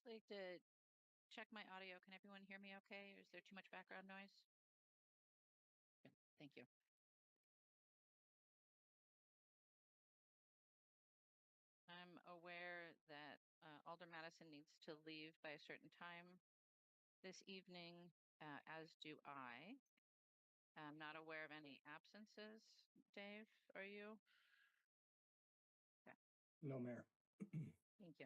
just like to check my audio. Can everyone hear me okay? Or is there too much background noise? Good. Thank you. I'm aware that Alder Madison needs to leave by a certain time this evening, as do I. I'm not aware of any absences. Dave, are you? Okay. No, Mayor. Thank you.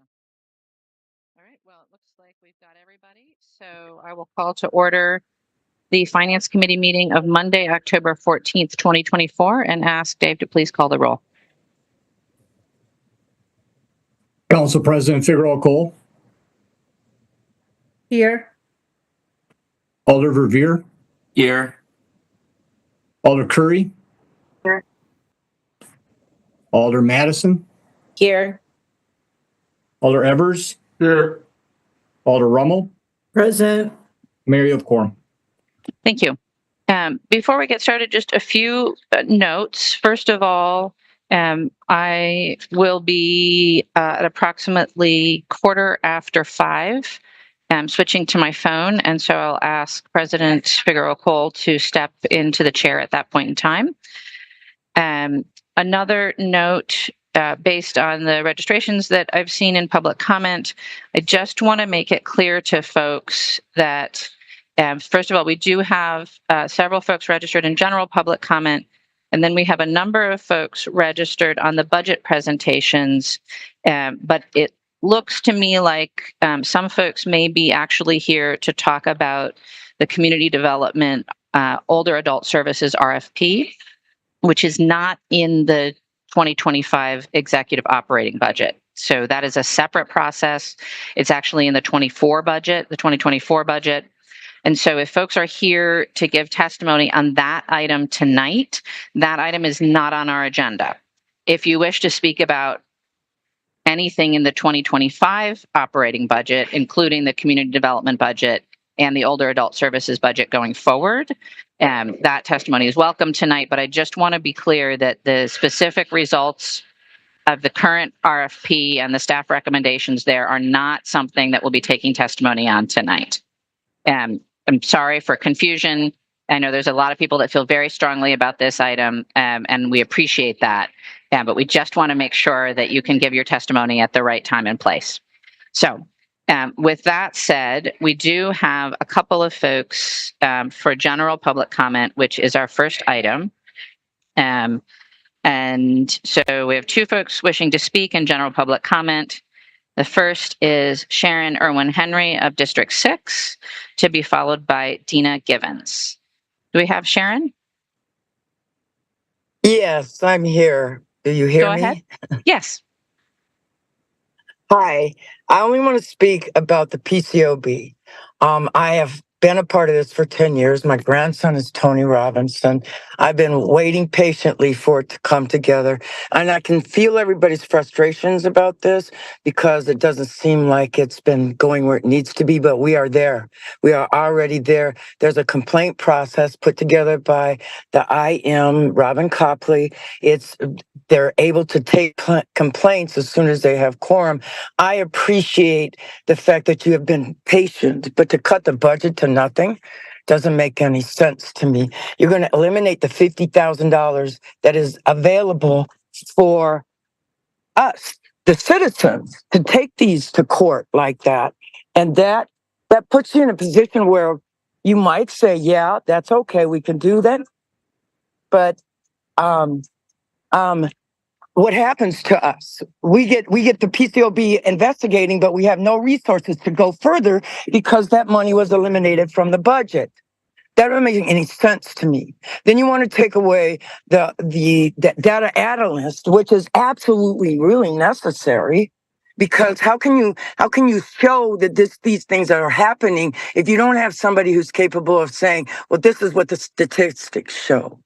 All right. Well, it looks like we've got everybody. So I will call to order the Finance Committee meeting of Monday, October 14th, 2024, and ask Dave to please call the roll. Council President Figueroa Cole, Here. Alder Verveer, Here. Alder Curry, Here. Alder Madison, Here. Alder Evers, Here. Alder Rummel, Present. Mayor of Quorum. Thank you. Before we get started, just a few notes. First of all, I will be at approximately 5:15, switching to my phone, and so I'll ask President Figueroa Cole to step into the chair at that point in time. Another note, based on the registrations that I've seen in public comment, I just want to make it clear to folks that, first of all, we do have several folks registered in general public comment, and then we have a number of folks registered on the budget presentations, but it looks to me like some folks may be actually here to talk about the community development older adult services RFP, which is not in the 2025 executive operating budget. So that is a separate process. It's actually in the 24 budget, the 2024 budget. And so if folks are here to give testimony on that item tonight, that item is not on our agenda. If you wish to speak about anything in the 2025 operating budget, including the community development budget and the older adult services budget going forward, that testimony is welcome tonight. But I just want to be clear that the specific results of the current RFP and the staff recommendations there are not something that we'll be taking testimony on tonight. I'm sorry for confusion. I know there's a lot of people that feel very strongly about this item, and we appreciate that. But we just want to make sure that you can give your testimony at the right time and place. So with that said, we do have a couple of folks for general public comment, which is our first item. And so we have two folks wishing to speak in general public comment. The first is Sharon Irwin Henry of District 6, to be followed by Dina Givens. Do we have Sharon? Yes, I'm here. Do you hear Go me? ahead. Yes. Hi. I only want to speak about the PCOB. I have been a part of this for 10 years. My grandson is Tony Robinson. I've been waiting patiently for it to come together. And I can feel everybody's frustrations about this because it doesn't seem like it's been going where it needs to be, but we are there. We are already there. There's a complaint process put together by the IM, Robin Copley. They're able to take complaints as soon as they have quorum. I appreciate the fact that you have been patient, but to cut the budget to nothing doesn't make any sense to me. You're going to eliminate the $50,000 that is available for us, the citizens, to take these to court like that. And that puts you in a position where you might say, yeah, that's okay, we can do that. But what happens to us? We get the PCOB investigating, but we have no resources to go further because that money was eliminated from the budget. That doesn't make any sense to me. Then you want to take away the data analyst, which is absolutely really necessary. Because how can you show that these things are happening if you don't have somebody who's capable of saying, well, this is what the statistics show?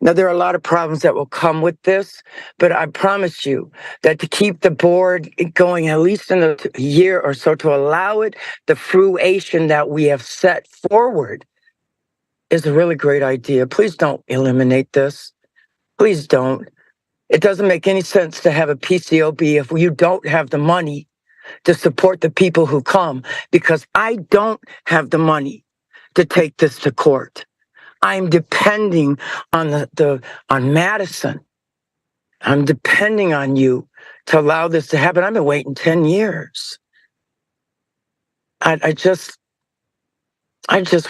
Now, there are a lot of problems that will come with this, but I promise you that to keep the board going at least in a year or so, to allow it the fruition that we have set forward is a really great idea. Please don't eliminate this. Please don't. It doesn't make any sense to have a PCOB if you don't have the money to support the people who come, because I don't have the money to take this to court. I'm depending on on Madison. I'm depending on you to allow this to happen. I've been waiting 10 years. I just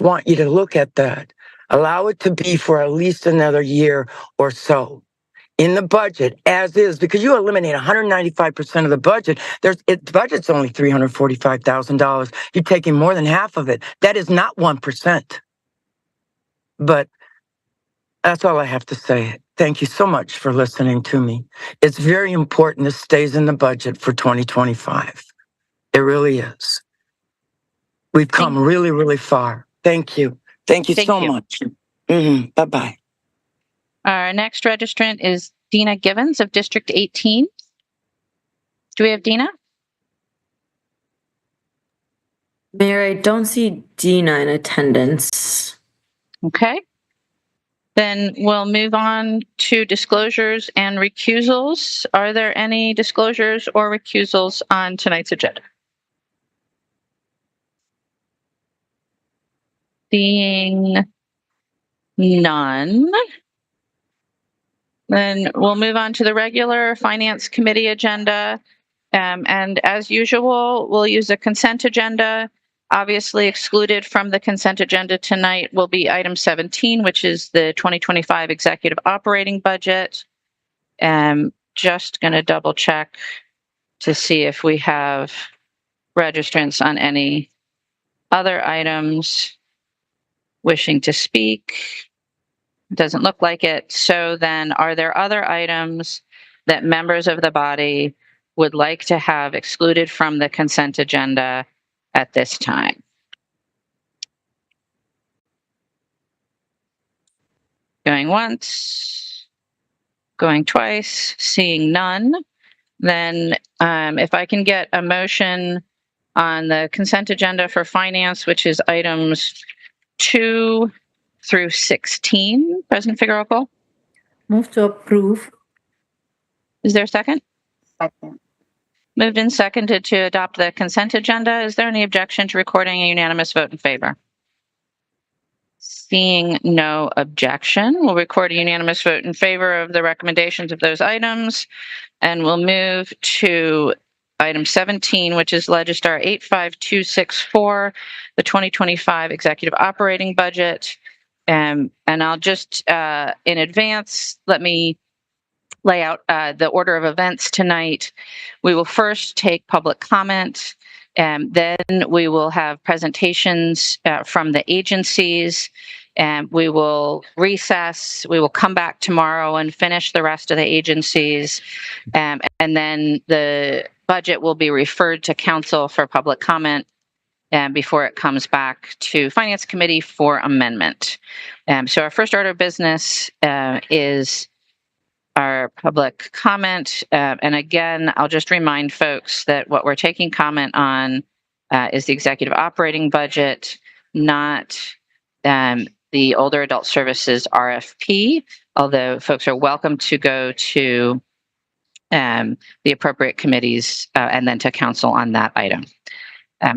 want you to look at that. Allow it to be for at least another year or so in the budget as is, because you eliminate 195% of the budget. The budget's only $345,000. You're taking more than half of it. That is not 1%. But that's all I have to say. Thank you so much for listening to me. It's very important this stays in the budget for 2025. It really is. We've come really, really far. Thank you. Thank you so much. Bye-bye. Our next registrant is Dina Givens of District 18. Do we have Dina? Mayor, I don't see Dina in attendance. Okay. Then we'll move on to disclosures and recusals. Are there any disclosures or recusals on tonight's agenda? Seeing none. Then we'll move on to the regular Finance Committee agenda. And as usual, we'll use a consent agenda. Obviously excluded from the consent agenda tonight will be item 17, which is the 2025 executive operating budget. Just going to double check to see if we have registrants on any other items wishing to speak. Doesn't look like it. So then, are there other items that members of the body would like to have excluded from the consent agenda at this time? Going once, going twice, seeing none. Then if I can get a motion on the consent agenda for finance, which is items 2 through 16. President Figueroa? Move to approve. Is there a second? Second. Moved and seconded to adopt the consent agenda. Is there any objection to recording a unanimous vote in favor? Seeing no objection, we'll record a unanimous vote in favor of the recommendations of those items, and we'll move to item 17, which is Legistar 85264, the 2025 executive operating budget. And I'll just, in advance, let me lay out the order of events tonight. We will first take public comment, and then we will have presentations from the agencies, and we will recess. We will come back tomorrow and finish the rest of the agencies, and then the budget will be referred to council for public comment before it comes back to Finance Committee for amendment. So our first order of business is our public comment. And again, I'll just remind folks that what we're taking comment on is the executive operating budget, not the older adult services RFP, although folks are welcome to go to the appropriate committees and then to council on that item.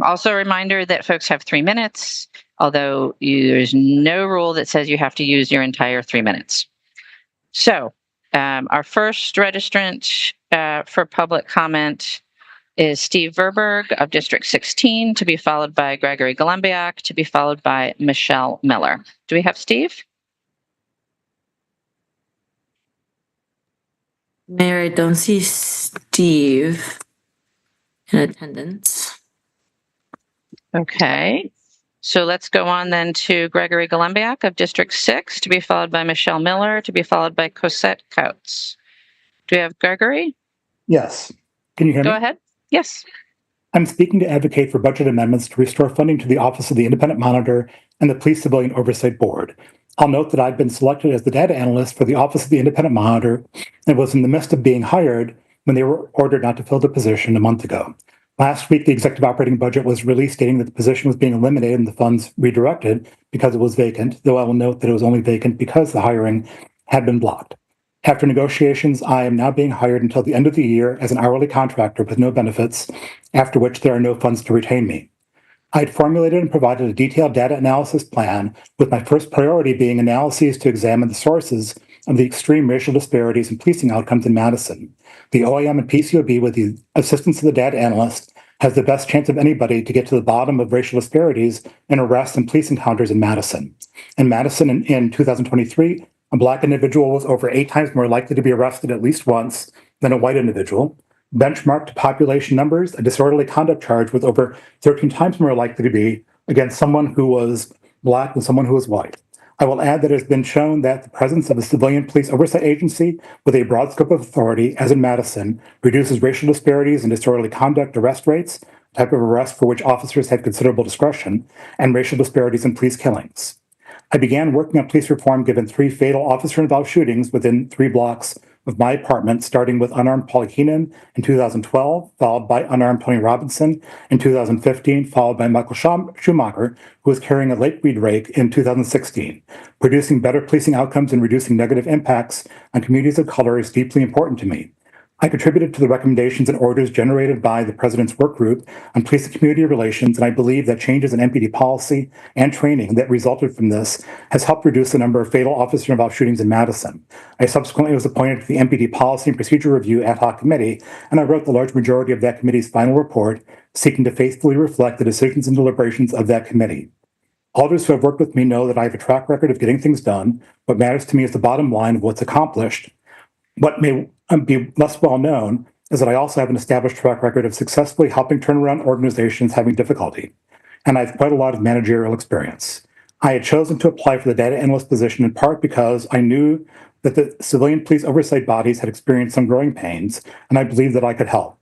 Also a reminder that folks have 3 minutes, although there's no rule that says you have to use your entire 3 minutes. So our first registrant for public comment is Steve Verberg of District 16, to be followed by Gregory Galembiak, to be followed by Michelle Miller. Do we have Steve? Mayor, I don't see Steve in attendance. Okay. So let's go on then to Gregory Galembiak of District 6, to be followed by Michelle Miller, to be followed by Cosette Coates. Do we have Gregory? Yes. Can you hear me? Go ahead. Yes. I'm speaking to advocate for budget amendments to restore funding to the Office of the Independent Monitor and the Police Civilian Oversight Board. I'll note that I've been selected as the data analyst for the Office of the Independent Monitor and was in the midst of being hired when they were ordered not to fill the position a month ago. Last week, the executive operating budget was released stating that the position was being eliminated and the funds redirected because it was vacant, though I will note that it was only vacant because the hiring had been blocked. After negotiations, I am now being hired until the end of the year as an hourly contractor with no benefits, after which there are no funds to retain me. I had formulated and provided a detailed data analysis plan, with my first priority being analyses to examine the sources of the extreme racial disparities in policing outcomes in Madison. The OIM and PCOB, with the assistance of the data analyst, has the best chance of anybody to get to the bottom of racial disparities in arrests and police encounters in Madison. In Madison in 2023, a Black individual was over 8 times more likely to be arrested at least once than a white individual. Benchmarked to population numbers, a disorderly conduct charge was over 13 times more likely to be against someone who was Black than someone who was white. I will add that it has been shown that the presence of a civilian police oversight agency with a broad scope of authority, as in Madison, reduces racial disparities in disorderly conduct arrest rates, type of arrest for which officers have considerable discretion, and racial disparities in police killings. I began working on police reform given 3 fatal officer-involved shootings within 3 blocks of my apartment, starting with unarmed Paul Keenan in 2012, followed by unarmed Tony Robinson in 2015, followed by Michael Schumacher, who was carrying a late weed rake in 2016. Producing better policing outcomes and reducing negative impacts on communities of color is deeply important to me. I contributed to the recommendations and orders generated by the President's work group on police and community relations, and I believe that changes in MPD policy and training that resulted from this has helped reduce the number of fatal officer-involved shootings in Madison. I subsequently was appointed to the MPD Policy and Procedure Review Ad Hoc Committee, and I wrote the large majority of that committee's final report, seeking to faithfully reflect the decisions and deliberations of that committee. Alders who have worked with me know that I have a track record of getting things done. What matters to me is the bottom line of what's accomplished. What may be less well known is that I also have an established track record of successfully helping turn around organizations having difficulty, and I have quite a lot of managerial experience. I had chosen to apply for the data analyst position in part because I knew that the civilian police oversight bodies had experienced some growing pains, and I believed that I could help.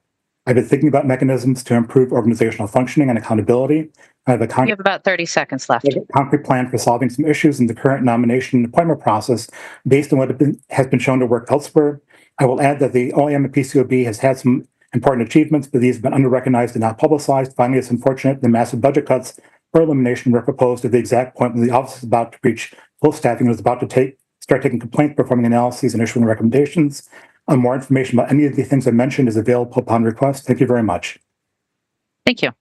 I've been thinking about mechanisms to improve organizational functioning and accountability. I have a You have about 30 seconds left. concrete plan for solving some issues in the current nomination and appointment process based on what has been shown to work elsewhere. I will add that the OIM and PCOB has had some important achievements, but these have been under-recognized and not publicized. Finally, it's unfortunate the massive budget cuts for elimination were proposed at the exact point when the office is about to reach full staffing and was about to start taking complaints, performing analyses, and issuing recommendations. More information about any of the things I mentioned is available upon request. Thank you very much. Thank you.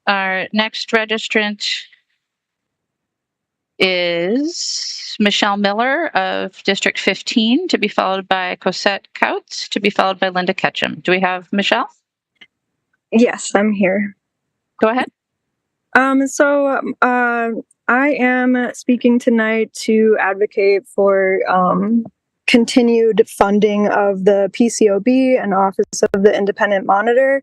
Our next registrant is Michelle Miller of District 15, to be followed by Cosette Couts, to be followed by Linda Ketchum. Do we have Michelle? Yes, I'm here. Go ahead. I am speaking tonight to advocate for continued funding of the PCOB and Office of the Independent Monitor.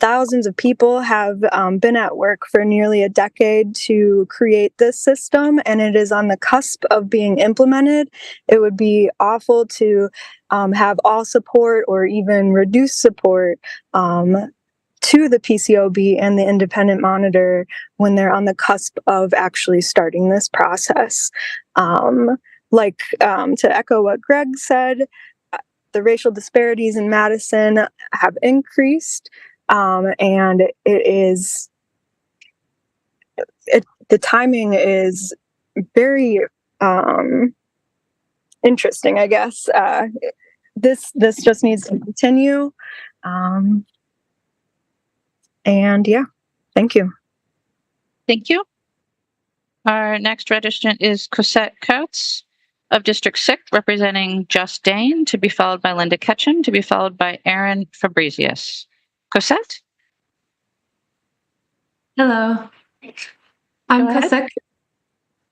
Thousands of people have been at work for nearly a decade to create this system, and it is on the cusp of being implemented. It would be awful to have all support or even reduce support to the PCOB and the Independent Monitor when they're on the cusp of actually starting this process. To echo what Greg said, the racial disparities in Madison have increased. And the timing is very interesting, I guess. This just needs to continue. And yeah, thank you. Thank you. Our next registrant is Cosette Couts of District 6, representing Just Dane, to be followed by Linda Ketchum, to be followed by Aaron Fabricius. Cosette? Hello, I'm Cosette,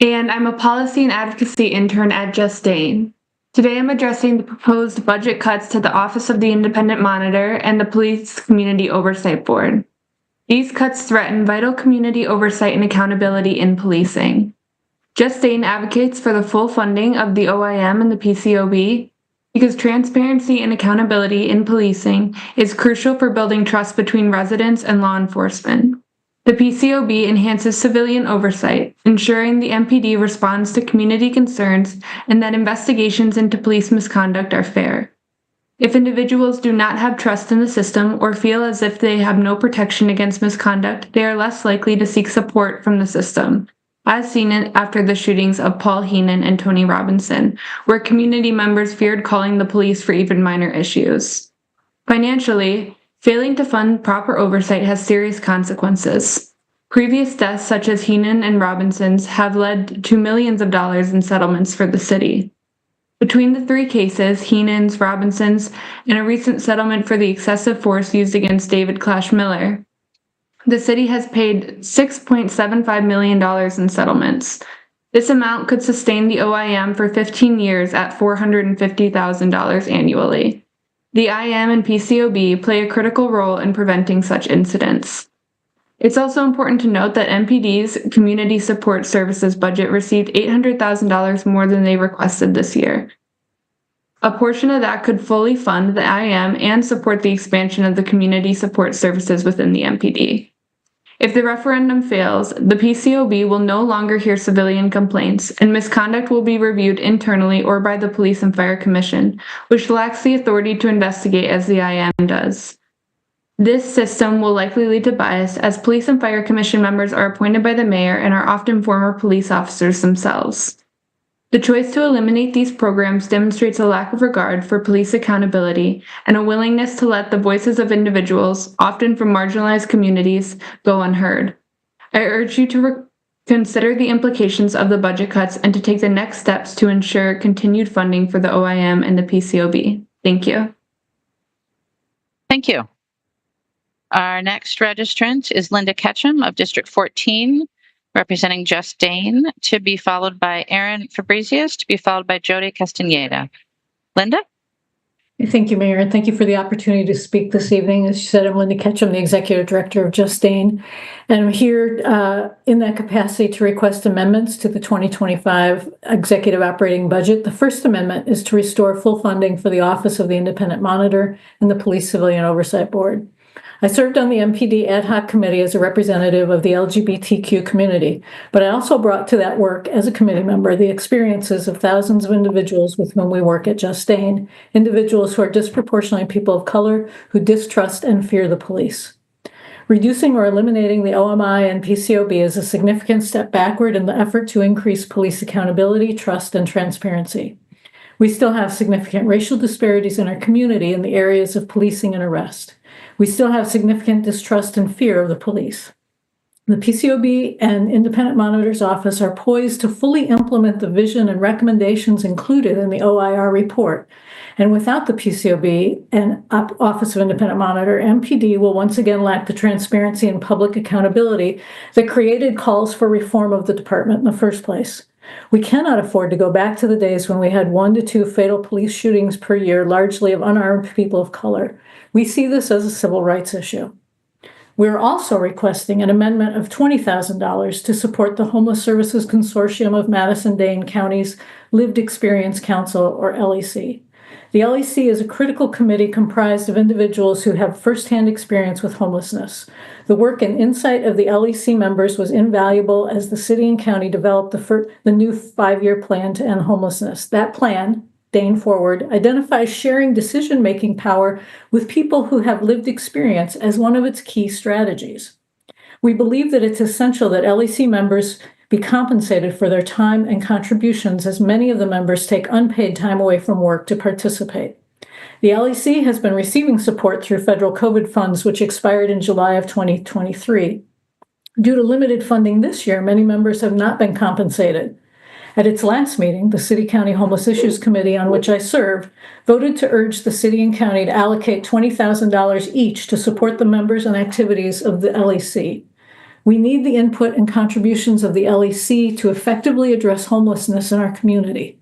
and I'm a policy and advocacy intern at Just Dane. Today I'm addressing the proposed budget cuts to the Office of the Independent Monitor and the Police Community Oversight Board. These cuts threaten vital community oversight and accountability in policing. Just Dane advocates for the full funding of the OIM and the PCOB because transparency and accountability in policing is crucial for building trust between residents and law enforcement. The PCOB enhances civilian oversight, ensuring the MPD responds to community concerns and that investigations into police misconduct are fair. If individuals do not have trust in the system or feel as if they have no protection against misconduct, they are less likely to seek support from the system, as seen after the shootings of Paul Heenan and Tony Robinson, where community members feared calling the police for even minor issues. Financially, failing to fund proper oversight has serious consequences. Previous deaths such as Heenan and Robinson's have led to millions of dollars in settlements for the city. Between the three cases, Heenan's, Robinson's, and a recent settlement for the excessive force used against David Clash Miller, the city has paid $6.75 million in settlements. This amount could sustain the OIM for 15 years at $450,000 annually. The IM and PCOB play a critical role in preventing such incidents. It's also important to note that MPD's Community Support Services budget received $800,000 more than they requested this year. A portion of that could fully fund the IM and support the expansion of the community support services within the MPD. If the referendum fails, the PCOB will no longer hear civilian complaints, and misconduct will be reviewed internally or by the Police and Fire Commission, which lacks the authority to investigate as the IM does. This system will likely lead to bias, as Police and Fire Commission members are appointed by the mayor and are often former police officers themselves. The choice to eliminate these programs demonstrates a lack of regard for police accountability and a willingness to let the voices of individuals, often from marginalized communities, go unheard. I urge you to consider the implications of the budget cuts and to take the next steps to ensure continued funding for the OIM and the PCOB. Thank you. Thank you. Our next registrant is Linda Ketchum of District 14, representing Just Dane, to be followed by Aaron Fabricius, to be followed by Jody Castaneda. Linda? Thank you, Mayor, and thank you for the opportunity to speak this evening. As you said, I'm Linda Ketchum, the Executive Director of Just Dane, and I'm here in that capacity to request amendments to the 2025 Executive Operating Budget. The first amendment is to restore full funding for the Office of the Independent Monitor and the Police Civilian Oversight Board. I served on the MPD Ad Hoc Committee as a representative of the LGBTQ community, but I also brought to that work as a committee member the experiences of thousands of individuals with whom we work at Just Dane, individuals who are disproportionately people of color who distrust and fear the police. Reducing or eliminating the OMI and PCOB is a significant step backward in the effort to increase police accountability, trust, and transparency. We still have significant racial disparities in our community in the areas of policing and arrest. We still have significant distrust and fear of the police. The PCOB and Independent Monitor's Office are poised to fully implement the vision and recommendations included in the OIR report. And without the PCOB and Office of Independent Monitor, MPD will once again lack the transparency and public accountability that created calls for reform of the department in the first place. We cannot afford to go back to the days when we had 1 to 2 fatal police shootings per year, largely of unarmed people of color. We see this as a civil rights issue. We're also requesting an amendment of $20,000 to support the Homeless Services Consortium of Madison-Dane County's Lived Experience Council, or LEC. The LEC is a critical committee comprised of individuals who have firsthand experience with homelessness. The work and insight of the LEC members was invaluable as the city and county developed the new 5-year plan to end homelessness. That plan, Dane Forward, identifies sharing decision-making power with people who have lived experience as one of its key strategies. We believe that it's essential that LEC members be compensated for their time and contributions, as many of the members take unpaid time away from work to participate. The LEC has been receiving support through federal COVID funds, which expired in July of 2023. Due to limited funding this year, many members have not been compensated. At its last meeting, the City County Homeless Issues Committee, on which I served, voted to urge the city and county to allocate $20,000 each to support the members and activities of the LEC. We need the input and contributions of the LEC to effectively address homelessness in our community.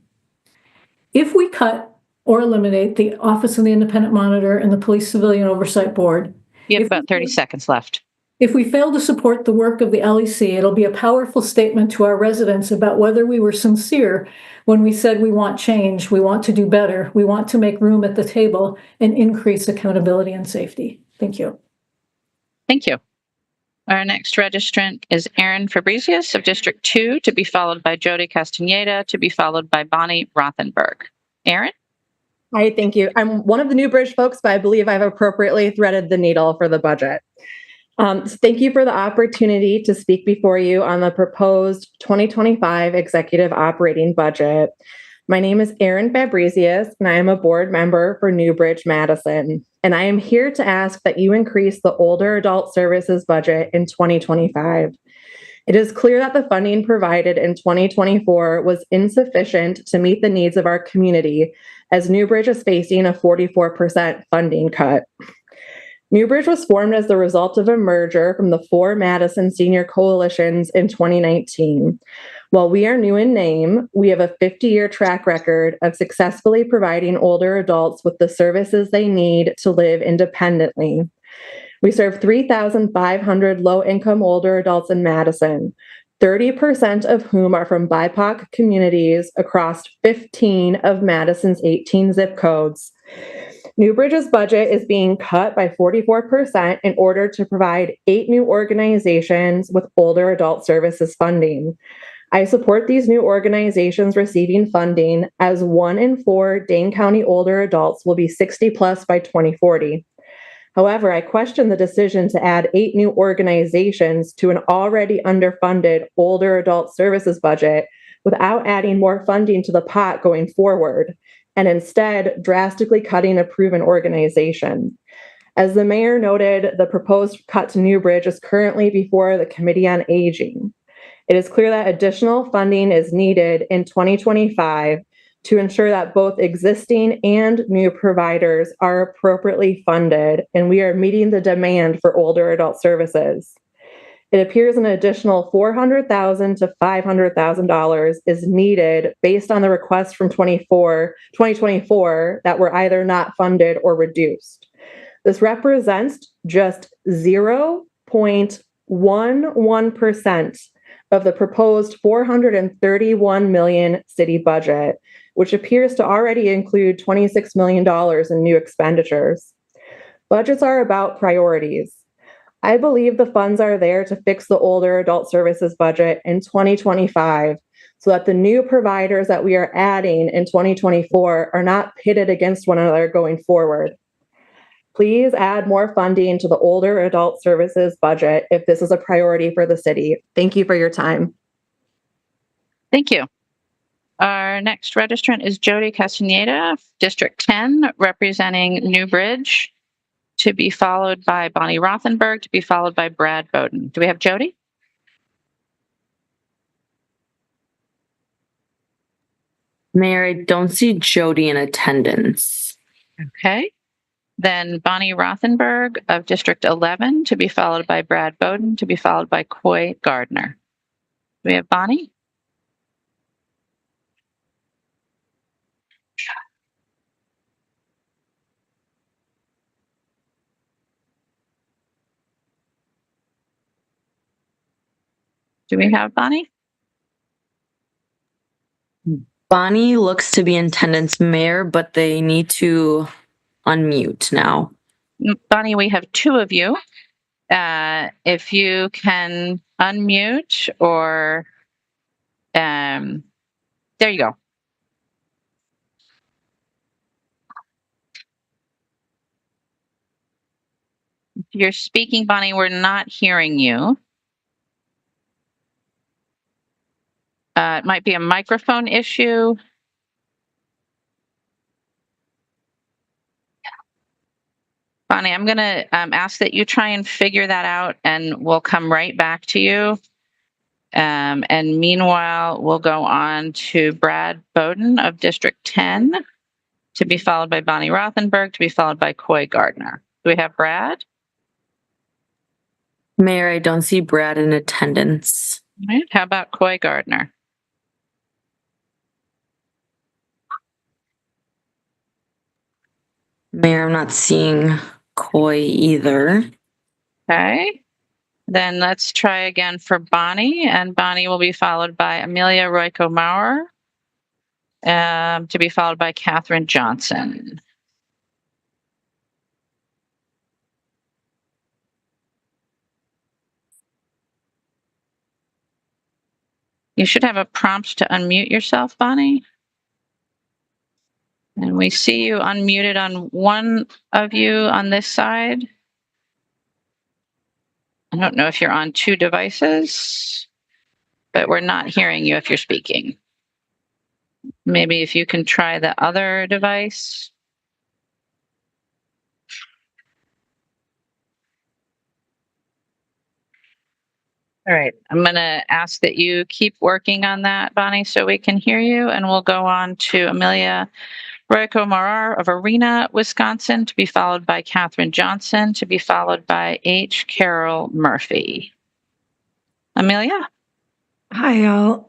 If we cut or eliminate the Office of the Independent Monitor and the Police Civilian Oversight Board, You have about 30 seconds left. if we fail to support the work of the LEC, it'll be a powerful statement to our residents about whether we were sincere when we said we want change, we want to do better, we want to make room at the table and increase accountability and safety. Thank you. Thank you. Our next registrant is Aaron Fabricius of District 2, to be followed by Jody Castaneda, to be followed by Bonnie Rothenberg. Aaron? Hi, thank you. I'm one of the New Bridge folks, but I believe I've appropriately threaded the needle for the budget. Thank you for the opportunity to speak before you on the proposed 2025 executive operating budget. My name is Erin Fabrizius, and I am a board member for Newbridge, Madison. And I am here to ask that you increase the older adult services budget in 2025. It is clear that the funding provided in 2024 was insufficient to meet the needs of our community, as Newbridge is facing a 44% funding cut. Newbridge was formed as the result of a merger from the four Madison senior coalitions in 2019. While we are new in name, we have a 50-year track record of successfully providing older adults with the services they need to live independently. We serve 3,500 low-income older adults in Madison, 30% of whom are from BIPOC communities across 15 of Madison's 18 zip codes. Newbridge's budget is being cut by 44% in order to provide 8 new organizations with older adult services funding. I support these new organizations receiving funding, as 1 in 4 Dane County older adults will be 60 plus by 2040. However, I question the decision to add 8 new organizations to an already underfunded older adult services budget without adding more funding to the pot going forward, and instead drastically cutting a proven organization. As the mayor noted, the proposed cut to Newbridge is currently before the Committee on Aging. It is clear that additional funding is needed in 2025 to ensure that both existing and new providers are appropriately funded, and we are meeting the demand for older adult services. It appears an additional $400,000 to $500,000 is needed based on the requests from 2024 that were either not funded or reduced. This represents just 0.11% of the proposed $431 million city budget, which appears to already include $26 million in new expenditures. Budgets are about priorities. I believe the funds are there to fix the older adult services budget in 2025 so that the new providers that we are adding in 2024 are not pitted against one another going forward. Please add more funding to the older adult services budget if this is a priority for the city. Thank you for your time. Thank you. Our next registrant is Jody Castaneda, District 10, representing Newbridge, to be followed by Bonnie Rothenberg, to be followed by Brad Bowden. Do we have Jody? Mayor, I don't see Jody in attendance. Okay. Then Bonnie Rothenberg of District 11, to be followed by Brad Bowden, to be followed by Coy Gardner. Do we have Bonnie? Do we have Bonnie? Bonnie looks to be in attendance, Mayor, but they need to unmute now. Bonnie, we have 2 of you. If you can unmute, or there you go. If you're speaking, Bonnie, we're not hearing you. It might be a microphone issue. Bonnie, I'm going to ask that you try and figure that out, and we'll come right back to you. And meanwhile, we'll go on to Brad Bowden of District 10, to be followed by Bonnie Rothenberg, to be followed by Coy Gardner. Do we have Brad? Mayor, I don't see Brad in attendance. All right. How about Coy Gardner? Mayor, I'm not seeing Coy either. Okay. Then let's try again for Bonnie, and Bonnie will be followed by Amelia Royko Maurer, to be followed by Catherine Johnson. You should have a prompt to unmute yourself, Bonnie. And we see you unmuted on one of you on this side. I don't know if you're on two devices, but we're not hearing you if you're speaking. Maybe if you can try the other device. All right, I'm going to ask that you keep working on that, Bonnie, so we can hear you. And we'll go on to Amelia Royko Marar of Arena, Wisconsin, to be followed by Katherine Johnson, to be followed by H. Carol Murphy. Amelia? Hi, all.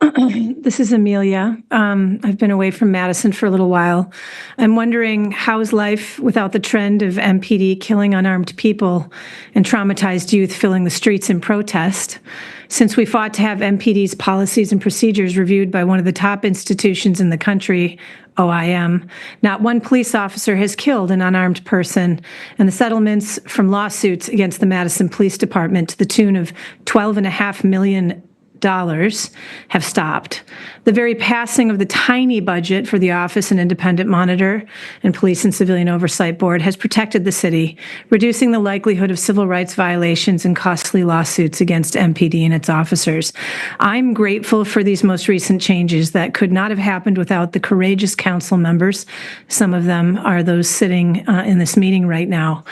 This is Amelia. I've been away from Madison for a little while. I'm wondering, how's life without the trend of MPD killing unarmed people and traumatized youth filling the streets in protest? Since we fought to have MPD's policies and procedures reviewed by one of the top institutions in the country, OIM, not one police officer has killed an unarmed person, and the settlements from lawsuits against the Madison Police Department to the tune of $12.5 million have stopped. The very passing of the tiny budget for the Office and Independent Monitor and Police and Civilian Oversight Board has protected the city, reducing the likelihood of civil rights violations and costly lawsuits against MPD and its officers. I'm grateful for these most recent changes that could not have happened without the courageous council members. Some of them are those sitting in this meeting right now,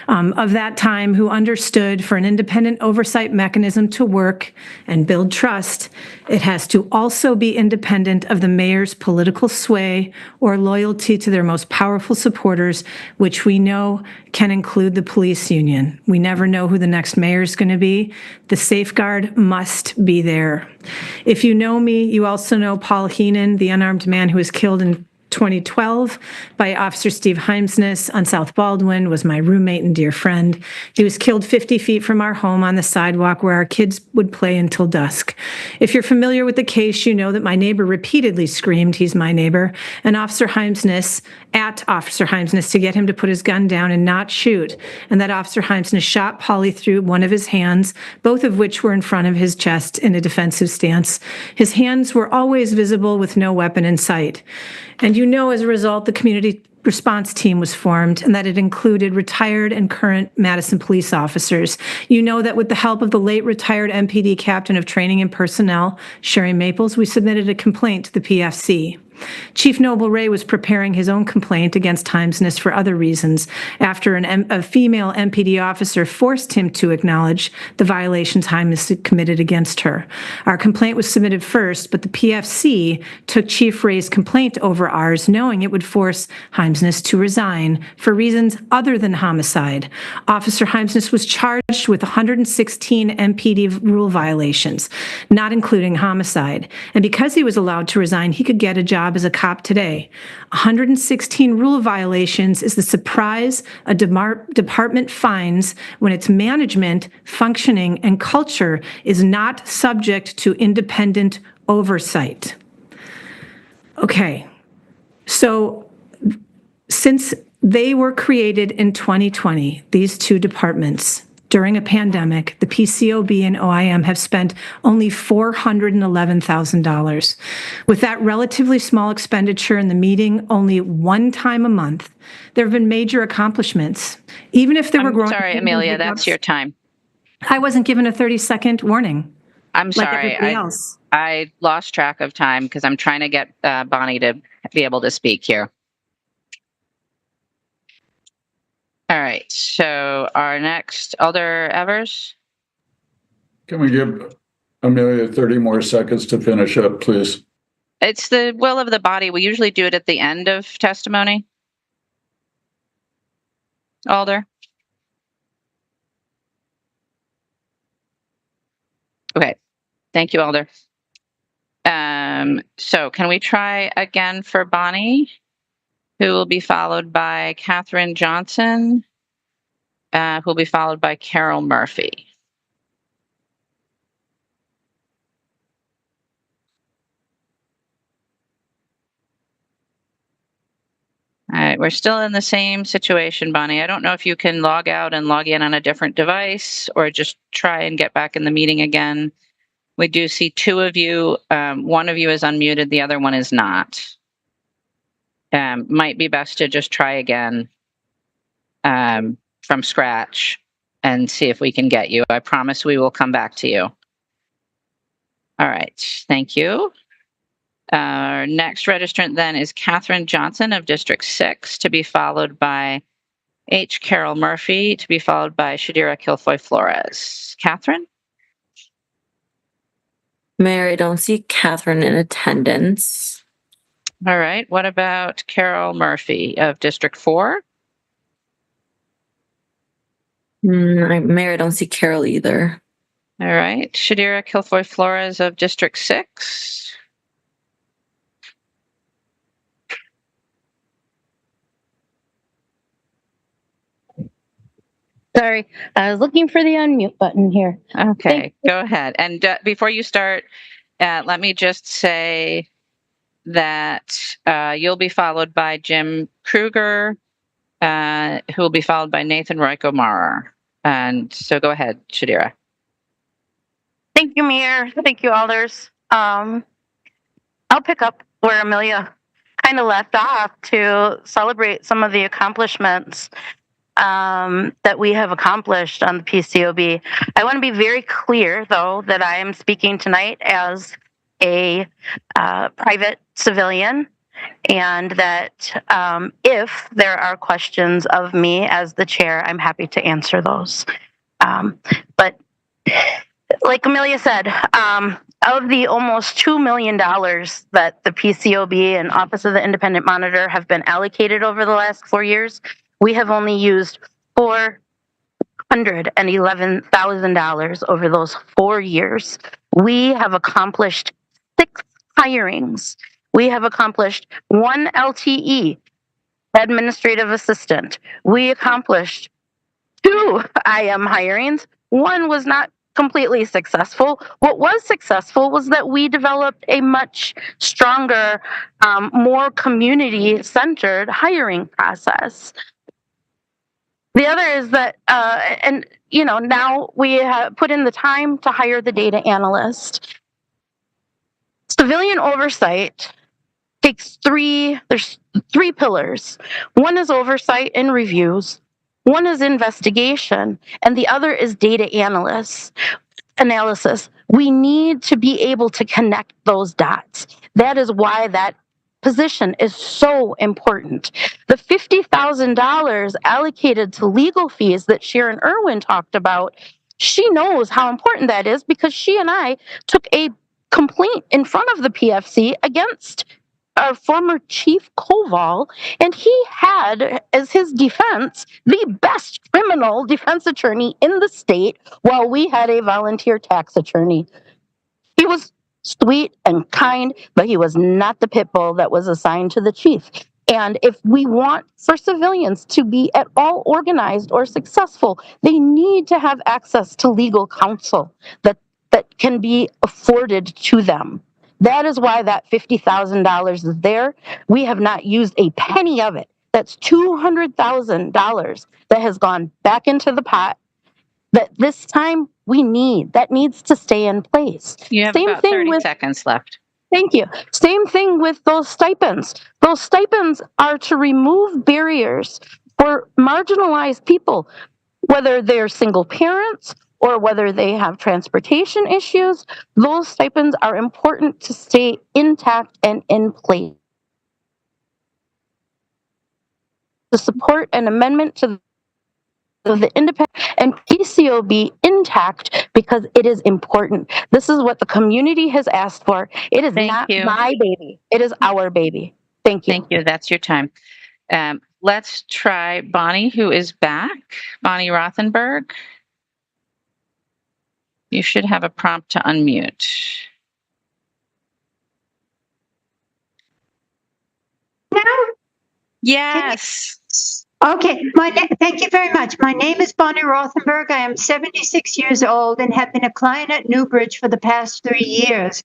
of that time, who understood for an independent oversight mechanism to work and build trust, it has to also be independent of the mayor's political sway or loyalty to their most powerful supporters, which we know can include the police union. We never know who the next mayor is going to be. The safeguard must be there. If you know me, you also know Paul Heenan, the unarmed man who was killed in 2012 by Officer Steve Heimsness on South Baldwin, was my roommate and dear friend. He was killed 50 feet from our home on the sidewalk where our kids would play until dusk. If you're familiar with the case, you know that my neighbor repeatedly screamed, "He's my neighbor," and Officer Heimsness to get him to put his gun down and not shoot. And that Officer Heimsness shot Paulie through one of his hands, both of which were in front of his chest in a defensive stance. His hands were always visible with no weapon in sight. And you know, as a result, the community response team was formed, and that it included retired and current Madison police officers. You know that with the help of the late retired MPD captain of training and personnel, Sherry Maples, we submitted a complaint to the PFC. Chief Noble Ray was preparing his own complaint against Heimsness for other reasons after a female MPD officer forced him to acknowledge the violations Heimsness had committed against her. Our complaint was submitted first, but the PFC took Chief Ray's complaint over ours, knowing it would force Heimsness to resign for reasons other than homicide. Officer Heimsness was charged with 116 MPD rule violations, not including homicide. And because he was allowed to resign, he could get a job as a cop today. 116 rule violations is the surprise a department finds when its management, functioning, and culture is not subject to independent oversight. Okay, so since they were created in 2020, these two departments, during a pandemic, the PCOB and OIM have spent only $411,000. With that relatively small expenditure in the meeting only one time a month, there have been major accomplishments. Even if there were growing... Sorry, Amelia, that's your time. I wasn't given a 30-second warning. I'm sorry. I lost track of time because I'm trying to get Bonnie to be able to speak here. All right, so our next, Alder Evers. Can we give Amelia 30 more seconds to finish up, please? It's the will of the body. We usually do it at the end of testimony. Alder. Okay, thank you, Alder. So can we try again for Bonnie, who will be followed by Katherine Johnson, who will be followed by Carol Murphy. All right, we're still in the same situation, Bonnie. I don't know if you can log out and log in on a different device or just try and get back in the meeting again. We do see two of you. One of you is unmuted, the other one is not. Might be best to just try again from scratch. and see if we can get you. I promise we will come back to you. All right, thank you. Our next registrant then is Catherine Johnson of District 6, to be followed by H. Carol Murphy, to be followed by Shadira Kilfoy Flores. Catherine? Mayor, I don't see Catherine in attendance. All right. What about Carol Murphy of District 4? Mayor, I don't see Carol either. All right. Shadira Kilfoy Flores of District 6. Sorry, I was looking for the unmute button here. Okay, go ahead. And before you start, let me just say that you'll be followed by Jim Kruger, who will be followed by Nathan Royko-Maurer. And so go ahead, Shadira. Thank you, Mayor. Thank you, Alders. I'll pick up where Amelia kind of left off to celebrate some of the accomplishments that we have accomplished on the PCOB. I want to be very clear, though, that I am speaking tonight as a private civilian, and that if there are questions of me as the chair, I'm happy to answer those. But like Amelia said, of the almost $2 million that the PCOB and Office of the Independent Monitor have been allocated over the last 4 years, we have only used $411,000 over those 4 years. We have accomplished 6 hirings. We have accomplished 1 LTE, administrative assistant. We accomplished 2 IM hirings. 1 was not completely successful. What was successful was that we developed a much stronger, more community-centered hiring process. The other is that, now we have put in the time to hire the data analyst. Civilian oversight takes there's 3 pillars. 1 is oversight and reviews. 1 is investigation, and the other is data analysis. We need to be able to connect those dots. That is why that position is so important. The $50,000 allocated to legal fees that Sharon Irwin talked about, she knows how important that is because she and I took a complaint in front of the PFC against our former chief Koval, and he had as his defense the best criminal defense attorney in the state while we had a volunteer tax attorney. He was sweet and kind, but he was not the pit bull that was assigned to the chief. And if we want for civilians to be at all organized or successful, they need to have access to legal counsel that can be afforded to them. That is why that $50,000 is there. We have not used a penny of it. That's $200,000 that has gone back into the pot that this time that needs to stay in place. You have about 30 seconds left. Thank you. Same thing with those stipends. Those stipends are to remove barriers for marginalized people, whether they're single parents or whether they have transportation issues. Those stipends are important to stay intact and in place. To support an amendment to the independent and PCOB intact because it is important. This is what the community has asked for. It is not my baby. It is our baby. Thank you. Thank you. That's your time. Let's try Bonnie, who is back. Bonnie Rothenberg. You should have a prompt to unmute. Now? Yes. Okay, thank you very much. My name is Bonnie Rothenberg. I am 76 years old and have been a client at Newbridge for the past 3 years.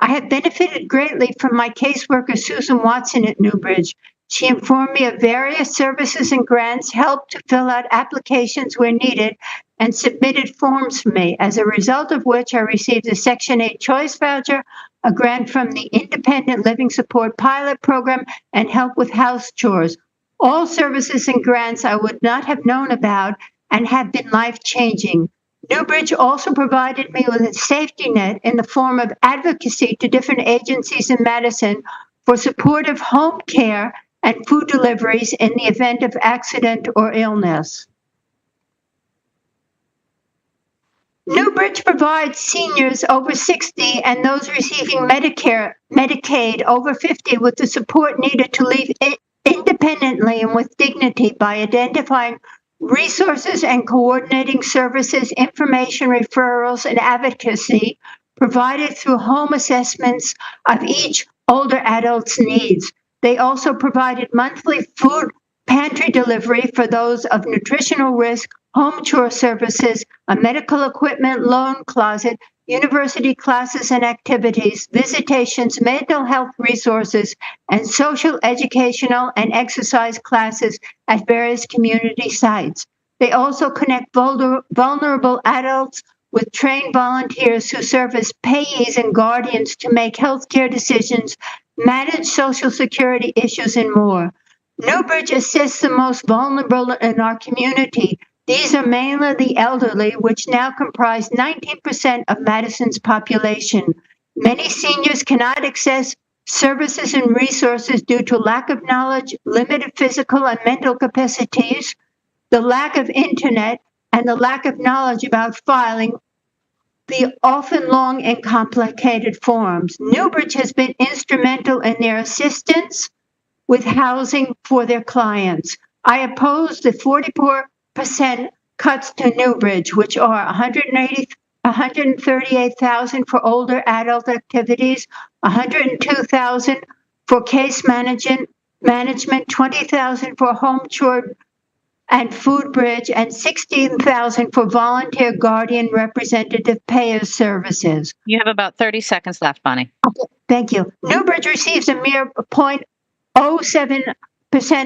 I have benefited greatly from my caseworker, Susan Watson at Newbridge. She informed me of various services and grants, helped to fill out applications where needed, and submitted forms for me, as a result of which I received a Section 8 choice voucher, a grant from the Independent Living Support Pilot Program, and help with house chores. All services and grants I would not have known about and have been life-changing. Newbridge also provided me with a safety net in the form of advocacy to different agencies in Madison for supportive home care and food deliveries in the event of accident or illness. Newbridge provides seniors over 60 and those receiving Medicaid over 50 with the support needed to live independently and with dignity by identifying resources and coordinating services, information, referrals, and advocacy provided through home assessments of each older adult's needs. They also provided monthly food pantry delivery for those of nutritional risk, home chore services, a medical equipment loan closet, university classes and activities, visitations, mental health resources, and social, educational, and exercise classes at various community sites. They also connect vulnerable adults with trained volunteers who serve as payees and guardians to make healthcare decisions, manage Social Security issues, and more. Newbridge assists the most vulnerable in our community. These are mainly the elderly, which now comprise 19% of Madison's population. Many seniors cannot access services and resources due to lack of knowledge, limited physical and mental capacities, the lack of internet, and the lack of knowledge about filing the often long and complicated forms. Newbridge has been instrumental in their assistance with housing for their clients. I oppose the 44% cuts to Newbridge, which are $138,000 for older adult activities, $102,000 for case management, $20,000 for home chore and food bridge, and $16,000 for volunteer guardian representative payer services. You have about 30 seconds left, Bonnie. Okay, thank you. Newbridge receives a mere 0.07%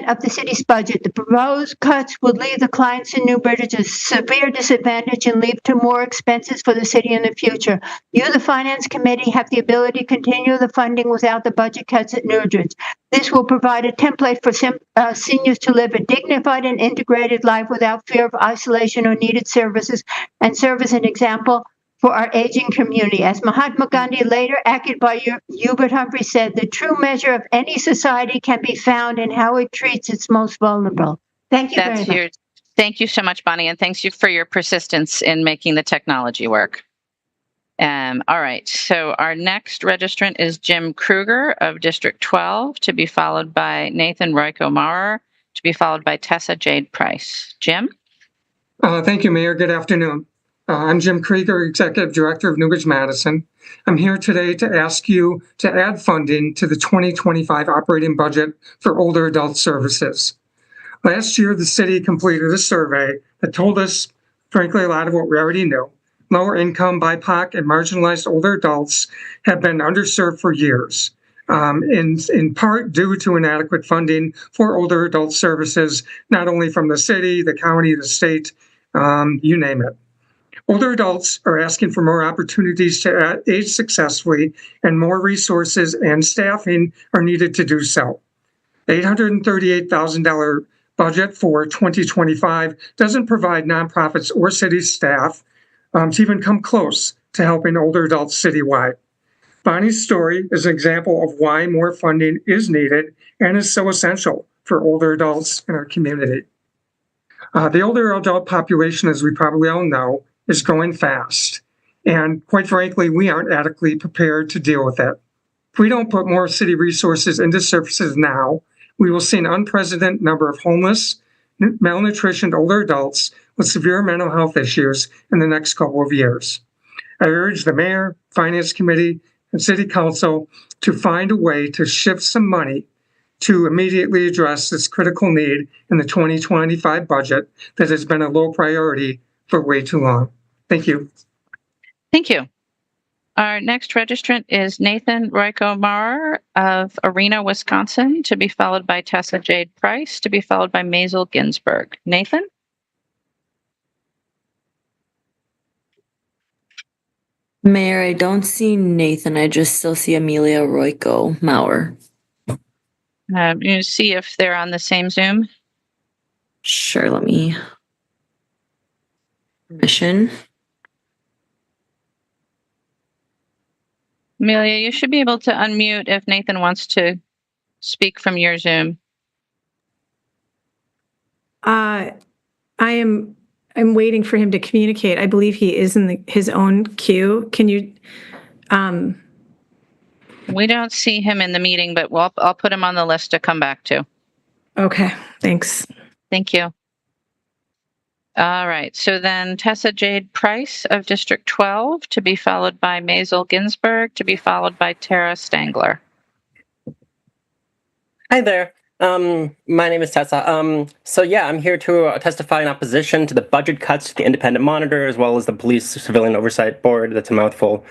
of the city's budget. The proposed cuts would leave the clients in Newbridge at a severe disadvantage and lead to more expenses for the city in the future. You, the Finance Committee, have the ability to continue the funding without the budget cuts at Newbridge. This will provide a template for seniors to live a dignified and integrated life without fear of isolation or needed services, and serve as an example for our aging community. As Mahatma Gandhi, later echoed by Hubert Humphrey, said, the true measure of any society can be found in how it treats its most vulnerable. Thank you very much. Thank you so much, Bonnie, and thanks you for your persistence in making the technology work. All right, so our next registrant is Jim Kruger of District 12, to be followed by Nathan Royko-Maurer, to be followed by Tessa Jade Price. Jim? Thank you, Mayor. Good afternoon. I'm Jim Krieger, Executive Director of Newbridge Madison. I'm here today to ask you to add funding to the 2025 operating budget for older adult services. Last year, the city completed a survey that told us, frankly, a lot of what we already knew. Lower income, BIPOC, and marginalized older adults have been underserved for years, in part due to inadequate funding for older adult services, not only from the city, the county, the state, you name it. Older adults are asking for more opportunities to age successfully, and more resources and staffing are needed to do so. The $838,000 budget for 2025 doesn't provide nonprofits or city staff to even come close to helping older adults citywide. Bonnie's story is an example of why more funding is needed and is so essential for older adults in our community. The older adult population, as we probably all know, is growing fast. And quite frankly, we aren't adequately prepared to deal with it. If we don't put more city resources into services now, we will see an unprecedented number of homeless, malnutritioned older adults with severe mental health issues in the next couple of years. I urge the mayor, finance committee, and city council to find a way to shift some money to immediately address this critical need in the 2025 budget that has been a low priority for way too long. Thank you. Thank you. Our next registrant is Nathan Royko-Maurer of Arena, Wisconsin, to be followed by Tessa Jade Price, to be followed by Maisel Ginsburg. Nathan? Mayor, I don't see Nathan. I just still see Amelia Royko-Maurer. You see if they're on the same Zoom? Sure, let me. Mission. Amelia, you should be able to unmute if Nathan wants to speak from your Zoom. I'm waiting for him to communicate. I believe he is in his own queue. Can you? We don't see him in the meeting, but I'll put him on the list to come back to. Okay, thanks. Thank you. All right, so then Tessa Jade Price of District 12, to be followed by Maisel Ginsburg, to be followed by Tara Stangler. Hi there. My name is Tessa. So yeah, I'm here to testify in opposition to the budget cuts to the Independent Monitor, as well as the Police Civilian Oversight Board. That's a mouthful.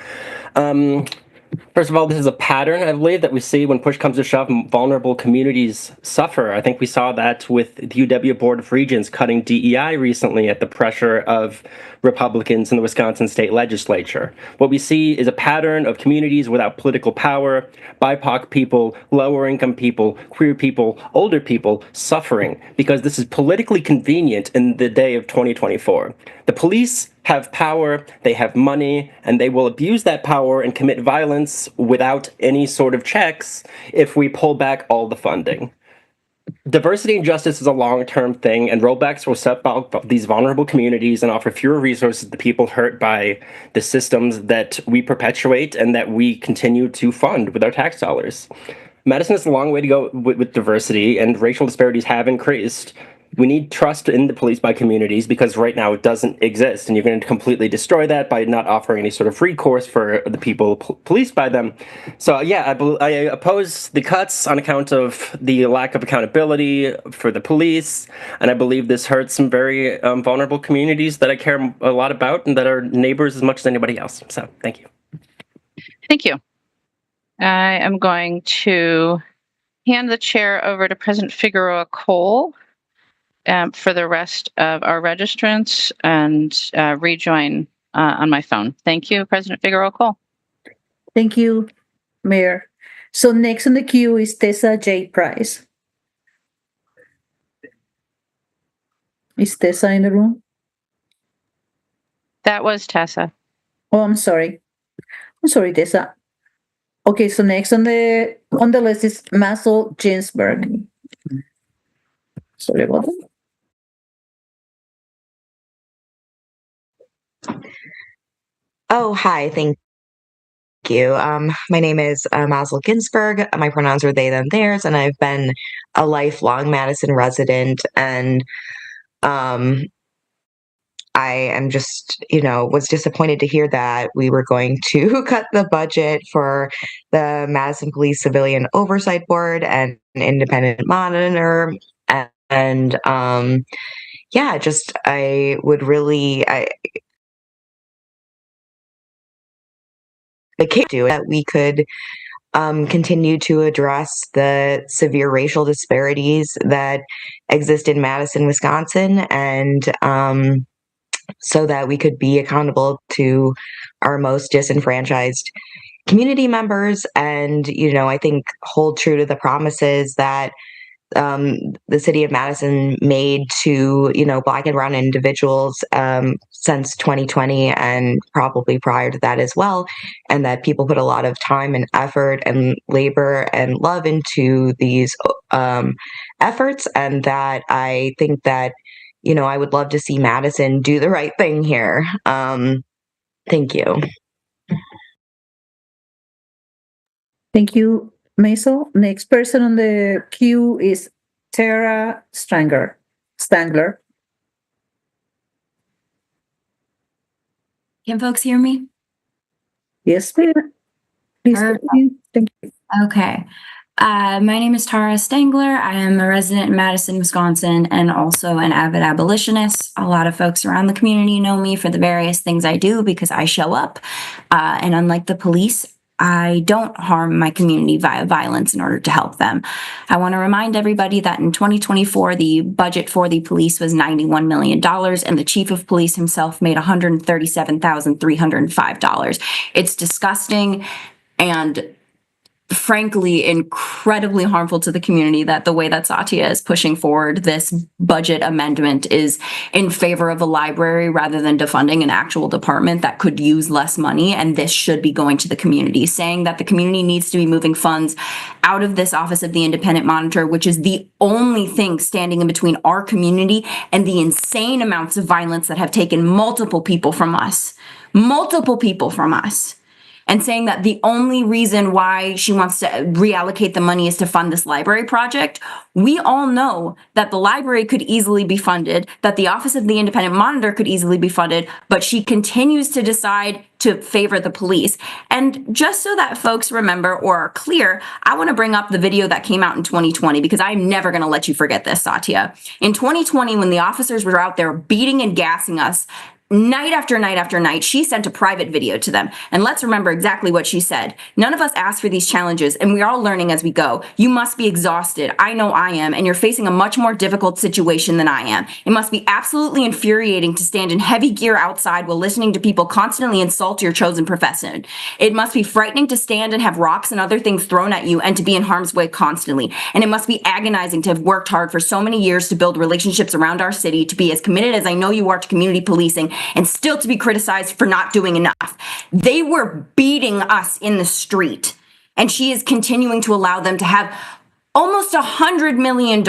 First of all, this is a pattern, I believe, that we see when push comes to shove, vulnerable communities suffer. I think we saw that with the UW Board of Regents cutting DEI recently at the pressure of Republicans in the Wisconsin state legislature. What we see is a pattern of communities without political power, BIPOC people, lower income people, queer people, older people suffering because this is politically convenient in the day of 2024. The police have power, they have money, and they will abuse that power and commit violence without any sort of checks if we pull back all the funding. Diversity and justice is a long-term thing, and rollbacks will set back these vulnerable communities and offer fewer resources to people hurt by the systems that we perpetuate and that we continue to fund with our tax dollars. Madison has a long way to go with diversity, and racial disparities have increased. We need trust in the police by communities because right now it doesn't exist, and you're going to completely destroy that by not offering any sort of recourse for the people policed by them. So yeah, I oppose the cuts on account of the lack of accountability for the police, and I believe this hurts some very vulnerable communities that I care a lot about and that are neighbors as much as anybody else. So thank you. Thank you. I am going to hand the chair over to President Figueroa Cole for the rest of our registrants and rejoin on my phone. Thank you, President Figueroa Cole. Thank you, Mayor. So next on the queue is Tessa Jade Price. Is Tessa in the room? That was Tessa. Oh, I'm sorry. Tessa. Okay, so next on the list is Maisel Ginsburg. Sorry about that. Oh, hi. Thank you. My name is Maisel Ginsburg. My pronouns are they, them, theirs, and I've been a lifelong Madison resident. And I am just, was disappointed to hear that we were going to cut the budget for the Madison Police Civilian Oversight Board and Independent Monitor. And yeah, just I would really, do that we could continue to address the severe racial disparities that exist in Madison, Wisconsin, and so that we could be accountable to our most disenfranchised community members and, I think hold true to the promises that the city of Madison made to, Black and brown individuals since 2020 and probably prior to that as well. And that people put a lot of time and effort and labor and love into these efforts. And that I think that, I would love to see Madison do the right thing here. Thank you. Thank you, Maisel. Next person on the queue is Tara Stangler. Can folks hear me? Yes, ma'am. Please continue. Thank you. Okay. My name is Tara Stangler. I am a resident in Madison, Wisconsin, and also an avid abolitionist. A lot of folks around the community know me for the various things I do because I show up. And unlike the police, I don't harm my community via violence in order to help them. I want to remind everybody that in 2024, the budget for the police was $91 million, and the chief of police himself made $137,305. It's disgusting, and frankly incredibly harmful to the community that the way that Satya is pushing forward this budget amendment is in favor of a library rather than defunding an actual department that could use less money, and this should be going to the community, saying that the community needs to be moving funds out of this Office of the Independent Monitor, which is the only thing standing in between our community and the insane amounts of violence that have taken multiple people from us, and saying that the only reason why she wants to reallocate the money is to fund this library project. We all know that the library could easily be funded, that the Office of the Independent Monitor could easily be funded, but she continues to decide to favor the police. And just so that folks remember or are clear, I want to bring up the video that came out in 2020 because I'm never going to let you forget this, Satya. In 2020, when the officers were out there beating and gassing us, night after night after night, she sent a private video to them. And let's remember exactly what she said. None of us asked for these challenges, and we're all learning as we go. You must be exhausted. I know I am, and you're facing a much more difficult situation than I am. It must be absolutely infuriating to stand in heavy gear outside while listening to people constantly insult your chosen profession. It must be frightening to stand and have rocks and other things thrown at you and to be in harm's way constantly. And it must be agonizing to have worked hard for so many years to build relationships around our city, to be as committed as I know you are to community policing, and still to be criticized for not doing enough. They were beating us in the street, and she is continuing to allow them to have almost $100 million,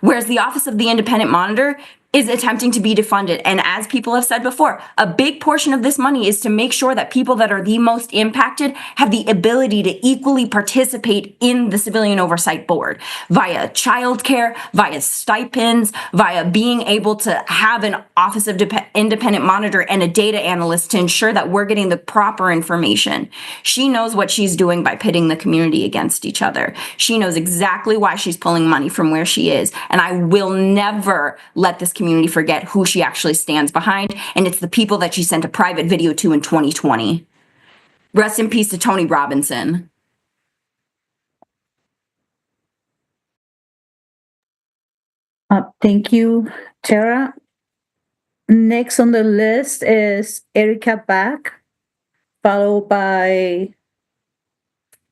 whereas the Office of the Independent Monitor is attempting to be defunded. And as people have said before, a big portion of this money is to make sure that people that are the most impacted have the ability to equally participate in the Civilian Oversight Board via childcare, via stipends, via being able to have an Office of Independent Monitor and a data analyst to ensure that we're getting the proper information. She knows what she's doing by pitting the community against each other. She knows exactly why she's pulling money from where she is. And I will never let this community forget who she actually stands behind, and it's the people that she sent a private video to in 2020. Rest in peace to Tony Robinson. Thank you, Tara. Next on the list is Erica Back, followed by,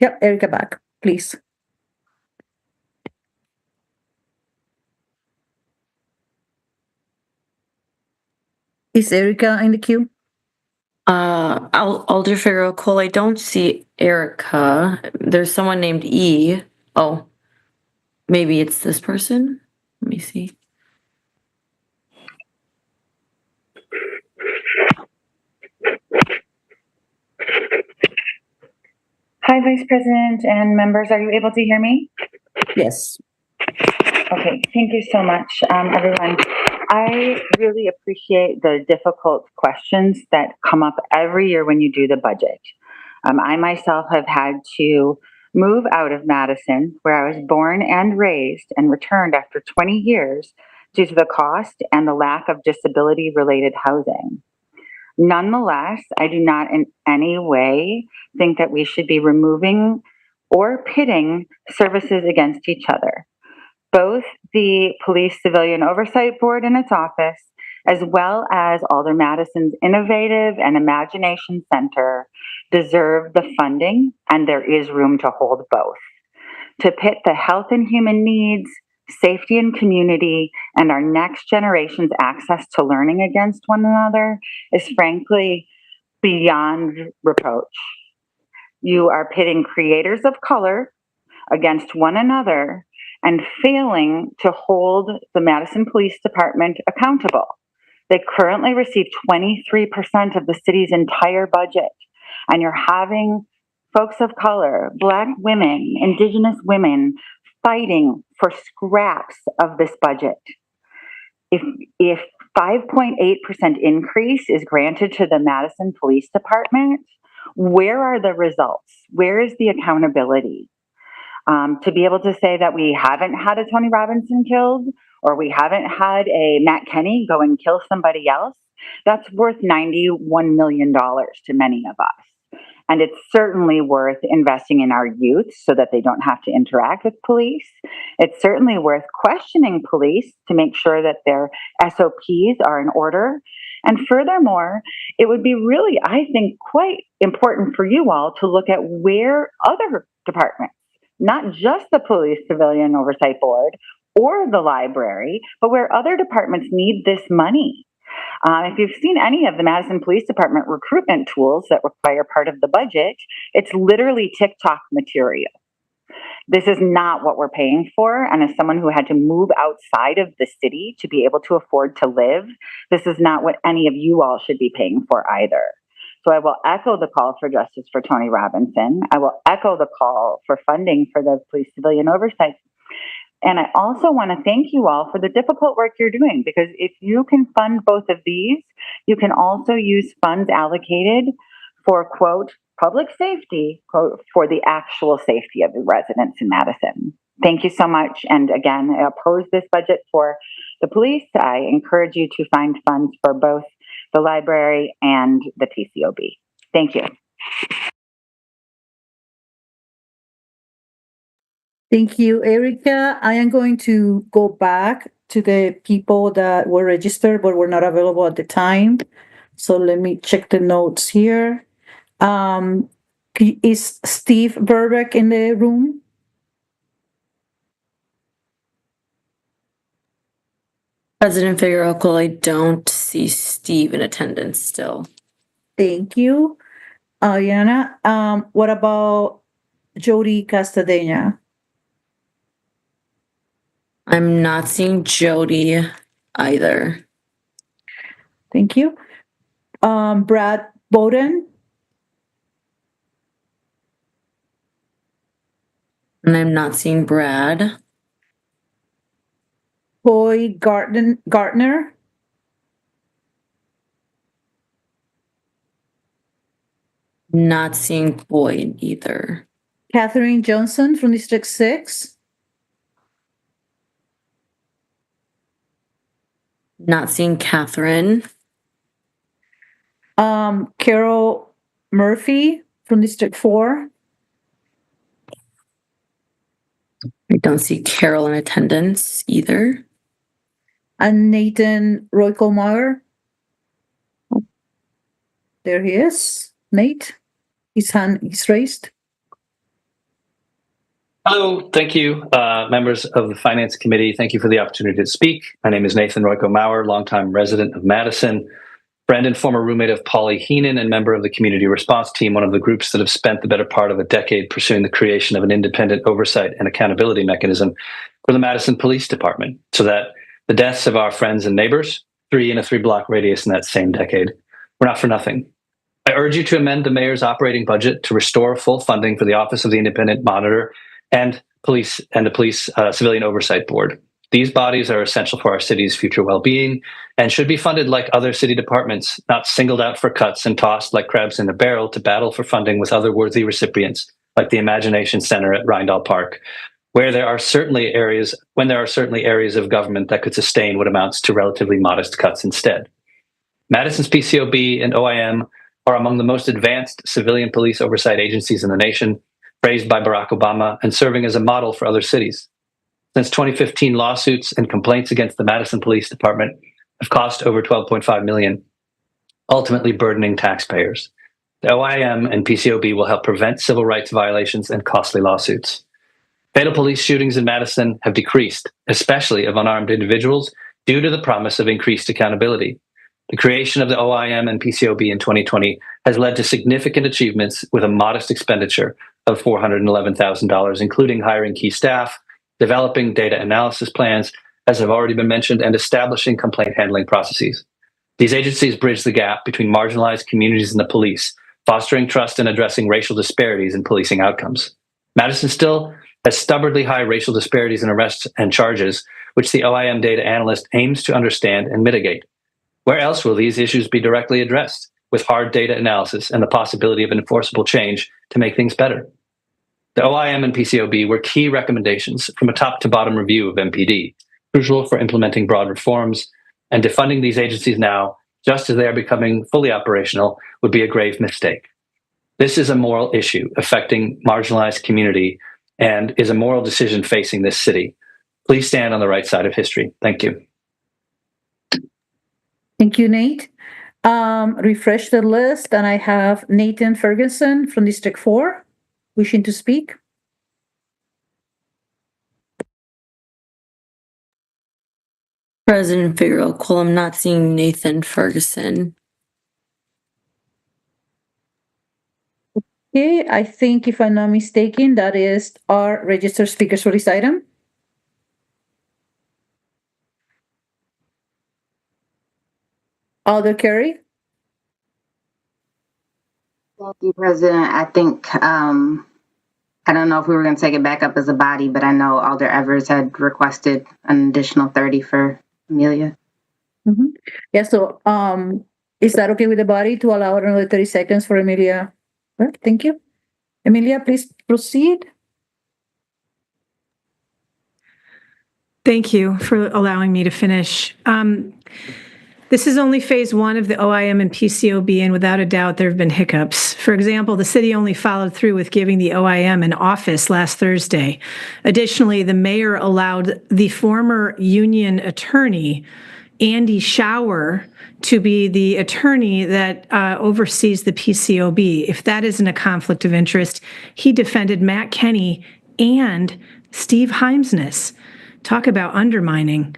Erica Back, please. Is Erica in the queue? Alder Figueroa Cole, I don't see Erica. There's someone named E. Oh, maybe it's this person. Let me see. Hi, Vice President and members. Are you able to hear me? Yes. Okay, thank you so much, everyone. I really appreciate the difficult questions that come up every year when you do the budget. I myself have had to move out of Madison, where I was born and raised, and returned after 20 years due to the cost and the lack of disability-related housing. Nonetheless, I do not in any way think that we should be removing or pitting services against each other. Both the Police Civilian Oversight Board and its office, as well as Alder Madison's Innovative and Imagination Center, deserve the funding, and there is room to hold both. To pit the health and human needs, safety and community, and our next generation's access to learning against one another is frankly beyond reproach. You are pitting creators of color against one another and failing to hold the Madison Police Department accountable. They currently receive 23% of the city's entire budget, and you're having folks of color, Black women, Indigenous women fighting for scraps of this budget. If 5.8% increase is granted to the Madison Police Department, where are the results? Where is the accountability? To be able to say that we haven't had a Tony Robinson killed, or we haven't had a Matt Kenny go and kill somebody else, that's worth $91 million to many of us. And it's certainly worth investing in our youth so that they don't have to interact with police. It's certainly worth questioning police to make sure that their SOPs are in order. And furthermore, it would be really, I think, quite important for you all to look at where other departments, not just the Police Civilian Oversight Board or the library, but where other departments need this money. If you've seen any of the Madison Police Department recruitment tools that require part of the budget, it's literally TikTok material. This is not what we're paying for. And as someone who had to move outside of the city to be able to afford to live, this is not what any of you all should be paying for either. So I will echo the call for justice for Tony Robinson. I will echo the call for funding for the Police Civilian Oversight. And I also want to thank you all for the difficult work you're doing, because if you can fund both of these, you can also use funds allocated for, quote, public safety, quote, for the actual safety of the residents in Madison. Thank you so much. And again, I oppose this budget for the police. I encourage you to find funds for both the library and the PCOB. Thank you. Thank you, Erica. I am going to go back to the people that were registered but were not available at the time. So let me check the notes here. Is Steve Burbeck in the room? President Figueroa, I don't see Steve in attendance still. Thank you. Yana, what about Jody Castadena? I'm not seeing Jody either. Thank you. Brad Bowden? And I'm not seeing Brad. Boy Gartner? Not seeing Boyd either. Catherine Johnson from District 6? Not seeing Catherine. Carol Murphy from District 4? I don't see Carol in attendance either. And Nathan Royko-Meyer? There he is. Nate, his hand is raised. Hello, thank you, members of the Finance Committee. Thank you for the opportunity to speak. My name is Nathan Royko-Meyer, longtime resident of Madison, friend and former roommate of Polly Heenan, and member of the Community Response Team, one of the groups that have spent the better part of a decade pursuing the creation of an independent oversight and accountability mechanism for the Madison Police Department, so that the deaths of our friends and neighbors, 3 in a 3-block radius in that same decade, were not for nothing. I urge you to amend the mayor's operating budget to restore full funding for the Office of the Independent Monitor and the Police Civilian Oversight Board. These bodies are essential for our city's future well-being and should be funded like other city departments, not singled out for cuts and tossed like crabs in a barrel to battle for funding with other worthy recipients, like the Imagination Center at Rindall Park, when there are certainly areas of government that could sustain what amounts to relatively modest cuts instead. Madison's PCOB and OIM are among the most advanced civilian police oversight agencies in the nation, praised by Barack Obama and serving as a model for other cities. Since 2015, lawsuits and complaints against the Madison Police Department have cost over $12.5 million, ultimately burdening taxpayers. The OIM and PCOB will help prevent civil rights violations and costly lawsuits. Fatal police shootings in Madison have decreased, especially of unarmed individuals, due to the promise of increased accountability. The creation of the OIM and PCOB in 2020 has led to significant achievements with a modest expenditure of $411,000, including hiring key staff, developing data analysis plans, as have already been mentioned, and establishing complaint handling processes. These agencies bridge the gap between marginalized communities and the police, fostering trust and addressing racial disparities in policing outcomes. Madison still has stubbornly high racial disparities in arrests and charges, which the OIM data analyst aims to understand and mitigate. Where else will these issues be directly addressed with hard data analysis and the possibility of enforceable change to make things better? The OIM and PCOB were key recommendations from a top-to-bottom review of MPD, crucial for implementing broad reforms, and defunding these agencies now, just as they are becoming fully operational, would be a grave mistake. This is a moral issue affecting marginalized community and is a moral decision facing this city. Please stand on the right side of history. Thank you. Thank you, Nate. Refresh the list, and I have Nathan Ferguson from District 4 wishing to speak. President Figueroa Cole, I'm not seeing Nathan Ferguson. Okay, I think if I'm not mistaken, that is our registered speakers for this item. Alder Carey? Thank you, President. I think, I don't know if we were going to take it back up as a body, but I know Alder Evers had requested an additional 30 for Amelia. Mm-hmm. Yeah, so is that okay with the body to allow another 30 seconds for Amelia? Well, thank you. Amelia, please proceed. Thank you for allowing me to finish. This is only phase one of the OIM and PCOB, and without a doubt, there have been hiccups. For example, the city only followed through with giving the OIM an office last Thursday. Additionally, the mayor allowed the former union attorney, Andy Schauer, to be the attorney that oversees the PCOB. If that isn't a conflict of interest, he defended Matt Kenny and Steve Heimsness. Talk about undermining.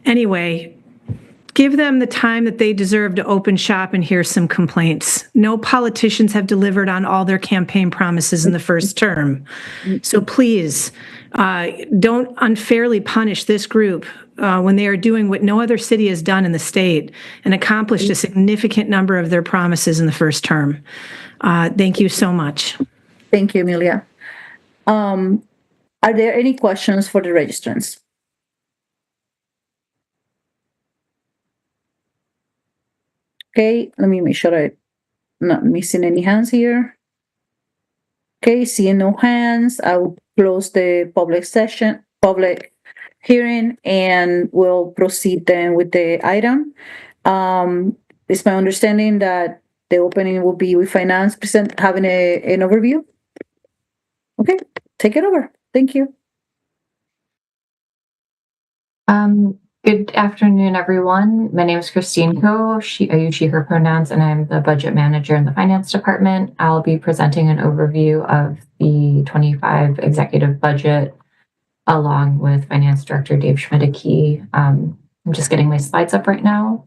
Anyway, give them the time that they deserve to open shop and hear some complaints. No politicians have delivered on all their campaign promises in the first term. So please, don't unfairly punish this group when they are doing what no other city has done in the state and accomplished a significant number of their promises in the first term. Thank you so much. Thank you, Amelia. Are there any questions for the registrants? Okay, let me make sure I'm not missing any hands here. Okay, seeing no hands, I will close the public hearing, and we'll proceed then with the item. It's my understanding that the opening will be with finance having an overview. Okay, take it over. Thank you. Good afternoon, everyone. My name is Christine Ko. I use she, her pronouns, and I'm the budget manager in the finance department. I'll be presenting an overview of the 25 executive budget along with finance director Dave Schmideke. I'm just getting my slides up right now.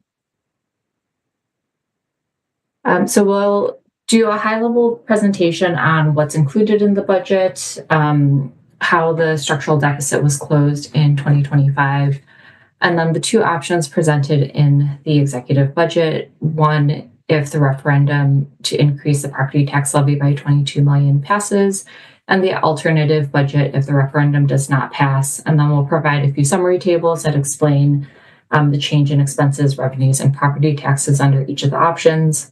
So we'll do a high-level presentation on what's included in the budget, how the structural deficit was closed in 2025, and then the two options presented in the executive budget. One, if the referendum to increase the property tax levy by 22 million passes, and the alternative budget if the referendum does not pass. And then we'll provide a few summary tables that explain the change in expenses, revenues, and property taxes under each of the options.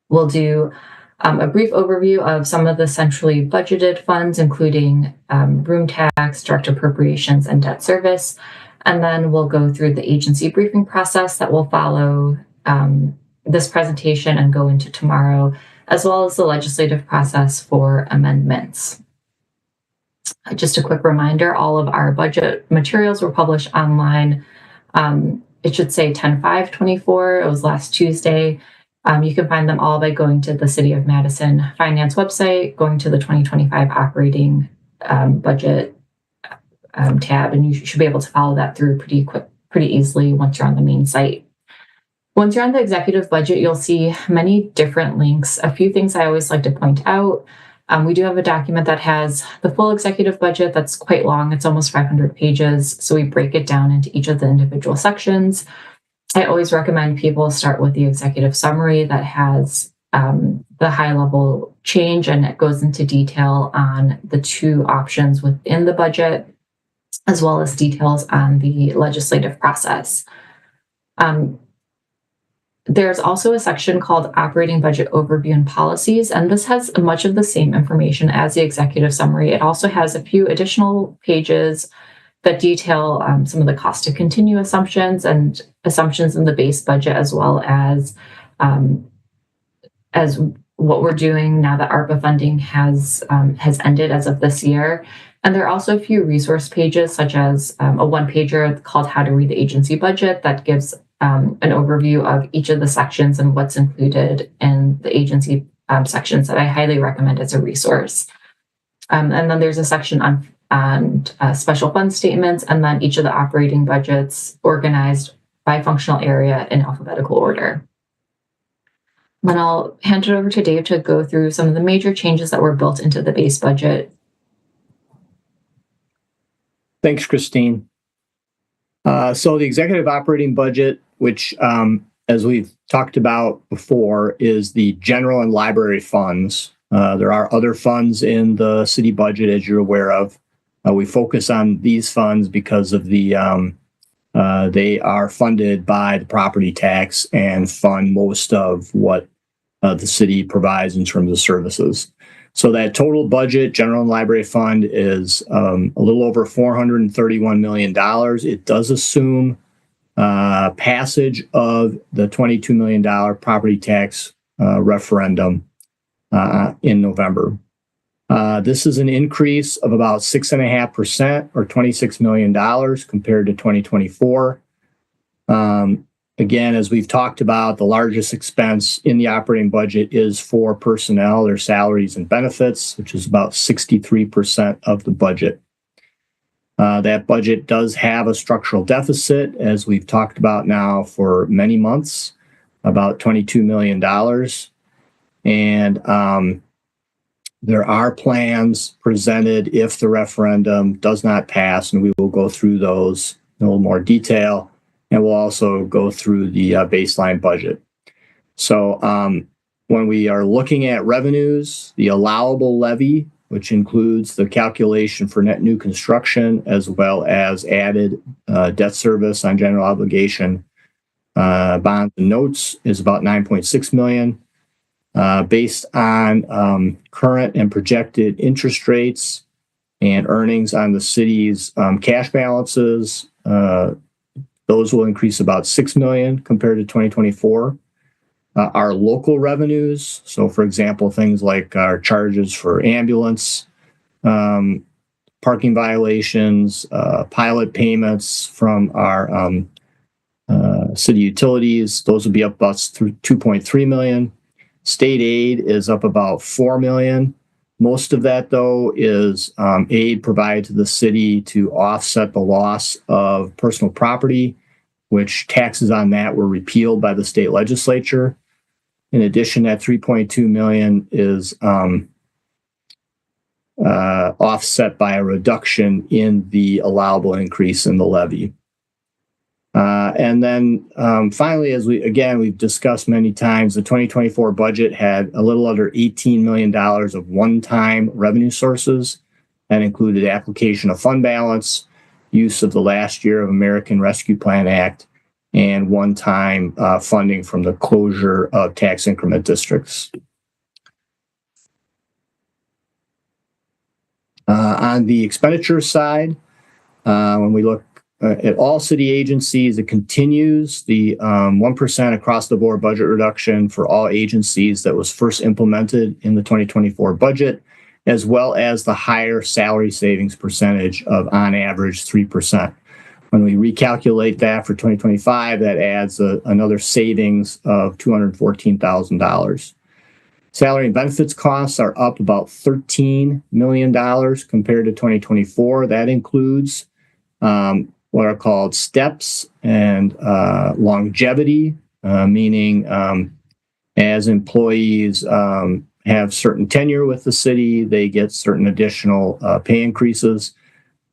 We'll do a brief overview of some of the centrally budgeted funds, including room tax, direct appropriations, and debt service. And then we'll go through the agency briefing process that will follow this presentation and go into tomorrow, as well as the legislative process for amendments. Just a quick reminder, all of our budget materials were published online. It should say 10/5/24. It was last Tuesday. You can find them all by going to the City of Madison Finance website, going to the 2025 operating budget tab, and you should be able to follow that through pretty easily once you're on the main site. Once you're on the executive budget, you'll see many different links. A few things I always like to point out. We do have a document that has the full executive budget that's quite long. It's almost 500 pages. So we break it down into each of the individual sections. I always recommend people start with the executive summary that has the high level change, and it goes into detail on the two options within the budget, as well as details on the legislative process. There's also a section called Operating Budget Overview and Policies, and this has much of the same information as the executive summary. It also has a few additional pages that detail some of the cost to continue assumptions and assumptions in the base budget, as well as what we're doing now that ARPA funding has ended as of this year. And there are also a few resource pages, such as a one-pager called How to Read the Agency Budget that gives an overview of each of the sections and what's included in the agency sections that I highly recommend as a resource. And then there's a section on and special fund statements, and then each of the operating budgets organized by functional area in alphabetical order. Then I'll hand it over to Dave to go through some of the major changes that were built into the base budget. Thanks, Christine. So the executive operating budget, which, as we've talked about before, is the general and library funds. There are other funds in the city budget, as you're aware of. We focus on these funds because of the they are funded by the property tax and fund most of what the city provides in terms of services. So that total budget, general and library fund, is a little over $431 million. It does assume passage of the $22 million property tax referendum in November. This is an increase of about 6.5% or $26 million compared to 2024. Again, as we've talked about, the largest expense in the operating budget is for personnel, their salaries and benefits, which is about 63% of the budget. That budget does have a structural deficit, as we've talked about now for many months, about $22 million. And there are plans presented if the referendum does not pass, and we will go through those in a little more detail. And we'll also go through the baseline budget. So when we are looking at revenues, the allowable levy, which includes the calculation for net new construction, as well as added debt service on general obligation bonds and notes, is about $9.6 million. Based on current and projected interest rates and earnings on the city's cash balances, those will increase about $6 million compared to 2024. Our local revenues, so for example, things like our charges for ambulance, parking violations, pilot payments from our city utilities, those will be up about $2.3 million. State aid is up about $4 million. Most of that, though, is aid provided to the city to offset the loss of personal property, which taxes on that were repealed by the state legislature. In addition, that $3.2 million is offset by a reduction in the allowable increase in the levy. And then finally, as we've discussed many times, the 2024 budget had a little under $18 million of one-time revenue sources. That included application of fund balance, use of the last year of American Rescue Plan Act, and one-time funding from the closure of tax increment districts. On the expenditure side, when we look at all city agencies, it continues the 1% across the board budget reduction for all agencies that was first implemented in the 2024 budget, as well as the higher salary savings percentage of on average 3%. When we recalculate that for 2025, that adds another savings of $214,000. Salary and benefits costs are up about $13 million compared to 2024. That includes what are called steps and longevity, meaning as employees have certain tenure with the city, they get certain additional pay increases.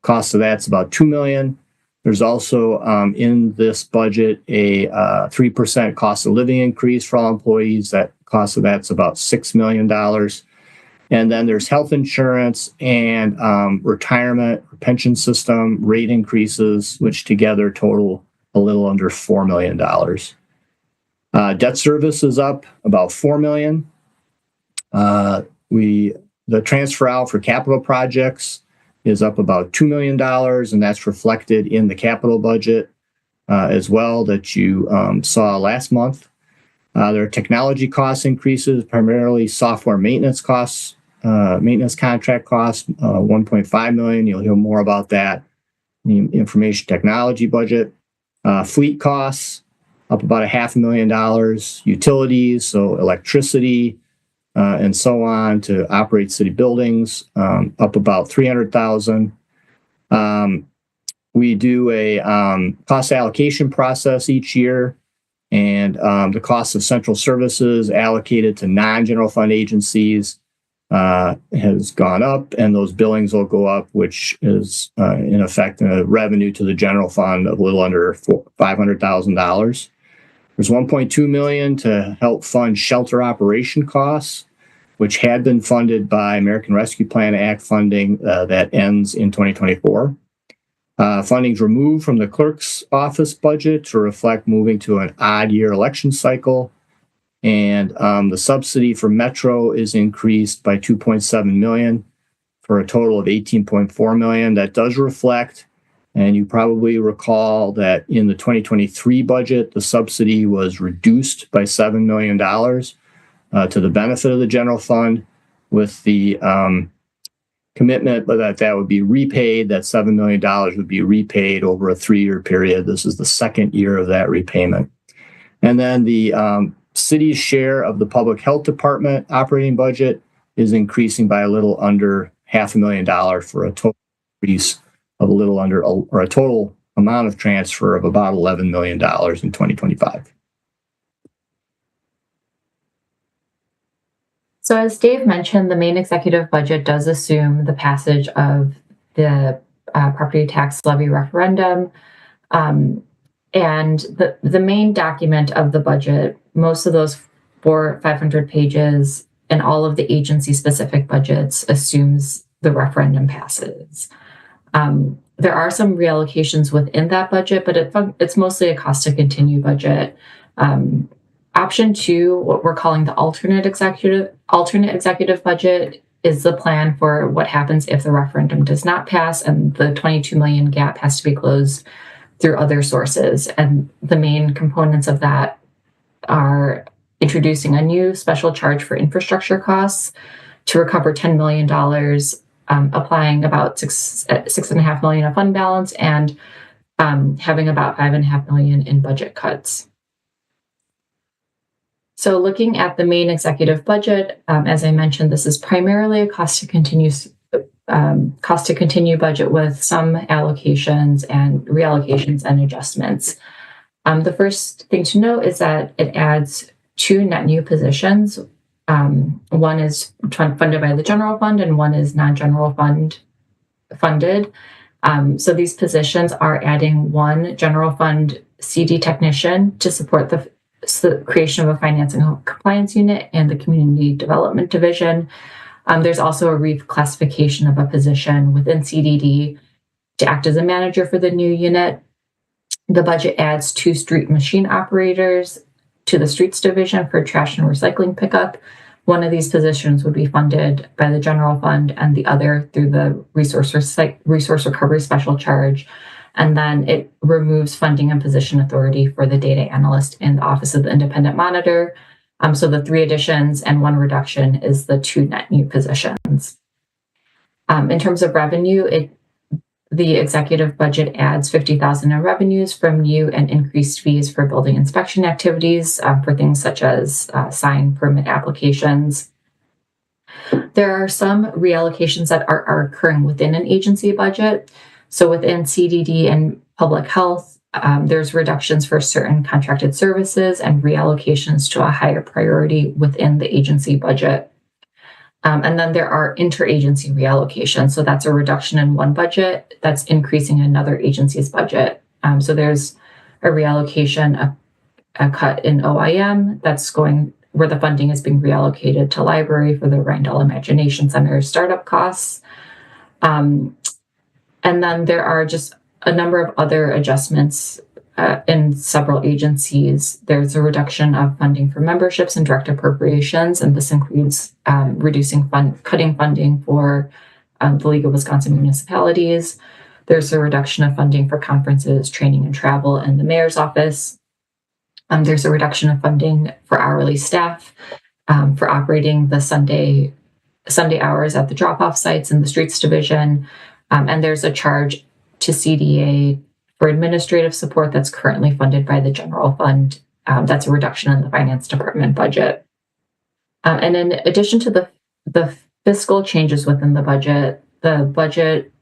Cost of that's about $2 million. There's also in this budget a 3% cost of living increase for all employees. That cost of that's about $6 million. And then there's health insurance and retirement pension system rate increases, which together total a little under $4 million. Debt service is up about $4 million. The transfer out for capital projects is up about $2 million, and that's reflected in the capital budget as well that you saw last month. There are technology cost increases, primarily software maintenance costs, maintenance contract costs, $1.5 million. You'll hear more about that in the information technology budget. Fleet costs up about $500,000. Utilities, so electricity and so on to operate city buildings, up about $300,000. We do a cost allocation process each year, and the cost of central services allocated to non-general fund agencies has gone up, and those billings will go up, which is in effect a revenue to the general fund of a little under $500,000. There's $1.2 million to help fund shelter operation costs, which had been funded by American Rescue Plan Act funding that ends in 2024. Funding's removed from the clerk's office budget to reflect moving to an odd year election cycle. And the subsidy for Metro is increased by $2.7 million for a total of $18.4 million. That does reflect, and you probably recall that in the 2023 budget, the subsidy was reduced by $7 million to the benefit of the general fund, with the commitment that would be repaid, that $7 million would be repaid over a 3-year period. This is the second year of that repayment. And then the city's share of the public health department operating budget is increasing by a little under $500,000 for a total increase of a little under, or a total amount of transfer of about $11 million in 2025. So as Dave mentioned, the main executive budget does assume the passage of the property tax levy referendum. And the main document of the budget, most of those 500 pages and all of the agency-specific budgets assumes the referendum passes. There are some reallocations within that budget, but it's mostly a cost to continue budget. Option 2, what we're calling the alternate executive budget, is the plan for what happens if the referendum does not pass and the $22 million gap has to be closed through other sources. And the main components of that are introducing a new special charge for infrastructure costs to recover $10 million, applying about $6.5 million of fund balance, and having about $5.5 million in budget cuts. So looking at the main executive budget, as I mentioned, this is primarily a cost to continue budget with some allocations and reallocations and adjustments. The first thing to note is that it adds 2 net new positions. One is funded by the general fund and one is non-general funded. So these positions are adding 1 general fund CD technician to support the creation of a finance and compliance unit and the community development division. There's also a reclassification of a position within CDD to act as a manager for the new unit. The budget adds 2 street machine operators to the streets division for trash and recycling pickup. One of these positions would be funded by the general fund and the other through the resource recovery special charge. And then it removes funding and position authority for the data analyst in the Office of the Independent Monitor. So the 3 additions and 1 reduction is the 2 net new positions. In terms of revenue, the executive budget adds $50,000 in revenues from new and increased fees for building inspection activities for things such as sign permit applications. There are some reallocations that are occurring within an agency budget. So within CDD and public health, there's reductions for certain contracted services and reallocations to a higher priority within the agency budget. And then there are interagency reallocations. So that's a reduction in one budget that's increasing another agency's budget. So there's a reallocation, a cut in OIM that's going where the funding is being reallocated to library for the Randall Imagination Center startup costs. And then there are just a number of other adjustments in several agencies. There's a reduction of funding for memberships and direct appropriations, and this includes cutting funding for the League of Wisconsin Municipalities. There's a reduction of funding for conferences, training, and travel in the mayor's office. There's a reduction of funding for hourly staff for operating the Sunday hours at the drop-off sites in the streets division. And there's a charge to CDA for administrative support that's currently funded by the general fund. That's a reduction in the finance department budget. And in addition to the fiscal changes within the budget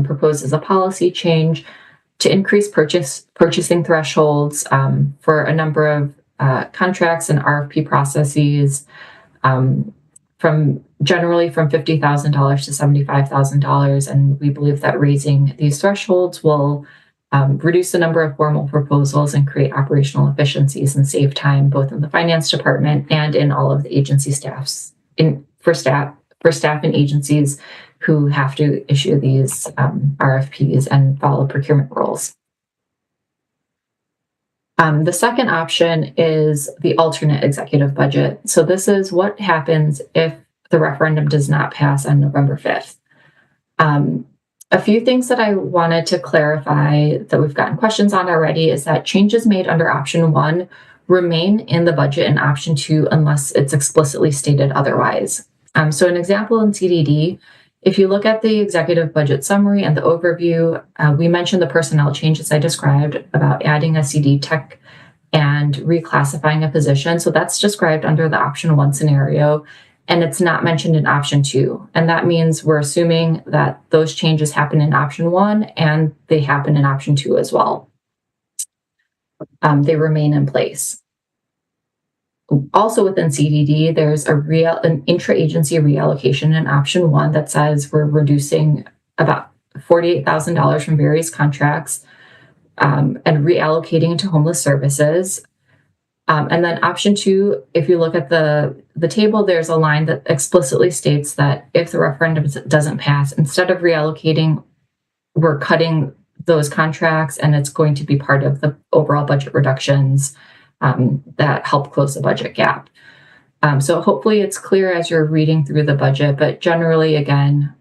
proposed as a policy change to increase purchasing thresholds for a number of contracts and RFP processes, from generally from $50,000 to $75,000. And we believe that raising these thresholds will reduce the number of formal proposals and create operational efficiencies and save time both in the finance department and in all of the agency staffs for staff and agencies who have to issue these RFPs and follow procurement rules. The second option is the alternate executive budget. So this is what happens if the referendum does not pass on November 5th. A few things that I wanted to clarify that we've gotten questions on already is that changes made under option 1 remain in the budget in option 2 unless it's explicitly stated otherwise. So an example in CDD, if you look at the executive budget summary and the overview, we mentioned the personnel changes I described about adding a CD tech and reclassifying a position. So that's described under the option 1 scenario, and it's not mentioned in option 2. And that means we're assuming that those changes happen in option 1 and they happen in option 2 as well. They remain in place. Also within CDD, there's an intra-agency reallocation in option 1 that says we're reducing about $48,000 from various contracts and reallocating into homeless services. And then option 2, if you look at the table, there's a line that explicitly states that if the referendum doesn't pass, instead of reallocating, we're cutting those contracts and it's going to be part of the overall budget reductions that help close the budget gap. So hopefully it's clear as you're reading through the budget, but generally, again,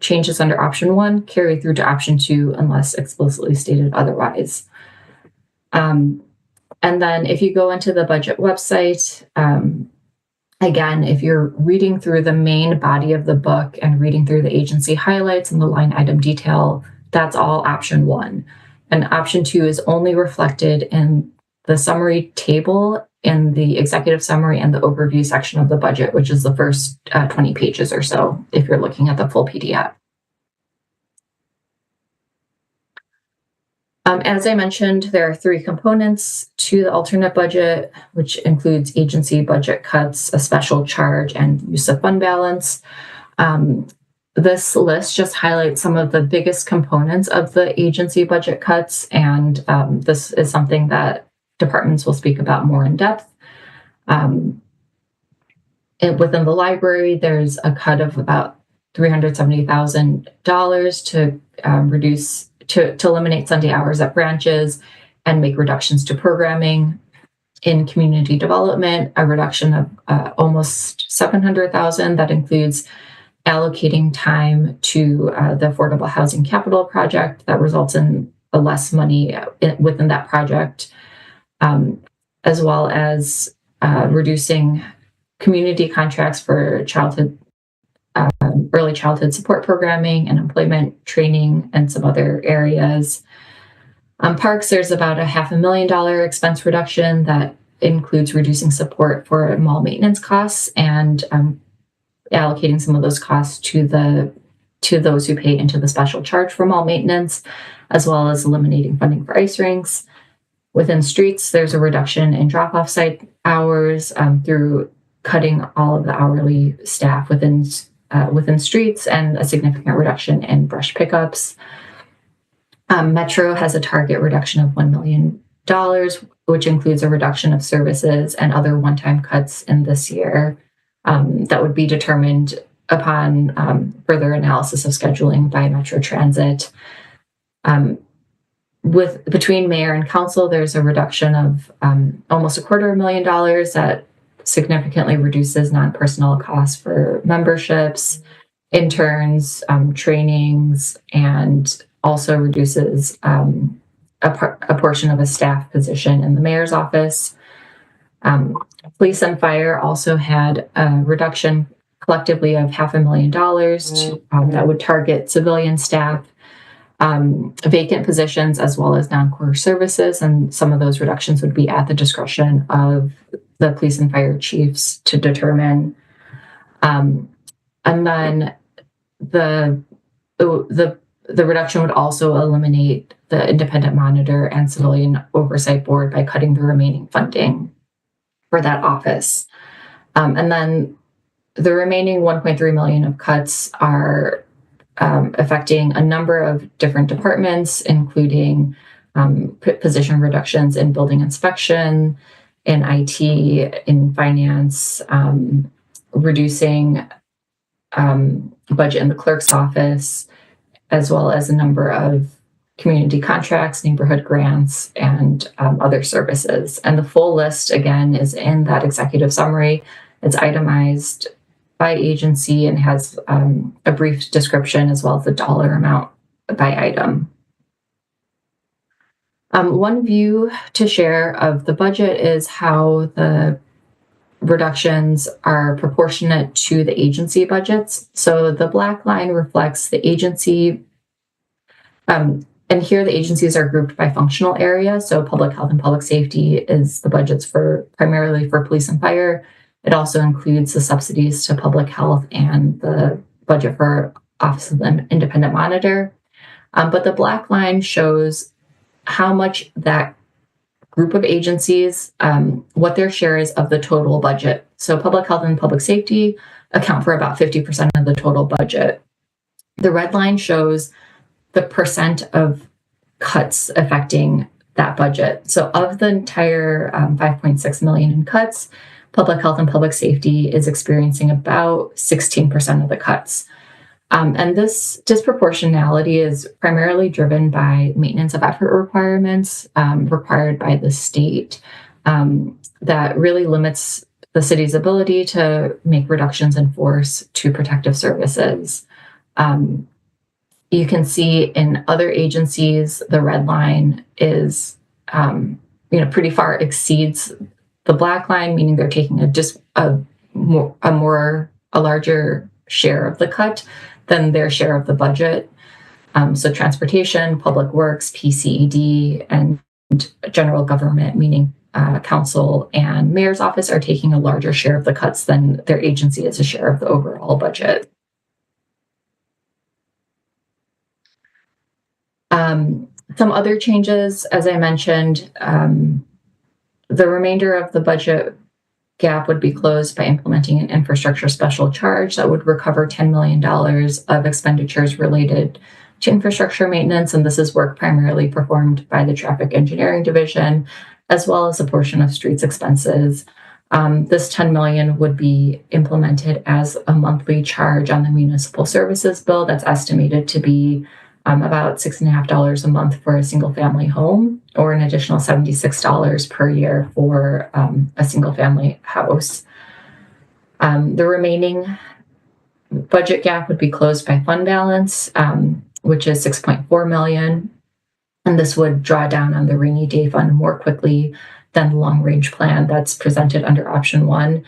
changes under option 1 carry through to option 2 unless explicitly stated otherwise. And then if you go into the budget website, again, if you're reading through the main body of the book and reading through the agency highlights and the line item detail, that's all option 1. And option 2 is only reflected in the summary table in the executive summary and the overview section of the budget, which is the first 20 pages or so, if you're looking at the full PDF. As I mentioned, there are 3 components to the alternate budget, which includes agency budget cuts, a special charge, and use of fund balance. This list just highlights some of the biggest components of the agency budget cuts, and this is something that departments will speak about more in depth. Within the library, there's a cut of about $370,000 to reduce to eliminate Sunday hours at branches and make reductions to programming. In community development, a reduction of almost $700,000 that includes allocating time to the Affordable Housing Capital Project that results in less money within that project, as well as reducing community contracts for early childhood support programming and employment training and some other areas. Parks, there's about a $500,000 expense reduction that includes reducing support for mall maintenance costs and allocating some of those costs to those who pay into the special charge for mall maintenance, as well as eliminating funding for ice rinks. Within streets, there's a reduction in drop-off site hours through cutting all of the hourly staff within streets and a significant reduction in brush pickups. Metro has a target reduction of $1 million, which includes a reduction of services and other one-time cuts in this year that would be determined upon further analysis of scheduling by Metro Transit. Between mayor and council, there's a reduction of almost $250,000 that significantly reduces non-personnel costs for memberships, interns, trainings, and also reduces a portion of a staff position in the mayor's office. Police and fire also had a reduction collectively of $500,000 that would target civilian staff, vacant positions, as well as non-core services. And some of those reductions would be at the discretion of the police and fire chiefs to determine. And then the The reduction would also eliminate the independent monitor and civilian oversight board by cutting the remaining funding for that office. And then the remaining 1.3 million of cuts are affecting a number of different departments, including position reductions in building inspection, in IT, in finance, reducing budget in the clerk's office, as well as a number of community contracts, neighborhood grants, and other services. And the full list, again, is in that executive summary. It's itemized by agency and has a brief description as well as the dollar amount by item. One view to share of the budget is how the reductions are proportionate to the agency budgets. So the black line reflects the agency, and here the agencies are grouped by functional area. So public health and public safety is the budgets for primarily for police and fire. It also includes the subsidies to public health and the budget for Office of the Independent Monitor. But the black line shows how much that group of agencies, what their share is of the total budget. So public health and public safety account for about 50% of the total budget. The red line shows the percent of cuts affecting that budget. So of the entire 5.6 million in cuts, public health and public safety is experiencing about 16% of the cuts. And this disproportionality is primarily driven by maintenance of effort requirements required by the state that really limits the city's ability to make reductions in force to protective services. You can see in other agencies, the red line is, pretty far exceeds the black line, meaning they're taking a larger share of the cut than their share of the budget. So transportation, public works, PCED, and general government, meaning council and mayor's office, are taking a larger share of the cuts than their agency as a share of the overall budget. Some other changes, as I mentioned, the remainder of the budget gap would be closed by implementing an infrastructure special charge that would recover $10 million of expenditures related to infrastructure maintenance. And this is work primarily performed by the Traffic Engineering Division, as well as a portion of streets expenses. This $10 million would be implemented as a monthly charge on the municipal services bill that's estimated to be about $6.50 a month for a single family home, or an additional $76 per year for a single family house. The remaining budget gap would be closed by fund balance, which is $6.4 million. And this would draw down on the rainy day fund more quickly than the long range plan that's presented under option 1.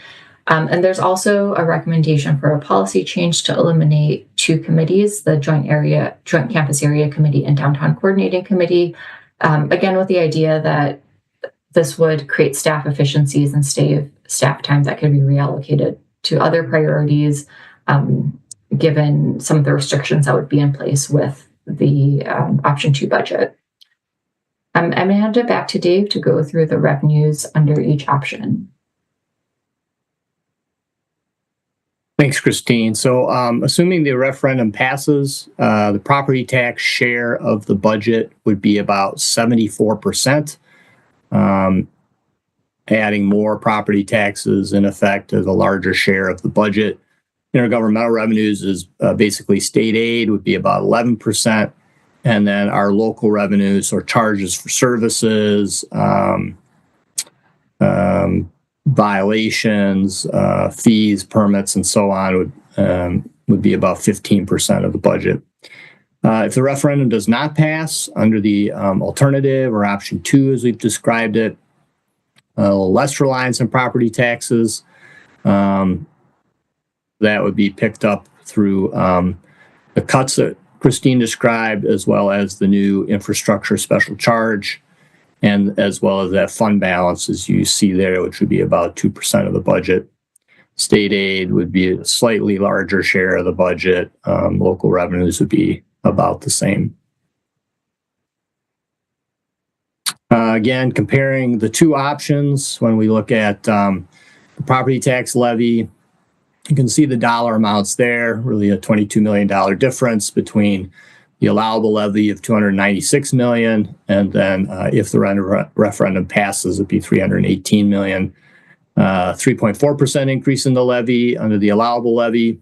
And there's also a recommendation for a policy change to eliminate 2 committees, the Joint Campus Area Committee and Downtown Coordinating Committee, again, with the idea that this would create staff efficiencies and save staff time that could be reallocated to other priorities, given some of the restrictions that would be in place with the option 2 budget. I'm going to hand it back to Dave to go through the revenues under each option. Thanks, Christine. So assuming the referendum passes, the property tax share of the budget would be about 74%, adding more property taxes in effect as a larger share of the budget. Intergovernmental revenues is basically state aid would be about 11%, and then our local revenues or charges for services, violations, fees, permits, and so on would be about 15% of the budget. If the referendum does not pass under the alternative or option 2, as we've described it, a little less reliance on property taxes, that would be picked up through the cuts that Christine described, as well as the new infrastructure special charge, and as well as that fund balance, as you see there, which would be about 2% of the budget. State aid would be a slightly larger share of the budget. Local revenues would be about the same. Again, comparing the two options, when we look at the property tax levy, you can see the dollar amounts there, really a $22 million difference between the allowable levy of $296 million, and then if the referendum passes, it'd be $318 million. 3.4% increase in the levy under the allowable levy,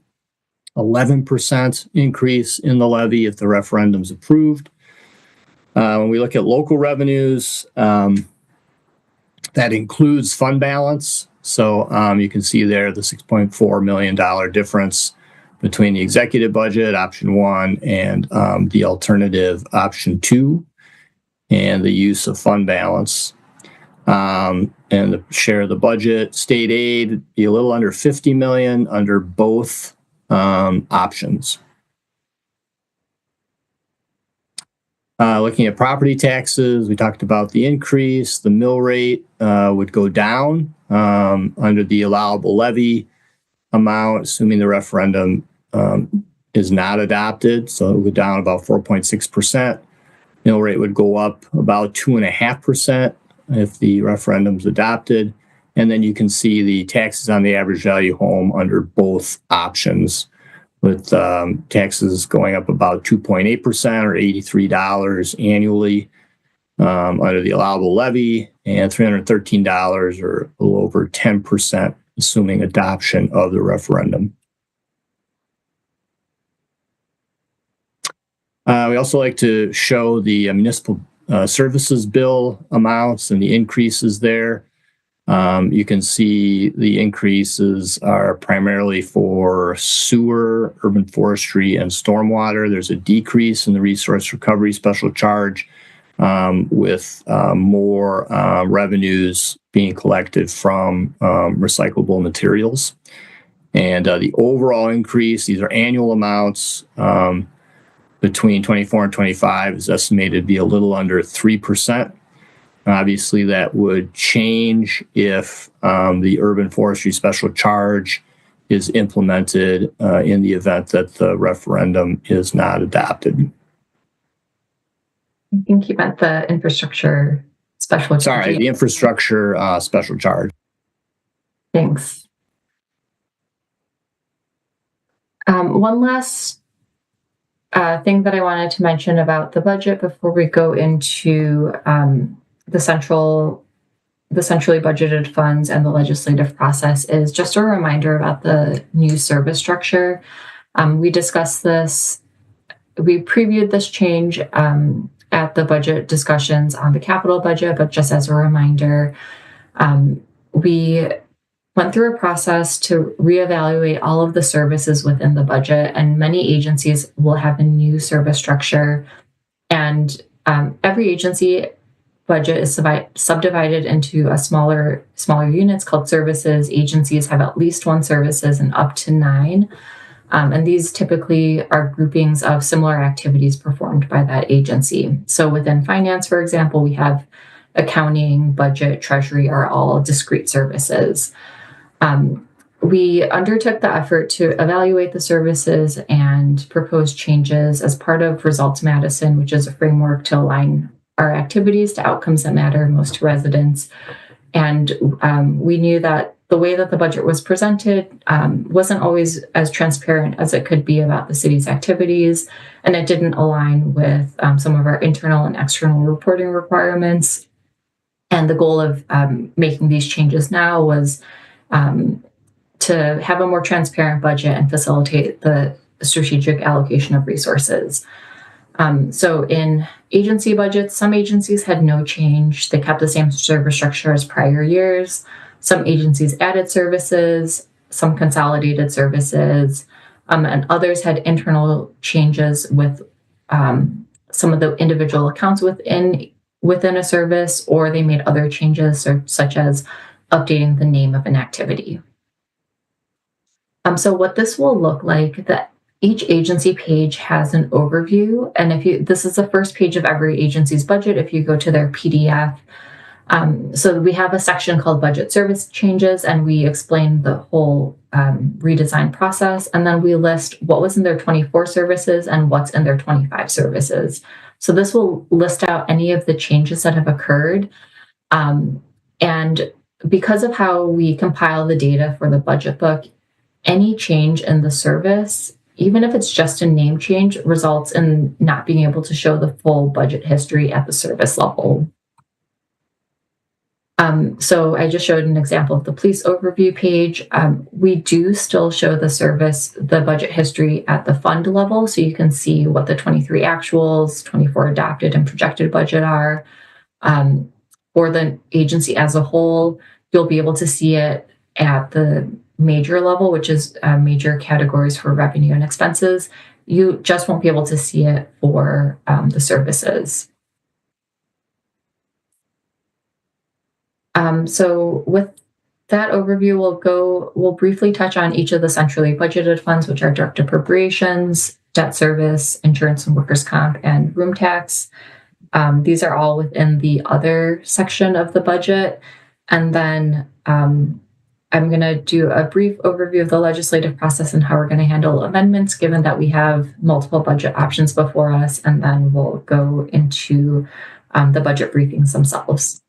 11% increase in the levy if the referendum's approved. When we look at local revenues, that includes fund balance. So you can see there the $6.4 million difference between the executive budget, option 1, and the alternative, option 2, and the use of fund balance. And the share of the budget, state aid, be a little under $50 million under both options. Looking at property taxes, we talked about the increase. The mill rate would go down under the allowable levy amount, assuming the referendum is not adopted. So it would go down about 4.6%. Mill rate would go up about 2.5% if the referendum's adopted. And then you can see the taxes on the average value home under both options, with taxes going up about 2.8% or $83 annually under the allowable levy, and $313 or a little over 10%, assuming adoption of the referendum. We also like to show the municipal services bill amounts and the increases there. You can see the increases are primarily for sewer, urban forestry, and stormwater. There's a decrease in the resource recovery special charge with more revenues being collected from recyclable materials. And the overall increase, these are annual amounts, between 24 and 25 is estimated to be a little under 3%. Obviously, that would change if the urban forestry special charge is implemented in the event that the referendum is not adopted. I think you meant the infrastructure special charge. Sorry, the infrastructure special charge. Thanks. One last thing that I wanted to mention about the budget before we go into the centrally budgeted funds and the legislative process is just a reminder about the new service structure. We discussed this, we previewed this change at the budget discussions on the capital budget, but just as a reminder, we went through a process to reevaluate all of the services within the budget, and many agencies will have a new service structure, and every agency budget is subdivided into a smaller units called services. Agencies have at least one services and up to 9. And these typically are groupings of similar activities performed by that agency. So within finance, for example, we have accounting, budget, treasury are all discrete services. We undertook the effort to evaluate the services and propose changes as part of Results Madison, which is a framework to align our activities to outcomes that matter most to residents. And we knew that the way that the budget was presented wasn't always as transparent as it could be about the city's activities, and it didn't align with some of our internal and external reporting requirements. And the goal of making these changes now was to have a more transparent budget and facilitate the strategic allocation of resources. So in agency budgets, some agencies had no change. They kept the same service structure as prior years. Some agencies added services, some consolidated services, and others had internal changes with some of the individual accounts within a service, or they made other changes, such as updating the name of an activity. So what this will look like, that each agency page has an overview, and this is the first page of every agency's budget. If you go to their PDF, So we have a section called budget service changes, and we explain the whole redesign process. And then we list what was in their 24 services and what's in their 25 services. So this will list out any of the changes that have occurred. And because of how we compile the data for the budget book, any change in the service, even if it's just a name change, results in not being able to show the full budget history at the service level. So I just showed an example of the police overview page. We do still show the budget history at the fund level, so you can see what the 23 actuals, 24 adopted and projected budget are. For the agency as a whole, you'll be able to see it at the major level, which is major categories for revenue and expenses. You just won't be able to see it for the services. So with that overview, we'll briefly touch on each of the centrally budgeted funds, which are direct appropriations, debt service, insurance and workers' comp, and room tax. These are all within the other section of the budget. And then I'm going to do a brief overview of the legislative process and how we're going to handle amendments, given that we have multiple budget options before us. And then we'll go into the budget briefings themselves.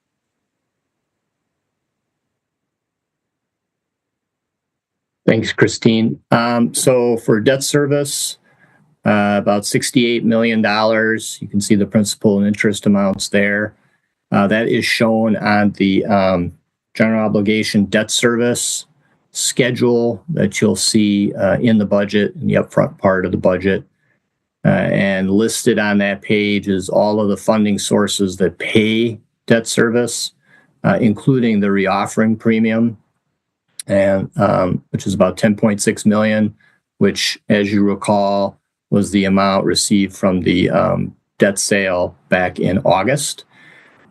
Thanks, Christine. So for debt service, about $68 million. You can see the principal and interest amounts there. That is shown on the general obligation debt service schedule that you'll see in the budget, in the upfront part of the budget. And listed on that page is all of the funding sources that pay debt service, including the reoffering premium, and which is about $10.6 million, which, as you recall, was the amount received from the debt sale back in August.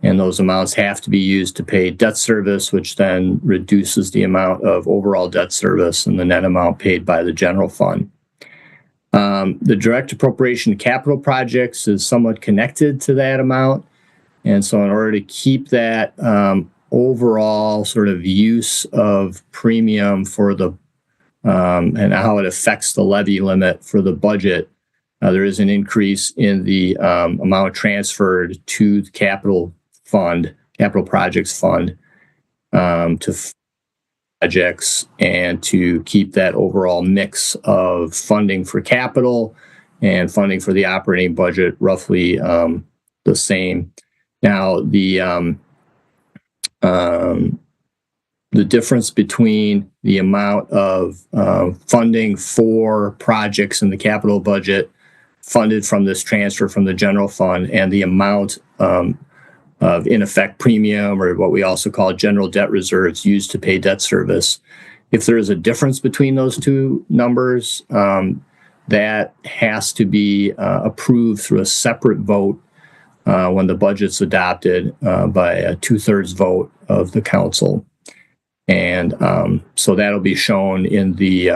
And those amounts have to be used to pay debt service, which then reduces the amount of overall debt service and the net amount paid by the general fund. The direct appropriation to capital projects is somewhat connected to that amount. And so in order to keep that overall sort of use of premium for the and how it affects the levy limit for the budget, there is an increase in the amount transferred to the capital projects fund to projects, and to keep that overall mix of funding for capital and funding for the operating budget roughly the same. Now, the difference between the amount of funding for projects in the capital budget funded from this transfer from the general fund and the amount of, in effect, premium, or what we also call general debt reserves used to pay debt service. If there is a difference between those two numbers, that has to be approved through a separate vote when the budget's adopted by a 2/3 vote of the council. And so that'll be shown in the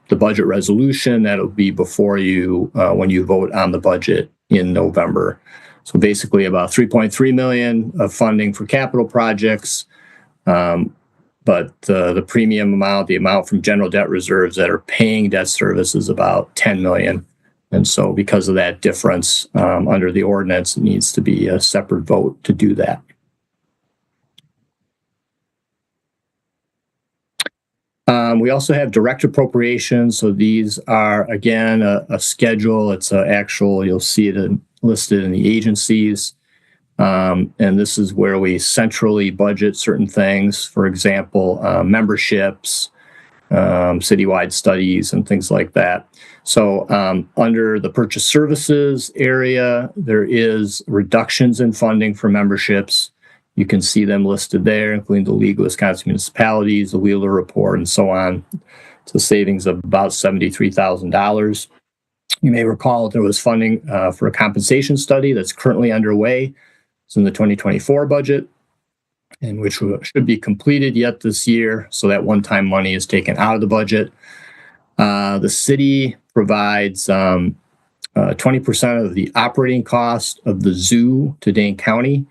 budget resolution that'll be before you when you vote on the budget in November. So basically about $3.3 million of funding for capital projects, but the premium amount, the amount from general debt reserves that are paying debt service, is about $10 million. And so because of that difference under the ordinance, it needs to be a separate vote to do that. We also have direct appropriations. So these are, again, a schedule. It's an actual, you'll see it listed in the agencies. And this is where we centrally budget certain things. For example, memberships, citywide studies, and things like that. So under the purchase services area, there is reductions in funding for memberships. You can see them listed there, including the League of Wisconsin Municipalities, the Wheeler Report, and so on. It's a savings of about $73,000. You may recall there was funding for a compensation study that's currently underway. It's in the 2024 budget, and which should be completed yet this year. So that one-time money is taken out of the budget. The city provides 20% of the operating cost of the zoo to Dane County.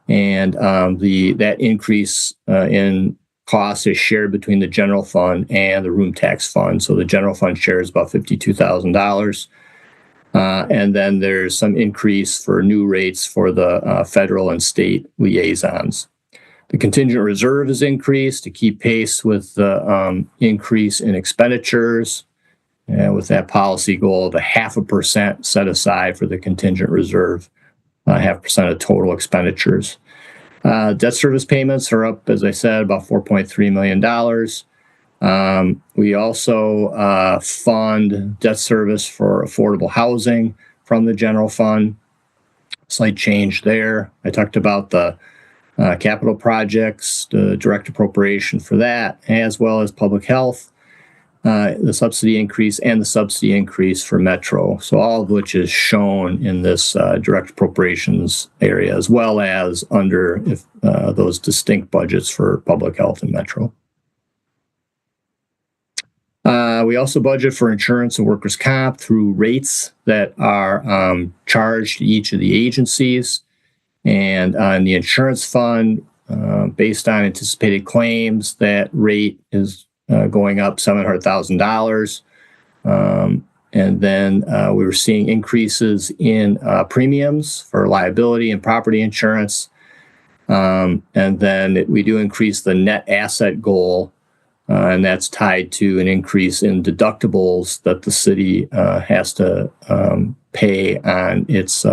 And that increase in cost is shared between the general fund and the room tax fund. So the general fund shares about $52,000. And then there's some increase for new rates for the federal and state liaisons. The contingent reserve is increased to keep pace with the increase in expenditures, with that policy goal of 0.5% set aside for the contingent reserve, 0.5% of total expenditures. Debt service payments are up, as I said, about $4.3 million. We also fund debt service for affordable housing from the general fund. Slight change there. I talked about the capital projects, the direct appropriation for that, as well as public health, the subsidy increase, and the subsidy increase for Metro. So all of which is shown in this direct appropriations area, as well as under those distinct budgets for public health and Metro. We also budget for insurance and workers' comp through rates that are charged to each of the agencies. And on the insurance fund, based on anticipated claims, that rate is going up $700,000. And then we were seeing increases in premiums for liability and property insurance. And then we do increase the net asset goal, and that's tied to an increase in deductibles that the city has to pay on its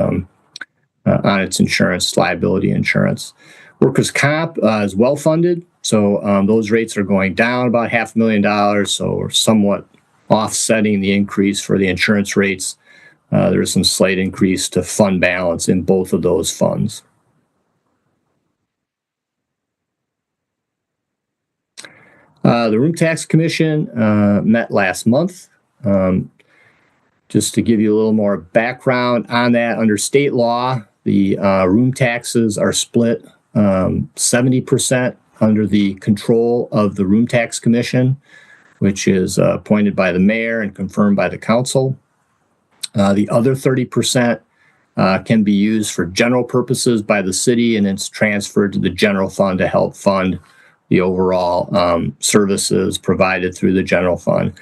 insurance, liability insurance. Workers' comp is well funded, so those rates are going down about $500,000, so we're somewhat offsetting the increase for the insurance rates. There is some slight increase to fund balance in both of those funds. The Room Tax Commission met last month. Just to give you a little more background on that, under state law, the room taxes are split 70% under the control of the Room Tax Commission, which is appointed by the mayor and confirmed by the council. The other 30% can be used for general purposes by the city, and it's transferred to the general fund to help fund the overall services provided through the general fund.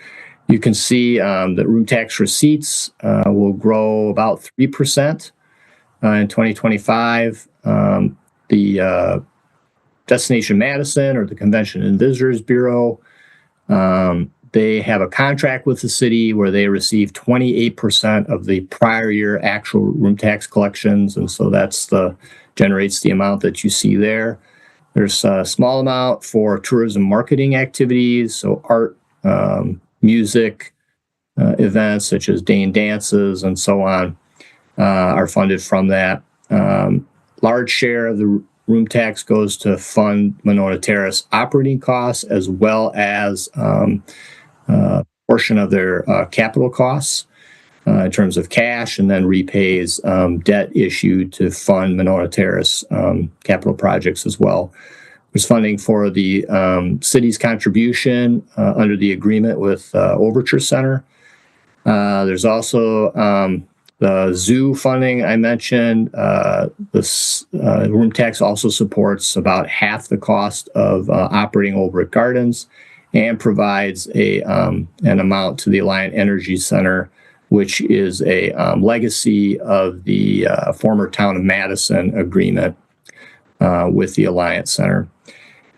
You can see that room tax receipts will grow about 3% in 2025. The Destination Madison, or the Convention and Visitors Bureau, they have a contract with the city where they receive 28% of the prior year actual room tax collections, and so generates the amount that you see there. There's a small amount for tourism marketing activities, so art, music, events such as Dane dances and so on are funded from that. Large share of the room tax goes to fund Monona Terrace operating costs, as well as a portion of their capital costs in terms of cash, and then repays debt issued to fund Monona Terrace capital projects as well. There's funding for the city's contribution under the agreement with Overture Center. There's also the zoo funding I mentioned. The room tax also supports about half the cost of operating Olbrich Gardens, and provides an amount to the Alliant Energy Center, which is a legacy of the former Town of Madison agreement with the Alliant Center.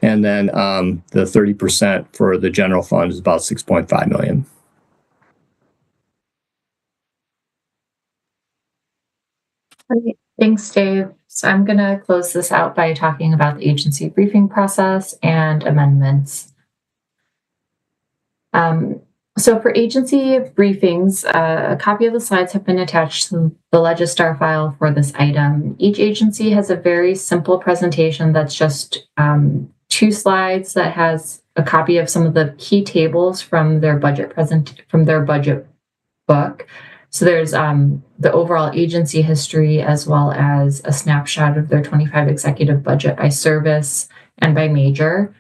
And then the 30% for the general fund is about $6.5 million. Great. Thanks, Dave. So I'm going to close this out by talking about the agency briefing process and amendments. So for agency briefings, a copy of the slides have been attached to the Legistar file for this item. Each agency has a very simple presentation that's just 2 slides that has a copy of some of the key tables from their budget book. So there's the overall agency history, as well as a snapshot of their 25 executive budget by service and by major.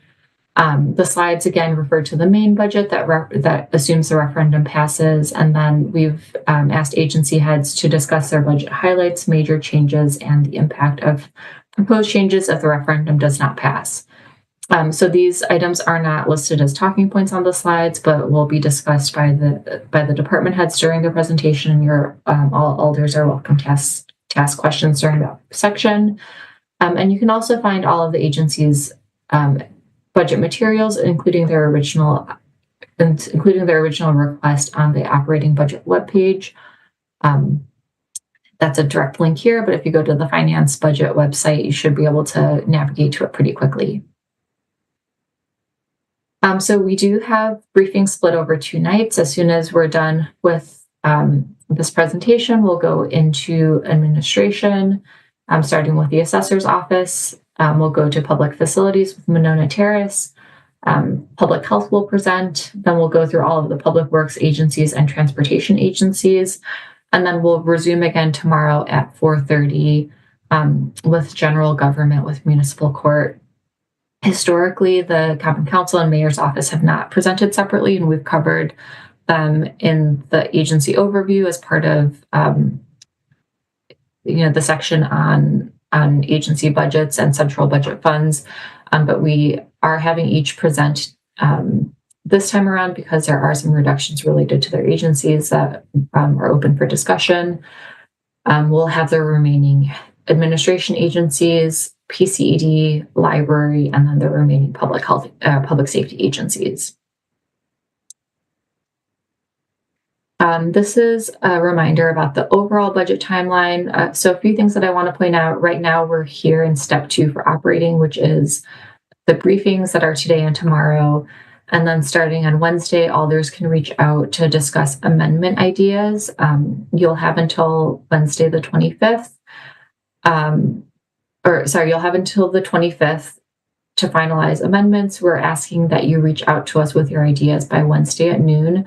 The slides again refer to the main budget that assumes the referendum passes, and then we've asked agency heads to discuss their budget highlights, major changes, and the impact of propose changes if the referendum does not pass. So these items are not listed as talking points on the slides, but will be discussed by the department heads during the presentation. And your all alders are welcome to ask questions during that section. And you can also find all of the agency's budget materials, including their original request on the operating budget webpage. That's a direct link here, but if you go to the finance budget website, you should be able to navigate to it pretty quickly. So we do have briefings split over 2 nights. As soon as we're done with this presentation, we'll go into administration, starting with the assessor's office. We'll go to public facilities with Monona Terrace. Public health will present. Then we'll go through all of the public works agencies and transportation agencies. And then we'll resume again tomorrow at 4:30 with general government, with municipal court. Historically, the Common Council and Mayor's Office have not presented separately, and we've covered them in the agency overview as part of the section on agency budgets and central budget funds. But we are having each present this time around because there are some reductions related to their agencies that are open for discussion. We'll have the remaining administration agencies, PCED, library, and then the remaining public health, public safety agencies. This is a reminder about the overall budget timeline. So a few things that I want to point out. Right now, we're here in step 2 for operating, which is the briefings that are today and tomorrow. And then starting on Wednesday, alders can reach out to discuss amendment ideas. You'll have until Wednesday the 25th. You'll have until the 25th to finalize amendments. We're asking that you reach out to us with your ideas by Wednesday at noon.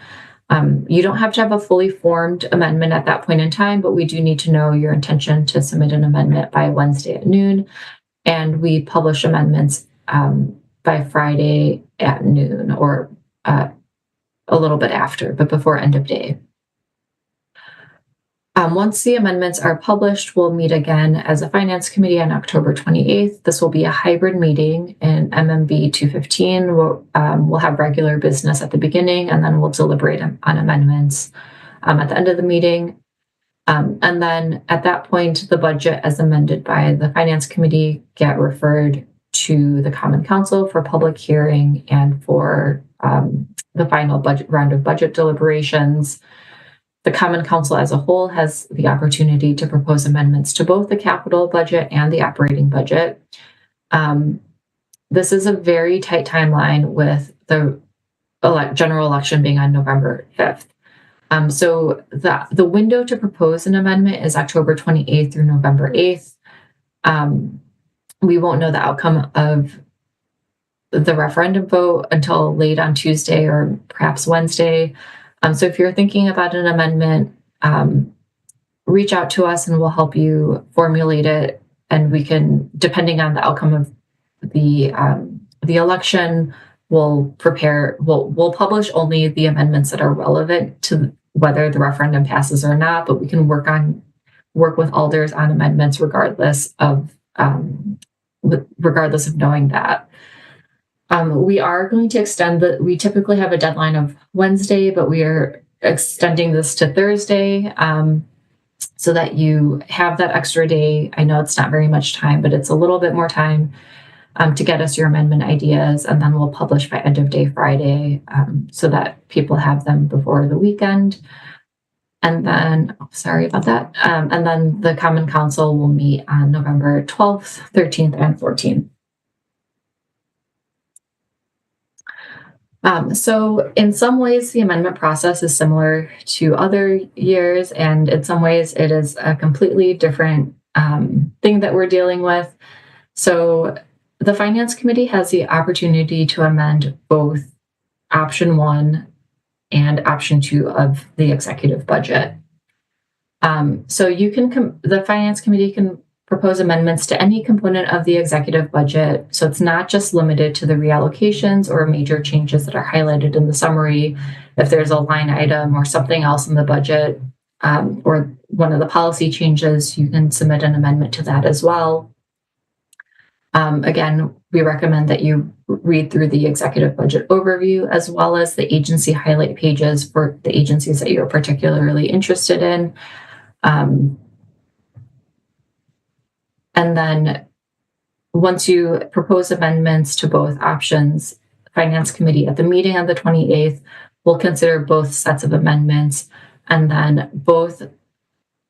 You don't have to have a fully formed amendment at that point in time, but we do need to know your intention to submit an amendment by Wednesday at noon. And we publish amendments by Friday at noon, or a little bit after, but before end of day. Once the amendments are published, we'll meet again as a finance committee on October 28th. This will be a hybrid meeting in MMB 215. We'll have regular business at the beginning, and then we'll deliberate on amendments at the end of the meeting. And then at that point, the budget as amended by the finance committee get referred to the Common Council for public hearing and for the final round of budget deliberations. The Common Council as a whole has the opportunity to propose amendments to both the capital budget and the operating budget. This is a very tight timeline with the general election being on November 5th. So the window to propose an amendment is October 28th through November 8th. We won't know the outcome of the referendum vote until late on Tuesday or perhaps Wednesday. So if you're thinking about an amendment, reach out to us and we'll help you formulate it. And we can, depending on the outcome of the election, we'll publish only the amendments that are relevant to whether the referendum passes or not, but we can work with alders on amendments regardless of knowing that. We are going to extend we typically have a deadline of Wednesday, but we are extending this to Thursday so that you have that extra day. I know it's not very much time, but it's a little bit more time to get us your amendment ideas. And then we'll publish by end of day Friday so that people have them before the weekend. And then, sorry about that. And then the Common Council will meet on November 12th, 13th, and 14th. So in some ways, the amendment process is similar to other years, and in some ways it is a completely different thing that we're dealing with. So the Finance Committee has the opportunity to amend both option 1 and option 2 of the executive budget. So you can, the Finance Committee can propose amendments to any component of the executive budget. So it's not just limited to the reallocations or major changes that are highlighted in the summary. If there's a line item or something else in the budget or one of the policy changes, you can submit an amendment to that as well. Again, we recommend that you read through the executive budget overview as well as the agency highlight pages for the agencies that you're particularly interested in. And then once you propose amendments to both options, Finance Committee at the meeting on the 28th will consider both sets of amendments, and then both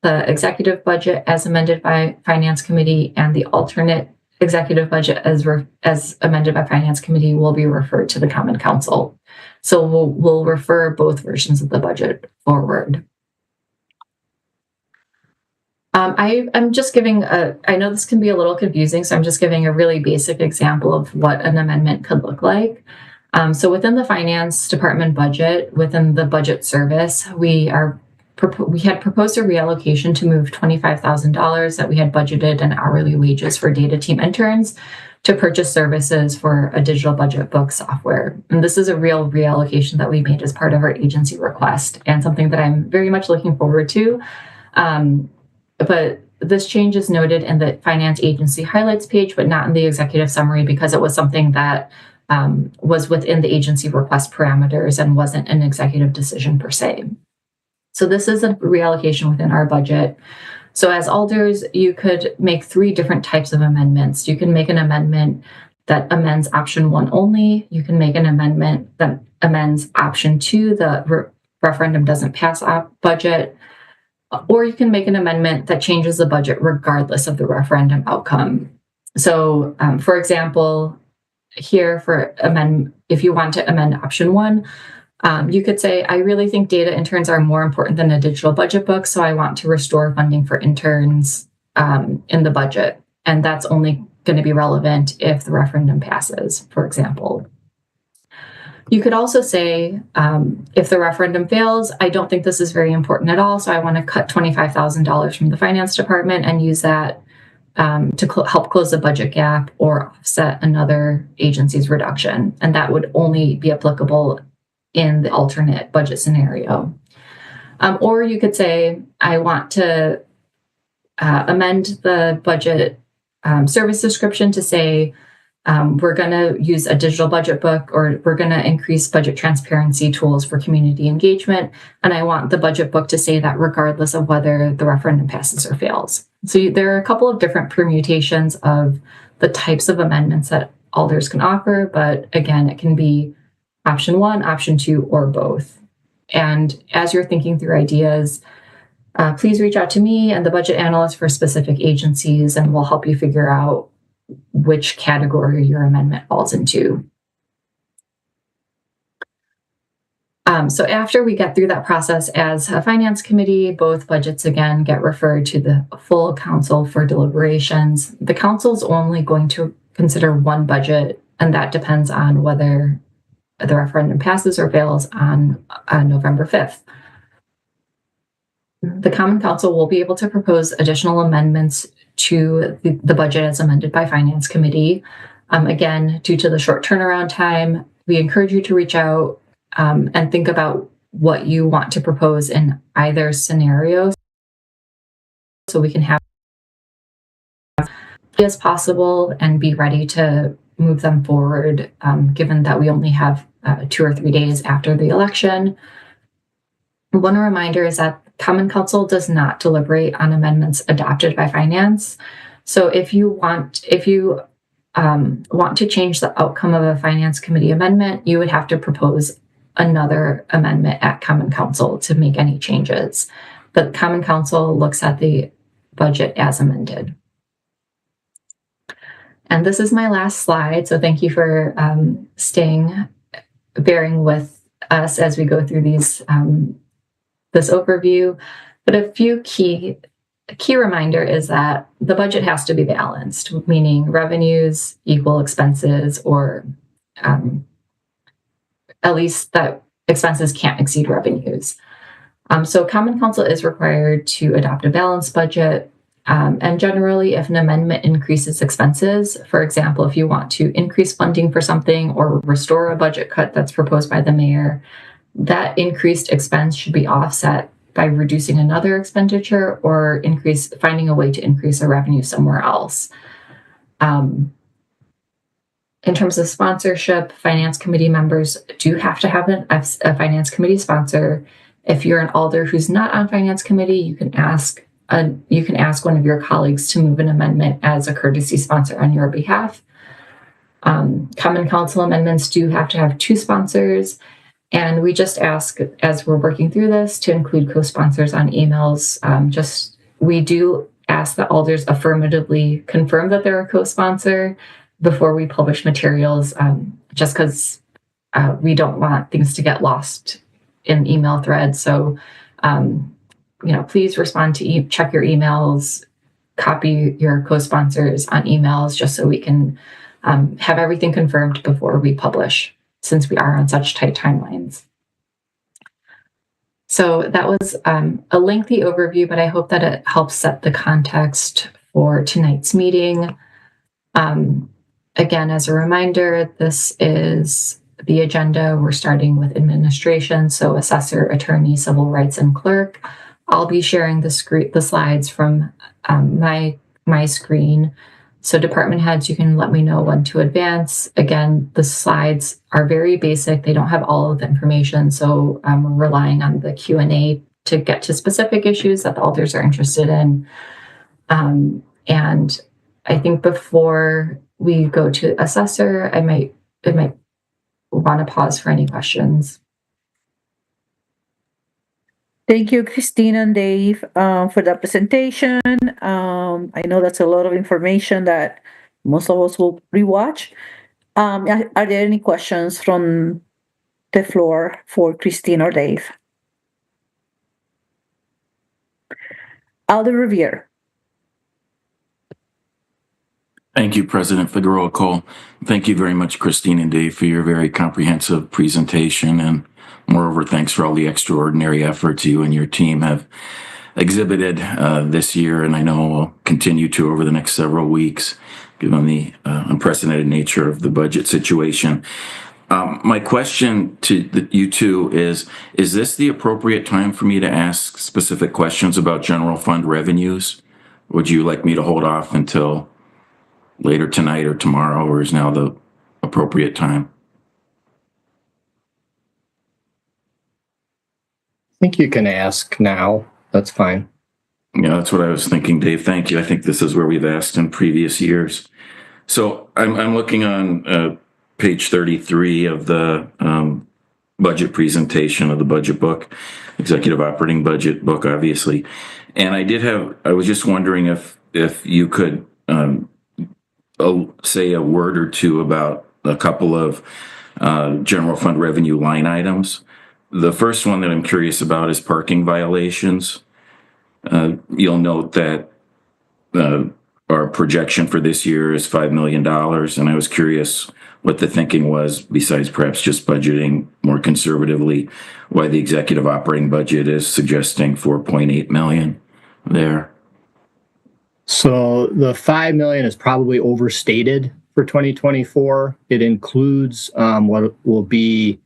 the executive budget as amended by Finance Committee and the alternate executive budget as amended by Finance Committee will be referred to the Common Council. So we'll refer both versions of the budget forward. I'm just giving I know this can be a little confusing, so I'm just giving a really basic example of what an amendment could look like. So within the Finance Department budget, within the budget service, we had proposed a reallocation to move $25,000 that we had budgeted in hourly wages for data team interns to purchase services for a digital budget book software. And this is a real reallocation that we made as part of our agency request and something that I'm very much looking forward to. But this change is noted in the finance agency highlights page, but not in the executive summary because it was something that was within the agency request parameters and wasn't an executive decision per se. So this is a reallocation within our budget. So as alders, you could make 3 different types of amendments. You can make an amendment that amends option 1 only. You can make an amendment that amends option 2, the referendum doesn't pass budget. Or you can make an amendment that changes the budget regardless of the referendum outcome. So, for example, here if you want to amend option 1, you could say, I really think data interns are more important than a digital budget book, so I want to restore funding for interns in the budget. And that's only going to be relevant if the referendum passes, for example. You could also say, if the referendum fails, I don't think this is very important at all, so I want to cut $25,000 from the finance department and use that to help close the budget gap or offset another agency's reduction. And that would only be applicable in the alternate budget scenario. Or you could say, I want to amend the budget service description to say, we're going to use a digital budget book, or we're going to increase budget transparency tools for community engagement. And I want the budget book to say that regardless of whether the referendum passes or fails. So there are a couple of different permutations of the types of amendments that alders can offer. But again, it can be option 1, option 2, or both. And as you're thinking through ideas, please reach out to me and the budget analyst for specific agencies, and we'll help you figure out which category your amendment falls into. So after we get through that process as a finance committee, both budgets again get referred to the full council for deliberations. The council's only going to consider one budget, and that depends on whether the referendum passes or fails on November 5th. The Common Council will be able to propose additional amendments to the budget as amended by Finance Committee. Again, due to the short turnaround time, we encourage you to reach out and think about what you want to propose in either scenario, so we can have as possible and be ready to move them forward, given that we only have 2 or 3 days after the election. One reminder is that Common Council does not deliberate on amendments adopted by Finance. So if you want to change the outcome of a Finance Committee amendment, you would have to propose another amendment at Common Council to make any changes. But Common Council looks at the budget as amended. And this is my last slide. So thank you for bearing with us as we go through these this overview. But a few key reminder is that the budget has to be balanced, meaning revenues equal expenses, or at least that expenses can't exceed revenues. So Common Council is required to adopt a balanced budget. And generally, if an amendment increases expenses, for example, if you want to increase funding for something or restore a budget cut that's proposed by the mayor, that increased expense should be offset by reducing another expenditure or finding a way to increase a revenue somewhere else. In terms of sponsorship, finance committee members do have to have a finance committee sponsor. If you're an alder who's not on finance committee, you can ask one of your colleagues to move an amendment as a courtesy sponsor on your behalf. Common council amendments do have to have 2 sponsors, and we just ask, as we're working through this, to include co-sponsors on emails. We do ask that alders affirmatively confirm that they're a co-sponsor before we publish materials, just because we don't want things to get lost in email threads. So, please respond to check your emails, copy your co-sponsors on emails, just so we can have everything confirmed before we publish, since we are on such tight timelines. So that was a lengthy overview, but I hope that it helps set the context for tonight's meeting. Again, as a reminder, this is the agenda. We're starting with administration, so assessor, attorney, civil rights, and clerk. I'll be sharing the slides from my screen. So department heads, you can let me know when to advance. Again, the slides are very basic. They don't have all of the information, so we're relying on the Q&A to get to specific issues that the alders are interested in. And I think before we go to assessor, I might want to pause for any questions. Thank you, Christine and Dave, for that presentation. I know that's a lot of information that most of us will rewatch. Are there any questions from the floor for Christine or Dave? Alder Revere. Thank you, President Figueroa Cole. Thank you very much, Christine and Dave, for your very comprehensive presentation. And moreover, thanks for all the extraordinary efforts you and your team have exhibited this year, and I know will continue to over the next several weeks, given the unprecedented nature of the budget situation. My question to you two is this the appropriate time for me to ask specific questions about general fund revenues? Would you like me to hold off until later tonight or tomorrow, or is now the appropriate time? I think you can ask now. That's fine. Yeah, that's what I was thinking, Dave. Thank you. I think this is where we've asked in previous years. So I'm looking on page 33 of the budget presentation of the budget book, executive operating budget book, obviously. And I was just wondering if you could say a word or two about a couple of general fund revenue line items. The first one that I'm curious about is parking violations. You'll note that our projection for this year is $5 million, and I was curious what the thinking was, besides perhaps just budgeting more conservatively, why the executive operating budget is suggesting $4.8 million there. So the $5 million is probably overstated for 2024. It includes what will be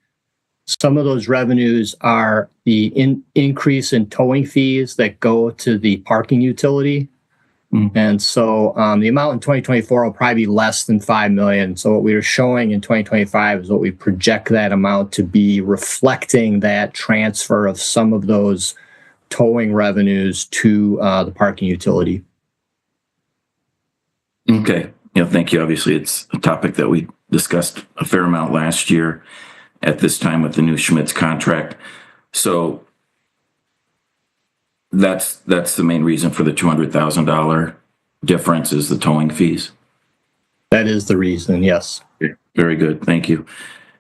some of those revenues are the increase in towing fees that go to the parking utility. And so the amount in 2024 will probably be less than $5 million. So what we are showing in 2025 is what we project that amount to be, reflecting that transfer of some of those towing revenues to the parking utility. Okay. Yeah, thank you. Obviously, it's a topic that we discussed a fair amount last year at this time with the new Schmitz contract. So that's the main reason for the $200,000 difference is the towing fees. That is the reason, yes. Very good. Thank you.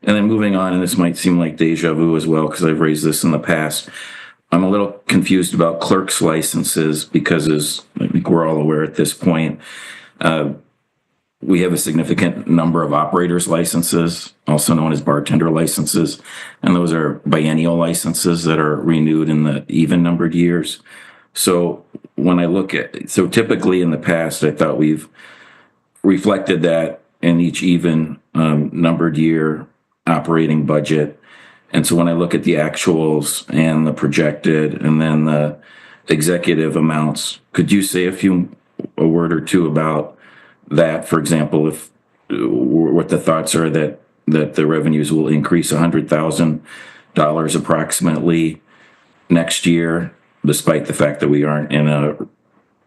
And then moving on, and this might seem like deja vu as well, because I've raised this in the past. I'm a little confused about clerk's licenses because, as I think we're all aware at this point, we have a significant number of operators licenses, also known as bartender licenses, and those are biennial licenses that are renewed in the even numbered years. So when I look at, so typically in the past, I thought we've reflected that in each even numbered year operating budget. And so when I look at the actuals and the projected and then the executive amounts, could you say a word or two about that? For example, if what the thoughts are that the revenues will increase $100,000 approximately next year, despite the fact that we aren't in a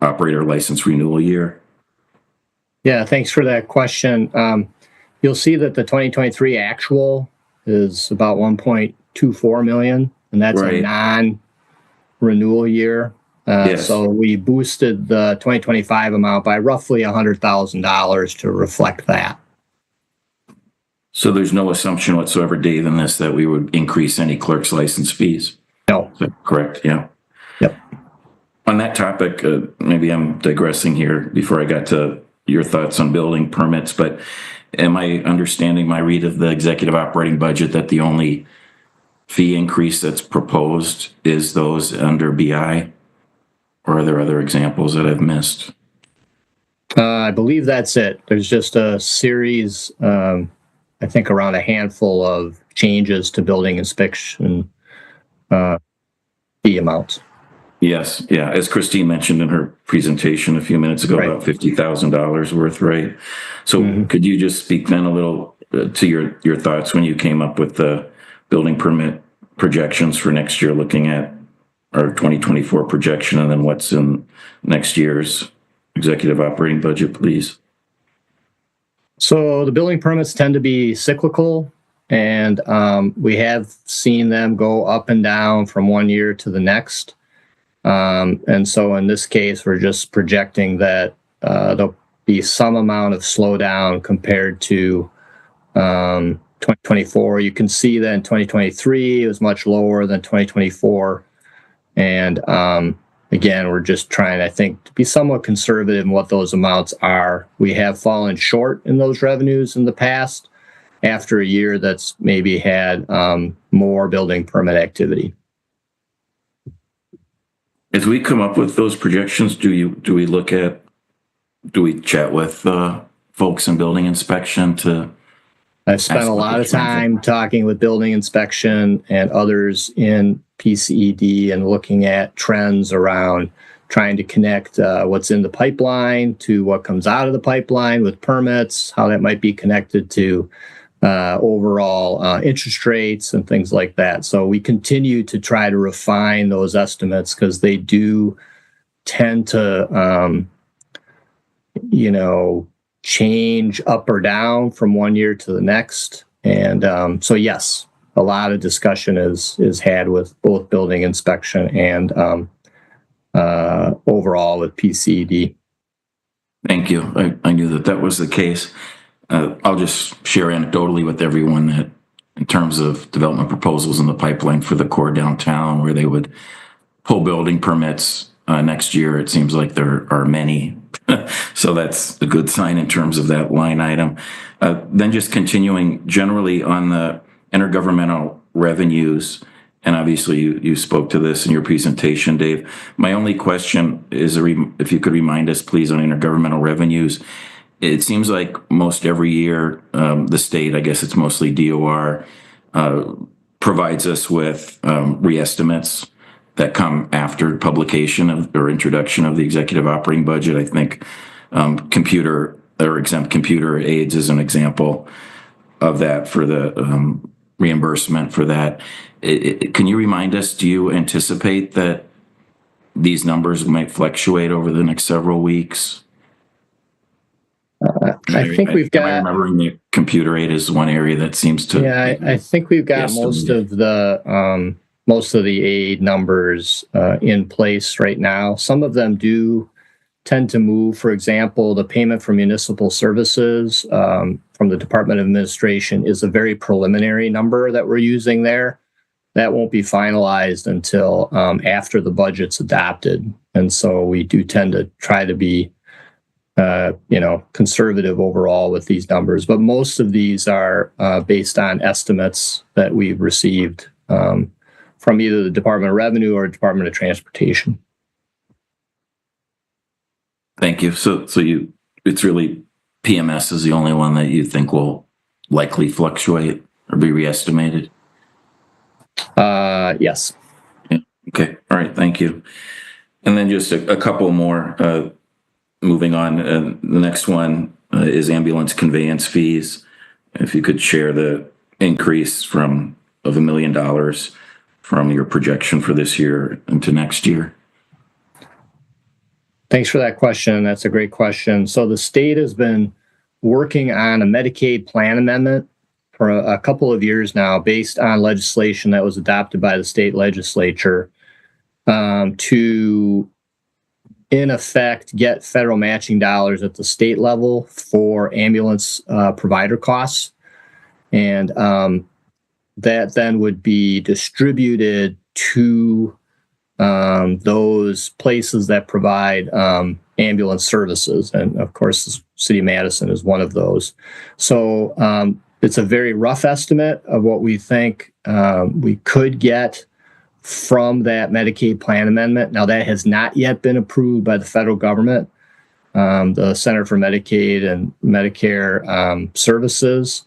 operator license renewal year? Yeah, thanks for that question. You'll see that the 2023 actual is about 1.24 million, and that's a non-renewal year. Yes. So we boosted the 2025 amount by roughly $100,000 to reflect that. So there's no assumption whatsoever, Dave, in this that we would increase any clerk's license fees? No. Is that correct? Yeah. Yep. On that topic, maybe I'm digressing here before I got to your thoughts on building permits, but am I understanding my read of the executive operating budget that the only fee increase that's proposed is those under BI? Or are there other examples that I've missed? I believe that's it. There's just a series, I think around a handful of changes to building inspection fee amounts. Yes, yeah. As Christine mentioned in her presentation a few minutes ago, about $50,000 worth, right? So could you just speak then a little to your thoughts when you came up with the building permit projections for next year, looking at our 2024 projection and then what's in next year's executive operating budget, please? So the building permits tend to be cyclical, and we have seen them go up and down from one year to the next. And so in this case, we're just projecting that there'll be some amount of slowdown compared to 2024. You can see that in 2023, it was much lower than 2024. And again, we're just trying, I think, to be somewhat conservative in what those amounts are. We have fallen short in those revenues in the past after a year that's maybe had more building permit activity. As we come up with those projections, do we chat with folks in building inspection to? I've spent a lot of time talking with building inspection and others in PCED and looking at trends around trying to connect what's in the pipeline to what comes out of the pipeline with permits, how that might be connected to overall interest rates and things like that. So we continue to try to refine those estimates because they do tend to, change up or down from one year to the next. And so, yes, a lot of discussion is had with both building inspection and overall with PCED. Thank you. I knew that was the case. I'll just share anecdotally with everyone that in terms of development proposals in the pipeline for the core downtown where they would pull building permits next year, it seems like there are many. So that's a good sign in terms of that line item. Then just continuing generally on the intergovernmental revenues, and obviously you spoke to this in your presentation, Dave. My only question is if you could remind us, please, on intergovernmental revenues. It seems like most every year, the state, I guess it's mostly DOR, provides us with re-estimates that come after publication or introduction of the executive operating budget. I think computer or exempt computer aids is an example of that for the reimbursement for that. Can you remind us, do you anticipate that these numbers might fluctuate over the next several weeks? I think we've got. Am I remembering the computer aid is one area that seems to. Yeah, I think we've got most of the aid numbers in place right now. Some of them do tend to move. For example, the payment for municipal services from the Department of Administration is a very preliminary number that we're using there. That won't be finalized until after the budget's adopted. And so we do tend to try to be conservative overall with these numbers. But most of these are based on estimates that we've received from either the Department of Revenue or Department of Transportation. Thank you. So it's really PMS is the only one that you think will likely fluctuate or be reestimated? Yes. Yeah. Okay. All right. Thank you. And then just a couple more moving on. The next one, is ambulance conveyance fees. If you could share the increase of $1 million from your projection for this year into next year. Thanks for that question. That's a great question. So the state has been working on a Medicaid plan amendment for a couple of years now based on legislation that was adopted by the state legislature to, in effect, get federal matching dollars at the state level for ambulance provider costs. And that then would be distributed to those places that provide ambulance services. And of course, the City of Madison is one of those. So it's a very rough estimate of what we think we could get from that Medicaid plan amendment. Now, that has not yet been approved by the federal government, the Center for Medicaid and Medicare Services.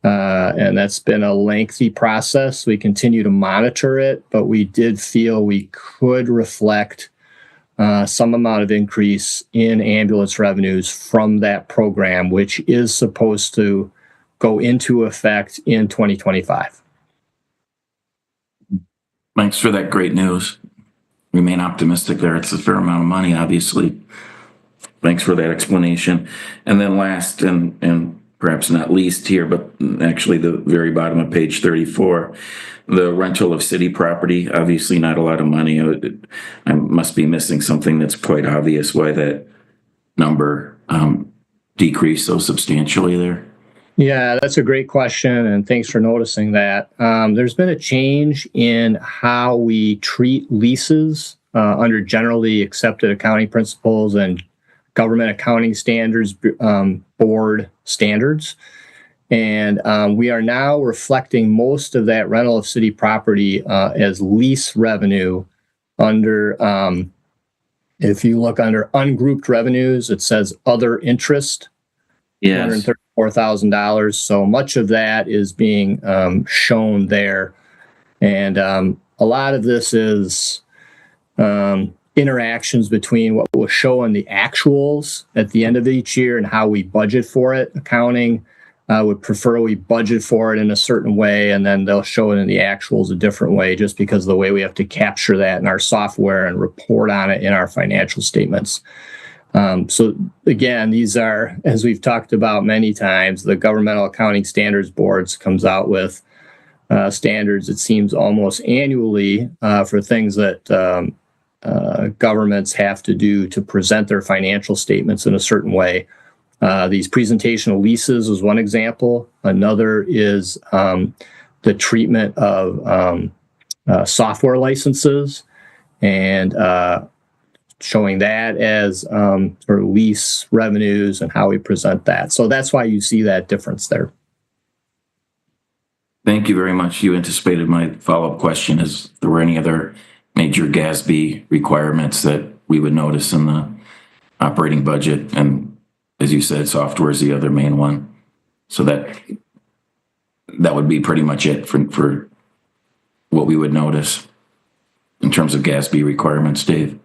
And that's been a lengthy process. We continue to monitor it, but we did feel we could reflect some amount of increase in ambulance revenues from that program, which is supposed to go into effect in 2025. Thanks for that great news. Remain optimistic there. It's a fair amount of money, obviously. Thanks for that explanation. And then last, and perhaps not least here, but actually the very bottom of page 34, the rental of city property, obviously not a lot of money. I must be missing something that's quite obvious why that number decreased so substantially there. Yeah, that's a great question, and thanks for noticing that. There's been a change in how we treat leases under generally accepted accounting principles and government accounting standards, board standards. And we are now reflecting most of that rental of city property as lease revenue under, if you look under ungrouped revenues, it says other interest. Yes. $234,000. So much of that is being shown there. And a lot of this is interactions between what will show in the actuals at the end of each year and how we budget for it. Accounting would prefer we budget for it in a certain way, and then they'll show it in the actuals a different way just because of the way we have to capture that in our software and report on it in our financial statements. So again, these are, as we've talked about many times, the Governmental Accounting Standards Boards comes out with standards, it seems, almost annually for things that governments have to do to present their financial statements in a certain way. These presentational leases is one example. Another is the treatment of software licenses and showing that as sort of lease revenues and how we present that. So that's why you see that difference there. Thank you very much. You anticipated my follow-up question. Is there were any other major GASB requirements that we would notice in the operating budget? And as you said, software is the other main one. So that would be pretty much it for what we would notice in terms of GASB requirements, Dave.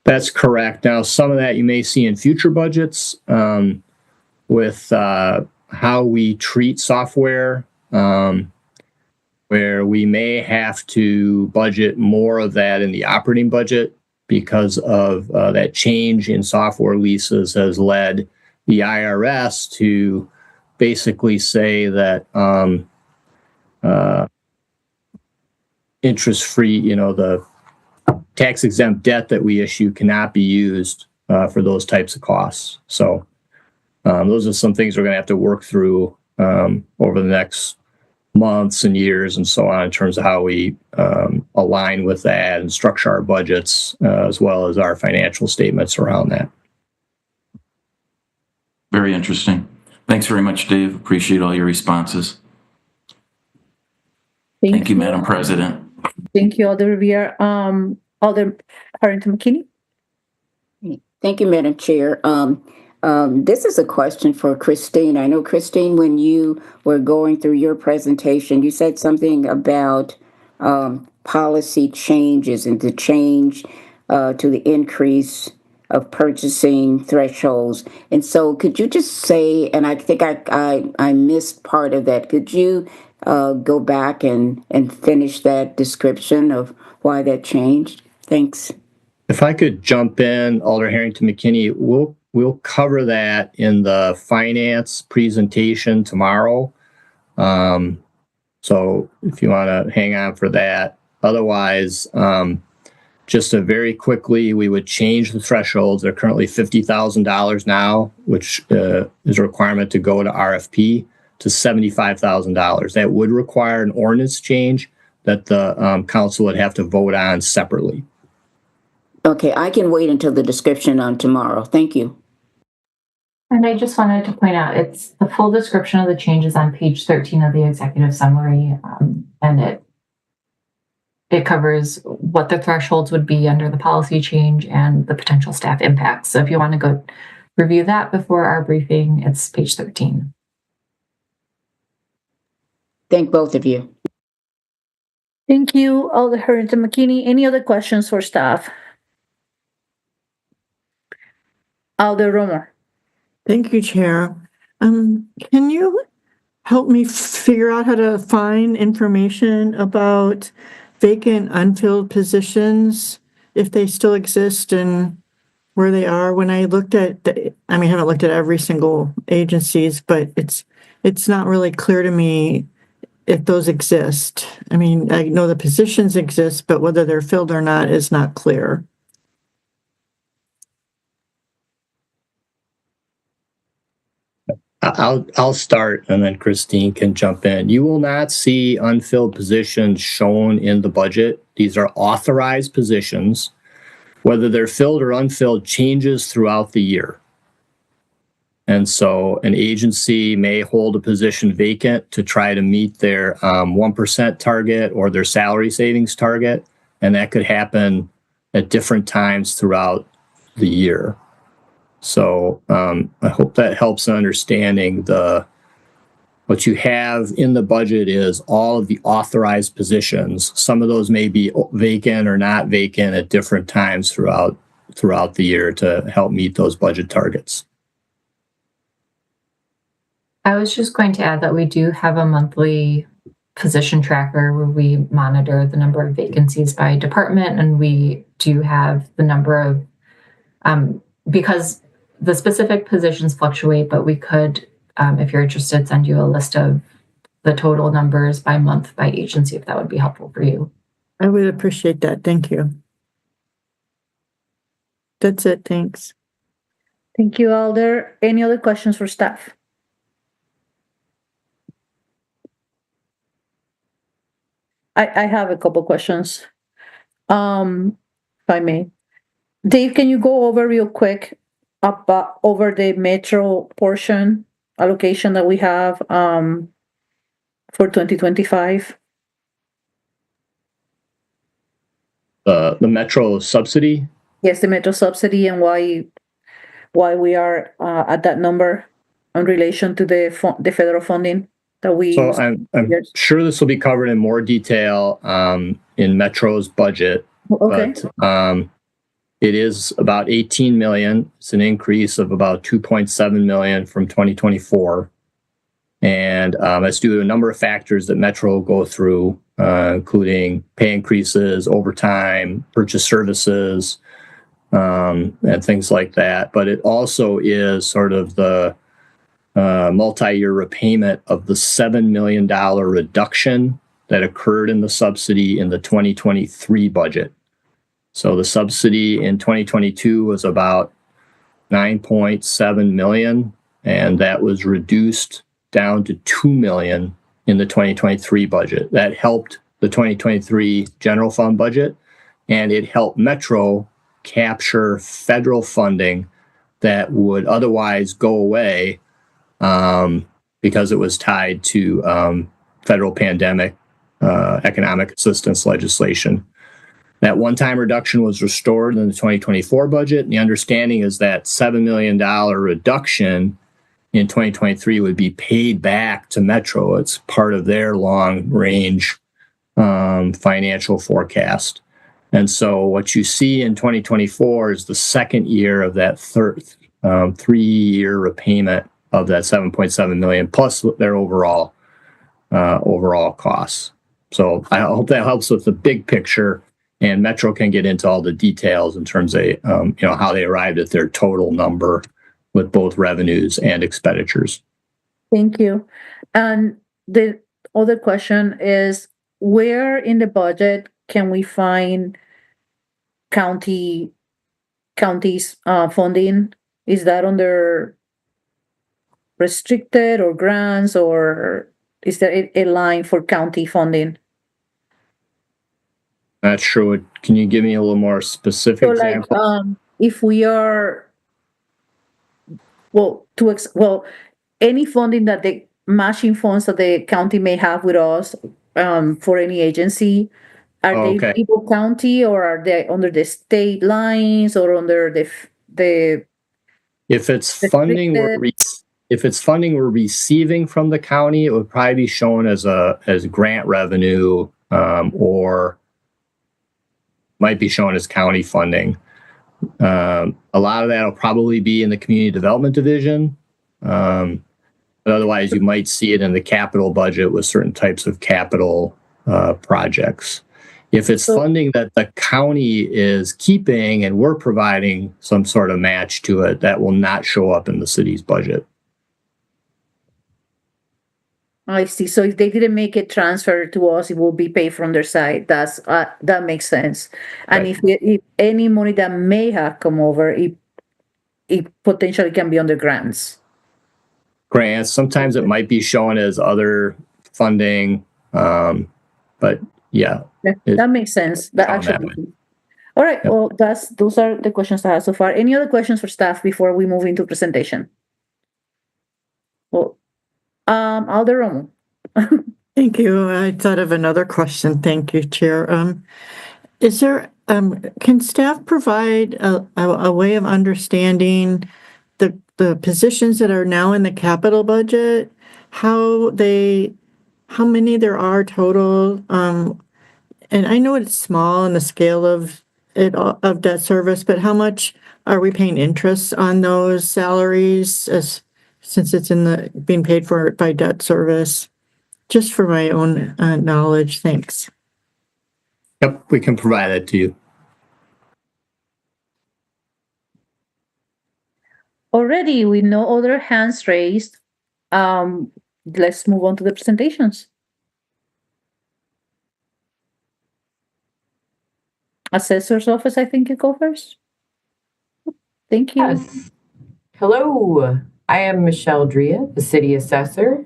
That's correct. Now, some of that you may see in future budgets with how we treat software, where we may have to budget more of that in the operating budget because of that change in software leases has led the IRS to basically say that interest-free, the tax-exempt debt that we issue cannot be used for those types of costs. So those are some things we're going to have to work through over the next months and years and so on in terms of how we align with that and structure our budgets as well as our financial statements around that. Very interesting. Thanks very much, Dave. Appreciate all your responses. Thank you, Madam President. Thank you, Alder Rivera. Alder Harrington McKinney. Thank you, Madam Chair. This is a question for Christine. I know, Christine, when you were going through your presentation, you said something about policy changes and the change to the increase of purchasing thresholds. And so could you just say, and I think I missed part of that, could you go back and finish that description of why that changed? Thanks. If I could jump in, Alder Harrington McKinney, we'll cover that in the finance presentation tomorrow. So if you want to hang on for that. Otherwise, just very quickly, we would change the thresholds. They're currently $50,000 now, which is a requirement to go to RFP, to $75,000. That would require an ordinance change that the council would have to vote on separately. Okay, I can wait until the description on tomorrow. Thank you. And I just wanted to point out, it's the full description of the changes on page 13 of the executive summary, and it covers what the thresholds would be under the policy change and the potential staff impacts. So if you want to go review that before our briefing, it's page 13. Thank both of you. Thank you, Alder Harrington McKinney. Any other questions for staff? Alder Romer. Thank you, Chair. Can you help me figure out how to find information about vacant, unfilled positions, if they still exist and where they are? When I looked at, I haven't looked at every single agencies, but it's not really clear to me if those exist. I know the positions exist, but whether they're filled or not is not clear. I'll start and then Christine can jump in. You will not see unfilled positions shown in the budget. These are authorized positions. Whether they're filled or unfilled changes throughout the year. And so an agency may hold a position vacant to try to meet their 1% target or their salary savings target. And that could happen at different times throughout the year. So I hope that helps in understanding what you have in the budget is all of the authorized positions. Some of those may be vacant or not vacant at different times throughout the year to help meet those budget targets. I was just going to add that we do have a monthly position tracker where we monitor the number of vacancies by department, and we do have the number of, because the specific positions fluctuate, but we could, if you're interested, send you a list of the total numbers by month, by agency, if that would be helpful for you. I would appreciate that. Thank you. That's it. Thanks. Thank you, Alder. Any other questions for staff? I have a couple questions, if I may. Dave, can you go over real quick over the metro portion allocation that we have for 2025? The metro subsidy? Yes, the metro subsidy, and why we are at that number in relation to the federal funding that we So use. I'm sure this will be covered in more detail in Metro's budget. Okay. But it is about 18 million. It's an increase of about 2.7 million from 2024. And that's due to a number of factors that Metro will go through, including pay increases, overtime, purchase services, and things like that. But it also is sort of the multi-year repayment of the $7 million reduction that occurred in the subsidy in the 2023 budget. So the subsidy in 2022 was about 9.7 million, and that was reduced down to 2 million in the 2023 budget. That helped the 2023 general fund budget, and it helped Metro capture federal funding that would otherwise go away because it was tied to federal pandemic economic assistance legislation. That one-time reduction was restored in the 2024 budget. And the understanding is that $7 million reduction in 2023 would be paid back to Metro. It's part of their long-range financial forecast. And so what you see in 2024 is the second year of that third 3-year repayment of that 7.7 million plus their overall costs. So I hope that helps with the big picture, and Metro can get into all the details in terms of how they arrived at their total number with both revenues and expenditures. Thank you. And the other question is, where in the budget can we find counties funding? Is that under restricted or grants, or is there a line for county funding? Not sure. Can you give me a little more specific So example? if we are, any funding that the matching funds that the county may have with us for any agency, are they People County, or are they under the state lines, or under the if it's funding we're receiving from the county, it would probably be shown as grant revenue, or might be shown as county funding. A lot of that will probably be in the community development division. But otherwise, you might see it in the capital budget with certain types of capital projects. If it's funding that the county is keeping and we're providing some sort of match to it, that will not show up in the city's budget. I see. So if they didn't make it transfer to us, it will be paid from their side. That makes sense. And if any money that may have come over, it potentially can be under grants. Grants. Sometimes it might be shown as other funding, but yeah. That makes sense. That actually. All right. Well, those are the questions I have so far. Any other questions for staff before we move into presentation? Well, Alder. Thank you. I thought of another question. Thank you, Chair. Is there can staff provide a way of understanding the positions that are now in the capital budget, how many there are total? And I know it's small in the scale of debt service, but how much are we paying interest on those salaries since it's being paid for by debt service? Just for my own knowledge, thanks. Yep, we can provide that to you. Already, with no other hands raised, let's move on to the presentations. Assessor's office, I think you go first. Thank you. Yes. Hello, I am Michelle Drea, the city assessor.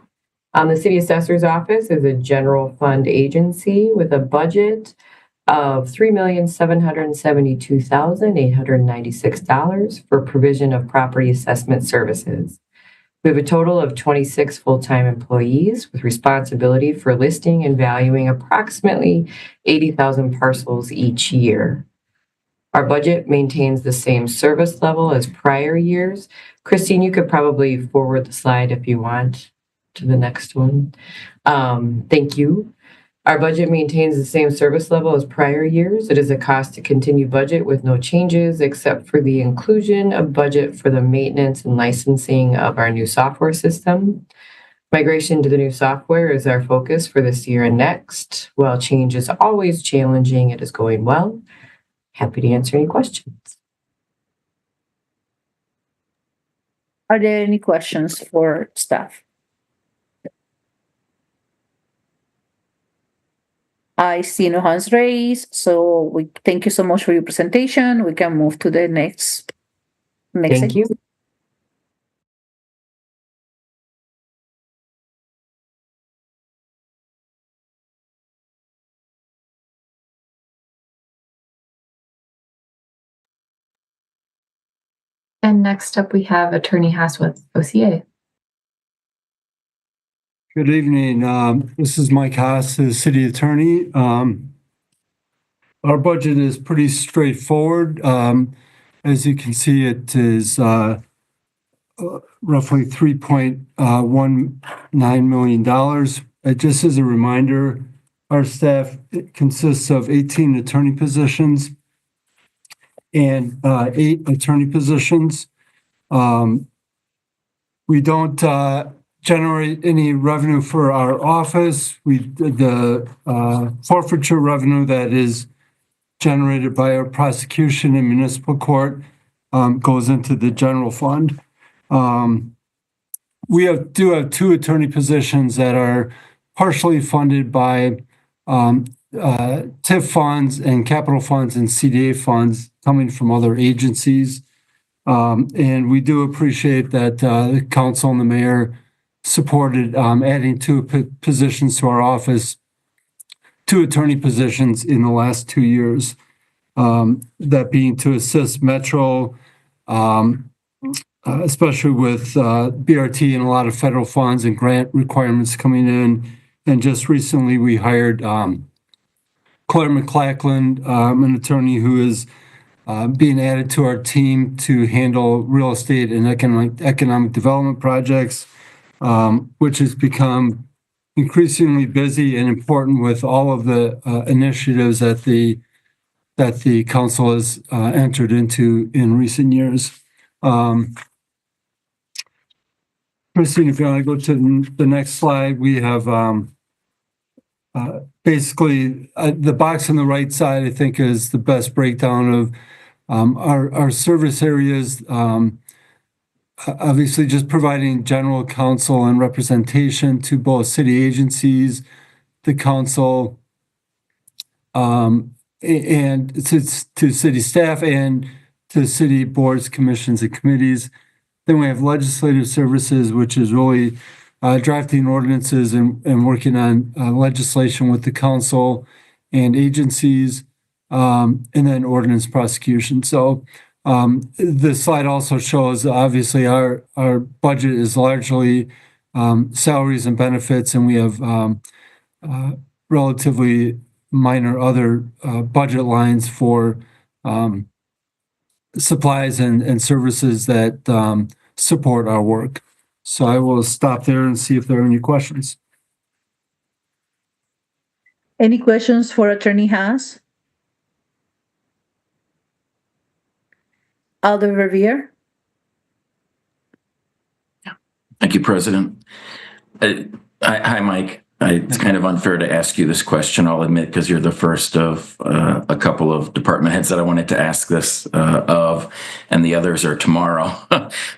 The city assessor's office is a general fund agency with a budget of $3,772,896 for provision of property assessment services. We have a total of 26 full-time employees with responsibility for listing and valuing approximately 80,000 parcels each year. Our budget maintains the same service level as prior years. Christine, you could probably forward the slide if you want to the next one. Thank you. Our budget maintains the same service level as prior years. It is a cost to continue budget with no changes except for the inclusion of budget for the maintenance and licensing of our new software system. Migration to the new software is our focus for this year and next. While change is always challenging, it is going well. Happy to answer any questions. Are there any questions for staff? I see no hands raised, so we thank you so much for your presentation. We can move to the next. Thank you. And next up, we have Attorney Haas with OCA. Good evening. This is Mike Haas, the city attorney. Our budget is pretty straightforward. As you can see, it is roughly $3.19 million. Just as a reminder, our staff consists of 18 attorney positions and 8 attorney positions. We don't generate any revenue for our office. The forfeiture revenue that is generated by our prosecution and municipal court goes into the general fund. We do have 2 attorney positions that are partially funded by TIF funds and capital funds and CDA funds coming from other agencies. And we do appreciate that the council and the mayor supported adding 2 positions to our office, 2 attorney positions in the last 2 years. That being to assist Metro, especially with BRT and a lot of federal funds and grant requirements coming in. And just recently we hired Claire McLachlan, an attorney who is being added to our team to handle real estate and economic development projects, which has become increasingly busy and important with all of the initiatives that the council has entered into in recent years. Christine, if you want to go to the next slide, we have basically the box on the right side, I think, is the best breakdown of our service areas. Obviously, just providing general counsel and representation to both city agencies, the council, and to city staff and to city boards, commissions, and committees. Then we have legislative services, which is really drafting ordinances and working on legislation with the council and agencies, and then ordinance prosecution. So the slide also shows, obviously, our budget is largely salaries and benefits, and we have relatively minor other budget lines for supplies and services that support our work. So I will stop there and see if there are any questions. Any questions for Attorney Haas? Alder Revere? Thank you, President. Hi, Mike. It's kind of unfair to ask you this question, I'll admit, because you're the first of a couple of department heads that I wanted to ask this of, and the others are tomorrow.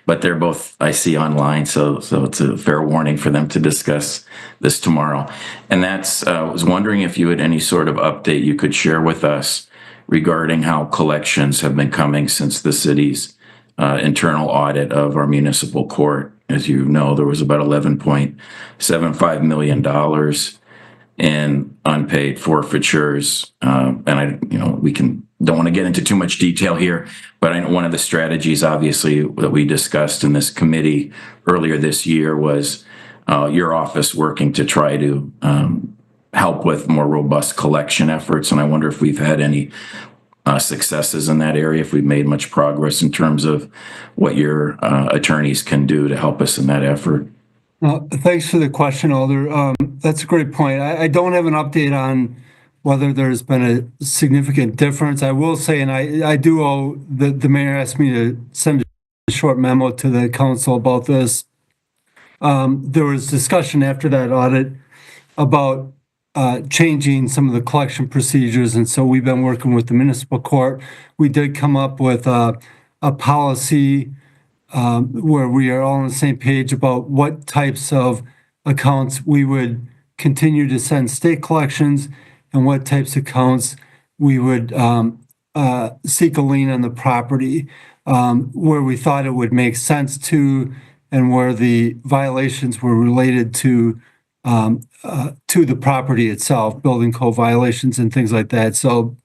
But they're both, I see, online, so it's a fair warning for them to discuss this tomorrow. And that's, I was wondering if you had any sort of update you could share with us regarding how collections have been coming since the city's internal audit of our municipal court. As you know, there was about $11.75 million in unpaid forfeitures. And we don't want to get into too much detail here, but I know one of the strategies, obviously, that we discussed in this committee earlier this year was your office working to try to help with more robust collection efforts. And I wonder if we've had any successes in that area, if we've made much progress in terms of what your attorneys can do to help us in that effort. Thanks for the question, Alder. That's a great point. I don't have an update on whether there's been a significant difference. I will say, and I do owe, the mayor asked me to send a short memo to the council about this. There was discussion after that audit about changing some of the collection procedures. And so we've been working with the municipal court. We did come up with a policy where we are all on the same page about what types of accounts we would continue to send state collections and what types of accounts we would seek a lien on the property, where we thought it would make sense to, and where the violations were related to the property itself, building code violations and things like that. So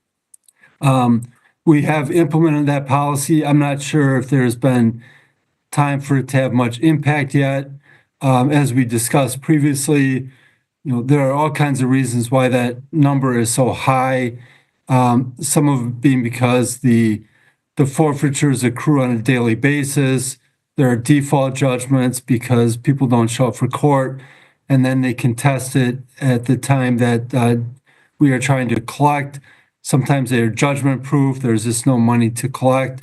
we have implemented that policy. I'm not sure if there's been time for it to have much impact yet. As we discussed previously, there are all kinds of reasons why that number is so high. Some of it being because the forfeitures accrue on a daily basis. There are default judgments because people don't show up for court, and then they contest it at the time that we are trying to collect. Sometimes they're judgment proof. There's just no money to collect.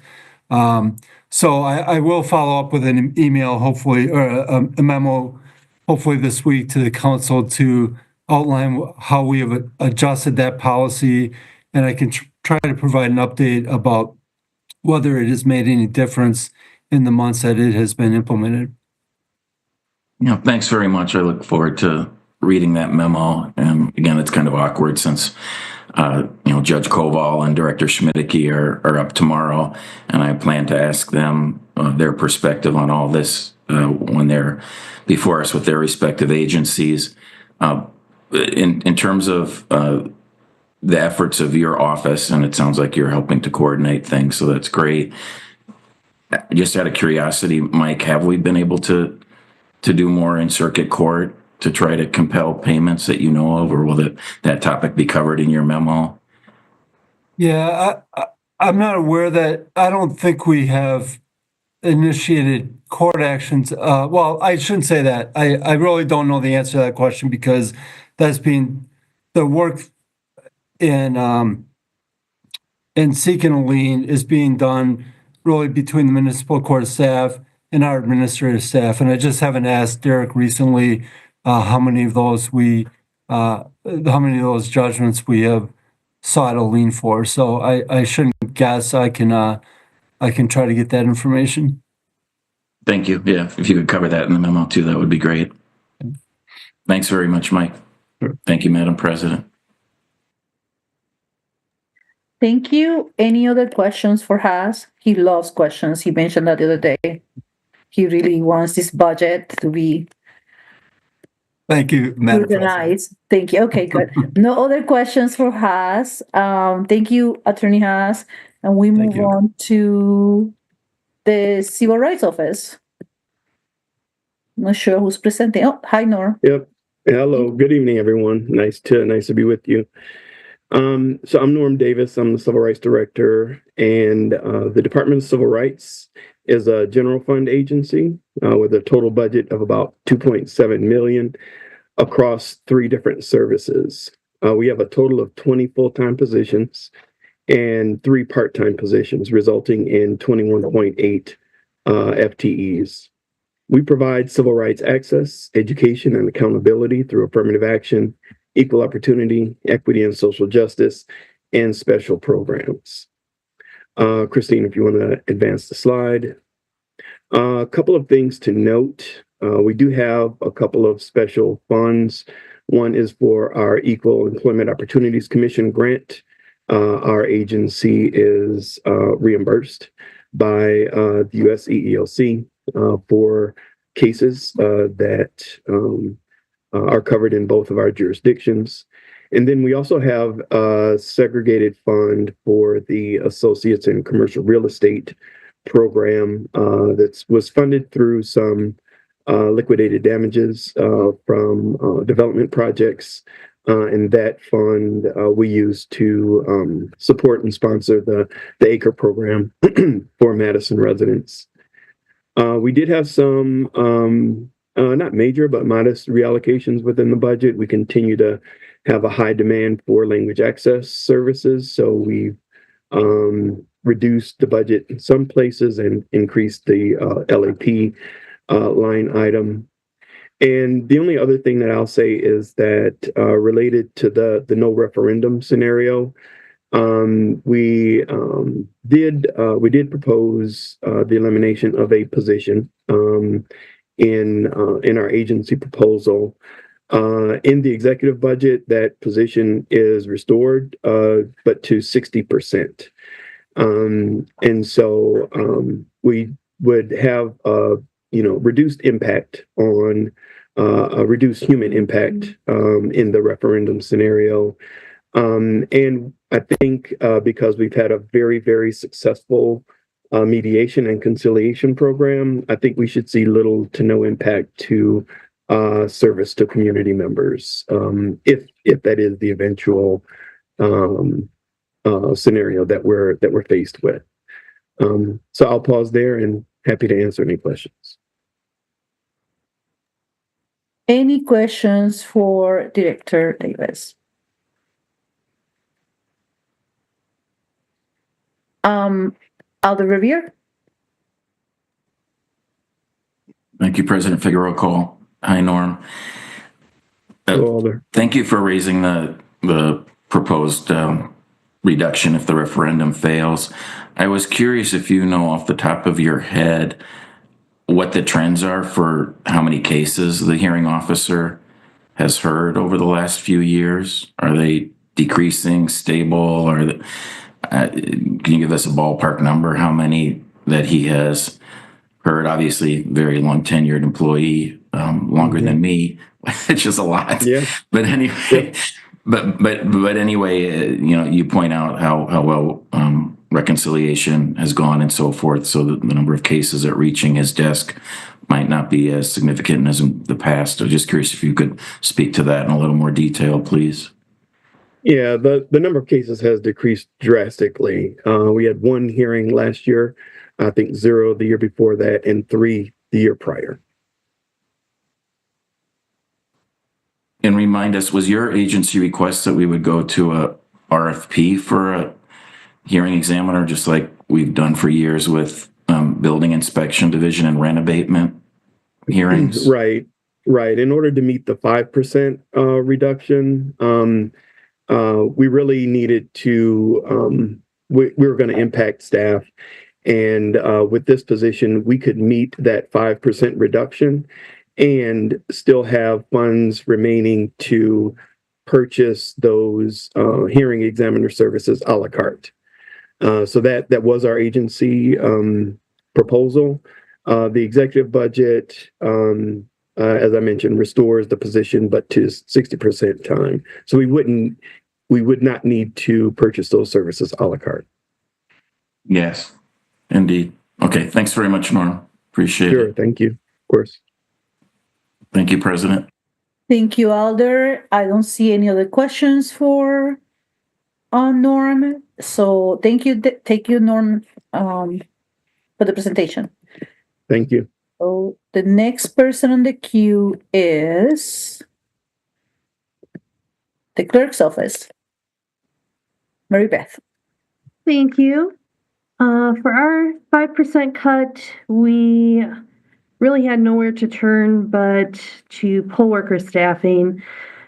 So I will follow up with an email, hopefully, or a memo, hopefully this week to the council to outline how we have adjusted that policy. And I can try to provide an update about whether it has made any difference in the months that it has been implemented. Thanks very much. I look forward to reading that memo. And again, it's kind of awkward since, Judge Koval and Director Schmidtke are up tomorrow, and I plan to ask them their perspective on all this when they're before us with their respective agencies. In terms of the efforts of your office, and it sounds like you're helping to coordinate things, so that's great. Just out of curiosity, Mike, have we been able to do more in circuit court to try to compel payments that you know of, or will that topic be covered in your memo? Yeah, I'm not aware that, I don't think we have initiated court actions. Well, I shouldn't say that. I really don't know the answer to that question because that's been the work in seeking a lien is being done really between the municipal court staff and our administrative staff. And I just haven't asked Derek recently how many of those judgments we have sought a lien for. So I shouldn't guess. I can try to get that information. Thank you. Yeah, if you could cover that in the memo too, that would be great. Thanks very much, Mike. Thank you, Madam President. Thank you. Any other questions for Haas? He loves questions. He mentioned that the other day. He really wants this budget to be Thank you, Madam organized. Thank you. Okay, good. No other questions for Haas. Thank you, Attorney Haas. And we move on to the Civil Rights Office. I'm not sure who's presenting. Oh, hi, Nor. Yep. Hello. Good evening, everyone. Nice to be with you. So I'm Norm Davis. I'm the Civil Rights Director, and the Department of Civil Rights is a general fund agency with a total budget of about $2.7 million across 3 different services. We have a total of 20 full-time positions and 3 part-time positions, resulting in 21.8 FTEs. We provide civil rights access, education, and accountability through affirmative action, equal opportunity, equity and social justice, and special programs. Christine, if you want to advance the slide. A couple of things to note. We do have a couple of special funds. One is for our Equal Employment Opportunities Commission grant. Our agency is reimbursed by the US EEOC for cases that are covered in both of our jurisdictions. And then we also have a segregated fund for the Associates in Commercial Real Estate program that was funded through some liquidated damages from development projects. And that fund we use to support and sponsor the ACRE program for Madison residents. We did have some not major, but modest reallocations within the budget. We continue to have a high demand for language access services. So we've reduced the budget in some places and increased the LAP line item. And the only other thing that I'll say is that related to the no referendum scenario, we did propose the elimination of a position in our agency proposal. In the executive budget, that position is restored, but to 60%. And so we would have reduced impact on a reduced human impact in the referendum scenario. And I think because we've had a very, very successful mediation and conciliation program, I think we should see little to no impact to service to community members, if that is the eventual scenario that we're faced with. So I'll pause there and happy to answer any questions. Any questions for Director Davis? Alder Revere? Thank you, President Figueroa Cole. Hi, Norm. Thank you for raising the proposed reduction if the referendum fails. I was curious if you know off the top of your head what the trends are for how many cases the hearing officer has heard over the last few years. Are they decreasing, stable, or can you give us a ballpark number how many that he has heard? Obviously, very long tenured employee, longer than me. It's just a lot. Yeah. But anyway, but anyway, you point out how well reconciliation has gone and so forth. So the number of cases at reaching his desk might not be as significant as in the past. I'm just curious if you could speak to that in a little more detail, please. Yeah, the number of cases has decreased drastically. We had 1 hearing last year, I think 0 the year before that, and 3 the year prior. And remind us, was your agency request that we would go to a RFP for a hearing examiner, just like we've done for years with building inspection division and rent abatement hearings? Right. In order to meet the 5% reduction, we really needed to, we were going to impact staff. And with this position, we could meet that 5% reduction and still have funds remaining to purchase those hearing examiner services a la carte. So that was our agency proposal. The executive budget, as I mentioned, restores the position, but to 60% time. So we would not need to purchase those services a la carte. Yes, indeed. Okay, thanks very much, Norm. Appreciate it. Sure, thank you. Of course. Thank you, President. Thank you, Alder. I don't see any other questions for Norm. So thank you, Norm, for the presentation. Thank you. So the next person on the queue is the clerk's office. Mary Beth. Thank you. For our 5% cut, we really had nowhere to turn but to poll worker staffing.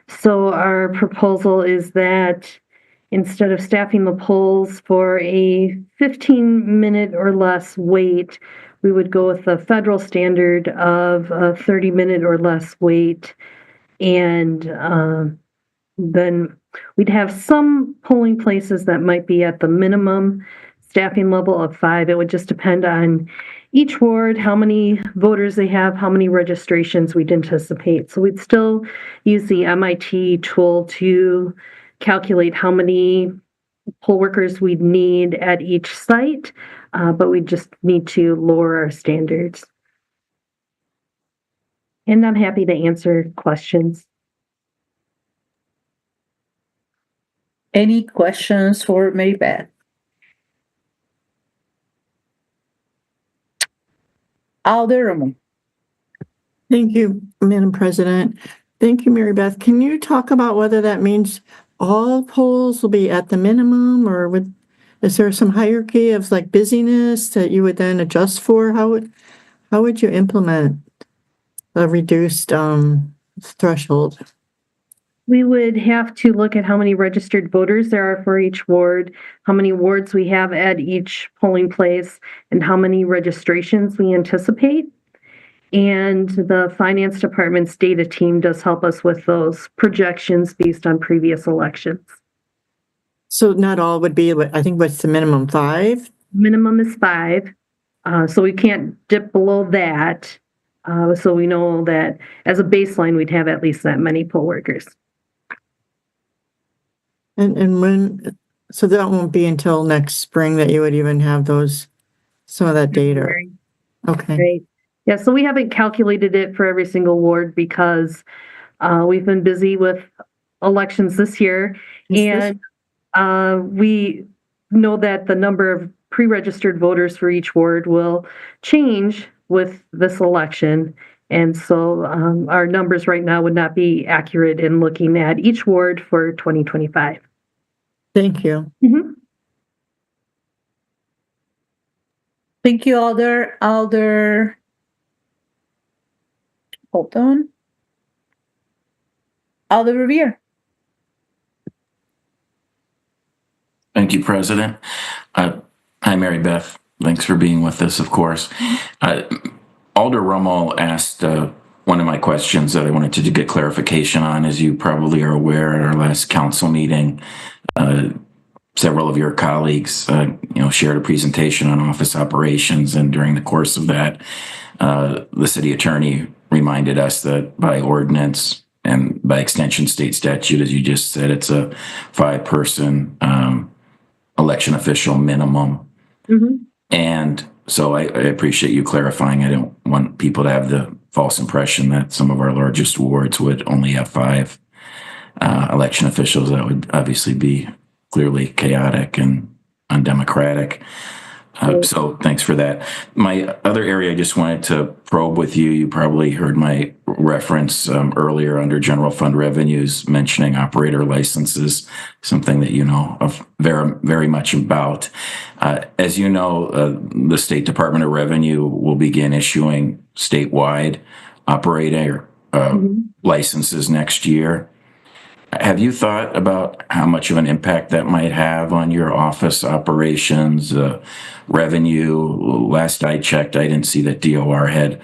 So our proposal is that instead of staffing the polls for a 15-minute or less wait, we would go with the federal standard of a 30-minute or less wait. And then we'd have some polling places that might be at the minimum staffing level of 5. It would just depend on each ward, how many voters they have, how many registrations we'd anticipate. So we'd still use the MIT tool to calculate how many poll workers we'd need at each site, but we just need to lower our standards. And I'm happy to answer questions. Any questions for Mary Beth? Alder Ramon. Thank you, Madam President. Thank you, Mary Beth. Can you talk about whether that means all polls will be at the minimum, or is there some hierarchy of like busyness that you would then adjust for? How would you implement a reduced threshold? We would have to look at how many registered voters there are for each ward, how many wards we have at each polling place, and how many registrations we anticipate. And the finance department's data team does help us with those projections based on previous elections. So not all would be, I think what's the minimum, 5? Minimum is 5. So we can't dip below that. So we know that as a baseline, we'd have at least that many poll workers. And when, so that won't be until next spring that you would even have some of that data. Right. Okay. Right. Yeah, so we haven't calculated it for every single ward because we've been busy with elections this year. And we know that the number of pre-registered voters for each ward will change with this election. And so our numbers right now would not be accurate in looking at each ward for 2025. Thank you. Mm-hmm. Thank you, Alder. Hold on. Alder Revere. Thank you, President. Hi, Mary Beth. Thanks for being with us, of course. Alder Rummel asked one of my questions that I wanted to get clarification on. As you probably are aware, at our last council meeting, several of your colleagues, shared a presentation on office operations, and during the course of that, the city attorney reminded us that by ordinance and by extension state statute, as you just said, it's a 5-person election official minimum. Mm-hmm. And so I appreciate you clarifying. I don't want people to have the false impression that some of our largest wards would only have 5 election officials. That would obviously be clearly chaotic and undemocratic. So thanks for that. My other area I just wanted to probe with you, you probably heard my reference earlier under general fund revenues mentioning operator licenses, something that you know of very, very much about. As you know, the State Department of Revenue will begin issuing statewide operator licenses next year. Have you thought about how much of an impact that might have on your office operations, revenue? Last I checked, I didn't see that DOR had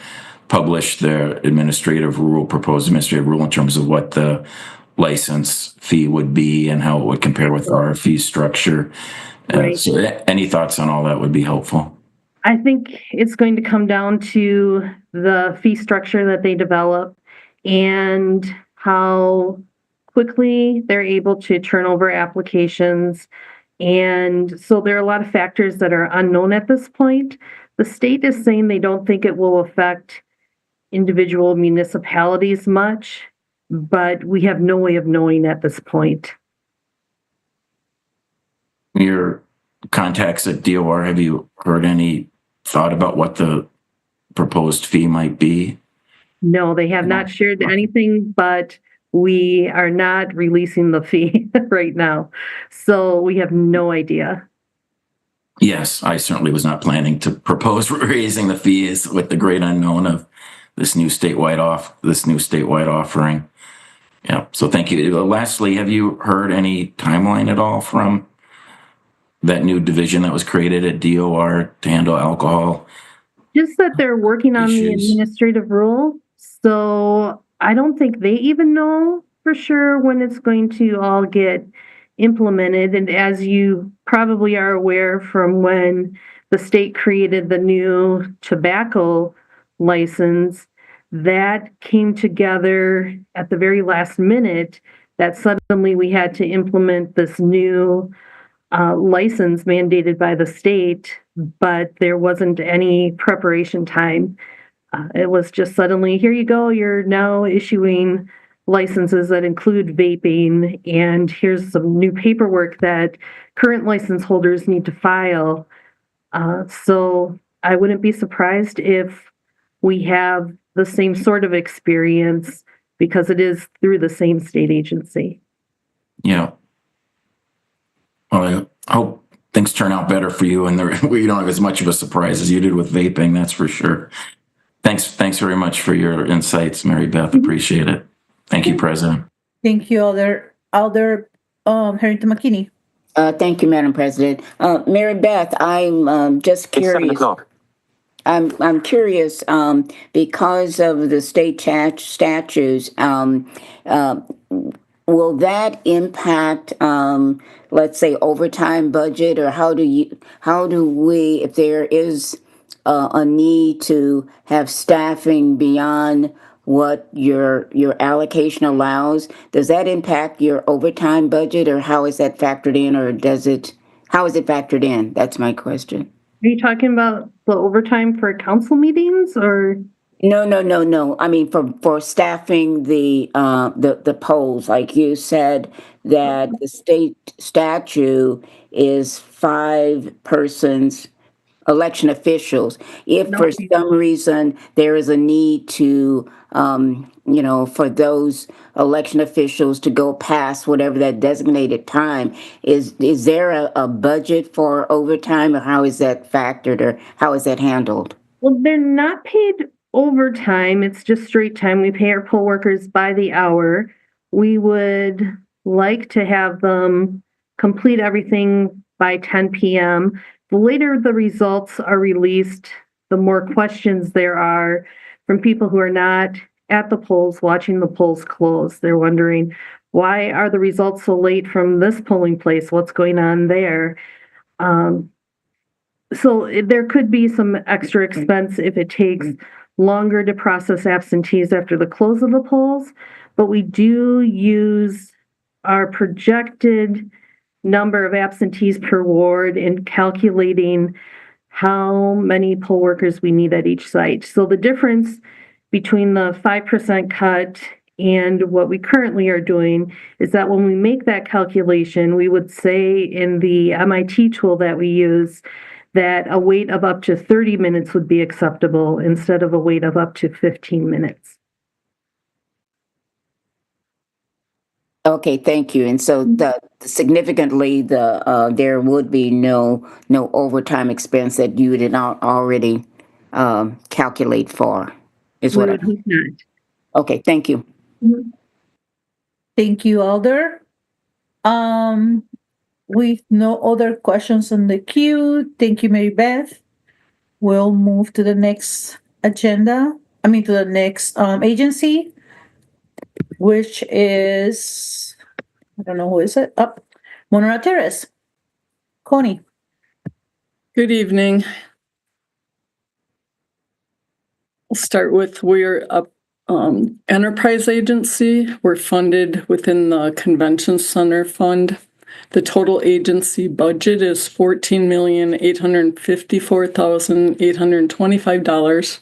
published their proposed administrative rule in terms of what the license fee would be and how it would compare with our fee structure. Right. So any thoughts on all that would be helpful. I think it's going to come down to the fee structure that they develop and how quickly they're able to turn over applications. And so there are a lot of factors that are unknown at this point. The state is saying they don't think it will affect individual municipalities much, but we have no way of knowing at this point. Your contacts at DOR, have you heard any thought about what the proposed fee might be? No, they have not shared anything, but we are not releasing the fee right now. So we have no idea. Yes, I certainly was not planning to propose raising the fees with the great unknown of this new statewide offering. Yeah, so thank you. Lastly, have you heard any timeline at all from that new division that was created at DOR to handle alcohol? Just that they're working on the administrative rule. So I don't think they even know for sure when it's going to all get implemented. And as you probably are aware from when the state created the new tobacco license, that came together at the very last minute that suddenly we had to implement this new license mandated by the state, but there wasn't any preparation time. It was just suddenly, here you go, you're now issuing licenses that include vaping, and here's some new paperwork that current license holders need to file. So I wouldn't be surprised if we have the same sort of experience because it is through the same state agency. Yeah. Well, I hope things turn out better for you and we don't have as much of a surprise as you did with vaping, that's for sure. Thanks very much for your insights, Mary Beth. Appreciate it. Thank you, President. Thank you, Alder Harrington McKinney. Thank you, Madam President. Mary Beth, I'm just curious. I'm curious because of the state statutes. Will that impact, let's say, overtime budget, or how do we, if there is a need to have staffing beyond what your allocation allows, does that impact your overtime budget, or how is that factored in, or how is it factored in? That's my question. Are you talking about the overtime for council meetings, or? No. I mean, for staffing the polls, like you said, that the state statute is 5 persons election officials. If for some reason there is a need to, for those election officials to go past whatever that designated time, is there a budget for overtime, or how is that factored, or how is that handled? Well, they're not paid overtime. It's just straight time. We pay our poll workers by the hour. We would like to have them complete everything by 10 p.m. The later the results are released, the more questions there are from people who are not at the polls watching the polls close. They're wondering, why are the results so late from this polling place? What's going on there? So there could be some extra expense if it takes longer to process absentees after the close of the polls, but we do use our projected number of absentees per ward in calculating how many poll workers we need at each site. So the difference between the 5% cut and what we currently are doing is that when we make that calculation, we would say in the MIT tool that we use that a wait of up to 30 minutes would be acceptable instead of a wait of up to 15 minutes. Okay, thank you. And so significantly, there would be no overtime expense that you did not already calculate for, is what I. Okay, thank you. Thank you, Alder. With no other questions on the queue, thank you, Mary Beth. We'll move to the next to the next agency, which is, I don't know who is it, Monona Terrace. Connie. Good evening. I'll start with we're a enterprise agency. We're funded within the Convention Center Fund. The total agency budget is $14,854,825.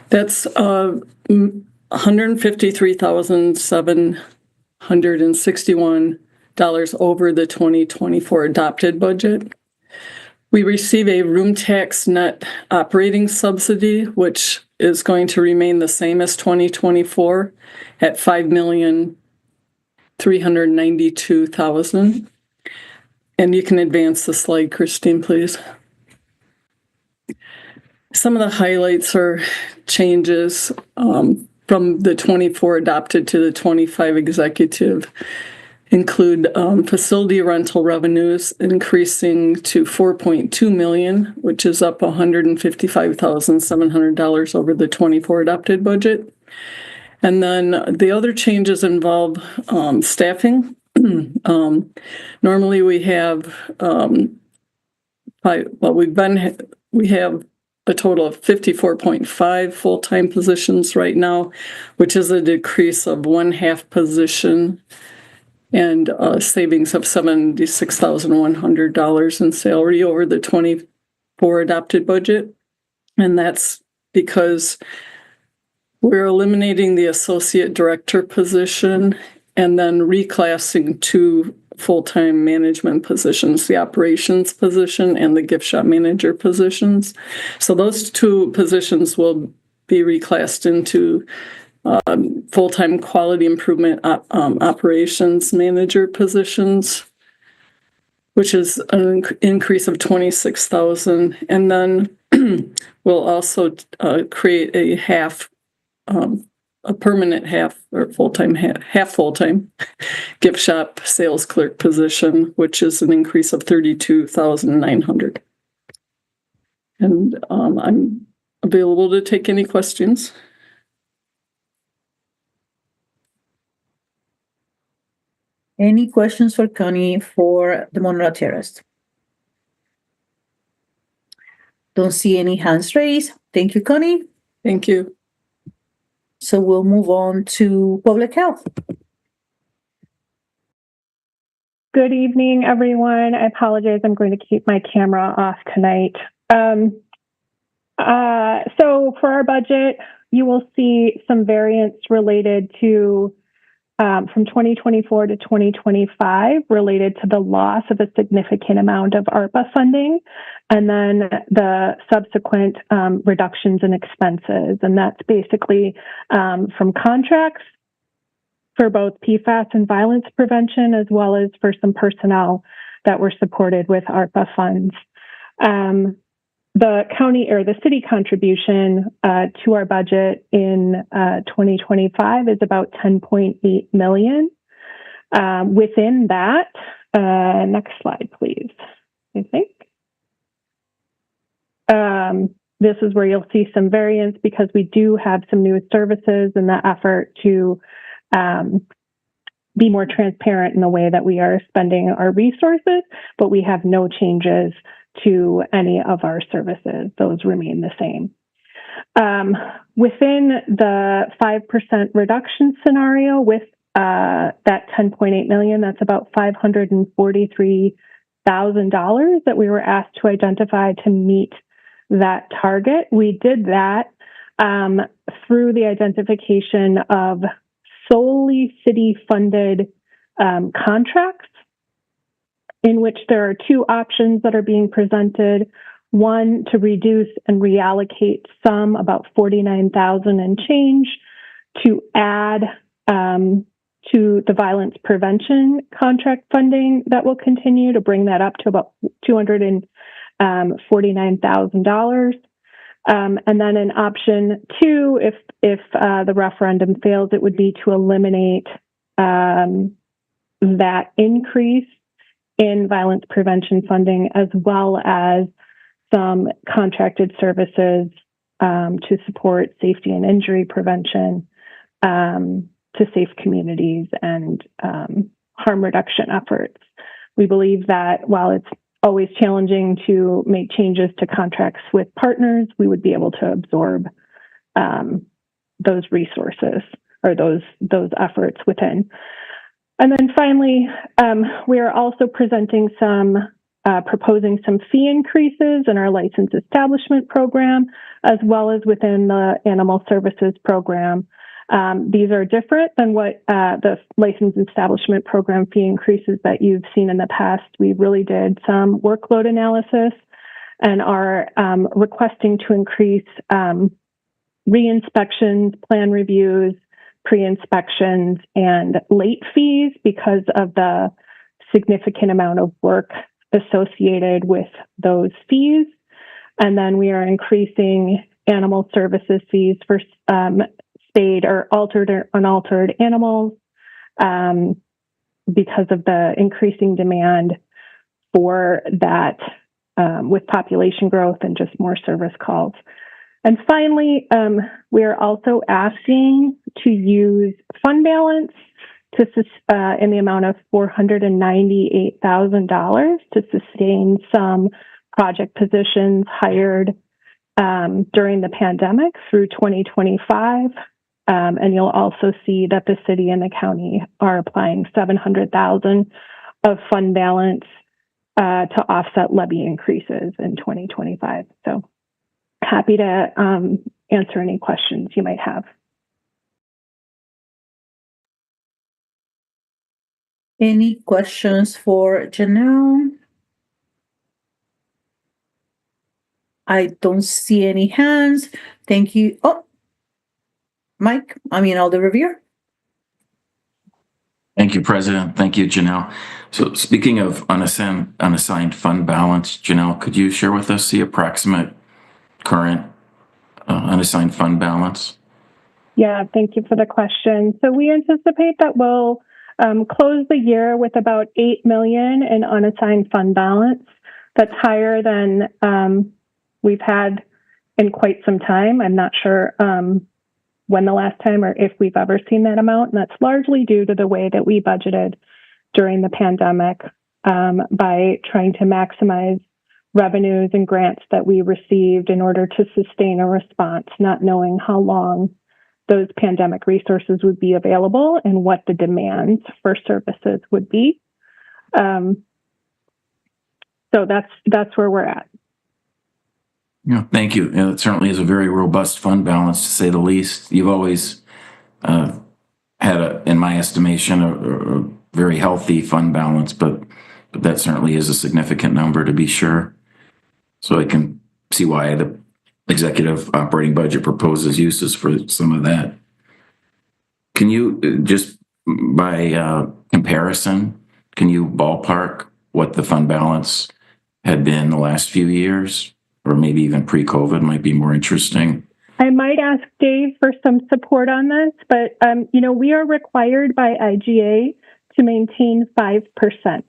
That's $153,761 over the 2024 adopted budget. We receive a room tax net operating subsidy, which is going to remain the same as 2024 at $5,392,000. And you can advance the slide, Christine, please. Some of the highlights or changes from the 24 adopted to the 25 executive include facility rental revenues increasing to $4.2 million, which is up $155,700 over the 24 adopted budget. And then the other changes involve staffing. Normally we have we have a total of 54.5 full-time positions right now, which is a decrease of 1/2 position and savings of $76,100 in salary over the 24 adopted budget. And that's because we're eliminating the associate director position and then reclassing 2 full-time management positions, the operations position and the gift shop manager positions. So those 2 positions will be reclassed into full-time quality improvement operations manager positions, which is an increase of $26,000. And then we'll also create a permanent half full-time gift shop sales clerk position, which is an increase of $32,900. And I'm available to take any questions. Any questions for Connie for the Monroe Terrace? Don't see any hands raised. Thank you, Connie. Thank you. So we'll move on to public health. Good evening, everyone. I apologize. I'm going to keep my camera off tonight. So for our budget, you will see some variance related to from 2024 to 2025 related to the loss of a significant amount of ARPA funding, and then the subsequent reductions in expenses. And that's basically from contracts for both PFAS and violence prevention, as well as for some personnel that were supported with ARPA funds. The county or the city contribution to our budget in 2025 is about $10.8 million. Within that, next slide, please. I think. This is where you'll see some variance because we do have some new services in the effort to be more transparent in the way that we are spending our resources, but we have no changes to any of our services. Those remain the same. Within the 5% reduction scenario with that $10.8 million, that's about $543,000 that we were asked to identify to meet that target. We did that through the identification of solely city-funded contracts, in which there are two options that are being presented. One, to reduce and reallocate some, about $49,000 and change, to add to the violence prevention contract funding that will continue to bring that up to about $249,000. And then in option two, if the referendum fails, it would be to eliminate that increase in violence prevention funding, as well as some contracted services to support safety and injury prevention, to safe communities and harm reduction efforts. We believe that while it's always challenging to make changes to contracts with partners, we would be able to absorb those resources or those efforts within. And then finally, we are also presenting proposing some fee increases in our license establishment program, as well as within the animal services program. These are different than what the license establishment program fee increases that you've seen in the past. We really did some workload analysis and are requesting to increase re-inspections, plan reviews, pre-inspections, and late fees because of the significant amount of work associated with those fees. And then we are increasing animal services fees for spayed or altered or unaltered animals because of the increasing demand for that with population growth and just more service calls. And finally, we are also asking to use fund balance to in the amount of $498,000 to sustain some project positions hired during the pandemic through 2025. And you'll also see that the city and the county are applying $700,000 of fund balance to offset levy increases in 2025. So happy to answer any questions you might have. Any questions for Janelle? I don't see any hands. Thank you. Oh, Alder Revere. Thank you, President. Thank you, Janelle. So speaking of unassigned fund balance, Janelle, could you share with us the approximate current unassigned fund balance? Yeah, thank you for the question. So we anticipate that we'll close the year with about $8 million in unassigned fund balance. That's higher than we've had in quite some time. I'm not sure when the last time or if we've ever seen that amount. And that's largely due to the way that we budgeted during the pandemic by trying to maximize revenues and grants that we received in order to sustain a response, not knowing how long those pandemic resources would be available and what the demands for services would be. So that's where we're at. Yeah, thank you. It certainly is a very robust fund balance, to say the least. You've always had in my estimation, a very healthy fund balance, but that certainly is a significant number to be sure. So I can see why the executive operating budget proposes uses for some of that. Can you just by comparison, can you ballpark what the fund balance had been the last few years, or maybe even pre-COVID might be more interesting? I might ask Dave for some support on this, but we are required by IGA to maintain 5%.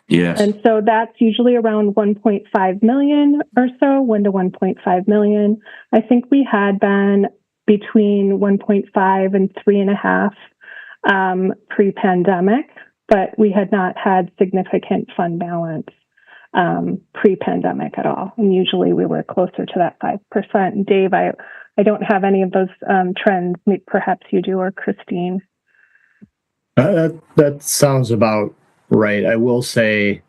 Yes. And so that's usually around 1.5 million or so, 1 to 1.5 million. I think we had been between 1.5 and 3.5 pre-pandemic, but we had not had significant fund balance pre-pandemic at all. And usually we were closer to that 5%. And Dave, I don't have any of those trends. Perhaps you do, or Christine. That sounds about right. I will say,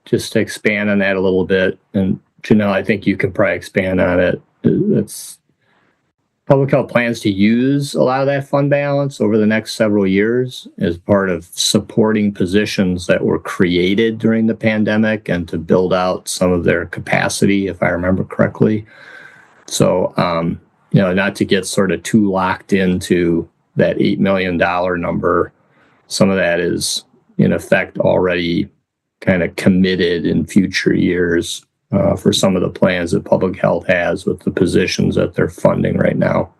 just to expand on that a little bit, and Janelle, I think you can probably expand on it. It's Public Health plans to use a lot of that fund balance over the next several years as part of supporting positions that were created during the pandemic and to build out some of their capacity, if I remember correctly. So, not to get sort of too locked into that $8 million number, some of that is in effect already kind of committed in future years for some of the plans that Public Health has with the positions that they're funding right now.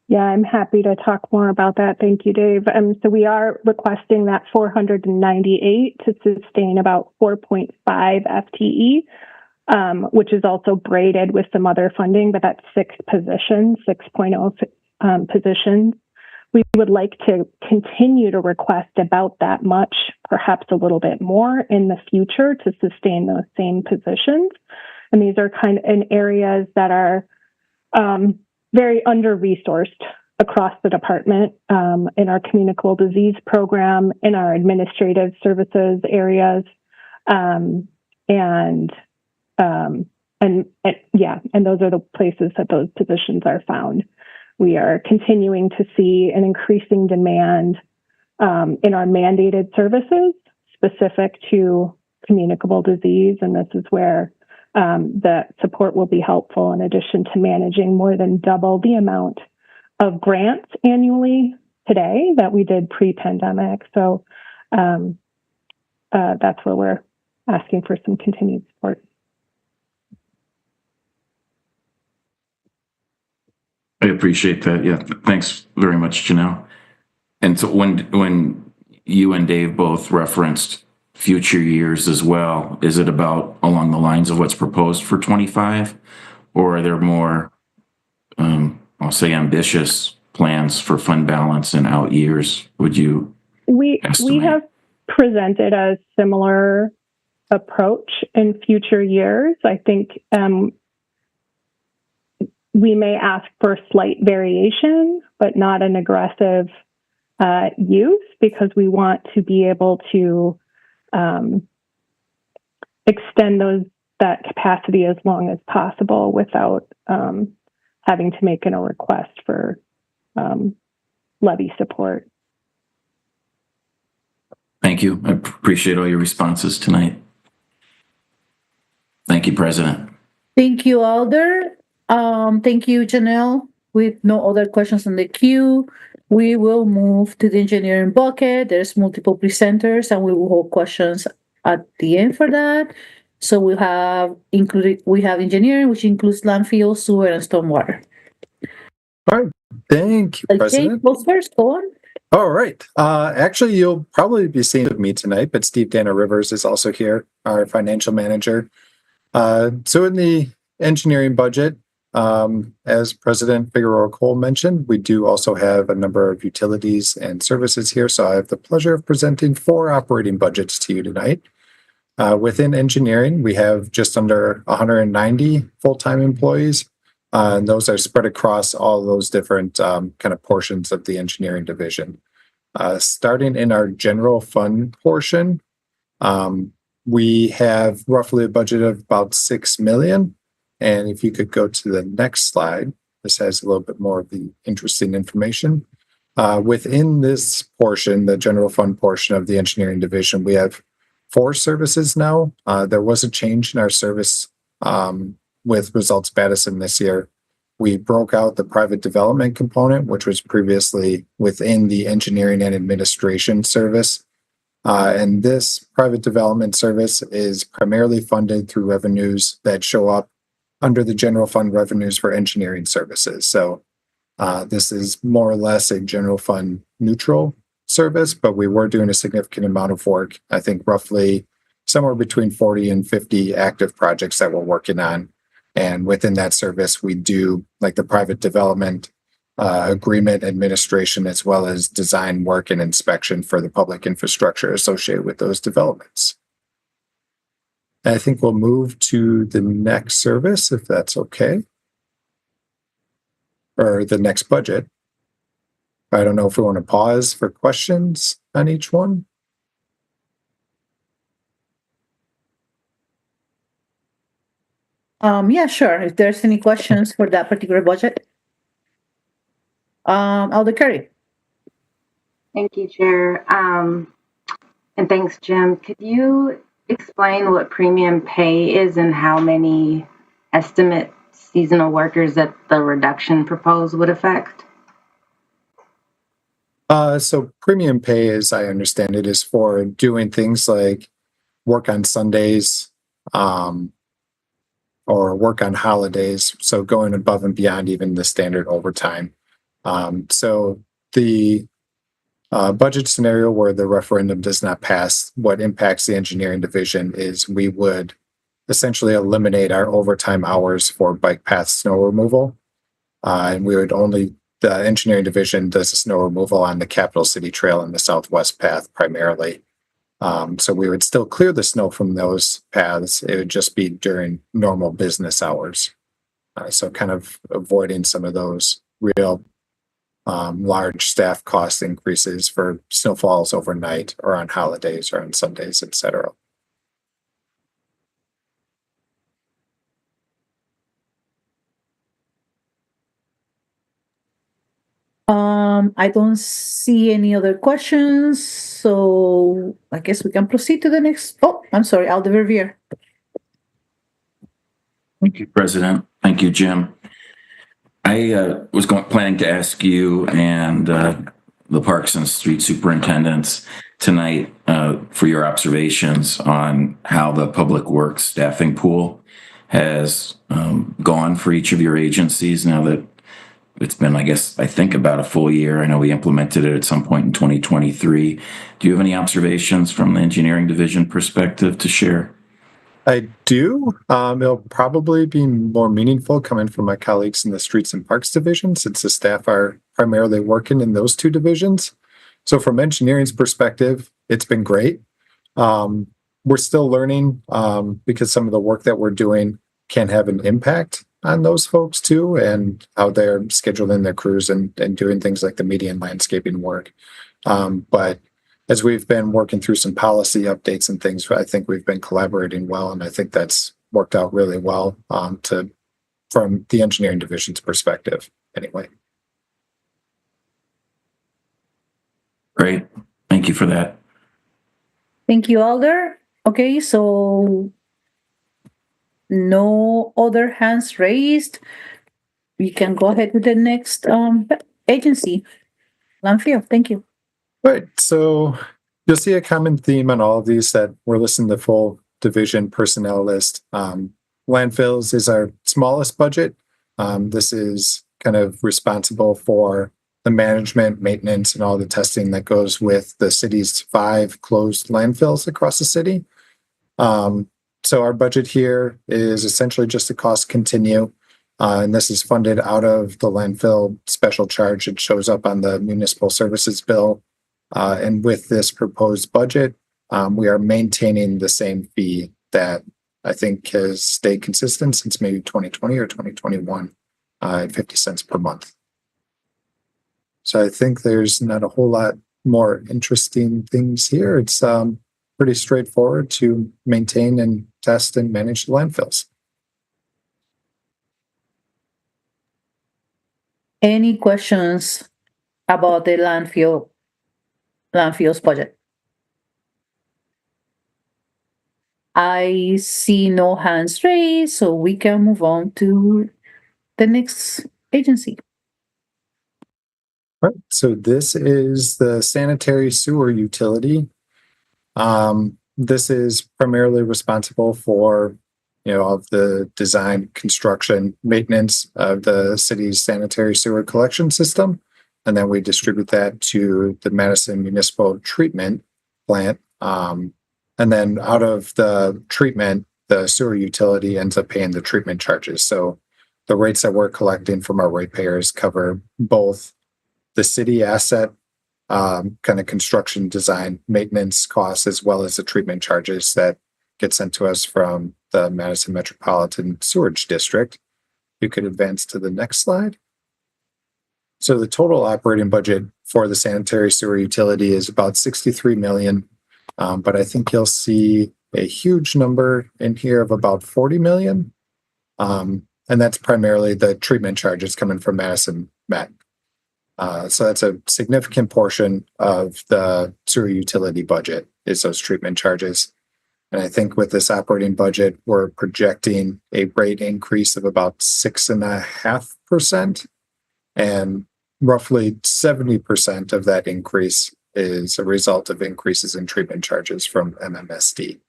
Yeah, I'm happy to talk more about that. Thank you, Dave. So we are requesting that 498 to sustain about 4.5 FTE, which is also braided with some other funding, but that's 6 positions, 6.0 positions. We would like to continue to request about that much, perhaps a little bit more in the future to sustain those same positions. And these are kind of in areas that are very under-resourced across the department, in our communicable disease program, in our administrative services areas, and those are the places that those positions are found. We are continuing to see an increasing demand in our mandated services specific to communicable disease, and this is where the support will be helpful in addition to managing more than double the amount of grants annually today that we did pre-pandemic. So that's where we're asking for some continued support. I appreciate that. Yeah, thanks very much, Janelle. And so when you and Dave both referenced future years as well, is it about along the lines of what's proposed for 25, or are there more, I'll say, ambitious plans for fund balance in out years? Would you estimate? We have presented a similar approach in future years. I think we may ask for a slight variation, but not an aggressive use, because we want to be able to extend that capacity as long as possible without having to make a request for levy support. Thank you. I appreciate all your responses tonight. Thank you, President. Thank you, Alder. Thank you, Janelle. With no other questions in the queue, we will move to the engineering bucket. There's multiple presenters, and we will hold questions at the end for that. So we have engineering, which includes landfill, sewer, and stormwater. All right. Thank you, President. Jake, go first. Go on. All right. Actually, you'll probably be seeing me tonight, but Steve Dana Rivers is also here, our financial manager. So in the engineering budget, as President Figueroa Cole mentioned, we do also have a number of utilities and services here. So I have the pleasure of presenting 4 operating budgets to you tonight. Within engineering, we have just under 190 full-time employees. And those are spread across all those different kind of portions of the engineering division. Starting in our general fund portion, we have roughly a budget of about $6 million. And if you could go to the next slide, this has a little bit more of the interesting information. Within this portion, the general fund portion of the engineering division, we have 4 services now. There was a change in our service with Results Madison this year. We broke out the private development component, which was previously within the engineering and administration service. And this private development service is primarily funded through revenues that show up under the general fund revenues for engineering services. So this is more or less a general fund neutral service, but we were doing a significant amount of work. I think roughly somewhere between 40 and 50 active projects that we're working on. And within that service, we do like the private development agreement administration, as well as design work and inspection for the public infrastructure associated with those developments. And I think we'll move to the next service, if that's okay. Or the next budget. I don't know if we want to pause for questions on each one. Yeah, sure. If there's any questions for that particular budget. Alder Curry. Thank you, Chair. And thanks, Jim. Could you explain what premium pay is and how many estimate seasonal workers that the reduction proposed would affect? So premium pay, as I understand it, is for doing things like work on Sundays, or work on holidays. So going above and beyond even the standard overtime. So the budget scenario where the referendum does not pass, what impacts the engineering division is we would essentially eliminate our overtime hours for bike path snow removal. And we would only, the engineering division does the snow removal on the Capital City Trail and the Southwest Path primarily. So we would still clear the snow from those paths. It would just be during normal business hours. So kind of avoiding some of those real large staff cost increases for snowfalls overnight or on holidays or on Sundays, et cetera. I don't see any other questions, so I guess we can proceed to the next. Oh, I'm sorry, Alder Verveer. Thank you, President. Thank you, Jim. I was planning to ask you and the Parks and Street Superintendents tonight for your observations on how the Public Works staffing pool has gone for each of your agencies now that it's been, I think about a full year. I know we implemented it at some point in 2023. Do you have any observations from the engineering division perspective to share? I do. It'll probably be more meaningful coming from my colleagues in the Streets and Parks division, since the staff are primarily working in those two divisions. So from engineering's perspective, it's been great. We're still learning because some of the work that we're doing can have an impact on those folks too, and how they're scheduling their crews and doing things like the median landscaping work. But as we've been working through some policy updates and things, I think we've been collaborating well, and I think that's worked out really well from the engineering division's perspective anyway. Great. Thank you for that. Thank you, Alder. Okay, so no other hands raised. We can go ahead with the next agency. Landfill, thank you. Right. So you'll see a common theme on all of these that we're listing the full division personnel list. Landfills is our smallest budget. This is kind of responsible for the management, maintenance, and all the testing that goes with the city's 5 closed landfills across the city. So our budget here is essentially just a cost continue. And this is funded out of the landfill special charge. It shows up on the municipal services bill. And with this proposed budget, we are maintaining the same fee that I think has stayed consistent since maybe 2020 or 2021 at 50 cents per month. So I think there's not a whole lot more interesting things here. It's pretty straightforward to maintain and test and manage the landfills. Any questions about the landfills budget? I see no hands raised, so we can move on to the next agency. Right. So this is the sanitary sewer utility. This is primarily responsible for, all of the design, construction, maintenance of the city's sanitary sewer collection system. And then we distribute that to the Madison Municipal Treatment Plant. And then out of the treatment, the sewer utility ends up paying the treatment charges. So the rates that we're collecting from our ratepayers cover both the city asset, kind of construction, design, maintenance costs, as well as the treatment charges that get sent to us from the Madison Metropolitan Sewerage District. You could advance to the next slide. So the total operating budget for the sanitary sewer utility is about 63 million. But I think you'll see a huge number in here of about 40 million. And that's primarily the treatment charges coming from Madison Met. So that's a significant portion of the sewer utility budget is those treatment charges. And I think with this operating budget, we're projecting a rate increase of about 6.5%. And roughly 70% of that increase is a result of increases in treatment charges from MMSD.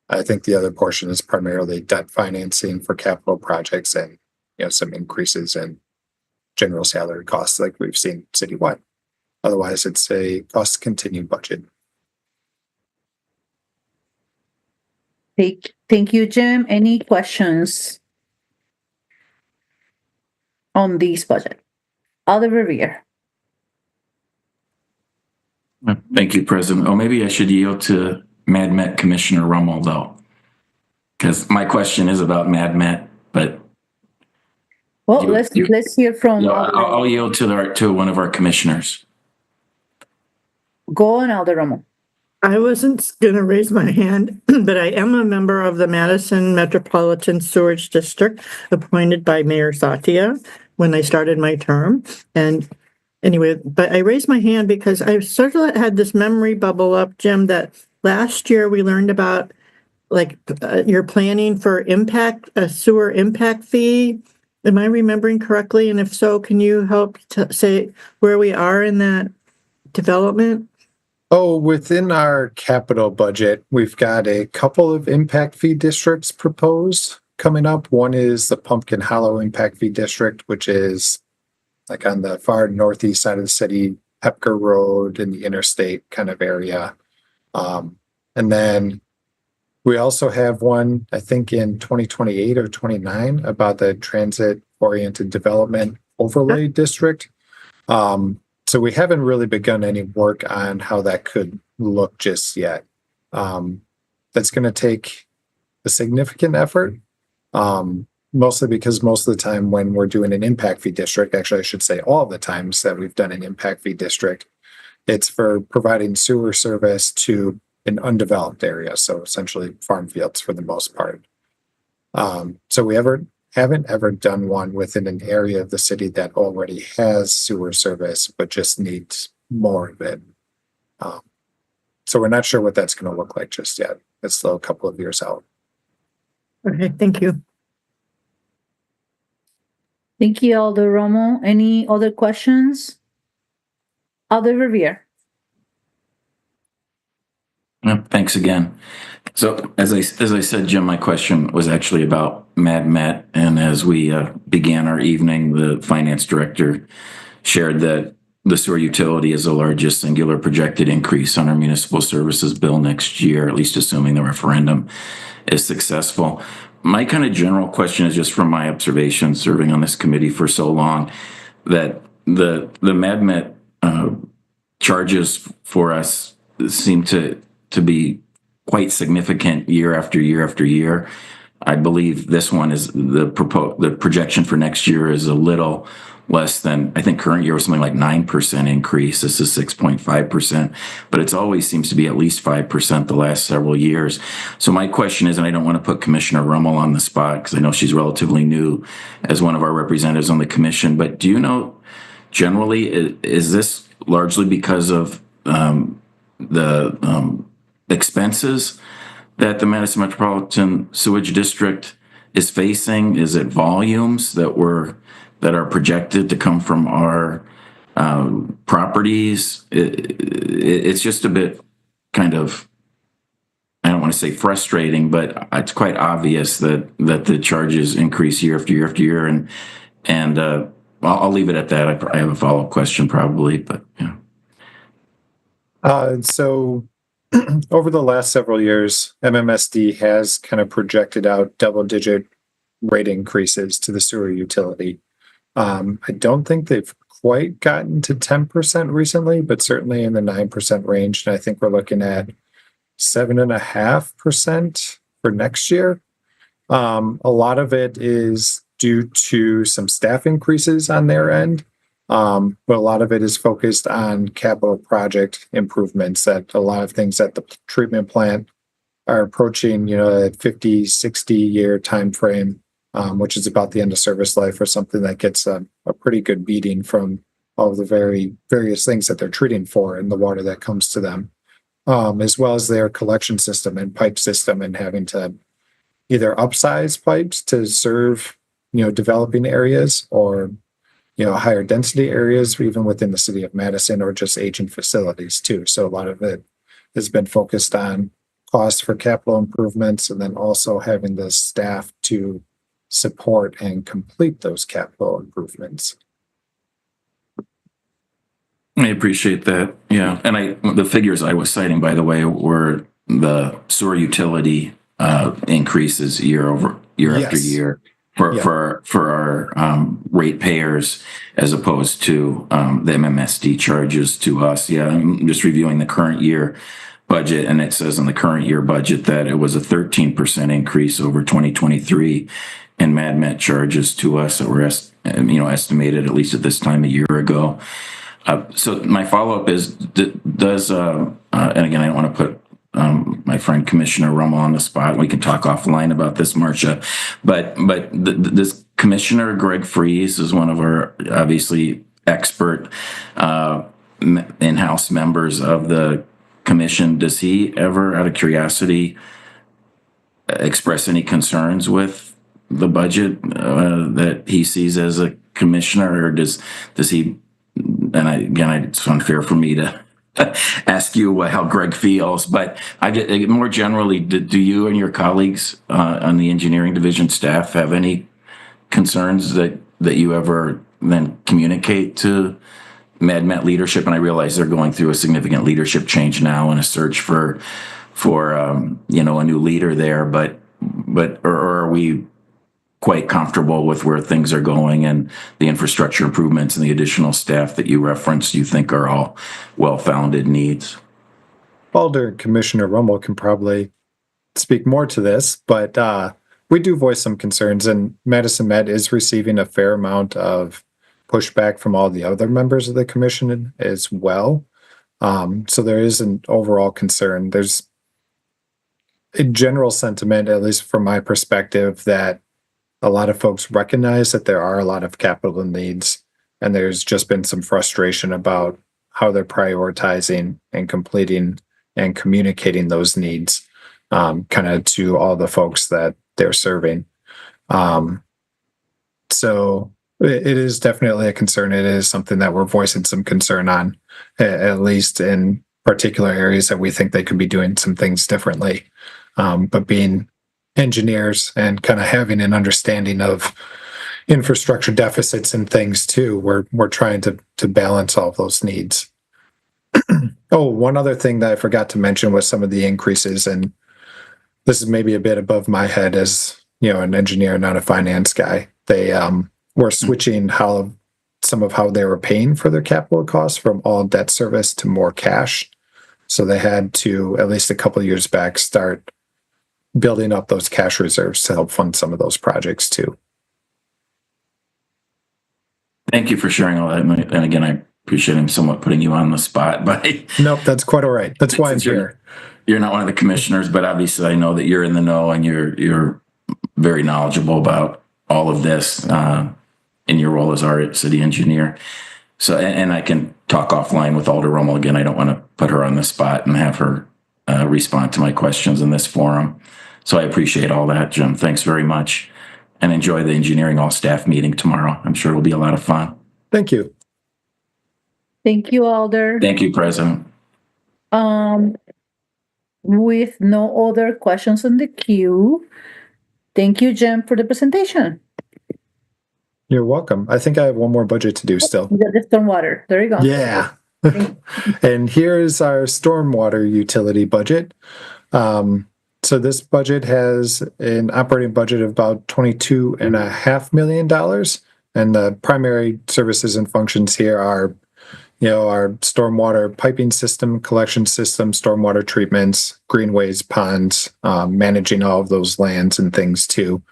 I think the other portion is primarily debt financing for capital projects and some increases in general salary costs like we've seen citywide. Otherwise, it's a cost continued budget. Thank you, Jim. Any questions on this budget? Alder Revere. Thank you, President. Oh, maybe I should yield to MadMet Commissioner Rummel, though, because my question is about MadMet, but well, let's hear from. I'll yield to one of our commissioners. Go on, Alder Rummel. I wasn't going to raise my hand, but I am a member of the Madison Metropolitan Sewerage District appointed by Mayor Satya when I started my term. And anyway, but I raised my hand because I sort of had this memory bubble up, Jim, that last year we learned about you're planning for a sewer impact fee. Am I remembering correctly? And if so, can you help to say where we are in that development? Oh, within our capital budget, we've got a couple of impact fee districts proposed coming up. One is the Pumpkin Hollow Impact Fee District, which is like on the far northeast side of the city, Hepker Road and the interstate kind of area. And then we also have one, I think in 2028 or 29 about the transit-oriented development overlay district. So we haven't really begun any work on how that could look just yet. That's going to take a significant effort, mostly because most of the time when we're doing an impact fee district, actually I should say all the times that we've done an impact fee district, it's for providing sewer service to an undeveloped area, so essentially farm fields for the most part. So we haven't ever done one within an area of the city that already has sewer service, but just needs more of it. So we're not sure what that's going to look like just yet. It's still a couple of years out. Okay, thank you. Thank you, Alder Romo. Any other questions? Alder Revere. Thanks again. So as I said, Jim, my question was actually about MadMet. And as we began our evening, the finance director shared that the sewer utility is the largest singular projected increase on our municipal services bill next year, at least assuming the referendum is successful. My kind of general question is just from my observation serving on this committee for so long that the MadMet charges for us seem to be quite significant year after year after year. I believe this one is the projection for next year is a little less than, I think current year was something like 9% increase. This is 6.5%, but it's always seems to be at least 5% the last several years. So my question is, and I don't want to put Commissioner Rummel on the spot because I know she's relatively new as one of our representatives on the commission, but do you know generally, is this largely because of the expenses that the Madison Metropolitan Sewage District is facing? Is it volumes that are projected to come from our properties? It's just a bit kind of, I don't want to say frustrating, but it's quite obvious that the charges increase year after year after year, and I'll leave it at that. I have a follow-up question probably, but yeah. So over the last several years, MMSD has kind of projected out double-digit rate increases to the sewer utility. I don't think they've quite gotten to 10% recently, but certainly in the 9% range. And I think we're looking at 7.5% for next year. A lot of it is due to some staff increases on their end. But a lot of it is focused on capital project improvements, that a lot of things at the treatment plant are approaching, a 50, 60-year time frame, which is about the end of service life or something that gets a pretty good beating from all of the various things that they're treating for in the water that comes to them, as well as their collection system and pipe system, and having to either upsize pipes to serve, developing areas, or higher density areas, even within the city of Madison, or just aging facilities too. So a lot of it has been focused on costs for capital improvements, and then also having the staff to support and complete those capital improvements. I appreciate that. Yeah. And the figures I was citing, by the way, were the sewer utility increases year after year. For our ratepayers, as opposed to the MMSD charges to us. Yeah, I'm just reviewing the current year budget, and it says in the current year budget that it was a 13% increase over 2023 in MadMet charges to us that were estimated at least at this time a year ago. So my follow-up is, does and again, I don't want to put my friend Commissioner Rummel on the spot. We can talk offline about this, Marcia. But this Commissioner Greg Freeze is one of our obviously expert in-house members of the commission. Does he ever, out of curiosity, express any concerns with the budget that he sees as a commissioner, or does he? And it's unfair for me to ask you how Greg feels, but more generally, do you and your colleagues on the engineering division staff have any concerns that you ever then communicate to MadMet leadership? And I realize they're going through a significant leadership change now and a search for a new leader there, but are we quite comfortable with where things are going and the infrastructure improvements and the additional staff that you referenced, you think are all well-founded needs? Alder Commissioner Rummel can probably speak more to this, but we do voice some concerns, and Madison Med is receiving a fair amount of pushback from all the other members of the commission as well. So there is an overall concern. There's a general sentiment, at least from my perspective, that a lot of folks recognize that there are a lot of capital needs, and there's just been some frustration about how they're prioritizing and completing and communicating those needs kind of to all the folks that they're serving. So it is definitely a concern. It is something that we're voicing some concern on, at least in particular areas that we think they could be doing some things differently. But being engineers and kind of having an understanding of infrastructure deficits and things too, we're trying to balance all of those needs. Oh, one other thing that I forgot to mention was some of the increases, and this is maybe a bit above my head as an engineer, not a finance guy. They were switching some of how they were paying for their capital costs from all debt service to more cash. So they had to, at least a couple of years back, start building up those cash reserves to help fund some of those projects too. Thank you for sharing all that. And again, I appreciate him somewhat putting you on the spot, but Nope, that's quite all right. That's why I'm here. You're not one of the commissioners, but obviously I know that you're in the know and you're very knowledgeable about all of this in your role as our city engineer. So, and I can talk offline with Alder Rommel again. I don't want to put her on the spot and have her respond to my questions in this forum. So I appreciate all that, Jim. Thanks very much. And enjoy the engineering all-staff meeting tomorrow. I'm sure it'll be a lot of fun. Thank you. Thank you, Alder. Thank you, President. With no other questions on the queue, thank you, Jem, for the presentation. You're welcome. I think I have one more budget to do still. The stormwater. There you go. Yeah. And here's our stormwater utility budget. So this budget has an operating budget of about $22.5 million. And the primary services and functions here are, our stormwater piping system, collection system, stormwater treatments, greenways, ponds, managing all of those lands and things too.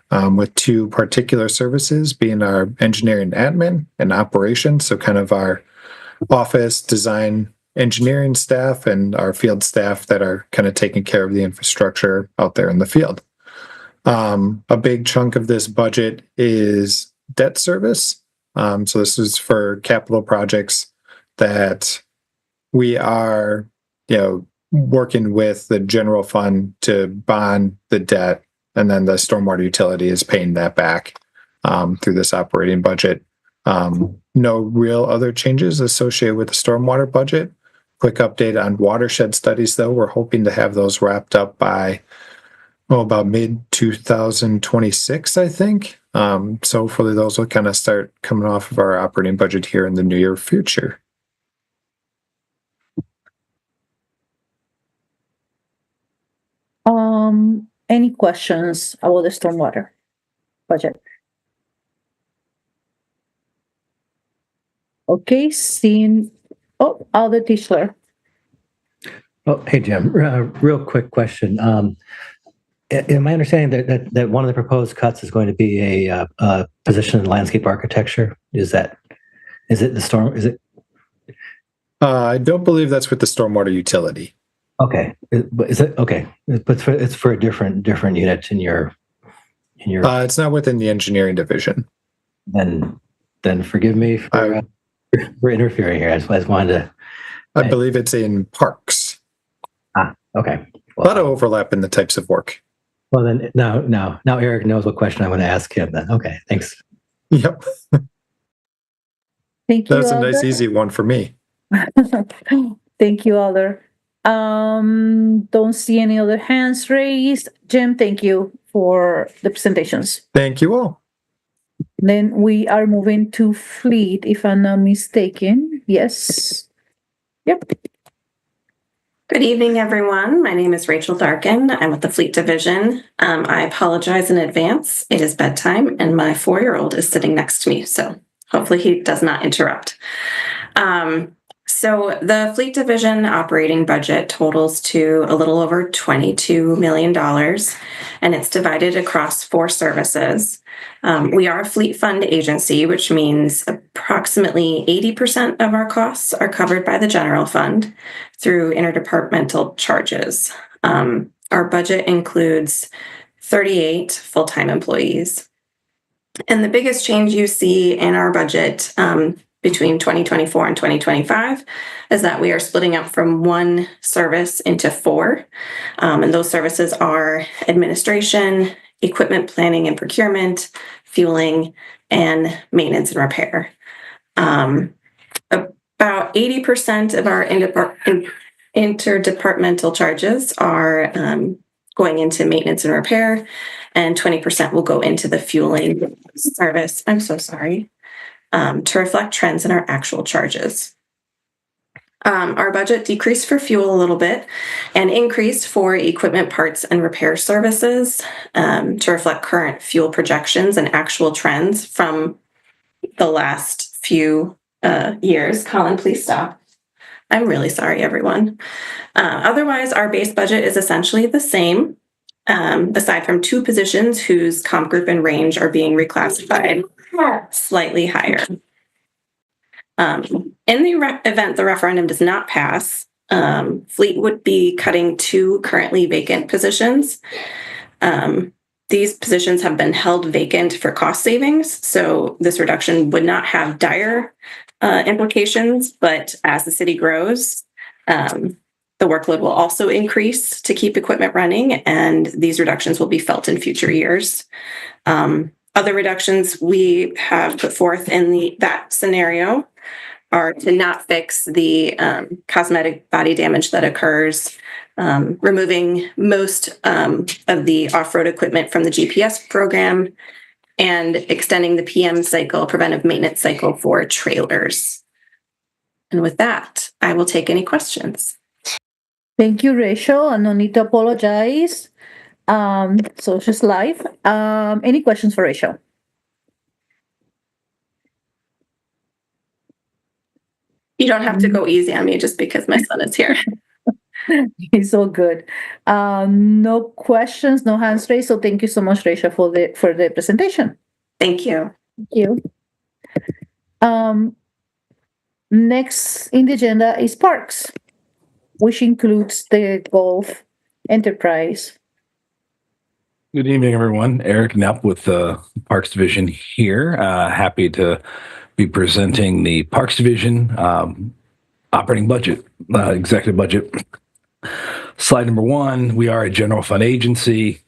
With two particular services being our engineering admin and operations. So kind of our office design engineering staff and our field staff that are kind of taking care of the infrastructure out there in the field. A big chunk of this budget is debt service. So this is for capital projects that we are, working with the general fund to bond the debt, and then the stormwater utility is paying that back through this operating budget. No real other changes associated with the stormwater budget. Quick update on watershed studies, though. We're hoping to have those wrapped up by, about mid-2026, I think. So hopefully those will kind of start coming off of our operating budget here in the near future. Any questions about the stormwater budget? Okay, seeing, Alder Tischler. Oh, hey, Jim. Real quick question. Am I understanding that one of the proposed cuts is going to be a position in landscape architecture? Is it the storm? Is it? I don't believe that's with the stormwater utility. Okay, but is it okay? But it's for a different unit in your. It's not within the engineering division. Then forgive me for interfering here. I just wanted to. I believe it's in parks. Okay. Well, a lot of overlap in the types of work. Well, then now Eric knows what question I'm going to ask him. Then okay, thanks. Yep. Thank you. That's a Alder. nice, easy one for me. Thank you, Alder. Don't see any other hands raised. Jim, thank you for the presentations. Thank you all. Then we are moving to fleet, if I'm not mistaken. Yes. Yep. Good evening, everyone. My name is Rachel Darkin. I'm with the Fleet Division. I apologize in advance. It is bedtime, and my 4-year-old is sitting next to me, so hopefully he does not interrupt. So the Fleet Division operating budget totals to a little over $22 million, and it's divided across 4 services. We are a fleet fund agency, which means approximately 80% of our costs are covered by the general fund through interdepartmental charges. Our budget includes 38 full-time employees. And the biggest change you see in our budget between 2024 and 2025 is that we are splitting up from 1 service into 4. And those services are administration, equipment planning and procurement, fueling, and maintenance and repair. About 80% of our interdepartmental charges are going into maintenance and repair, and 20% will go into the fueling service. I'm so sorry. To reflect trends in our actual charges. Our budget decreased for fuel a little bit and increased for equipment parts and repair services to reflect current fuel projections and actual trends from the last few years. Colin, please stop. I'm really sorry, everyone. Otherwise, our base budget is essentially the same, aside from 2 positions whose comp group and range are being reclassified slightly higher. In the event the referendum does not pass, Fleet would be cutting 2 currently vacant positions. These positions have been held vacant for cost savings, so this reduction would not have dire implications, but as the city grows, the workload will also increase to keep equipment running, and these reductions will be felt in future years. Other reductions we have put forth in that scenario are to not fix the cosmetic body damage that occurs, removing most of the off-road equipment from the GPS program, and extending the PM cycle, preventive maintenance cycle for trailers. And with that, I will take any questions. Thank you, Rachel, and no need to apologize. So she's live. Any questions for Rachel? You don't have to go easy on me just because my son is here. It's all good. No questions, no hands raised. So thank you so much, Rachel, for the presentation. Thank you. Thank you. Next in the agenda is parks, which includes the golf enterprise. Good evening, everyone. Eric Knapp with the Parks Division here. Happy to be presenting the Parks Division operating budget, executive budget. Slide number 1, we are a general fund agency.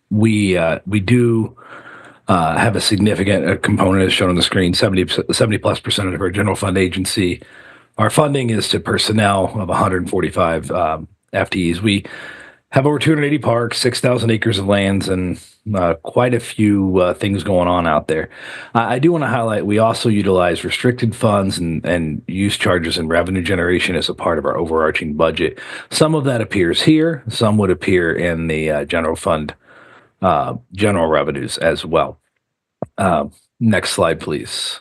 We do have a significant component as shown on the screen, 70+% of our general fund agency. Our funding is to personnel of 145 FTEs. We have over 280 parks, 6,000 acres of lands, and quite a few things going on out there. I do want to highlight we also utilize restricted funds and use charges and revenue generation as a part of our overarching budget. Some of that appears here. Some would appear in the general fund general revenues as well. Next slide, please.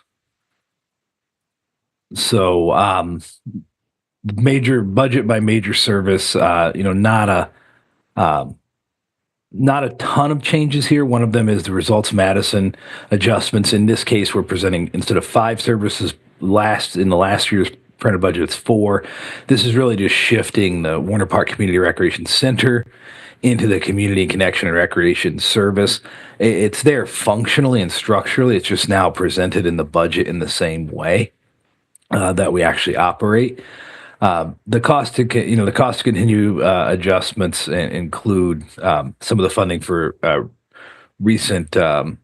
So major budget by major service, not a ton of changes here. One of them is the results Madison adjustments. In this case, we're presenting, instead of 5 services in the last year's printed budget, it's 4. This is really just shifting the Warner Park Community Recreation Center into the Community Connection and Recreation Service. It's there functionally and structurally. It's just now presented in the budget in the same way that we actually operate. The cost to continue adjustments include some of the funding for recent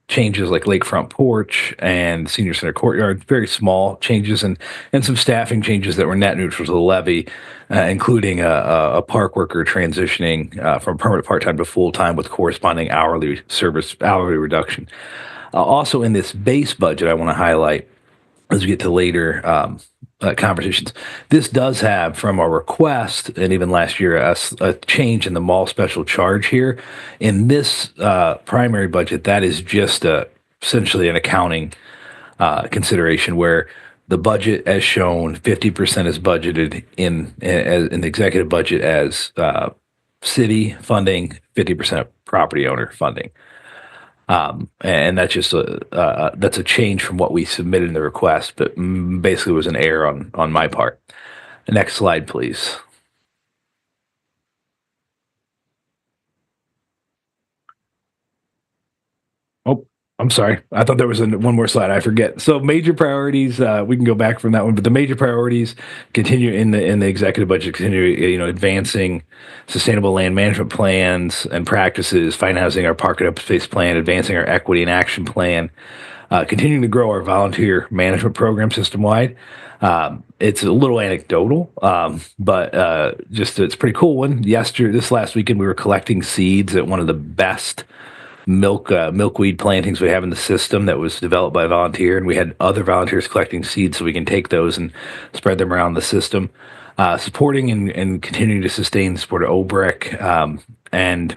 changes like Lakefront Porch and Senior Center Courtyard, very small changes, and some staffing changes that were net neutral to the levy, including a park worker transitioning from permanent part-time to full-time with corresponding hourly reduction. Also in this base budget, I want to highlight, as we get to later conversations, this does have, from our request and even last year, a change in the mall special charge here. In this primary budget, that is just essentially an accounting consideration where the budget as shown, 50% is budgeted in the executive budget as city funding, 50% property owner funding. And that's just that's a change from what we submitted in the request, but basically was an error on my part. Next slide, please. Oh, I'm sorry. I thought there was one more slide. I forget. So major priorities, we can go back from that one, but the major priorities continue in the executive budget, continue, advancing sustainable land management plans and practices, finalizing our park and open space plan, advancing our equity and action plan, continuing to grow our volunteer management program system-wide. It's a little anecdotal, but it's a pretty cool one. This last weekend, we were collecting seeds at one of the best milkweed plantings we have in the system that was developed by a volunteer, and we had other volunteers collecting seeds so we can take those and spread them around the system. Supporting and continuing to sustain the support of OBREC, and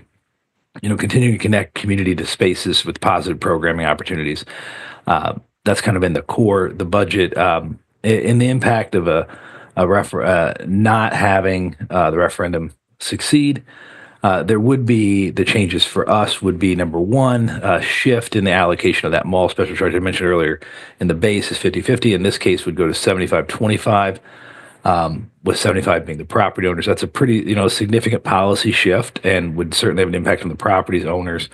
continuing to connect community to spaces with positive programming opportunities. That's kind of in the core, the budget. In the impact of not having the referendum succeed, There would be the changes for us would be number one, shift in the allocation of that mall special charge I mentioned earlier. In the base is 50/50. In this case, would go to 75/25. With 75 being the property owners. That's a pretty, significant policy shift and would certainly have an impact on the property's owners.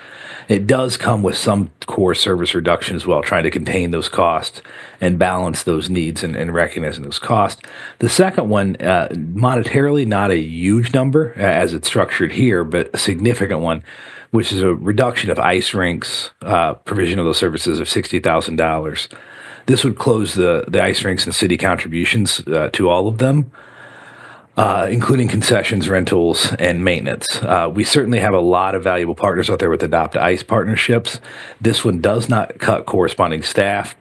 It does come with some core service reduction as well, trying to contain those costs and balance those needs and recognizing those costs. The second one, monetarily, not a huge number as it's structured here, but a significant one, which is a reduction of ice rinks, provision of those services of $60,000. This would close the ice rinks and city contributions to all of them, including concessions, rentals, and maintenance. We certainly have a lot of valuable partners out there with Adopt Ice partnerships. This one does not cut corresponding staff.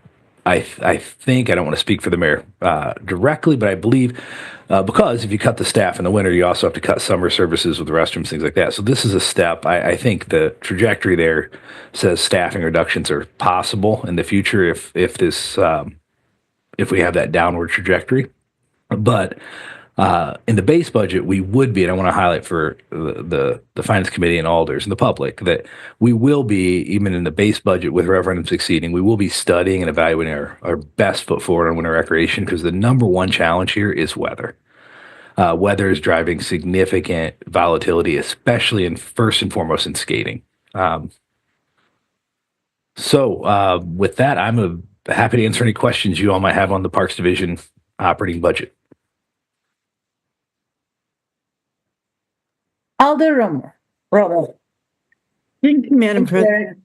I think, I don't want to speak for the mayor directly, but I believe because if you cut the staff in the winter, you also have to cut summer services with restrooms, things like that. So this is a step. I think the trajectory there says staffing reductions are possible in the future if we have that downward trajectory. But in the base budget, we would be, and I want to highlight for the Finance Committee and alders and the public that we will be, even in the base budget with referendum succeeding, we will be studying and evaluating our best foot forward on winter recreation because the number one challenge here is weather. Weather is driving significant volatility, especially first and foremost in skating. So with that, I'm happy to answer any questions you all might have on the Parks Division operating budget. Alder Romer. Thank you, Madam President.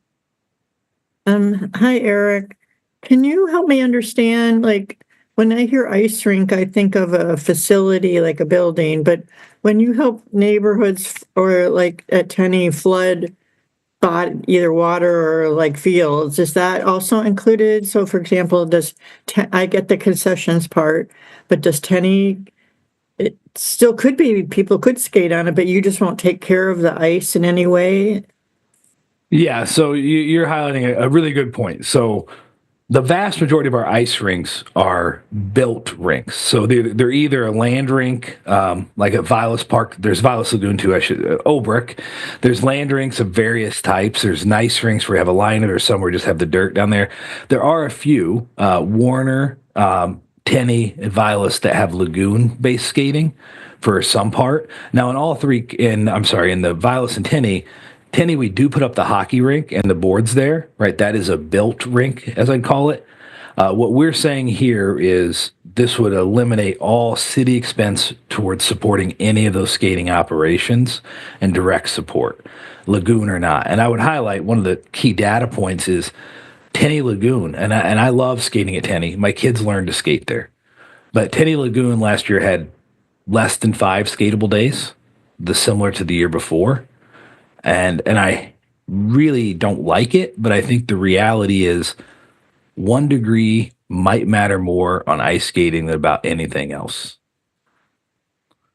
Hi, Eric. Can you help me understand, like, when I hear ice rink, I think of a facility like a building, but when you help neighborhoods or like at Tenney flood either water or like fields, is that also included? So for example, I get the concessions part, but does Tenney, it still could be, people could skate on it, but you just won't take care of the ice in any way? Yeah, so you're highlighting a really good point. So the vast majority of our ice rinks are built rinks. So they're either a land rink, like at Vilas Park. There's Vilas Lagoon too, Obrick. There's land rinks of various types. There's nice rinks where you have a line or some where you just have the dirt down there. There are a few, Warner, Tenney, and Vilas that have lagoon-based skating for some part. Now in all three, in the Vilas and Tenney, we do put up the hockey rink and the boards there, right? That is a built rink, as I'd call it. What we're saying here is this would eliminate all city expense towards supporting any of those skating operations and direct support, lagoon or not. And I would highlight one of the key data points is Tenney Lagoon. And I love skating at Tenney. My kids learned to skate there. But Tenney Lagoon last year had less than 5 skatable days, similar to the year before. And I really don't like it, but I think the reality is 1 degree might matter more on ice skating than about anything else.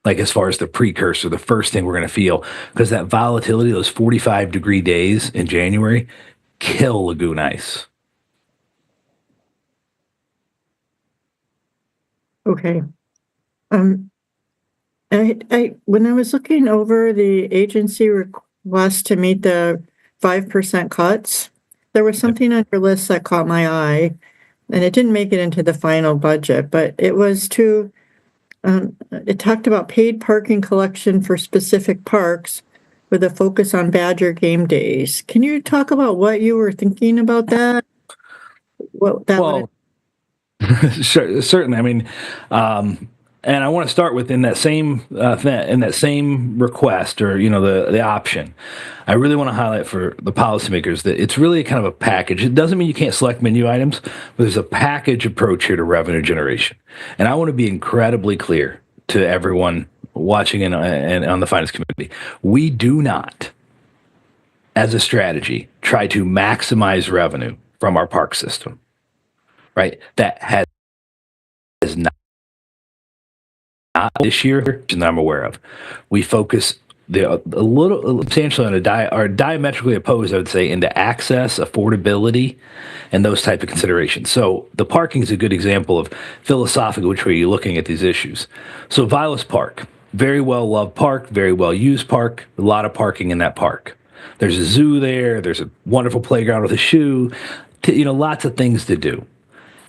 Like as far as the precursor, the first thing we're going to feel, because that volatility, those 45-degree days in January, kill lagoon ice. Okay. I when I was looking over the agency request to meet the 5% cuts, there was something on your list that caught my eye, and it didn't make it into the final budget, but it was it talked about paid parking collection for specific parks with a focus on Badger game days. Can you talk about what you were thinking about that? Sure, certainly. I mean, and I want to start with in that same request or the option. I really want to highlight for the policymakers that it's really kind of a package. It doesn't mean you can't select menu items, but there's a package approach here to revenue generation. And I want to be incredibly clear to everyone watching and on the Finance Committee. We do not, as a strategy, try to maximize revenue from our park system. Right? That has not this year that I'm aware of. We focus substantially on are diametrically opposed, I would say, into access, affordability, and those type of considerations. So the parking is a good example of philosophically which way you're looking at these issues. So Vilas Park, very well loved park, very well used park, a lot of parking in that park. There's a zoo there. There's a wonderful playground with a shoe, lots of things to do.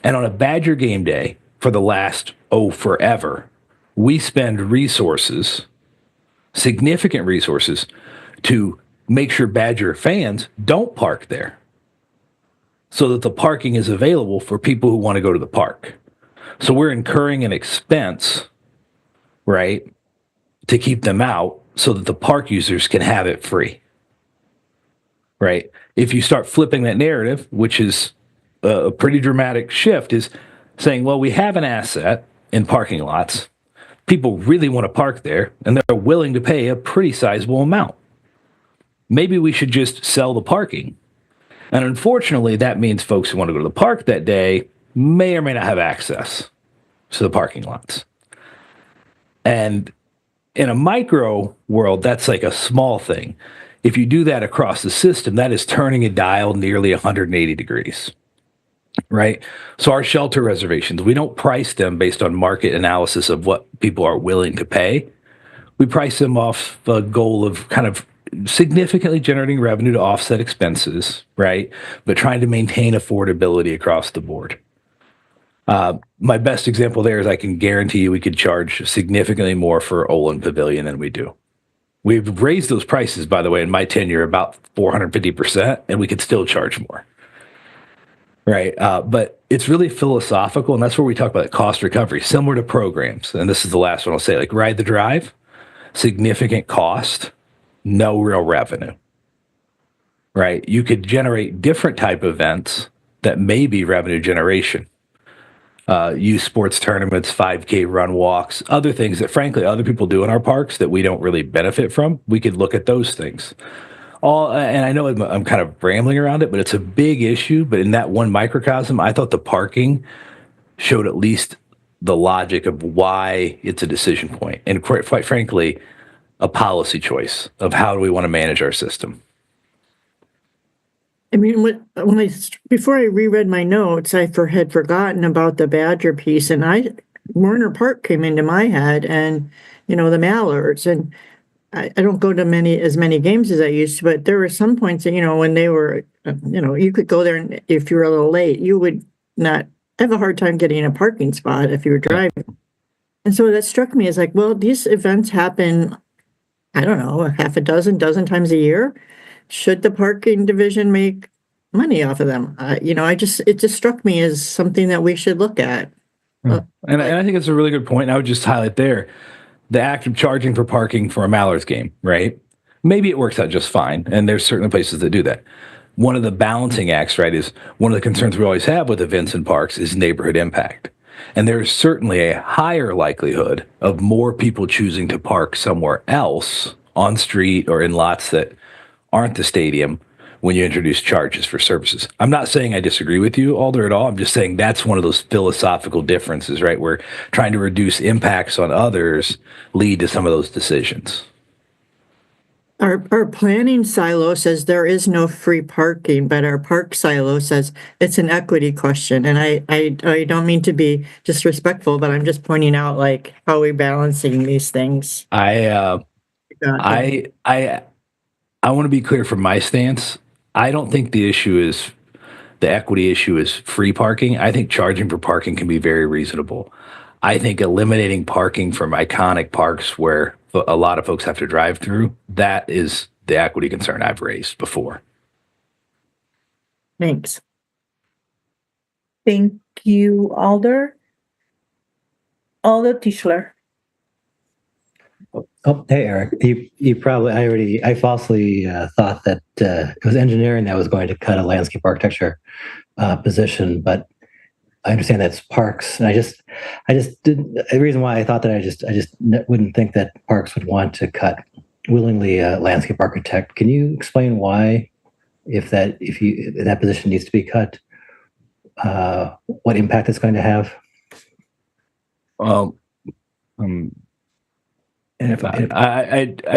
And on a Badger game day for the last, forever, we spend resources, significant resources, to make sure Badger fans don't park there so that the parking is available for people who want to go to the park. So we're incurring an expense, right, to keep them out so that the park users can have it free, right? If you start flipping that narrative, which is a pretty dramatic shift, is saying, well, we have an asset in parking lots. People really want to park there, and they're willing to pay a pretty sizable amount. Maybe we should just sell the parking. And unfortunately, that means folks who want to go to the park that day may or may not have access to the parking lots. And in a micro world, that's like a small thing. If you do that across the system, that is turning a dial nearly 180 degrees, right? So our shelter reservations, we don't price them based on market analysis of what people are willing to pay. We price them off a goal of kind of significantly generating revenue to offset expenses, right? But trying to maintain affordability across the board. My best example there is I can guarantee you we could charge significantly more for Olin Pavilion than we do. We've raised those prices, by the way, in my tenure about 450%, and we could still charge more. Right. But it's really philosophical, and that's where we talk about cost recovery, similar to programs. And this is the last one I'll say, like Ride the Drive, significant cost, no real revenue. Right. You could generate different type of events that may be revenue generation. Youth sports tournaments, 5K run walks, other things that frankly other people do in our parks that we don't really benefit from. We could look at those things. And I know I'm kind of rambling around it, but it's a big issue. But in that one microcosm, I thought the parking showed at least the logic of why it's a decision point, and quite frankly, a policy choice of how do we want to manage our system. I mean, before I reread my notes, I had forgotten about the Badger piece, and Werner Park came into my head, and the Mallards, and I don't go to as many games as I used to, but there were some points that when they were, you could go there, and if you were a little late, you would not have a hard time getting a parking spot if you were driving. And so that struck me as like, well, these events happen, I don't know, half a dozen times a year. Should the parking division make money off of them? It just struck me as something that we should look at. And I think it's a really good point. I would just highlight there the act of charging for parking for a Mallards game, right? Maybe it works out just fine, and there's certain places that do that. One of the balancing acts, right, is one of the concerns we always have with events in parks is neighborhood impact. And there is certainly a higher likelihood of more people choosing to park somewhere else on street or in lots that aren't the stadium when you introduce charges for services. I'm not saying I disagree with you, Alder, at all. I'm just saying that's one of those philosophical differences, right? Where trying to reduce impacts on others lead to some of those decisions. Our planning silo says there is no free parking, but our park silo says it's an equity question. And I don't mean to be disrespectful, but I'm just pointing out like how we're balancing these things. I want to be clear from my stance. I don't think the equity issue is free parking. I think charging for parking can be very reasonable. I think eliminating parking from iconic parks where a lot of folks have to drive through, that is the equity concern I've raised before. Thanks. Thank you, Alder. Alder Tischler. Oh, hey, Eric. I falsely thought that it was engineering that was going to cut a landscape architecture position, but I understand that's parks. And I just didn't. The reason why I thought that I just wouldn't think that parks would want to cut willingly a landscape architect. Can you explain why, if that position needs to be cut, what impact it's going to have? I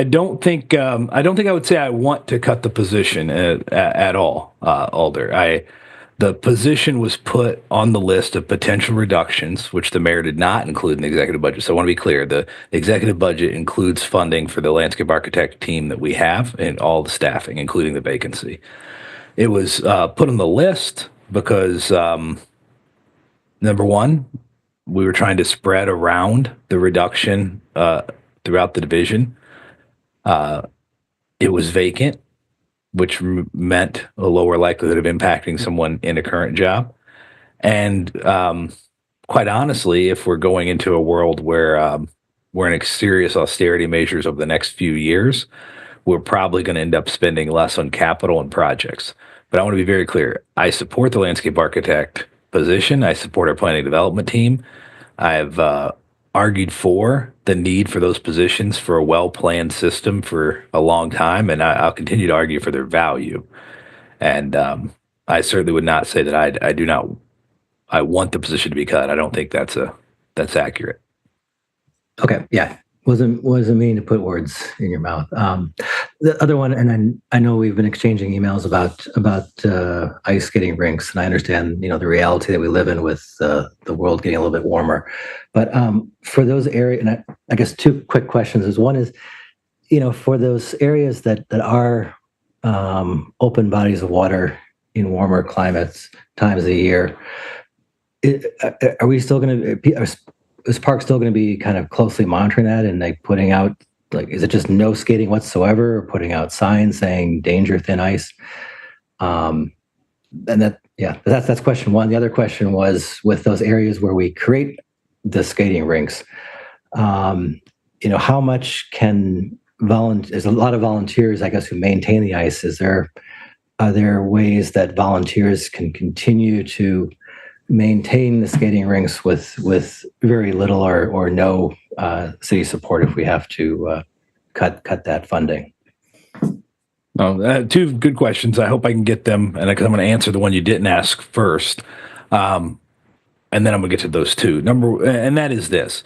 don't think I would say I want to cut the position at all, Alder. The position was put on the list of potential reductions, which the mayor did not include in the executive budget. So I want to be clear, the executive budget includes funding for the landscape architect team that we have and all the staffing, including the vacancy. It was put on the list because, number one, we were trying to spread around the reduction throughout the division. It was vacant, which meant a lower likelihood of impacting someone in a current job. And quite honestly, if we're going into a world where we're in serious austerity measures over the next few years, we're probably going to end up spending less on capital and projects. But I want to be very clear. I support the landscape architect position. I support our planning development team. I've argued for the need for those positions for a well-planned system for a long time, and I'll continue to argue for their value. And I certainly would not say that I want the position to be cut. I don't think that's accurate. Okay, yeah, wasn't meaning to put words in your mouth. The other one, and I know we've been exchanging emails about ice skating rinks, and I understand the reality that we live in with the world getting a little bit warmer. But for those areas, and I guess two quick questions is one is, for those areas that are open bodies of water in warmer climates times of the year, are we still going to be? Is Park still going to be kind of closely monitoring that and putting out, is it just no skating whatsoever, or putting out signs saying danger thin ice? And that's question one. The other question was with those areas where we create the skating rinks, how much can there's a lot of volunteers, I guess, who maintain the ice. Are there ways that volunteers can continue to maintain the skating rinks with very little or no city support if we have to cut that funding? Two good questions. I hope I can get them, and I'm going to answer the one you didn't ask first, and then I'm going to get to those two. And that is this: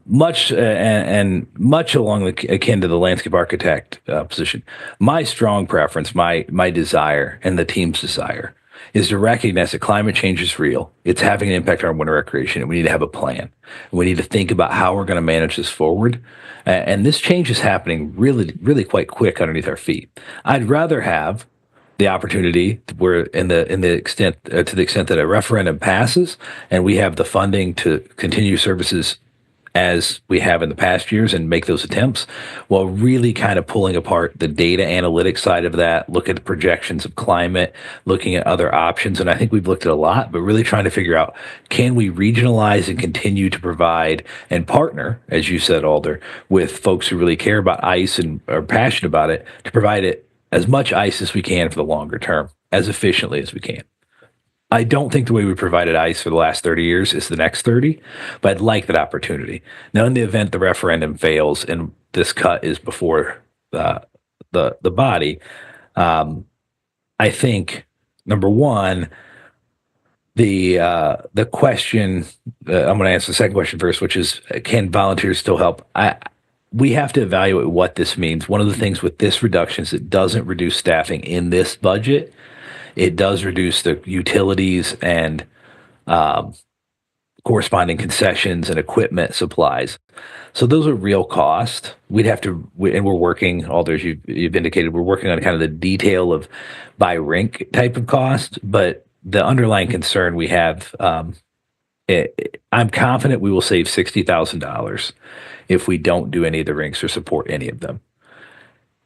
much along akin to the landscape architect position. My strong preference, my desire, and the team's desire is to recognize that climate change is real. It's having an impact on our winter recreation, and we need to have a plan. We need to think about how we're going to manage this forward. And this change is happening really, really quite quick underneath our feet. I'd rather have the opportunity where, to the extent that a referendum passes, and we have the funding to continue services as we have in the past years and make those attempts, while really kind of pulling apart the data analytics side of that, look at the projections of climate, looking at other options. And I think we've looked at a lot, but really trying to figure out, can we regionalize and continue to provide and partner, as you said, Alder, with folks who really care about ice and are passionate about it, to provide it as much ice as we can for the longer term, as efficiently as we can. I don't think the way we provided ice for the last 30 years is the next 30, but I'd like that opportunity. Now, in the event the referendum fails and this cut is before the body, I think, number one, the question, I'm going to answer the second question first, which is, can volunteers still help? We have to evaluate what this means. One of the things with this reduction is it doesn't reduce staffing in this budget. It does reduce the utilities and corresponding concessions and equipment supplies. So those are real costs. We'd have to, and we're working, Alders, you've indicated, we're working on kind of the detail of by rink type of cost, but the underlying concern we have, I'm confident we will save $60,000 if we don't do any of the rinks or support any of them.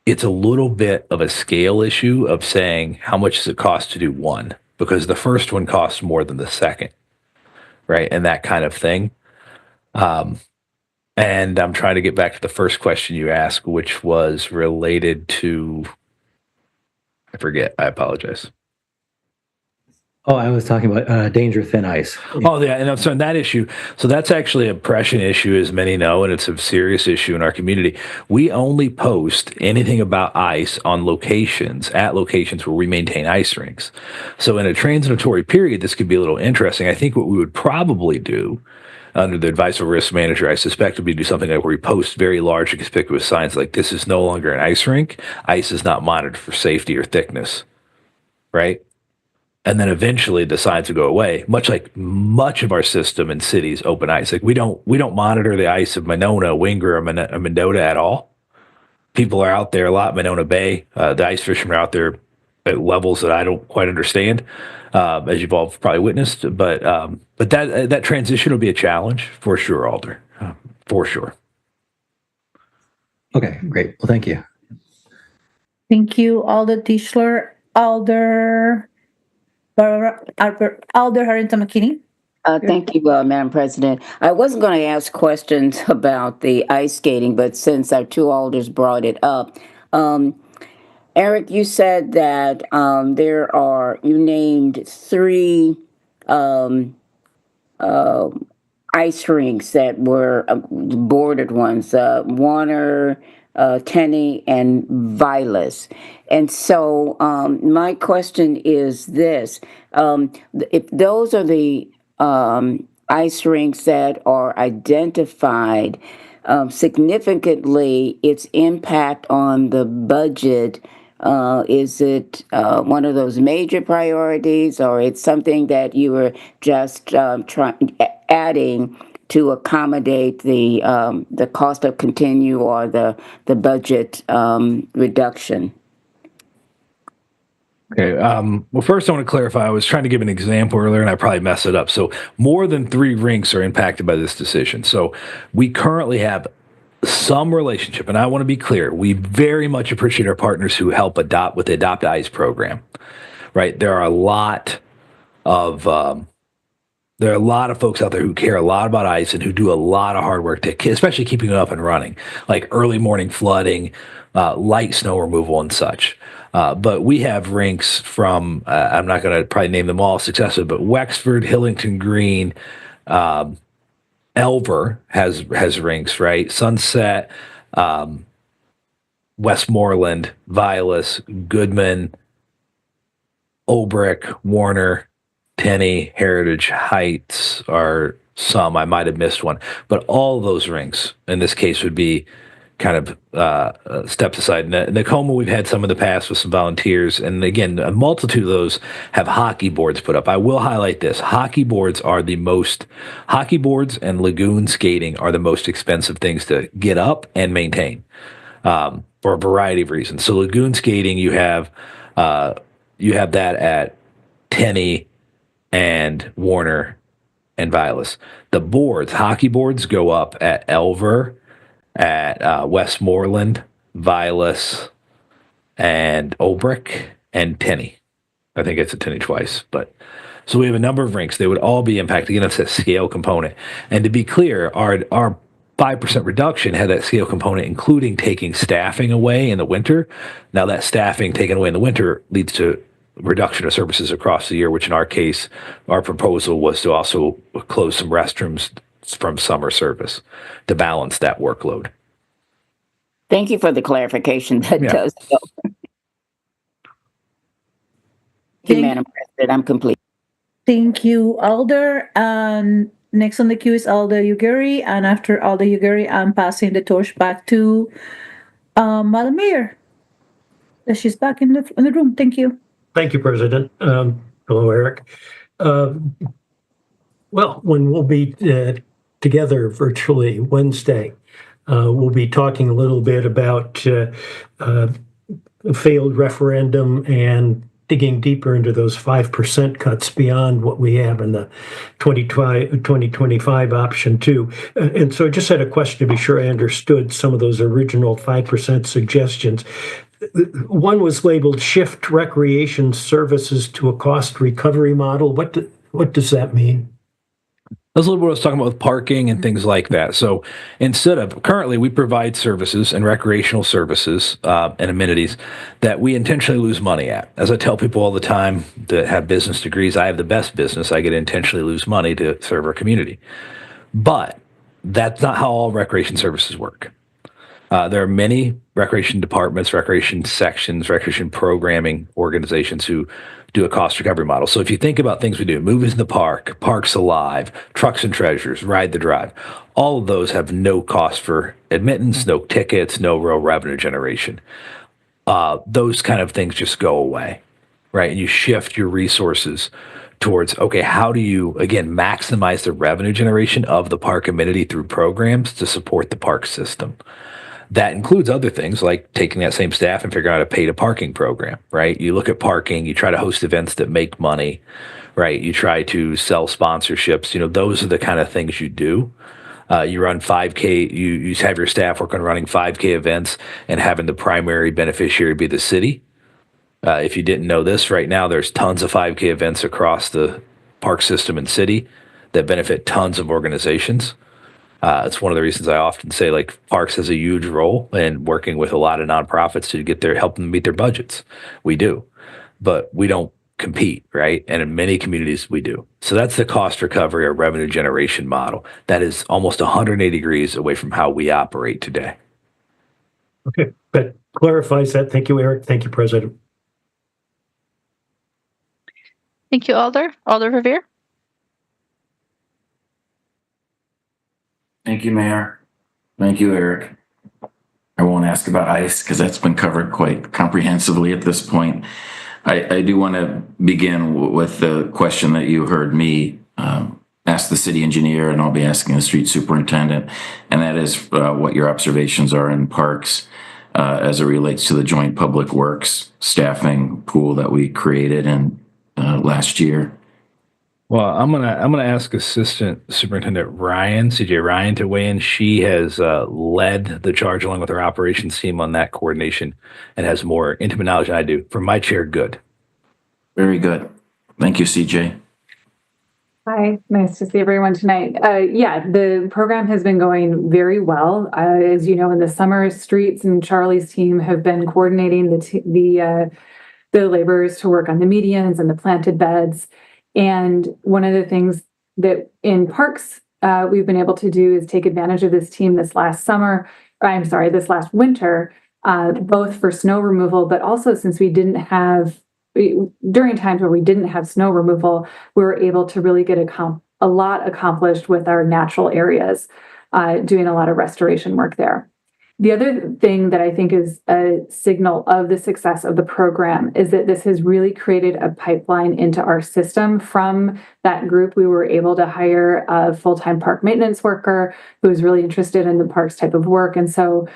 It's a little bit of a scale issue of saying, how much does it cost to do one? Because the first one costs more than the second, right? And that kind of thing. And I'm trying to get back to the first question you asked, which was related to, I forget, I apologize. Oh, I was talking about danger thin ice. Oh, yeah. And so on that issue, so that's actually a oppression issue, as many know, and it's a serious issue in our community. We only post anything about ice on locations, at locations where we maintain ice rinks. So in a transitory period, this could be a little interesting. I think what we would probably do under the advice of a risk manager, I suspect would be do something like where we post very large and conspicuous signs like, this is no longer an ice rink. Ice is not monitored for safety or thickness, right? and then eventually the signs will go away. Much like much of our system in cities, open ice. Like we don't monitor the ice of Monona, Winger, or Mendota at all. People are out there a lot. Monona Bay, the ice fishermen are out there at levels that I don't quite understand, as you've all probably witnessed. But that transition will be a challenge for sure, Alder, for sure. Okay, great. Well, thank you. Thank you, Alder Tischler. Alder Harrington McKinney. Thank you, Madam President. I wasn't going to ask questions about the ice skating, but since our two alders brought it up, Eric, you said that you named three ice rinks that were bordered ones, Warner, Tenney, and Vilas. And so my question is this. If those are the ice rinks that are identified, significantly, its impact on the budget, is it one of those major priorities, or it's something that you were just adding to accommodate the cost of continue or the budget reduction? Okay. Well, first I want to clarify. I was trying to give an example earlier, and I probably messed it up. So more than 3 rinks are impacted by this decision. So we currently have some relationship, and I want to be clear. We very much appreciate our partners who help adopt with the Adopt ICE program. Right? There are a lot of folks out there who care a lot about ice and who do a lot of hard work to, especially keeping it up and running, like early morning flooding, light snow removal, and such. But we have rinks from, I'm not going to probably name them all successfully, but Wexford, Hillington Green, Elver has rinks, right? Sunset, Westmoreland, Vilas, Goodman, Olbrich, Warner, Tenney, Heritage Heights are some. I might have missed one. But all of those rinks, in this case, would be kind of stepped aside. In Tacoma, we've had some in the past with some volunteers. And again, a multitude of those have hockey boards put up. I will highlight this. Hockey boards and lagoon skating are the most expensive things to get up and maintain for a variety of reasons. So lagoon skating, you have that at Tenney and Warner and Vilas. The boards, hockey boards, go up at Elver, at Westmoreland, Vilas, and Olbrich, and Tenney. I think it's a Tenney twice. But so we have a number of rinks. They would all be impacted. Again, it's a scale component. And to be clear, our 5% reduction had that scale component, including taking staffing away in the winter. Now that staffing taken away in the winter leads to reduction of services across the year, which in our case, our proposal was to also close some restrooms from summer service to balance that workload. Thank you for the clarification. That does help. Thank you, Madam President. I'm complete. Thank you, Alder. Next on the queue is Alder Uguri, and after Alder Uguri, I'm passing the torch back to Madam Mayor. She's back in the room. Thank you. Thank you, President. Hello, Eric. Well, when we'll be together virtually Wednesday, we'll be talking a little bit about a failed referendum and digging deeper into those 5% cuts beyond what we have in the 2025 option too. And so I just had a question to be sure I understood some of those original 5% suggestions. One was labeled shift recreation services to a cost recovery model. What does that mean? That's a little bit what I was talking about with parking and things like that. So currently we provide services and recreational services and amenities that we intentionally lose money at. As I tell people all the time that have business degrees, I have the best business. I get to intentionally lose money to serve our community. But that's not how all recreation services work. There are many recreation departments, recreation sections, recreation programming organizations who do a cost recovery model. So if you think about things we do, Movies in the Park, Parks Alive, Trucks and Treasures, Ride the Drive, all of those have no cost for admittance, no tickets, no real revenue generation. Those kind of things just go away. right? And you shift your resources towards, okay, how do you, again, maximize the revenue generation of the park amenity through programs to support the park system? That includes other things like taking that same staff and figuring out a pay-to-parking program, right? You look at parking, you try to host events that make money, right? You try to sell sponsorships. Those are the kind of things you do. You run 5K, you have your staff work on running 5K events and having the primary beneficiary be the city. If you didn't know this, right now there's tons of 5K events across the park system and city that benefit tons of organizations. It's one of the reasons I often say, like, Parks has a huge role in working with a lot of nonprofits to help them meet their budgets. We do, but we don't compete, right? And in many communities, we do. So that's the cost recovery or revenue generation model. That is almost 180 degrees away from how we operate today. Okay, that clarifies that. Thank you, Eric. Thank you, President. Thank you, Alder. Alder Revere. Thank you, Mayor. Thank you, Eric. I won't ask about ICE because that's been covered quite comprehensively at this point. I do want to begin with the question that you heard me ask the city engineer, and I'll be asking the street superintendent, and that is what your observations are in parks as it relates to the joint public works staffing pool that we created in last year. Well, I'm gonna ask Assistant Superintendent CJ Ryan, to weigh in. She has led the charge along with our operations team on that coordination and has more intimate knowledge than I do. From my chair, good. Very good. Thank you, CJ. Hi, nice to see everyone tonight. Yeah, the program has been going very well. As you know, in the summer, Streets and Charlie's team have been coordinating the laborers to work on the medians and the planted beds. And one of the things that in parks we've been able to do is take advantage of this team this last winter, both for snow removal, but also since during times where we didn't have snow removal, we were able to really get a lot accomplished with our natural areas, doing a lot of restoration work there. The other thing that I think is a signal of the success of the program is that this has really created a pipeline into our system. From that group, we were able to hire a full-time park maintenance worker who was really interested in the parks type of work. And so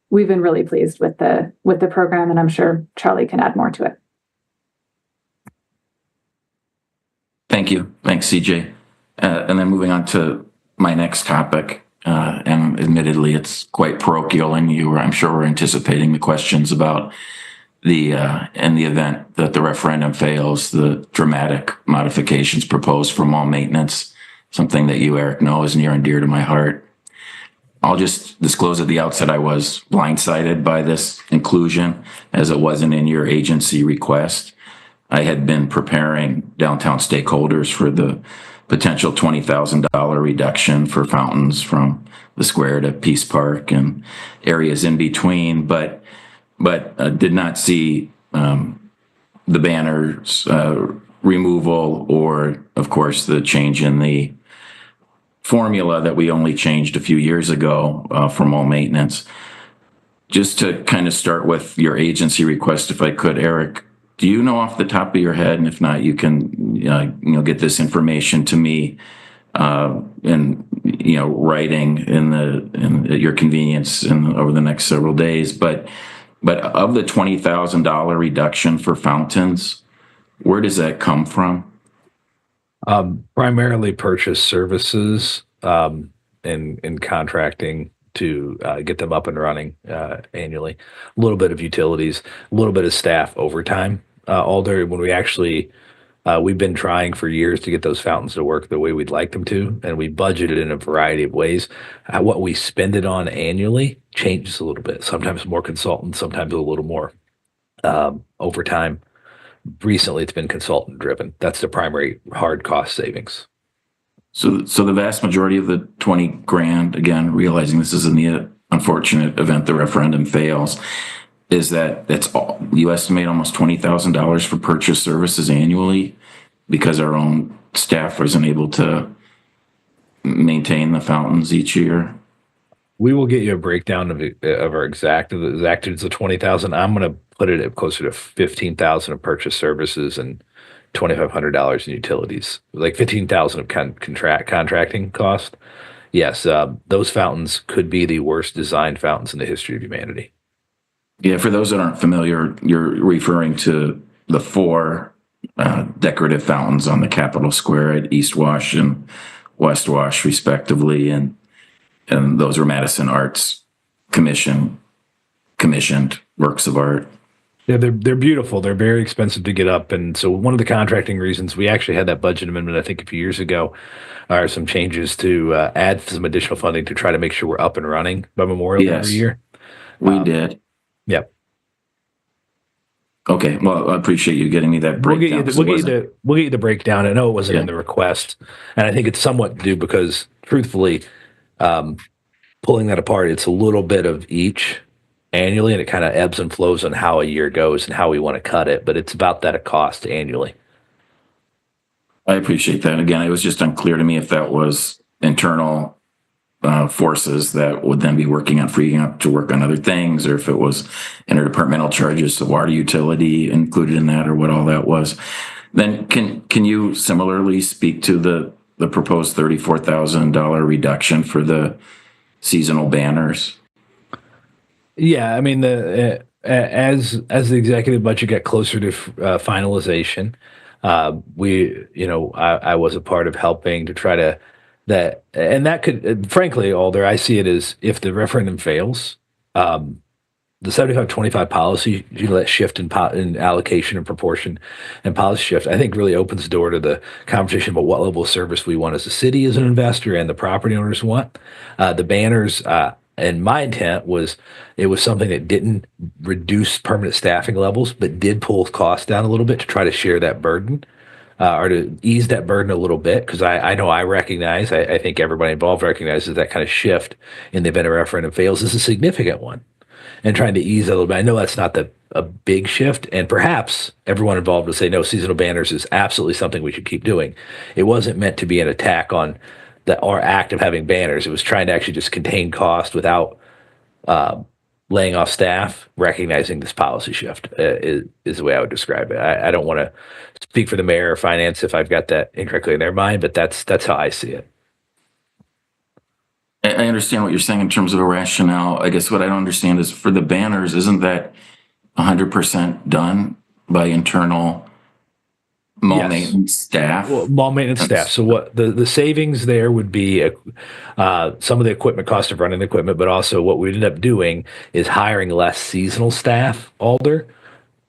we've been really pleased with the program, and I'm sure Charlie can add more to it. Thank you. Thanks, CJ. And then moving on to my next topic. And admittedly, it's quite parochial, and I'm sure we're anticipating the questions about in the event that the referendum fails, the dramatic modifications proposed for mall maintenance, something that you, Eric, know is near and dear to my heart. I'll just disclose at the outset I was blindsided by this inclusion, as it wasn't in your agency request. I had been preparing downtown stakeholders for the potential $20,000 reduction for fountains from the square to Peace Park and areas in between, but did not see the banners removal or, of course, the change in the formula that we only changed a few years ago for mall maintenance. Just to kind of start with your agency request, if I could, Eric, do you know off the top of your head, and if not, you can get this information to me in writing at your convenience over the next several days. But of the $20,000 reduction for fountains, where does that come from? Primarily purchase services and contracting to get them up and running annually. A little bit of utilities, a little bit of staff overtime. Alder, when we've been trying for years to get those fountains to work the way we'd like them to, and we budgeted in a variety of ways. What we spend it on annually changes a little bit. Sometimes more consultants, sometimes a little more overtime. Recently, it's been consultant driven. That's the primary hard cost savings. So the vast majority of the 20 grand, again, realizing this is in the unfortunate event the referendum fails, is that that's all you estimate almost $20,000 for purchase services annually because our own staff wasn't able to maintain the fountains each year. We will get you a breakdown of our exactitudes of 20,000. I'm going to put it at closer to 15,000 of purchase services and $2,500 in utilities, like 15,000 of contracting cost. Yes, those fountains could be the worst designed fountains in the history of humanity. Yeah, for those that aren't familiar, you're referring to the four decorative fountains on the Capitol Square at East Wash and West Wash, respectively, and those were Madison Arts commissioned works of art. Yeah, they're beautiful. They're very expensive to get up, and so one of the contracting reasons we actually had that budget amendment, I think, a few years ago, are some changes to add some additional funding to try to make sure we're up and running by Memorial Day every year. We did. Yep. Okay. Well, I appreciate you getting me that breakdown. We'll get you the breakdown. I know it wasn't in the request, and I think it's somewhat due because, truthfully, pulling that apart, it's a little bit of each annually, and it kind of ebbs and flows on how a year goes and how we want to cut it, but it's about that a cost annually. I appreciate that. Again, it was just unclear to me if that was internal forces that would then be working on freeing up to work on other things, or if it was interdepartmental charges, the water utility included in that, or what all that was. Then can you similarly speak to the proposed $34,000 reduction for the seasonal banners? Yeah, I mean, as the executive budget got closer to finalization, I was a part of helping to try to that could, frankly, Alder, I see it as if the referendum fails, the 75-25 policy, let shift in allocation and proportion and policy shift, I think really opens the door to the conversation about what level of service we want as a city, as an investor, and the property owners want. The banners, and my intent was it was something that didn't reduce permanent staffing levels, but did pull costs down a little bit to try to share that burden. Or to ease that burden a little bit, because I know I recognize, I think everybody involved recognizes that kind of shift in the event a referendum fails is a significant one. And trying to ease a little bit. I know that's not a big shift, and perhaps everyone involved would say, no, seasonal banners is absolutely something we should keep doing. It wasn't meant to be an attack on our act of having banners. It was trying to actually just contain cost without laying off staff, recognizing this policy shift is the way I would describe it. I don't want to speak for the mayor or finance if I've got that incorrectly in their mind, but that's how I see it. I understand what you're saying in terms of a rationale. I guess what I don't understand is for the banners, isn't that 100% done by internal mall maintenance staff? Well, mall maintenance staff. So what the savings there would be some of the equipment cost of running the equipment, but also what we ended up doing is hiring less seasonal staff, Alder.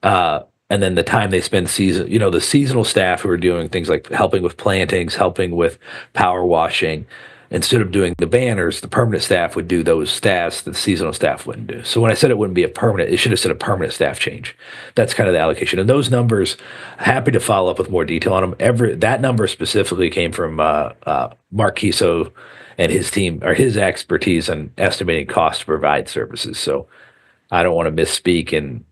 And then the time they spend the seasonal staff who are doing things like helping with plantings, helping with power washing, instead of doing the banners, the permanent staff would do those tasks that the seasonal staff wouldn't do. So when I said it wouldn't be a permanent, it should have said a permanent staff change. That's kind of the allocation. And those numbers, happy to follow up with more detail on them. That number specifically came from Mark Kiso and his team, or his expertise on estimating cost to provide services. So I don't want to misspeak in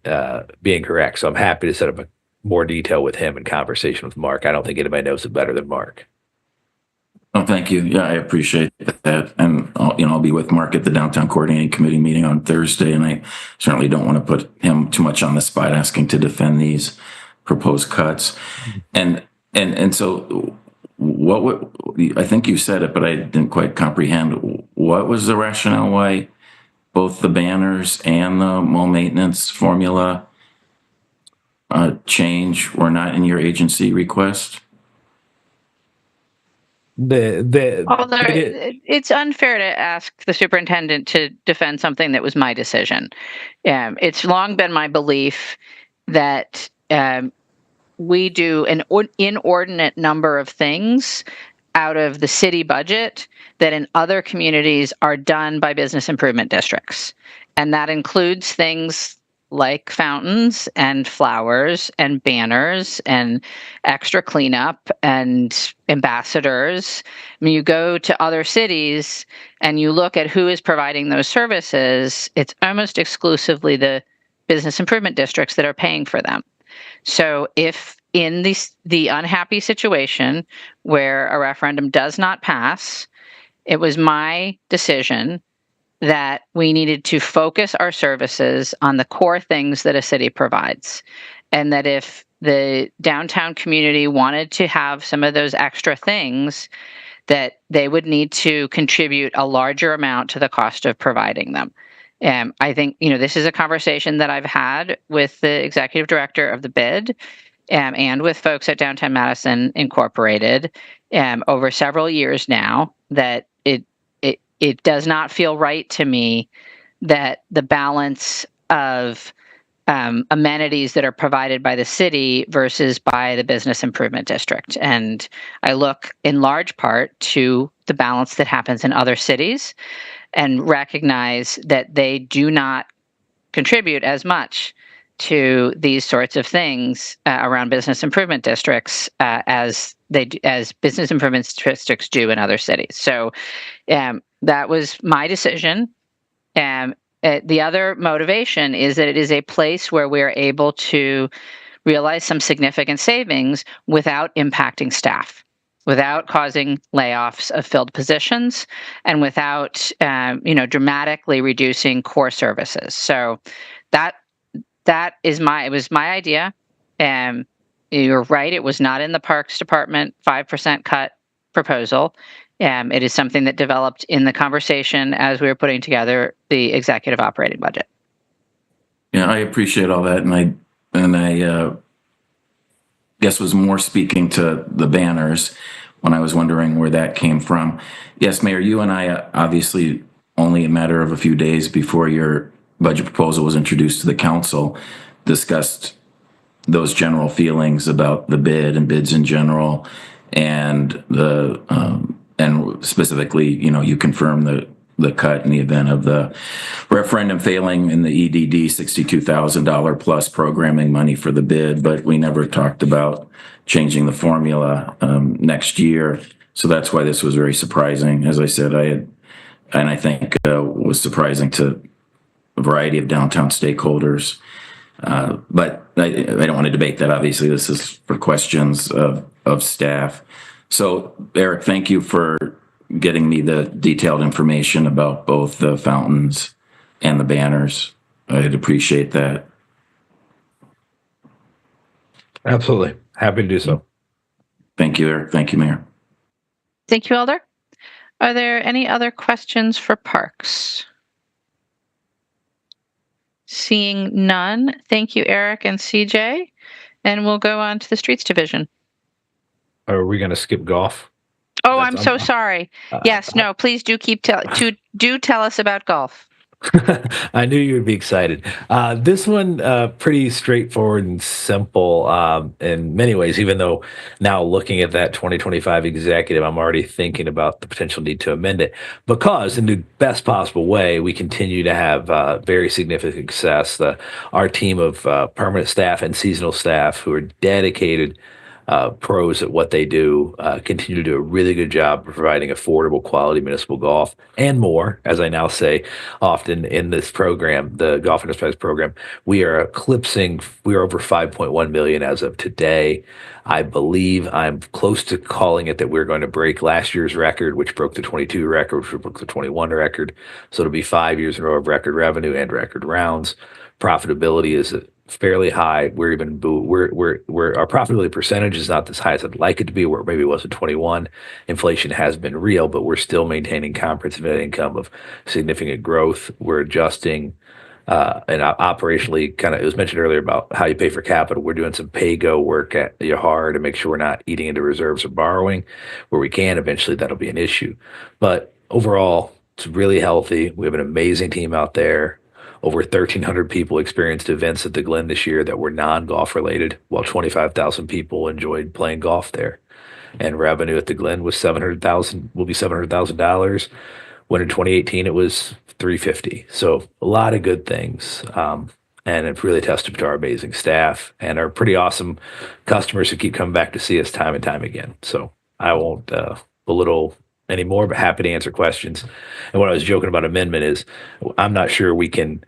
being correct. So I'm happy to set up more detail with him in conversation with Mark. I don't think anybody knows it better than Mark. Oh, thank you. Yeah, I appreciate that. And I'll be with Mark at the Downtown Coordinating Committee meeting on Thursday, and I certainly don't want to put him too much on the spot asking to defend these proposed cuts. And so I think you said it, but I didn't quite comprehend. What was the rationale why both the banners and the mall maintenance formula change were not in your agency request? It's unfair to ask the superintendent to defend something that was my decision. It's long been my belief that we do an inordinate number of things out of the city budget that in other communities are done by business improvement districts. And that includes things like fountains and flowers and banners and extra cleanup and ambassadors. I mean, you go to other cities and you look at who is providing those services, it's almost exclusively the business improvement districts that are paying for them. So if in the unhappy situation where a referendum does not pass, it was my decision that we needed to focus our services on the core things that a city provides. And that if the downtown community wanted to have some of those extra things, that they would need to contribute a larger amount to the cost of providing them. I think, this is a conversation that I've had with the executive director of the bid and with folks at Downtown Madison Incorporated over several years now, that it does not feel right to me that the balance of amenities that are provided by the city versus by the business improvement district. And I look in large part to the balance that happens in other cities and recognize that they do not contribute as much to these sorts of things around business improvement districts as business improvement districts do in other cities. So that was my decision. The other motivation is that it is a place where we're able to realize some significant savings without impacting staff, without causing layoffs of filled positions, and without dramatically reducing core services. So it was my idea. You're right, it was not in the Parks Department 5% cut proposal. It is something that developed in the conversation as we were putting together the executive operating budget. Yeah, I appreciate all that, and I guess was more speaking to the banners when I was wondering where that came from. Yes, Mayor, you and I obviously only a matter of a few days before your budget proposal was introduced to the council discussed those general feelings about the bid and bids in general, and and specifically, you confirmed the cut in the event of the referendum failing in the EDD $62,000 plus programming money for the bid, but we never talked about changing the formula next year. So that's why this was very surprising. As I said, I think was surprising to a variety of downtown stakeholders. But I don't want to debate that. Obviously, this is for questions of staff. So, Eric, thank you for getting me the detailed information about both the fountains and the banners. I'd appreciate that. Absolutely. Happy to do so. Thank you, Eric. Thank you, Mayor. Thank you, Elder. Are there any other questions for Parks? Seeing none, thank you, Eric and CJ. And we'll go on to the Streets Division. Are we going to skip golf? Oh, I'm so sorry. Yes, no, please do do tell us about golf. I knew you would be excited. This one, pretty straightforward and simple in many ways, even though now looking at that 2025 executive, I'm already thinking about the potential need to amend it because in the best possible way, we continue to have very significant success. Our team of permanent staff and seasonal staff who are dedicated pros at what they do continue to do a really good job of providing affordable, quality municipal golf and more. As I now say often in this program, the Golf Enterprise program, we are over 5.1 million as of today. I believe I'm close to calling it that we're going to break last year's record, which broke the 22 record, which broke the 21 record. So it'll be 5 years in a row of record revenue and record rounds. Profitability is fairly high. Our profitability percentage is not as high as I'd like it to be, where maybe it was in 21. Inflation has been real, but we're still maintaining comprehensive net income of significant growth. We're adjusting and operationally, it was mentioned earlier about how you pay for capital. We're doing some pay-go work at hard to make sure we're not eating into reserves or borrowing where we can. Eventually, that'll be an issue. But overall, it's really healthy. We have an amazing team out there. Over 1,300 people experienced events at the Glen this year that were non-golf related, while 25,000 people enjoyed playing golf there. And revenue at the Glen was $700,000. When in 2018 it was $350,000. So a lot of good things, and it's really a testament to our amazing staff and our pretty awesome customers who keep coming back to see us time and time again. So I won't belittle anymore, but happy to answer questions. And what I was joking about amendment is, I'm not sure we can.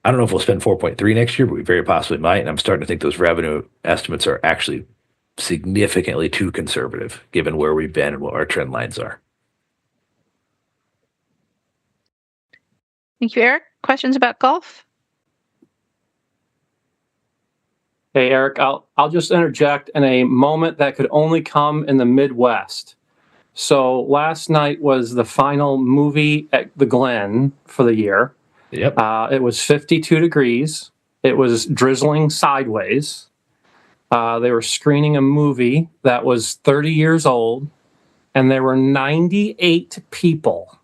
I don't know if we'll spend 4.3 next year, but we very possibly might. And I'm starting to think those revenue estimates are actually significantly too conservative, given where we've been and what our trend lines are. Thank you, Eric. Questions about golf? Hey, Eric, I'll just interject in a moment that could only come in the Midwest. So last night was the final movie at the Glen for the year. Yep. It was 52 degrees. It was drizzling sideways. They were screening a movie that was 30 years old, and there were 98 people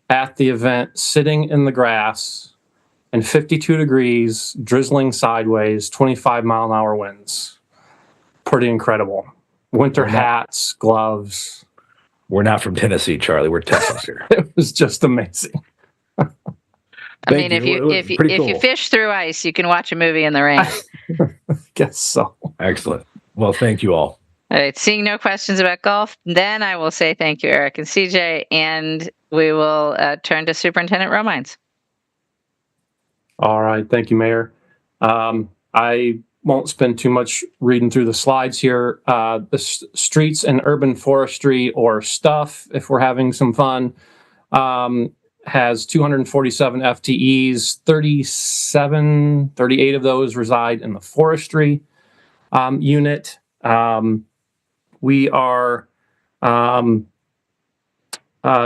at the event sitting in the grass and 52 degrees, drizzling sideways, 25-mile-an-hour winds. Pretty incredible. Winter hats, gloves. We're not from Tennessee, Charlie. We're Texas here. It was just amazing. I mean, if you fish through ice, you can watch a movie in the rain. Guess so. Excellent. Well, thank you all. All right. Seeing no questions about golf, then I will say thank you, Eric and CJ, and we will turn to Superintendent Romines. All right. Thank you, Mayor. I won't spend too much reading through the slides here. The streets and urban forestry, or STUFF, if we're having some fun, has 247 FTEs. 38 of those reside in the forestry unit. We are,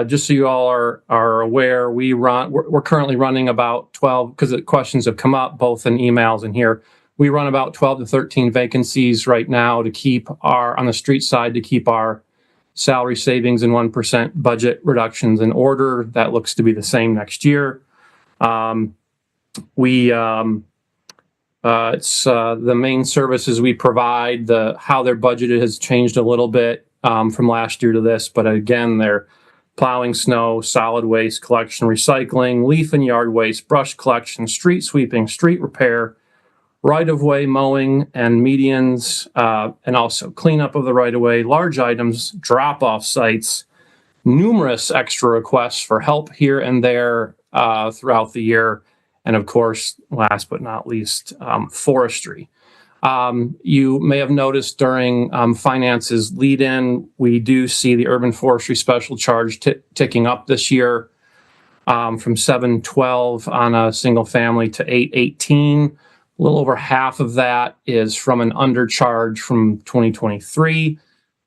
just so you all are aware, we're currently running about 12, because the questions have come up both in emails and here. We run about 12 to 13 vacancies right now to keep on the street side, to keep our salary savings and 1% budget reductions in order. That looks to be the same next year. It's the main services we provide, how they're budgeted has changed a little bit from last year to this, but again, they're plowing snow, solid waste collection, recycling, leaf and yard waste, brush collection, street sweeping, street repair, right-of-way mowing and medians, and also cleanup of the right-of-way, large items, drop-off sites, numerous extra requests for help here and there throughout the year, and of course, last but not least, forestry. You may have noticed during finance's lead-in, we do see the urban forestry special charge ticking up this year from $712 on a single family to $818. A little over half of that is from an undercharge from 2023.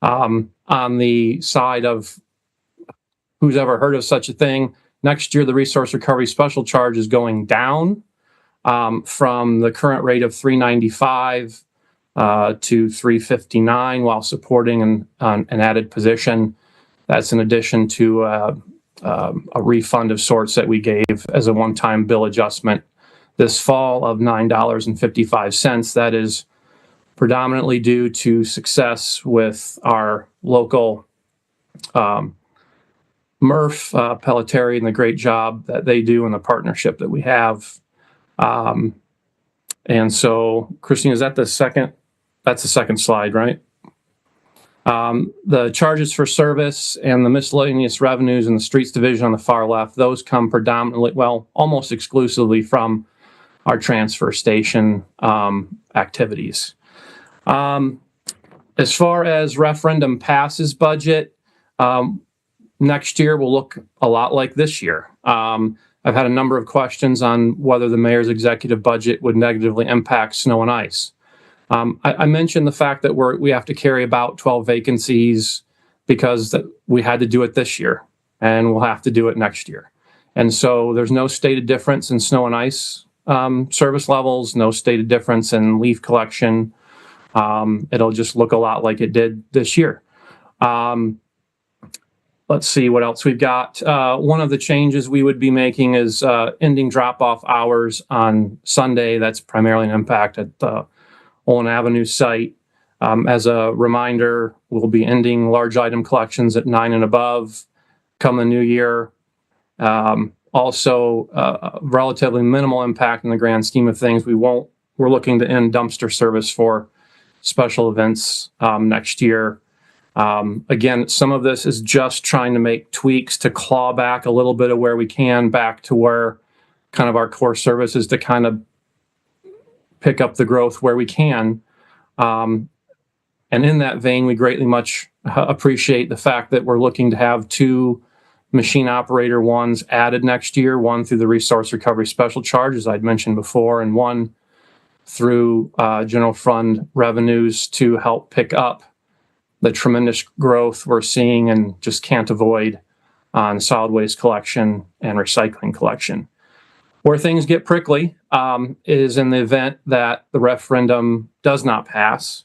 On the side of who's ever heard of such a thing, next year the resource recovery special charge is going down from the current rate of $395 to $359 while supporting an added position. That's in addition to a refund of sorts that we gave as a one-time bill adjustment this fall of $9.55. That is predominantly due to success with our local Murph Pelletieri and the great job that they do and the partnership that we have. And so, Christine, is that the second? That's the second slide, right? The charges for service and the miscellaneous revenues in the streets division on the far left, those come predominantly, well, almost exclusively from our transfer station activities. As far as referendum passes budget, next year will look a lot like this year. I've had a number of questions on whether the mayor's executive budget would negatively impact snow and ice. I mentioned the fact that we have to carry about 12 vacancies because we had to do it this year, and we'll have to do it next year. And so there's no stated difference in snow and ice service levels, no stated difference in leaf collection. It'll just look a lot like it did this year. Let's see what else we've got. One of the changes we would be making is ending drop-off hours on Sunday. That's primarily an impact at the Olin Avenue site. As a reminder, we'll be ending large item collections at 9 and above come the new year. Also, relatively minimal impact in the grand scheme of things. We're looking to end dumpster service for special events next year. Again, some of this is just trying to make tweaks to claw back a little bit of where we can back to where kind of our core services to kind of pick up the growth where we can. And in that vein, we greatly much appreciate the fact that we're looking to have 2 machine operator ones added next year, one through the resource recovery special charge, as I'd mentioned before, and one through general fund revenues to help pick up the tremendous growth we're seeing and just can't avoid on solid waste collection and recycling collection. Where things get prickly is in the event that the referendum does not pass.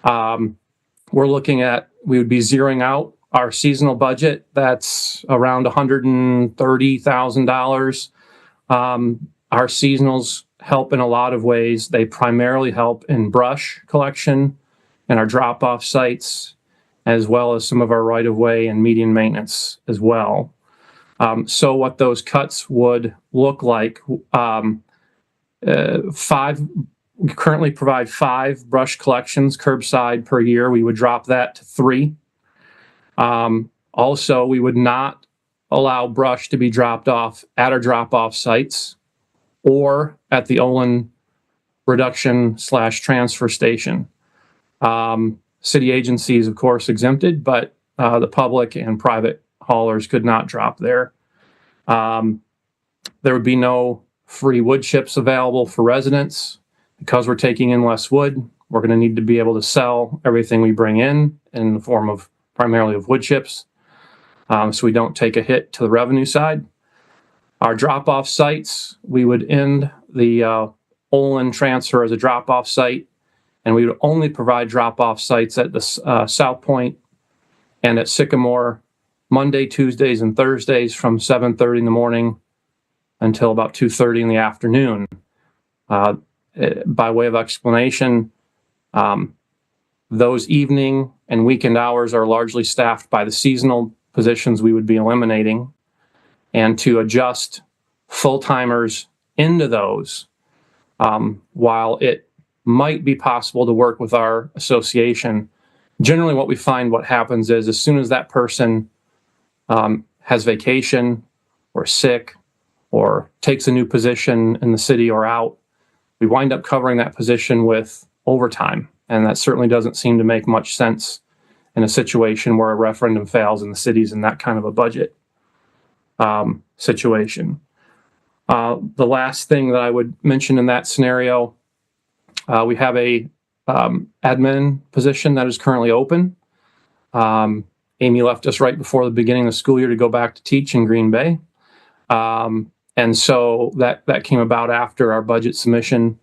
We're looking at, we would be zeroing out our seasonal budget. That's around $130,000. Our seasonals help in a lot of ways. They primarily help in brush collection and our drop-off sites, as well as some of our right-of-way and median maintenance as well. So what those cuts would look like, we currently provide 5 brush collections curbside per year. We would drop that to 3. Also, we would not allow brush to be dropped off at our drop-off sites or at the Olin reduction/transfer station. City agencies, of course, exempted, but the public and private haulers could not drop there. There would be no free wood chips available for residents. Because we're taking in less wood, we're going to need to be able to sell everything we bring in the form of primarily of wood chips, so we don't take a hit to the revenue side. Our drop-off sites, we would end the Olin transfer as a drop-off site, and we would only provide drop-off sites at the South Point and at Sycamore Monday, Tuesdays, and Thursdays from 7:30 in the morning until about 2:30 in the afternoon. By way of explanation, those evening and weekend hours are largely staffed by the seasonal positions we would be eliminating, and to adjust full-timers into those, while it might be possible to work with our association, generally what we find what happens is as soon as that person has vacation or sick or takes a new position in the city or out, we wind up covering that position with overtime. And that certainly doesn't seem to make much sense in a situation where a referendum fails and the city's in that kind of a budget situation. The last thing that I would mention in that scenario, we have a admin position that is currently open. Amy left us right before the beginning of the school year to go back to teach in Green Bay. And so that came about after our budget submission.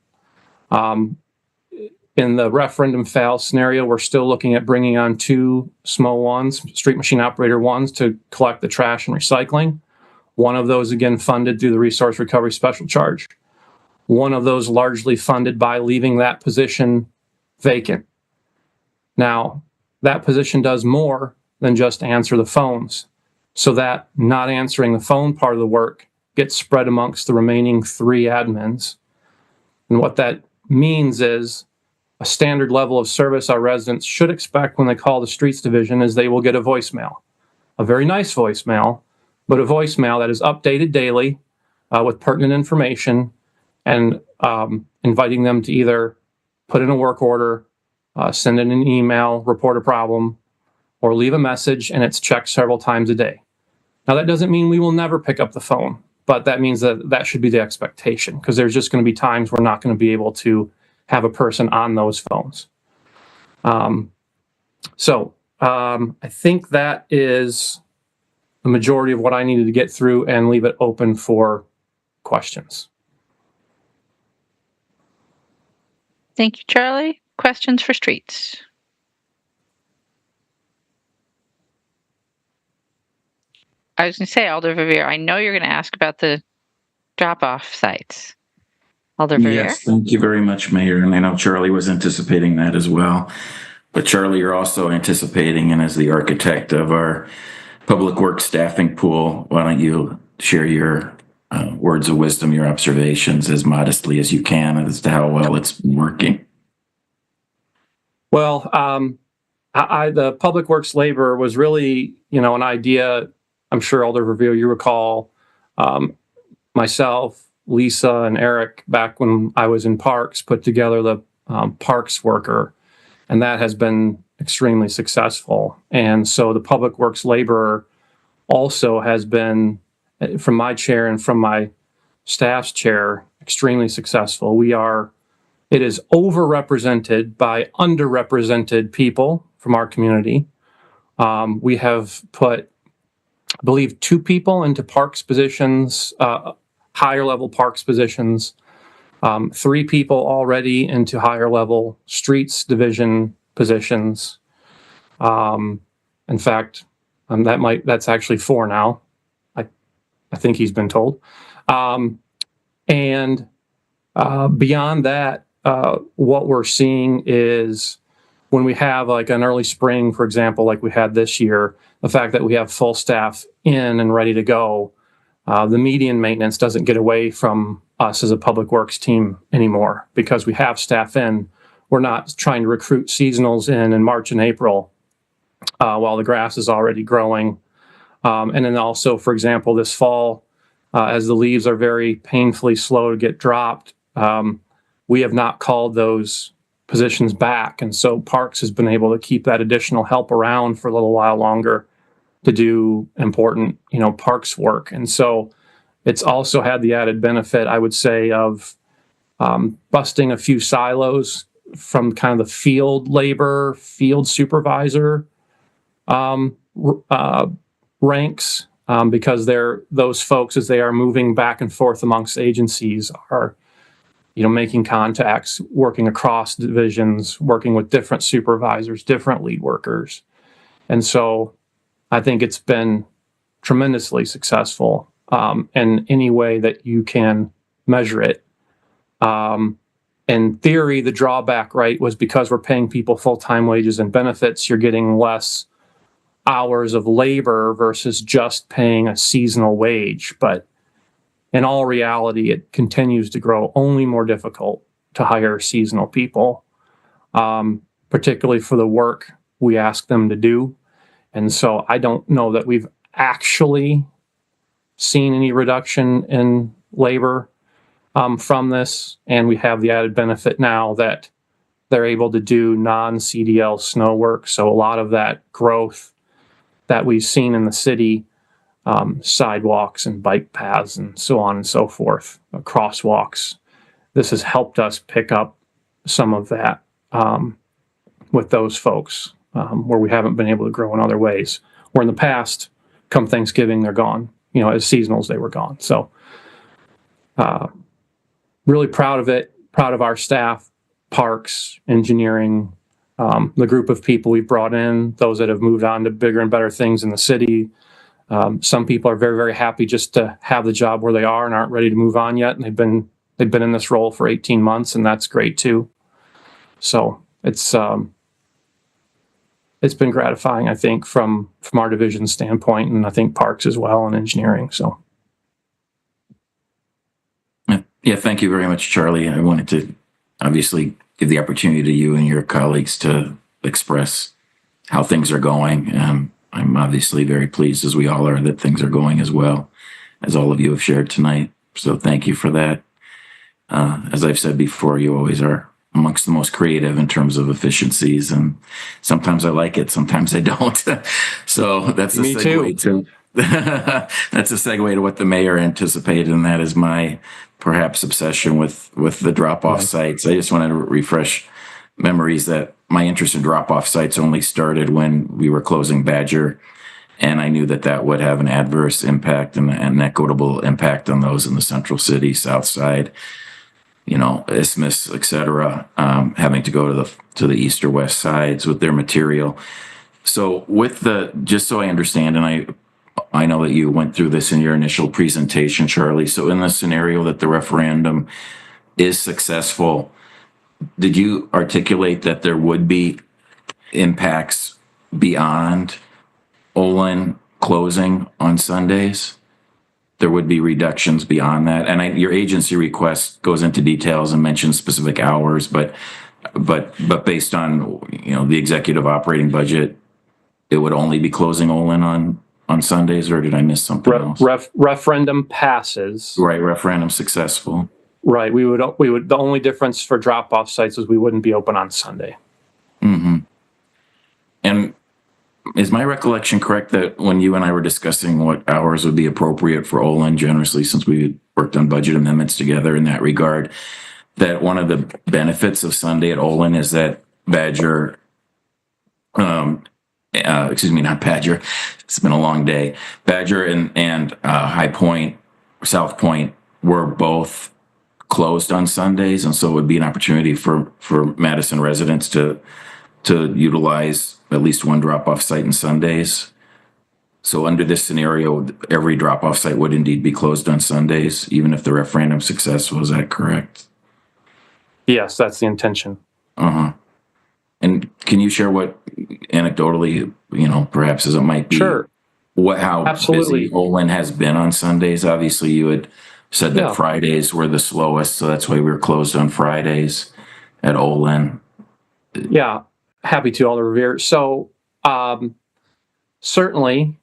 In the referendum fail scenario, we're still looking at bringing on 2 small ones, street machine operator ones, to collect the trash and recycling. One of those, again, funded through the resource recovery special charge. One of those largely funded by leaving that position vacant. Now, that position does more than just answer the phones. So that not answering the phone part of the work gets spread amongst the remaining 3 admins. And what that means is a standard level of service our residents should expect when they call the streets division is they will get a voicemail, a very nice voicemail, but a voicemail that is updated daily with pertinent information and inviting them to either put in a work order, send in an email, report a problem, or leave a message, and it's checked several times a day. Now, that doesn't mean we will never pick up the phone, but that means that that should be the expectation, because there's just going to be times we're not going to be able to have a person on those phones. I think that is the majority of what I needed to get through and leave it open for questions. Thank you, Charlie. Questions for streets? I was going to say, Alder Verveer, I know you're going to ask about the drop-off sites. Alder Verveer? Yes, thank you very much, Mayor. And I know Charlie was anticipating that as well. But Charlie, you're also anticipating, and as the architect of our public works staffing pool, why don't you share your words of wisdom, your observations as modestly as you can as to how well it's working? Well, the public works labor was really, an idea. I'm sure Alder Verveer, you recall, myself, Lisa, and Eric, back when I was in Parks, put together the Parks worker, and that has been extremely successful. And so the public works laborer also has been, from my chair and from my staff's chair, extremely successful. It is overrepresented by underrepresented people from our community. We have put, I believe, 2 people into parks positions, higher level parks positions, 3 people already into higher level streets division positions. In fact, that's actually 4 now. I think he's been told. And beyond that, what we're seeing is when we have like an early spring, for example, like we had this year, the fact that we have full staff in and ready to go, the median maintenance doesn't get away from us as a public works team anymore because we have staff in. We're not trying to recruit seasonals in March and April while the grass is already growing. And then also, for example, this fall, as the leaves are very painfully slow to get dropped, we have not called those positions back. And so Parks has been able to keep that additional help around for a little while longer to do important, parks work. And so it's also had the added benefit, I would say, of busting a few silos from kind of the field labor, field supervisor ranks, because those folks, as they are moving back and forth amongst agencies, are making contacts, working across divisions, working with different supervisors, different lead workers. And so I think it's been tremendously successful in any way that you can measure it. In theory, the drawback, right, was because we're paying people full-time wages and benefits, you're getting less hours of labor versus just paying a seasonal wage. But in all reality, it continues to grow only more difficult to hire seasonal people, particularly for the work we ask them to do. And so I don't know that we've actually seen any reduction in labor from this. And we have the added benefit now that they're able to do non-CDL snow work. So a lot of that growth that we've seen in the city, sidewalks and bike paths and so on and so forth, crosswalks, this has helped us pick up some of that with those folks where we haven't been able to grow in other ways. Where in the past, come Thanksgiving, they're gone. As seasonals, they were gone. So really proud of it, proud of our staff, parks, engineering, the group of people we've brought in, those that have moved on to bigger and better things in the city. Some people are very, very happy just to have the job where they are and aren't ready to move on yet. And they've been in this role for 18 months, and that's great too. So it's been gratifying, I think, from our division standpoint, and I think parks as well, and engineering. So. Yeah, thank you very much, Charlie. I wanted to obviously give the opportunity to you and your colleagues to express how things are going. I'm obviously very pleased, as we all are, that things are going as well as all of you have shared tonight. So thank you for that. As I've said before, you always are amongst the most creative in terms of efficiencies, and sometimes I like it, sometimes I don't. So that's a segue to that's a segue to what the mayor anticipated, and that is my perhaps obsession with the drop-off sites. I just wanted to refresh memories that my interest in drop-off sites only started when we were closing Badger, and I knew that would have an adverse impact and an equitable impact on those in the central city, south side, Isthmus, etc., having to go to the east or west sides with their material. So just so I understand, and I know that you went through this in your initial presentation, Charlie. So in the scenario that the referendum is successful, did you articulate that there would be impacts beyond Olin closing on Sundays? There would be reductions beyond that. And your agency request goes into details and mentions specific hours, but based on the executive operating budget, it would only be closing Olin on Sundays, or did I miss something else? Referendum passes. Right, referendum successful. Right, we would. The only difference for drop-off sites is we wouldn't be open on Sunday. Mm-hmm. And is my recollection correct that when you and I were discussing what hours would be appropriate for Olin generously, since we worked on budget amendments together in that regard, that one of the benefits of Sunday at Olin is that Badger, not Badger, it's been a long day. Badger and High Point, South Point were both closed on Sundays, and so it would be an opportunity for Madison residents to utilize at least one drop-off site on Sundays. So under this scenario, every drop-off site would indeed be closed on Sundays, even if the referendum successful. Is that correct? Yes, that's the intention. Uh-huh. And can you share what anecdotally, perhaps as it might be, Sure. How Absolutely. busy Olin has been on Sundays? Obviously, you had said that Yeah. Fridays were the slowest, so that's why we were closed on Fridays at Olin. Yeah, happy to, Alder Revere. So certainly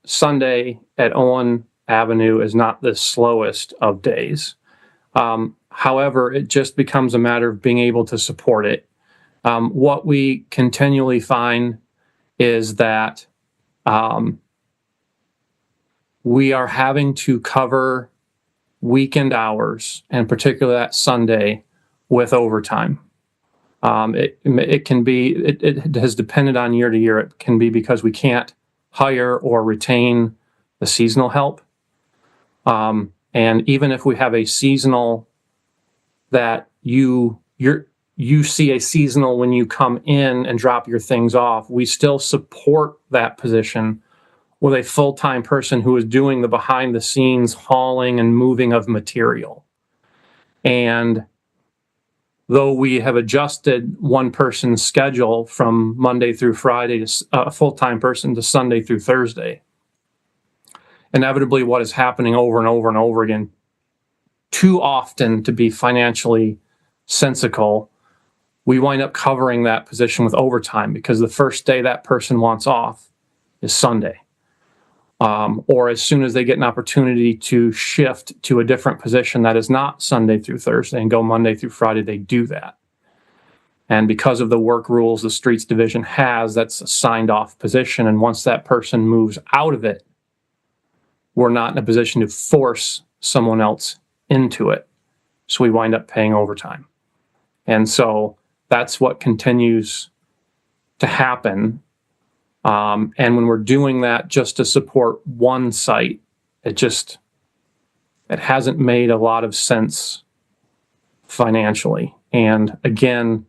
Sunday at Owen Avenue is not the slowest of days. However, it just becomes a matter of being able to support it. What we continually find is that we are having to cover weekend hours, and particularly that Sunday, with overtime. It can be, it has depended on year to year. It can be because we can't hire or retain the seasonal help. And even if we have a seasonal that you see a seasonal when you come in and drop your things off, we still support that position with a full-time person who is doing the behind the scenes hauling and moving of material. And though we have adjusted one person's schedule from Monday through Friday to a full-time person to Sunday through Thursday, inevitably what is happening over and over and over again, too often to be financially sensical, we wind up covering that position with overtime because the first day that person wants off is Sunday. Or as soon as they get an opportunity to shift to a different position that is not Sunday through Thursday and go Monday through Friday, they do that. And because of the work rules the streets division has, that's a signed off position. And once that person moves out of it, we're not in a position to force someone else into it. So we wind up paying overtime. And so that's what continues to happen. And when we're doing that just to support one site, it hasn't made a lot of sense financially. And again,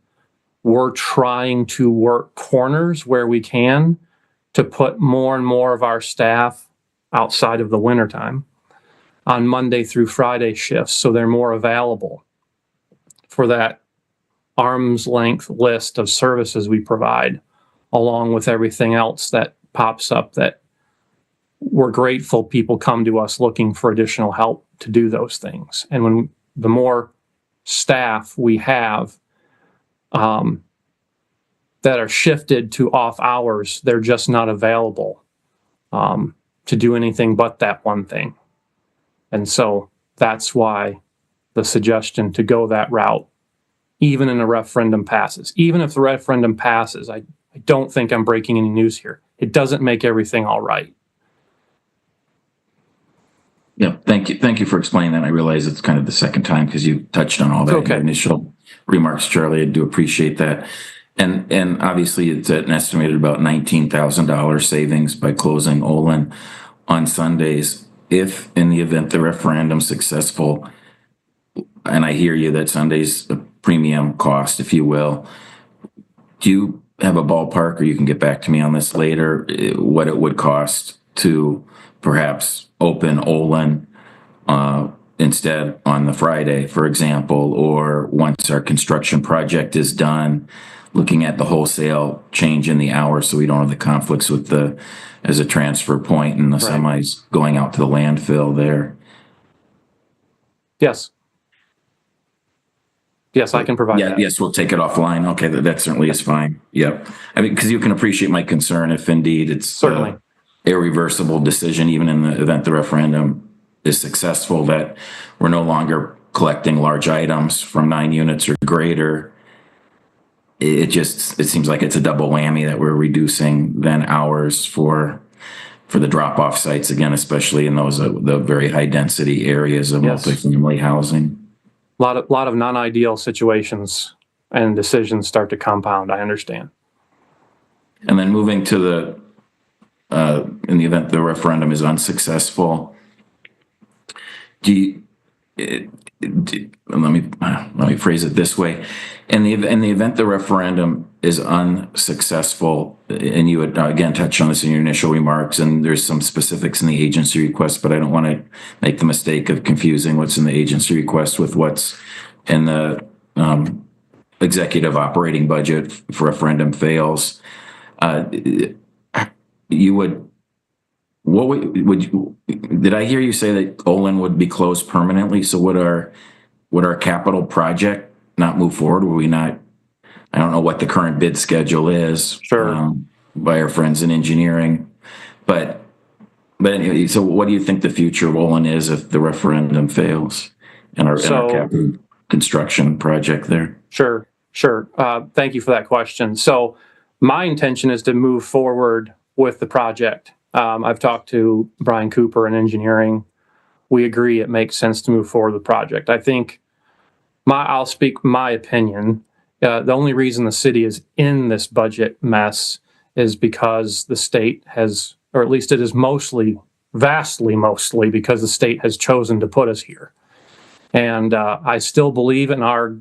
we're trying to work corners where we can to put more and more of our staff outside of the wintertime on Monday through Friday shifts, so they're more available for that arm's length list of services we provide, along with everything else that pops up that we're grateful people come to us looking for additional help to do those things. And when the more staff we have that are shifted to off hours, they're just not available to do anything but that one thing. And so that's why the suggestion to go that route, even in a referendum passes, even if the referendum passes, I don't think I'm breaking any news here. It doesn't make everything all right. Yeah, thank you. Thank you for explaining that. I realize it's kind of the second time because you touched on all that in your initial remarks, Charlie. I do appreciate that. And obviously it's an estimated about $19,000 savings by closing Olin on Sundays. If in the event the referendum's successful, and I hear you that Sunday's a premium cost, if you will, do you have a ballpark, or you can get back to me on this later, what it would cost to perhaps open Olin instead on the Friday, for example, or once our construction project is done, looking at the wholesale change in the hours so we don't have the conflicts with as a transfer point and the semis going out to the landfill there? Yes. Yes, I can provide that. Yes, we'll take it offline. Okay, that certainly is fine. Yep. I mean, because you can appreciate my concern if indeed it's certainly irreversible decision, even in the event the referendum is successful, that we're no longer collecting large items from 9 units or greater. it seems like it's a double whammy that we're reducing then hours for the drop-off sites again, especially in those the very high density areas of multifamily housing. A lot of non-ideal situations and decisions start to compound. I understand. And then moving to the in the event the referendum is unsuccessful, let me phrase it this way: in the event the referendum is unsuccessful, and you would again touch on this in your initial remarks, and there's some specifics in the agency request, but I don't want to make the mistake of confusing what's in the agency request with what's in the executive operating budget if referendum fails. You would. What would you? Did I hear you say that Olin would be closed permanently? So would our capital project not move forward? Would we not? I don't know what the current bid schedule is. Sure. By our friends in engineering, but anyway. So what do you think the future of Olin is if the referendum fails and our capital construction project there? Sure. Thank you for that question. So my intention is to move forward with the project. I've talked to Brian Cooper in engineering. We agree it makes sense to move forward with the project. I think I'll speak my opinion. The only reason the city is in this budget mess is because the state has, or at least it is mostly because the state has chosen to put us here. And I still believe in our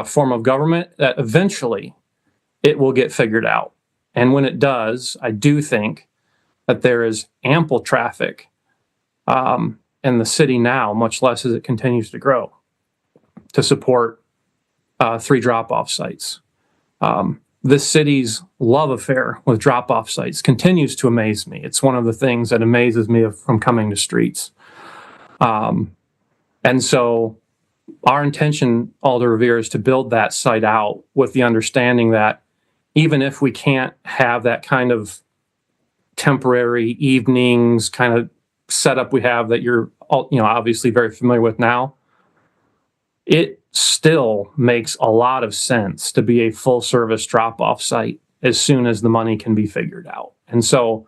form of government that eventually it will get figured out. And when it does, I do think that there is ample traffic in the city now, much less as it continues to grow, to support 3 drop-off sites. This city's love affair with drop-off sites continues to amaze me. It's one of the things that amazes me from coming to Streets. And so our intention, Alder Revere, is to build that site out with the understanding that even if we can't have that kind of temporary evenings kind of setup we have that you're obviously very familiar with now, it still makes a lot of sense to be a full service drop-off site as soon as the money can be figured out. And so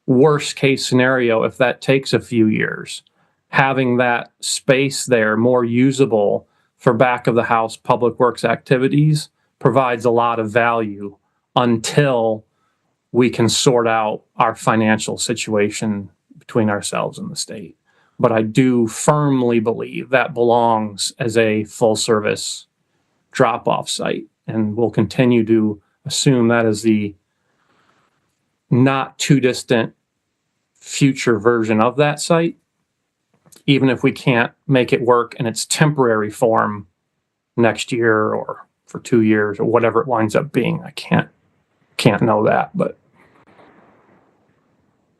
worst case scenario, if that takes a few years, having that space there more usable for back of the house public works activities provides a lot of value until we can sort out our financial situation between ourselves and the state. But I do firmly believe that belongs as a full service drop-off site. And we'll continue to assume that is the not too distant future version of that site, even if we can't make it work in its temporary form next year or for 2 years or whatever it winds up being. I can't know that, but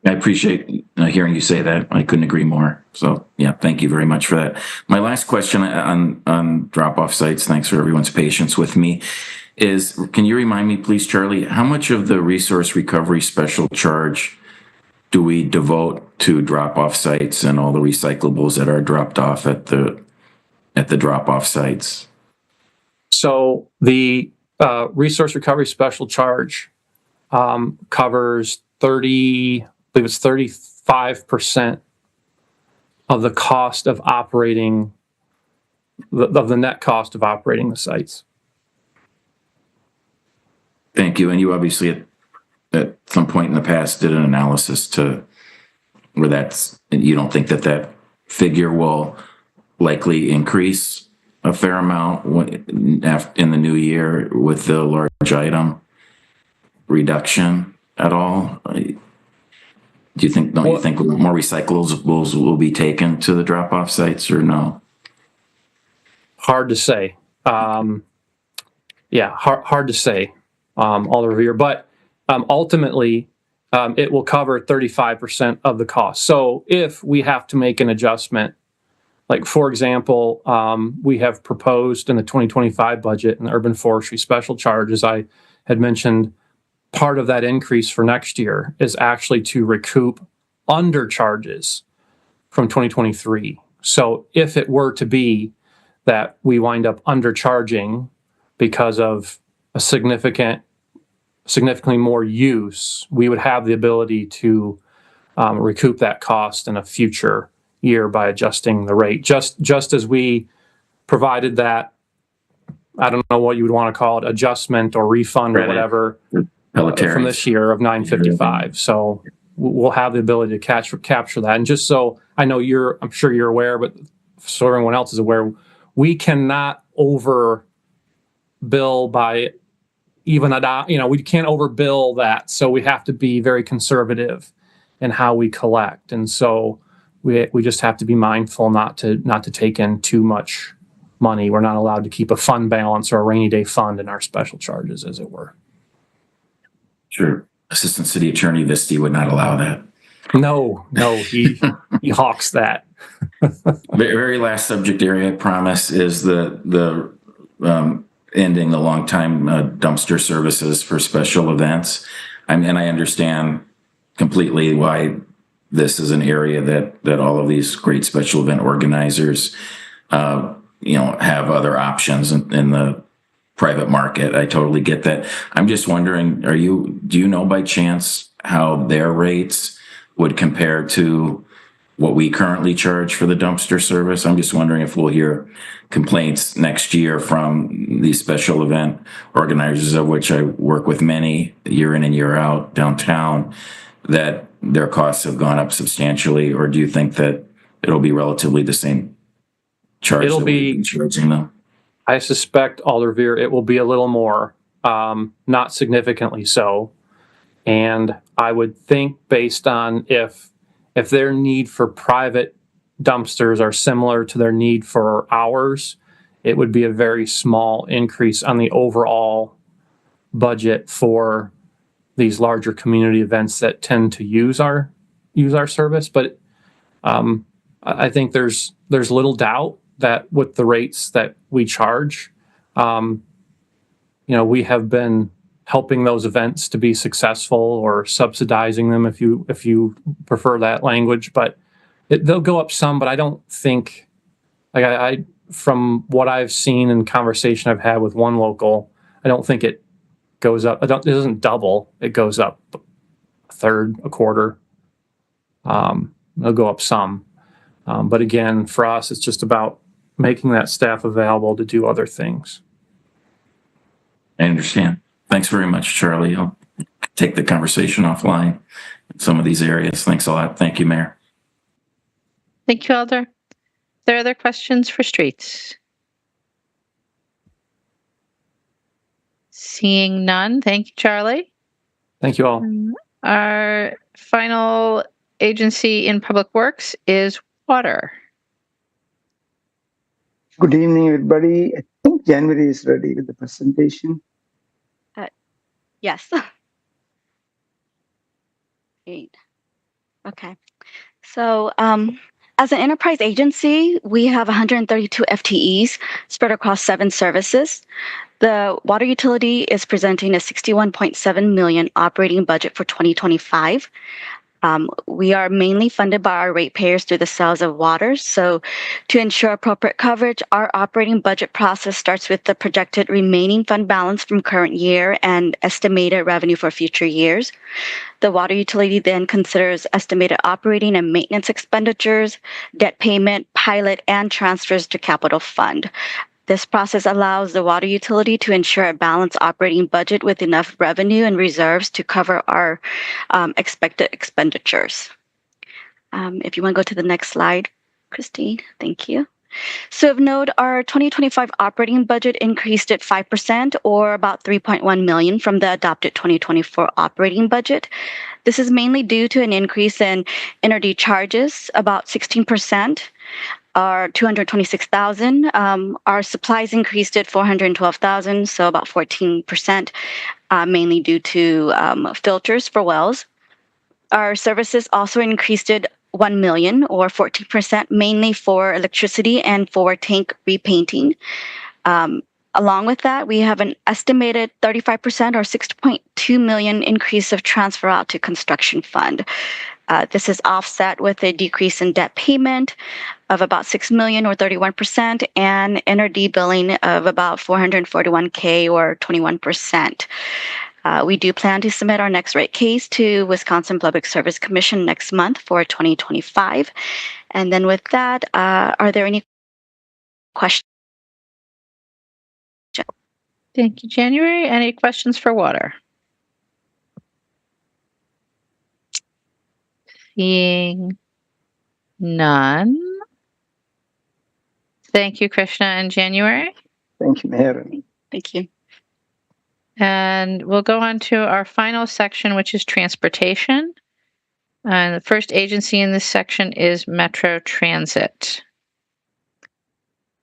I appreciate hearing you say that. I couldn't agree more. So yeah, thank you very much for that. My last question on drop-off sites, thanks for everyone's patience with me, is can you remind me, please, Charlie, how much of the resource recovery special charge do we devote to drop-off sites and all the recyclables that are dropped off at the drop-off sites? So the resource recovery special charge covers 35% of the cost of operating, of the net cost of operating the sites. Thank you. And you obviously at some point in the past did an analysis to where you don't think that figure will likely increase a fair amount in the new year with the large item reduction at all? Do you think more recyclables will be taken to the drop-off sites or no? Hard to say. Hard to say, Alder Revere. But ultimately, it will cover 35% of the cost. So if we have to make an adjustment, like for example, we have proposed in the 2025 budget an urban forestry special charge, as I had mentioned. Part of that increase for next year is actually to recoup undercharges from 2023. So if it were to be that we wind up undercharging because of a significantly more use, we would have the ability to recoup that cost in a future year by adjusting the rate. Just as we provided that, I don't know what you would want to call it, adjustment or refund or whatever from this year of $955. So we'll have the ability to capture that. And just so I know I'm sure you're aware, but so everyone else is aware, we cannot overbill by even we can't overbill that. So we have to be very conservative in how we collect. And so we just have to be mindful not to take in too much money. We're not allowed to keep a fund balance or a rainy day fund in our special charges, as it were. Sure. Assistant City Attorney Visti would not allow that. No, he hawks that. Very last subject area, I promise, is the ending the long time dumpster services for special events. And I understand completely why this is an area that all of these great special event organizers, have other options in the private market. I totally get that. I'm just wondering, do you know by chance how their rates would compare to what we currently charge for the dumpster service? I'm just wondering if we'll hear complaints next year from these special event organizers, of which I work with many year in and year out downtown, that their costs have gone up substantially, or do you think that it'll be relatively the same charge that we've been charging them? I suspect, Alderveer, it will be a little more, not significantly so. And I would think, based on if their need for private dumpsters are similar to their need for ours, it would be a very small increase on the overall budget for these larger community events that tend to use our service. But I think there's little doubt that with the rates that we charge, we have been helping those events to be successful, or subsidizing them if you prefer that language. But they'll go up some, but I don't think, I from what I've seen and conversation I've had with one local, I don't think it goes up. It doesn't double. It goes up a third, a quarter. They'll go up some. But again, for us, it's just about making that staff available to do other things. I understand. Thanks very much, Charlie. I'll take the conversation offline in some of these areas. Thanks a lot. Thank you, Mayor. Thank you, Alder. Are there other questions for streets? Seeing none. Thank you, Charlie. Thank you all. Our final agency in Public Works is water. Good evening, everybody. I think January is ready with the presentation. Yes. Great. Okay. So as an enterprise agency, we have 132 FTEs spread across 7 services. The water utility is presenting a $61.7 million operating budget for 2025. We are mainly funded by our ratepayers through the sales of water. So to ensure appropriate coverage, our operating budget process starts with the projected remaining fund balance from current year and estimated revenue for future years. The water utility then considers estimated operating and maintenance expenditures, debt payment, pilot, and transfers to capital fund. This process allows the water utility to ensure a balanced operating budget with enough revenue and reserves to cover our expected expenditures. If you want to go to the next slide, Christine, thank you. So of note, our 2025 operating budget increased at 5%, or about $3.1 million from the adopted 2024 operating budget. This is mainly due to an increase in energy charges, about 16%. Our $226,000. Our supplies increased at $412,000, so about 14%, mainly due to filters for wells. Our services also increased at $1 million, or 14%, mainly for electricity and for tank repainting. Along with that, we have an estimated 35%, or $6.2 million increase of transfer out to construction fund. This is offset with a decrease in debt payment, of about $6 million or 31%, and NRD billing of about $441K or 21%. We do plan to submit our next rate case to Wisconsin Public Service Commission next month for 2025. And then with that, are there any questions? Thank you, January. Any questions for water? Seeing none. Thank you, Krishna and January. Thank you, Mayor. Thank you. And we'll go on to our final section, which is transportation. And the first agency in this section is Metro Transit.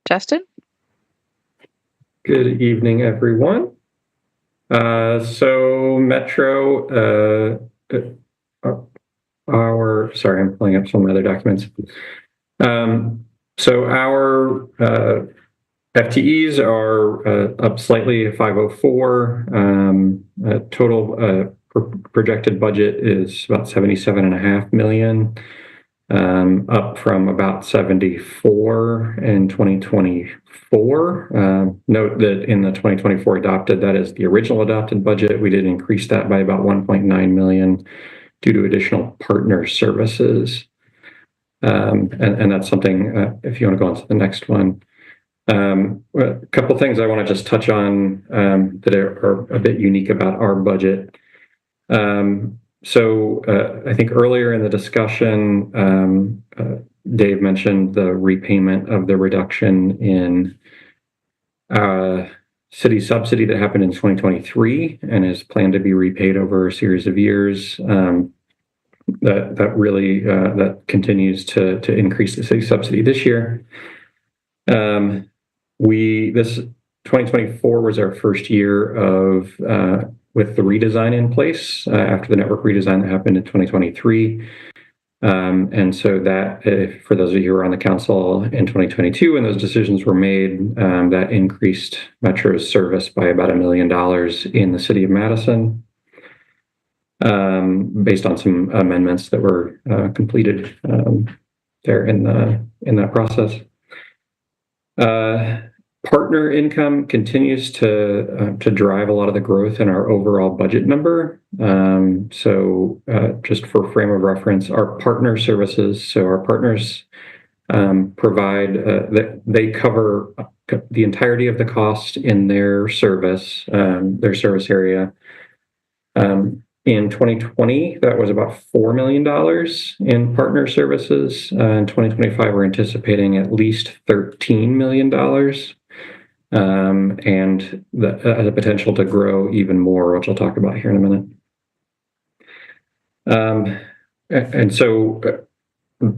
Justin? Good evening, everyone. So Metro, sorry, I'm pulling up some other documents. So our FTEs are up slightly at 504. Total projected budget is about $77.5 million, up from about 74 in 2024. Note that in the 2024 adopted, that is the original adopted budget, we did increase that by about 1.9 million due to additional partner services. And that's something, if you want to go on to the next one. A couple things I want to just touch on that are a bit unique about our budget. So I think earlier in the discussion, Dave mentioned the repayment of the reduction in city subsidy that happened in 2023 and is planned to be repaid over a series of years. That really that continues to increase the city subsidy this year. This 2024 was our first year of with the redesign in place after the network redesign that happened in 2023. And so that, for those of you who were on the council in 2022, when those decisions were made, that increased Metro's service by about $1 million in the city of Madison, based on some amendments that were completed there in that process. Partner income continues to drive a lot of the growth in our overall budget number. So just for frame of reference, our partner services, so our partners provide, they cover the entirety of the cost in their service area. In 2020, that was about $4 million in partner services. In 2025, we're anticipating at least $13 million. And the potential to grow even more, which I'll talk about here in a minute. And so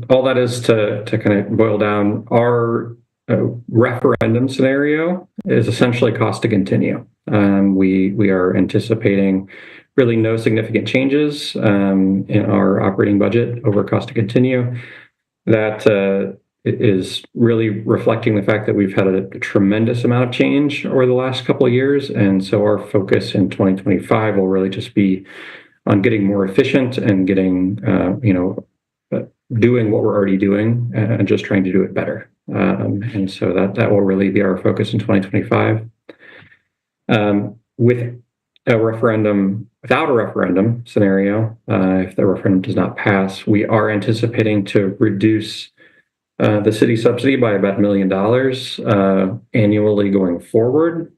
all that is to kind of boil down, our referendum scenario is essentially cost to continue. We are anticipating really no significant changes in our operating budget over cost to continue. That is really reflecting the fact that we've had a tremendous amount of change over the last couple of years. And so our focus in 2025 will really just be on getting more efficient and getting, doing what we're already doing and just trying to do it better. And so that will really be our focus in 2025. With a referendum, without a referendum scenario, if the referendum does not pass, we are anticipating to reduce the city subsidy by about $1 million annually going forward.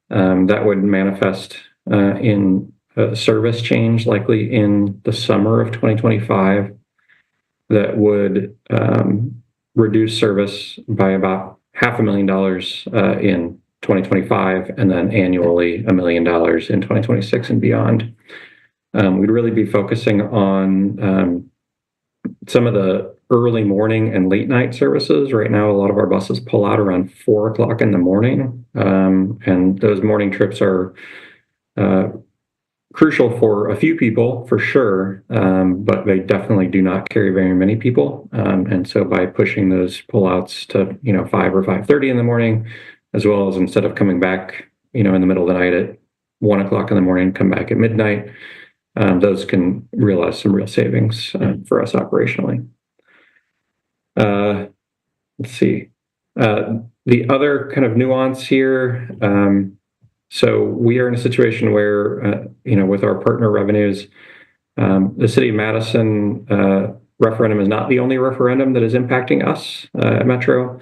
That would manifest in a service change likely in the summer of 2025 that would reduce service by about $500,000 in 2025 and then annually $1 million in 2026 and beyond. We'd really be focusing on some of the early morning and late night services. Right now, a lot of our buses pull out around 4 o'clock in the morning. And those morning trips are crucial for a few people for sure, but they definitely do not carry very many people. And so by pushing those pullouts to, 5 or 5:30 in the morning, as well as instead of coming back, in the middle of the night at 1 o'clock in the morning, come back at midnight, those can realize some real savings for us operationally. let's see. The other kind of nuance here, so we are in a situation where, with our partner revenues, the city of Madison referendum is not the only referendum that is impacting us at Metro.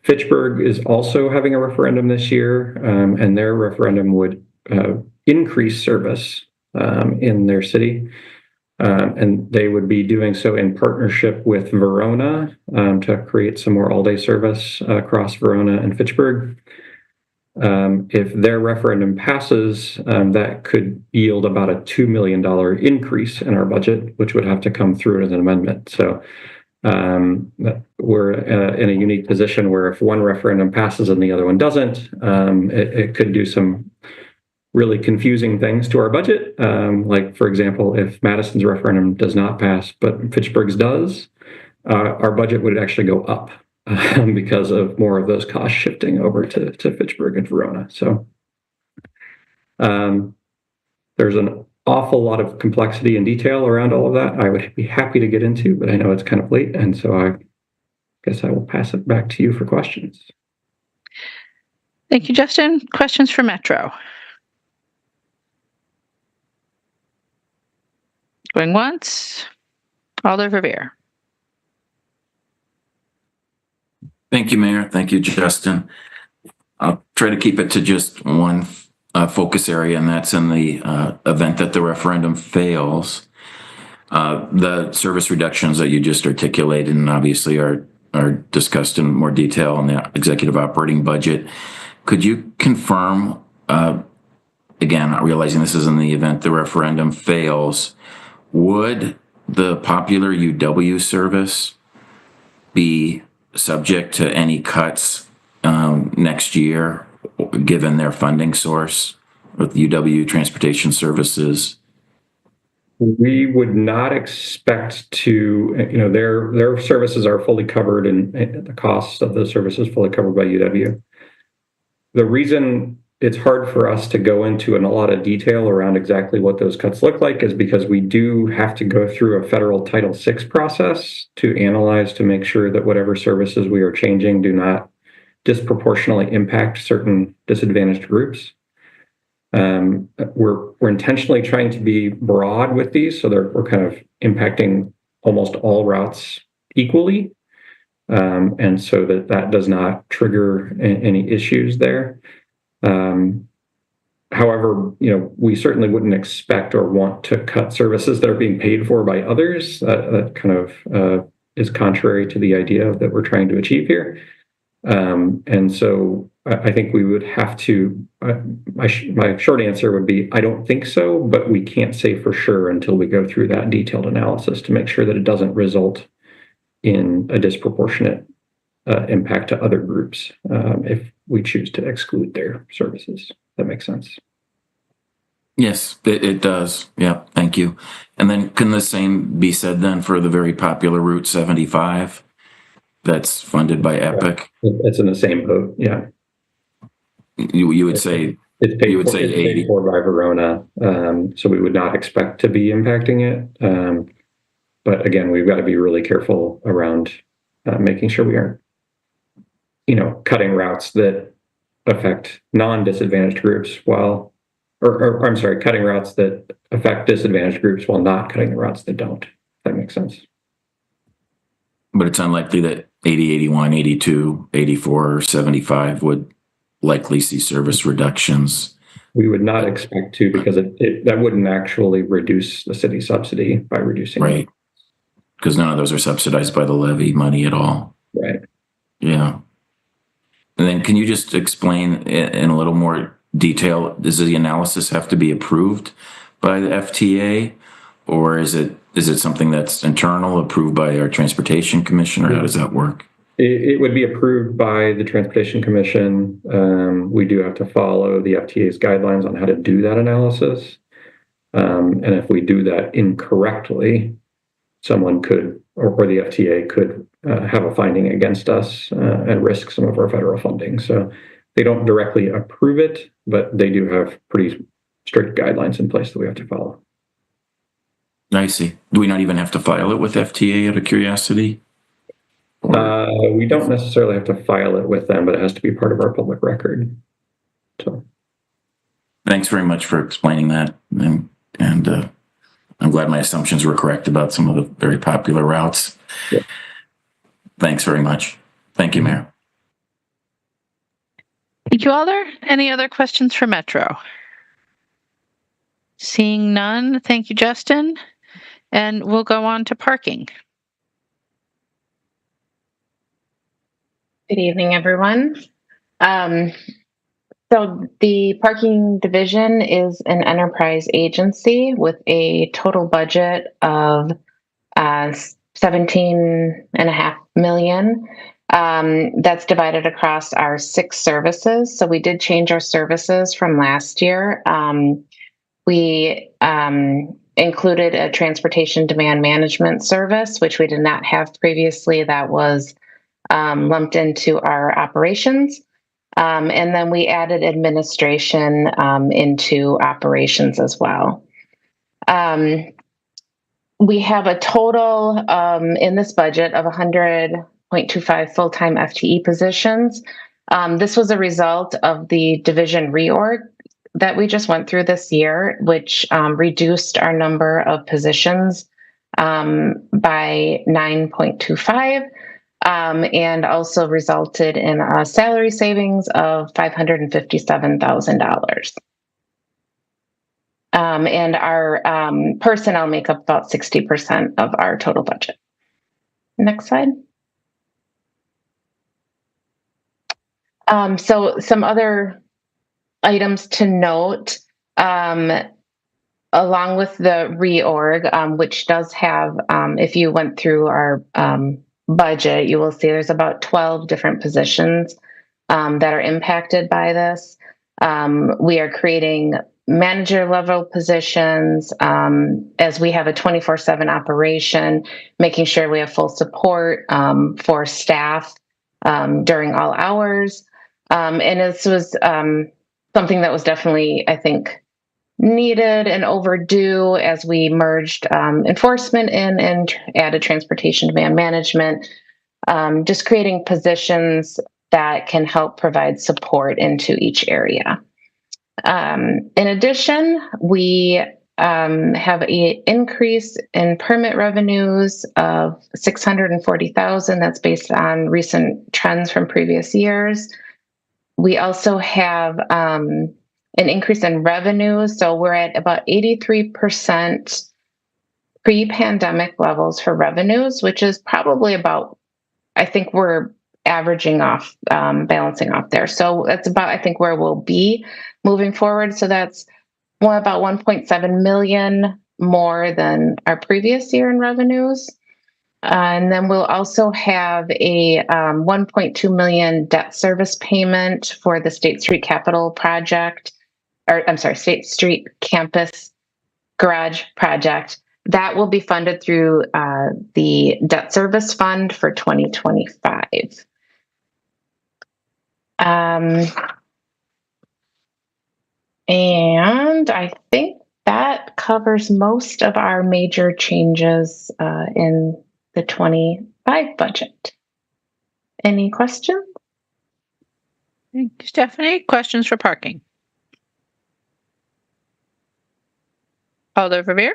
Fitchburg is also having a referendum this year, and their referendum would increase service in their city. And they would be doing so in partnership with Verona to create some more all-day service across Verona and Fitchburg. If their referendum passes, that could yield about a $2 million increase in our budget, which would have to come through as an amendment. So we're in a unique position where if one referendum passes and the other one doesn't, it could do some really confusing things to our budget. Like, for example, if Madison's referendum does not pass, but Fitchburg's does, our budget would actually go up because of more of those costs shifting over to Fitchburg and Verona. So there's an awful lot of complexity and detail around all of that I would be happy to get into, but I know it's kind of late, and so I guess I will pass it back to you for questions. Thank you, Justin. Questions for Metro? Going once. Alder Verveer. Thank you, Mayor. Thank you, Justin. I'll try to keep it to just one focus area, and that's in the event that the referendum fails. The service reductions that you just articulated and obviously are discussed in more detail in the executive operating budget. Could you confirm, again, realizing this is in the event the referendum fails, would the popular UW service be subject to any cuts next year, given their funding source with UW Transportation Services? We would not expect to, their services are fully covered and the cost of those services fully covered by UW. The reason it's hard for us to go into in a lot of detail around exactly what those cuts look like is because we do have to go through a federal Title VI process to analyze to make sure that whatever services we are changing do not disproportionately impact certain disadvantaged groups. We're intentionally trying to be broad with these, so we're kind of impacting almost all routes equally, and so that does not trigger any issues there. However, we certainly wouldn't expect or want to cut services that are being paid for by others. That kind of is contrary to the idea that we're trying to achieve here. And so I think we would have to, my short answer would be, I don't think so, but we can't say for sure until we go through that detailed analysis to make sure that it doesn't result in a disproportionate impact to other groups if we choose to exclude their services. That makes sense. Yes, it does. Yeah, thank you. And then can the same be said then for the very popular Route 75 that's funded by Epic? It's in the same boat, yeah. You would say it's paid, you would say it's 80 paid for by Verona, so we would not expect to be impacting it. But again, we've got to be really careful around making sure we aren't, cutting routes that affect non-disadvantaged groups while, or I'm sorry, cutting routes that affect disadvantaged groups while not cutting the routes that don't. If that makes sense. But it's unlikely that 80, 81, 82, 84, or 75 would likely see service reductions. We would not expect to, because that wouldn't actually reduce the city subsidy by reducing right. Because none of those are subsidized by the levy money at all. Right. Yeah. And then can you just explain in a little more detail, does the analysis have to be approved by the FTA, or is it something that's internal, approved by our Transportation Commission, or how does that work? It would be approved by the Transportation Commission. We do have to follow the FTA's guidelines on how to do that analysis. And if we do that incorrectly, someone could, or the FTA could have a finding against us and risk some of our federal funding. So they don't directly approve it, but they do have pretty strict guidelines in place that we have to follow. I see. Do we not even have to file it with FTA out of curiosity? We don't necessarily have to file it with them, but it has to be part of our public record. So, thanks very much for explaining that. And I'm glad my assumptions were correct about some of the very popular routes. Yeah. Thanks very much. Thank you, Mayor. Thank you, Alder. Any other questions for Metro? Seeing none, thank you, Justin. And we'll go on to parking. Good evening, everyone. So the parking division is an enterprise agency with a total budget of $17.5 million. That's divided across our 6 services. So we did change our services from last year. We included a transportation demand management service, which we did not have previously. That was lumped into our operations. And then we added administration into operations as well. We have a total in this budget of 100.25 full-time FTE positions. This was a result of the division reorg that we just went through this year, which reduced our number of positions by 9.25. And also resulted in a salary savings of $557,000. And our personnel make up about 60% of our total budget. Next slide. So some other items to note, along with the reorg, which does have, if you went through our budget, you will see there's about 12 different positions that are impacted by this. We are creating manager level positions as we have a 24/7 operation, making sure we have full support for staff during all hours. And this was something that was definitely, I think, needed and overdue as we merged enforcement in and added transportation demand management, just creating positions that can help provide support into each area. In addition, we have an increase in permit revenues of $640,000. That's based on recent trends from previous years. We also have an increase in revenue. So we're at about 83% pre-pandemic levels for revenues, which is probably about, I think we're averaging off, balancing off there. So that's about, I think, where we'll be moving forward. So that's about 1.7 million more than our previous year in revenues. And then we'll also have a 1.2 million debt service payment for the State Street Capital project, or I'm sorry, State Street Campus Garage project. That will be funded through the debt service fund for 2025. And I think that covers most of our major changes in the 25 budget. Any questions? Thank you, Stephanie. Questions for parking? Alder Verveer.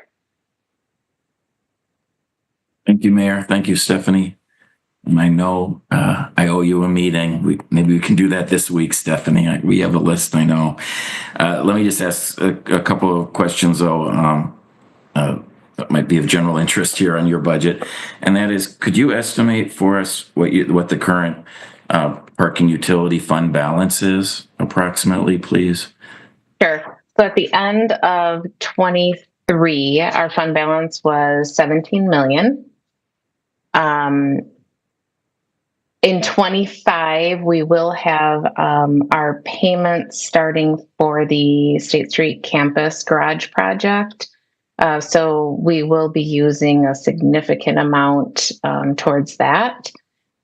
Thank you, Mayor. Thank you, Stephanie. And I know I owe you a meeting. Maybe we can do that this week, Stephanie. We have a list, I know. Let me just ask a couple of questions, though, that might be of general interest here on your budget. And that is, could you estimate for us what the current parking utility fund balance is approximately, please? Sure. So at the end of 23, our fund balance was 17 million. In 25, we will have our payments starting for the State Street Campus Garage project. So we will be using a significant amount towards that.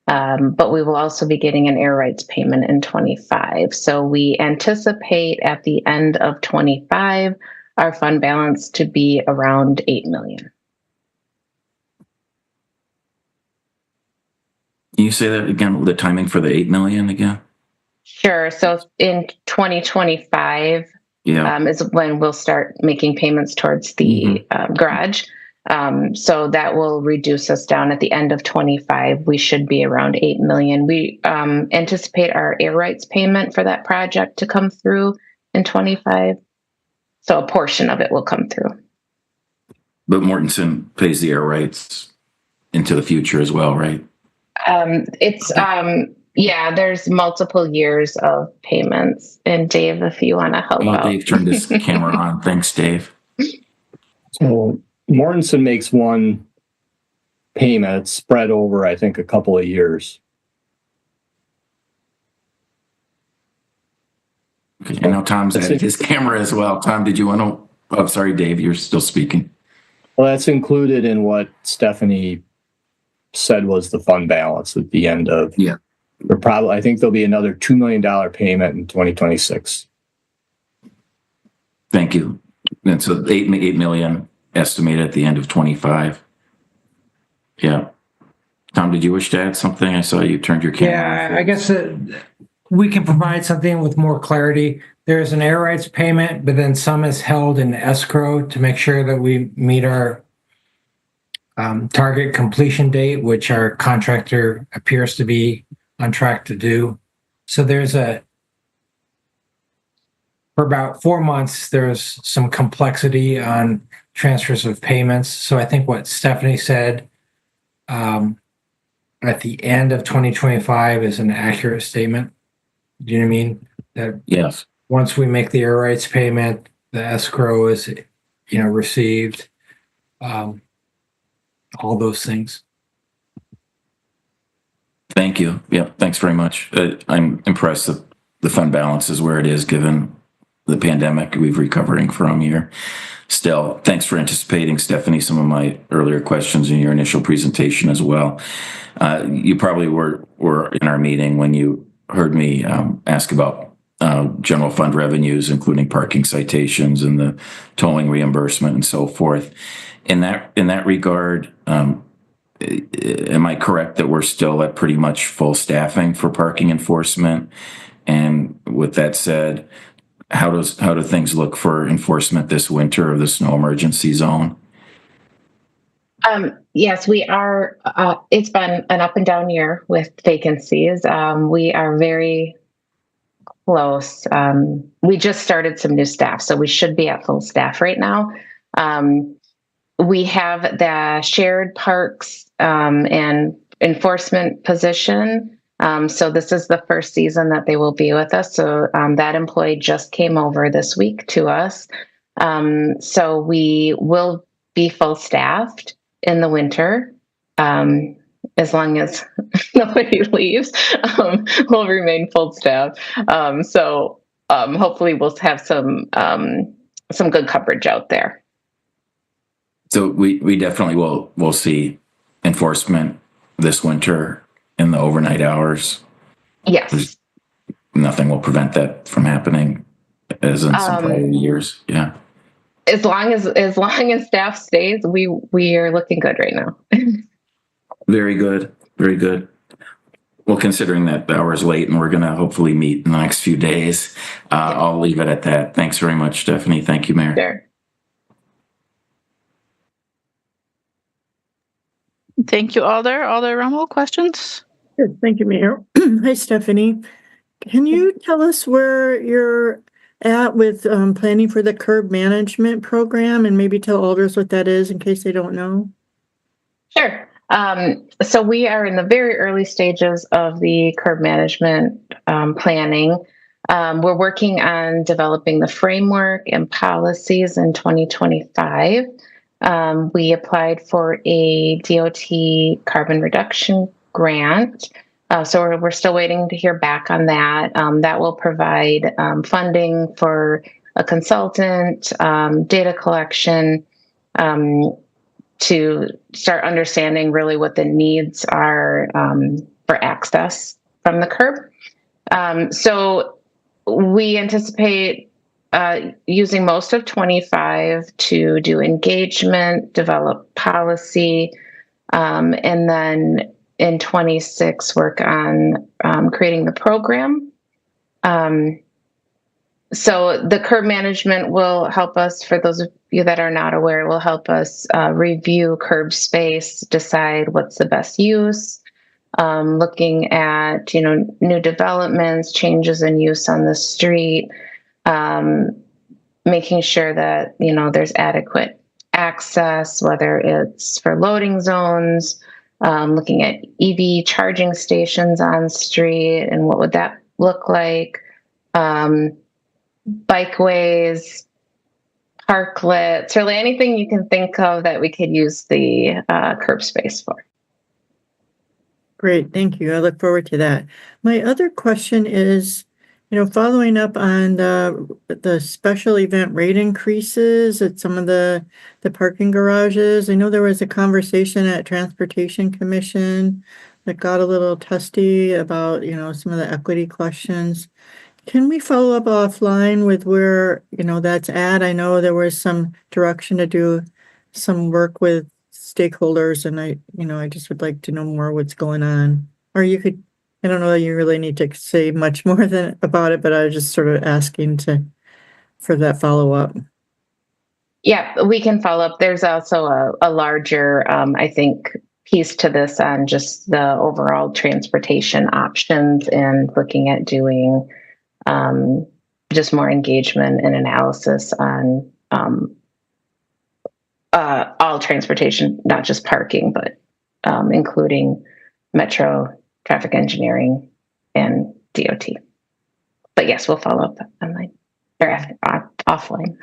But we will also be getting an air rights payment in 25. So we anticipate at the end of 25, our fund balance to be around 8 million. Can you say that again, the timing for the 8 million again? Sure. So in 2025 Yeah. is when we'll start making payments towards the garage. So that will reduce us down at the end of 25. We should be around 8 million. We anticipate our air rights payment for that project to come through in 25. So a portion of it will come through. But Mortensen pays the air rights into the future as well, right? Yeah, there's multiple years of payments. And Dave, if you want to help out. Dave turned his camera on. Thanks, Dave. So Mortensen makes one payment spread over, I think, a couple of years. Okay, and now Tom's at his camera as well. Tom, did you want to? Oh, sorry, Dave, you're still speaking. Well, that's included in what Stephanie said was the fund balance at the end of. Yeah. I think there'll be another $2 million payment in 2026. Thank you. And so 8 million estimated at the end of 25. Yeah. Tom, did you wish to add something? I saw you turned your camera Yeah, I guess we can provide something with more clarity. There's an air rights payment, but then some is held in escrow to make sure that we meet our target completion date, which our contractor appears to be on track to do. So for about 4 months, there's some complexity on transfers of payments. So I think what Stephanie said at the end of 2025 is an accurate statement. Do you know what I mean? That yes. Once we make the air rights payment, the escrow is, received. All those things. Thank you. Yeah, thanks very much. I'm impressed that the fund balance is where it is given the pandemic we've recovering from here. Still, thanks for anticipating, Stephanie, some of my earlier questions in your initial presentation as well. You probably were in our meeting when you heard me ask about general fund revenues, including parking citations and the tolling reimbursement and so forth. In that regard, am I correct that we're still at pretty much full staffing for parking enforcement? And with that said, how do things look for enforcement this winter of the snow emergency zone? Yes, we are. It's been an up and down year with vacancies. We are very close. We just started some new staff, so we should be at full staff right now. We have the shared parks and enforcement position. So this is the first season that they will be with us. So that employee just came over this week to us. So we will be full staffed in the winter. As long as nobody leaves, we'll remain full staff. So hopefully we'll have some good coverage out there. So we definitely will see enforcement this winter in the overnight hours. Yes. Nothing will prevent that from happening as in some prior years. Yeah. As long as staff stays, we are looking good right now. Very good. Very good. Well, considering that the hour is late and we're going to hopefully meet in the next few days, I'll leave it at that. Thanks very much, Stephanie. Thank you, Mayor. Sure. Thank you, Alder. Alder Rummel, questions? Good. Thank you, Mayor. Hi, Stephanie. Can you tell us where you're at with planning for the curb management program and maybe tell alders what that is in case they don't know? Sure. So we are in the very early stages of the curb management planning. We're working on developing the framework and policies in 2025. We applied for a DOT carbon reduction grant. So we're still waiting to hear back on that. That will provide funding for a consultant, data collection, to start understanding really what the needs are for access from the curb. So we anticipate using most of 25 to do engagement, develop policy, and then in 26 work on creating the program. So the curb management will help us, for those of you that are not aware, will help us review curb space, decide what's the best use, looking at, new developments, changes in use on the street, making sure that, there's adequate access, whether it's for loading zones, looking at EV charging stations on street and what would that look like, bikeways, parklets, really anything you can think of that we could use the curb space for. Great, thank you. I look forward to that. My other question is, following up on the special event rate increases at some of the parking garages. I know there was a conversation at Transportation Commission that got a little testy about, some of the equity questions. Can we follow up offline with where, that's at? I know there was some direction to do some work with stakeholders, and I just would like to know more what's going on. Or you could, I don't know that you really need to say much more about it, but I was just sort of asking for that follow-up. Yeah, we can follow up. There's also a larger, I think, piece to this on just the overall transportation options and looking at doing just more engagement and analysis on all transportation, not just parking, but including metro, traffic engineering, and DOT. But yes, we'll follow up online or offline.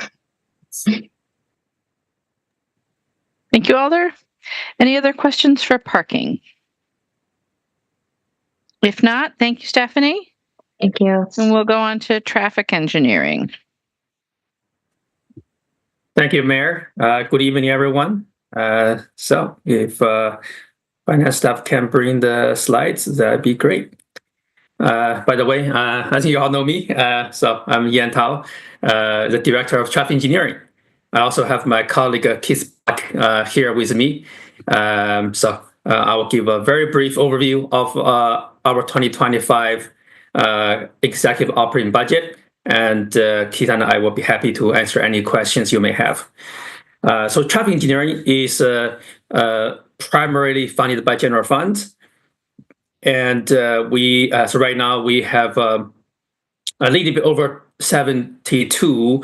Thank you, Alder. Any other questions for parking? If not, thank you, Stephanie. Thank you. And we'll go on to traffic engineering. Thank you, Mayor. Good evening, everyone. So if finance staff can bring the slides, that'd be great. By the way, I think you all know me. So I'm Yan Tao, the Director of Traffic Engineering. I also have my colleague Keith Black here with me. So I will give a very brief overview of our 2025 executive operating budget, and Keith and I will be happy to answer any questions you may have. So traffic engineering is primarily funded by general funds, and so right now we have a little bit over 72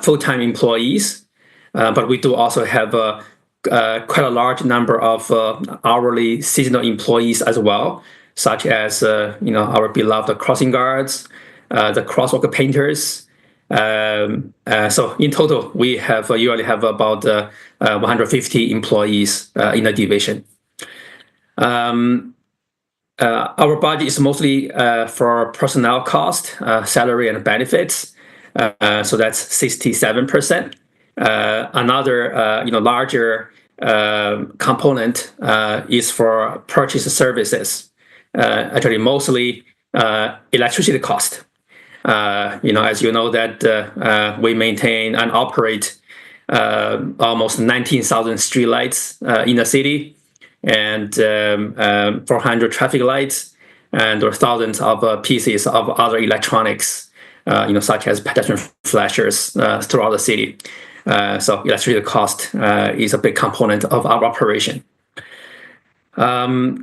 full-time employees, but we do also have quite a large number of hourly seasonal employees as well, such as our beloved crossing guards, the crosswalk painters. So in total, we usually have about 150 employees in the division. Our budget is mostly for personnel cost, salary and benefits. So that's 67%. Another larger component is for purchase services. Actually, mostly electricity cost. As you know that we maintain and operate almost 19,000 streetlights in the city, and 400 traffic lights, and there are thousands of pieces of other electronics, such as pedestrian flashers throughout the city. So electricity cost is a big component of our operation. In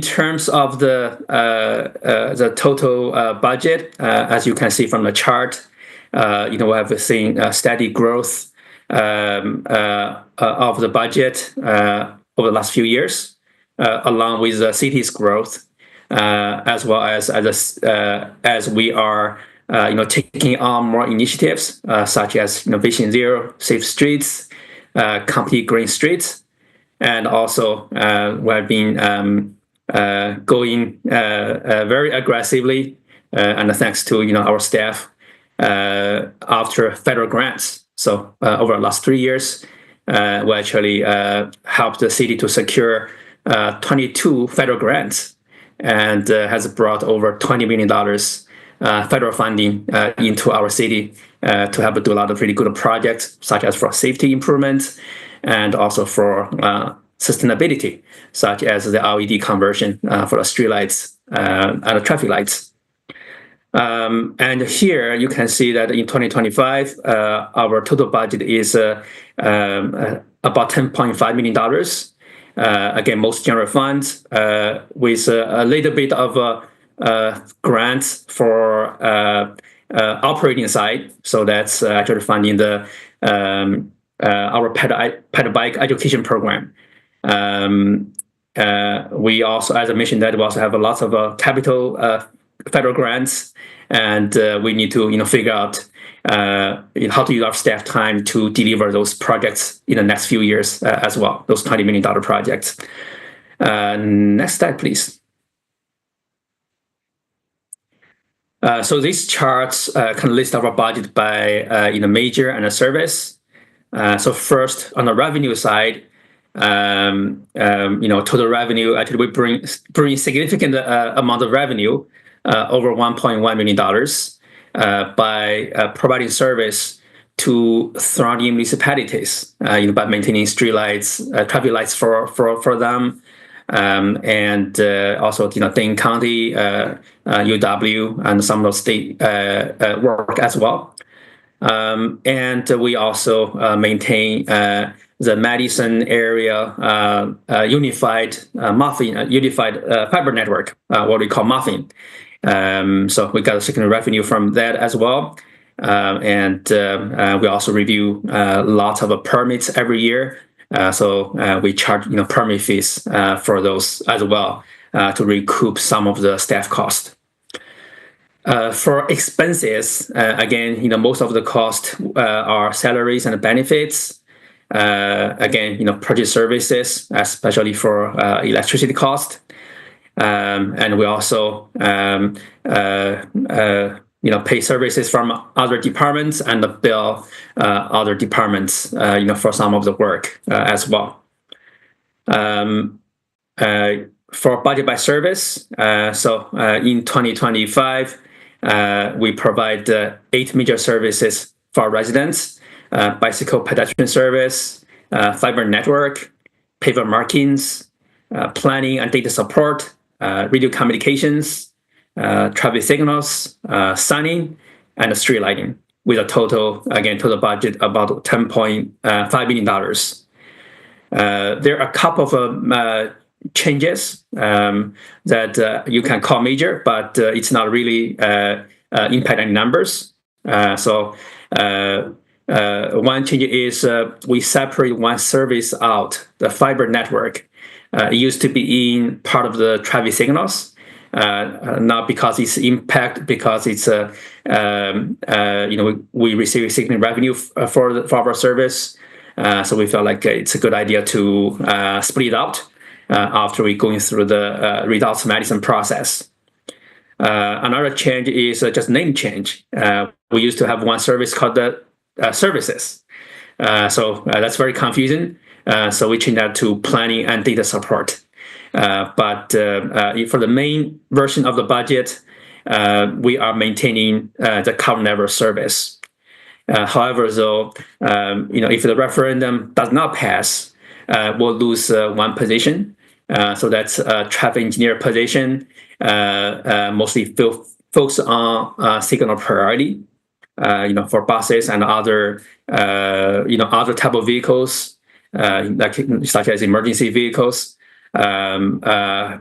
terms of the total budget, as you can see from the chart, we have seen steady growth of the budget over the last few years, along with the city's growth, as well as we are taking on more initiatives such as Vision Zero, Safe Streets, Complete Green Streets, and also we've been going very aggressively, and thanks to our staff, after federal grants. So over the last 3 years, we actually helped the city to secure 22 federal grants, and has brought over $20 million federal funding into our city to help do a lot of really good projects, such as for safety improvements and also for sustainability, such as the LED conversion for the streetlights and the traffic lights. And here you can see that in 2025, our total budget is about $10.5 million. Again, most general funds with a little bit of grants for operating side. So that's actually funding the our ped bike education program. We also, as I mentioned, that we also have a lot of capital federal grants, and we need to figure out how to use our staff time to deliver those projects in the next few years as well. Those $20 million projects. Next slide, please. So these charts kind of list our budget by major and a service. So first, on the revenue side, total revenue, actually we bring significant amount of revenue, over $1.1 million, by providing service to surrounding municipalities, by maintaining streetlights, traffic lights for them, and also Dane County, UW, and some of the state work as well. And we also maintain the Madison area unified fiber network, what we call Muffin. So we got a second revenue from that as well. And we also review lots of permits every year. So we charge permit fees for those as well to recoup some of the staff cost. For expenses, again, most of the cost are salaries and benefits. Again, project services, especially for electricity cost. And we also pay services from other departments and bill other departments for some of the work as well. For budget by service, so in 2025, we provide 8 major services for our residents: bicycle pedestrian service, fiber network, paver markings, planning and data support, radio communications, traffic signals, signing, and street lighting, with a total budget about $10.5 million. There are a couple of changes that you can call major, but it's not really impact any numbers. So one change is we separate one service out, the fiber network. It used to be in part of the traffic signals, not because it's impact, because it's we receive significant revenue for our service. So we felt like it's a good idea to split it out after we going through the results Madison process. Another change is just name change. We used to have one service called the services. So that's very confusing. So we changed that to planning and data support. But for the main version of the budget, we are maintaining the current level service. However, though, if the referendum does not pass, we'll lose one position. So that's a traffic engineer position, mostly focused on signal priority, for buses and other, other type of vehicles, such as emergency vehicles. However,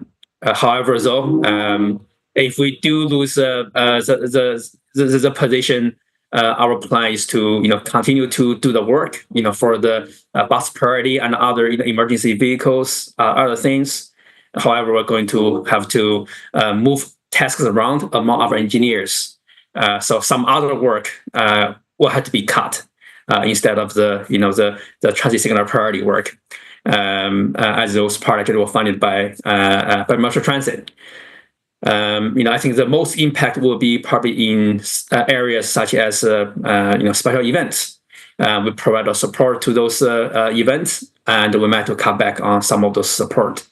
though, if we do lose the position, our plan is to continue to do the work for the bus priority and other emergency vehicles, other things. However, we're going to have to move tasks around among our engineers. So some other work will have to be cut instead of the transit signal priority work, as those projects were funded by Metro Transit. I think the most impact will be probably in areas such as special events. We provide our support to those events, and we might have to cut back on some of those support.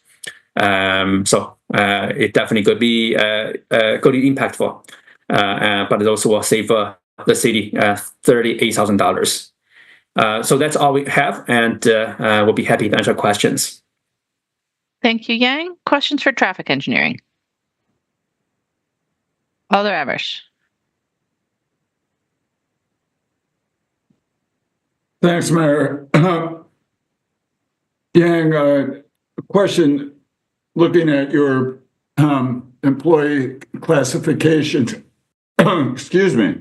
So it definitely could be impactful, but it also will save the city $38,000. So that's all we have, and we'll be happy to answer questions. Thank you, Yang. Questions for traffic engineering? Alder Evers. Thanks, Mayor. Yang, question, looking at your employee classifications, excuse me,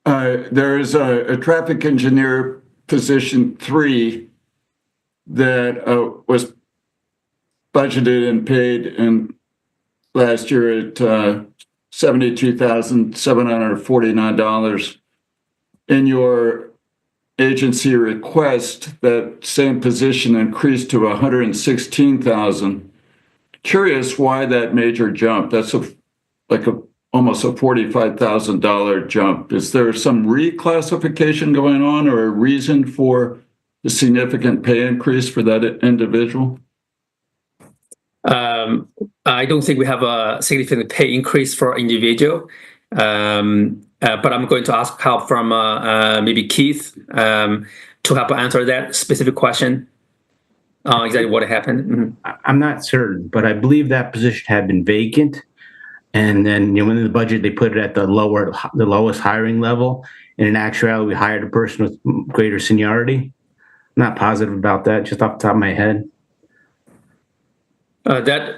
there is a traffic engineer position 3 that was budgeted and paid in last year at $72,749. In your agency request, that same position increased to $116,000. Curious why that major jump? That's almost a $45,000 jump. Is there some reclassification going on or a reason for the significant pay increase for that individual? I don't think we have a significant pay increase for individual, but I'm going to ask help from maybe Keith to help answer that specific question. Exactly what happened. Mm-hmm. I'm not certain, but I believe that position had been vacant. And then, within the budget, they put it at the lowest hiring level. And in actuality, we hired a person with greater seniority. I'm not positive about that, just off the top of my head.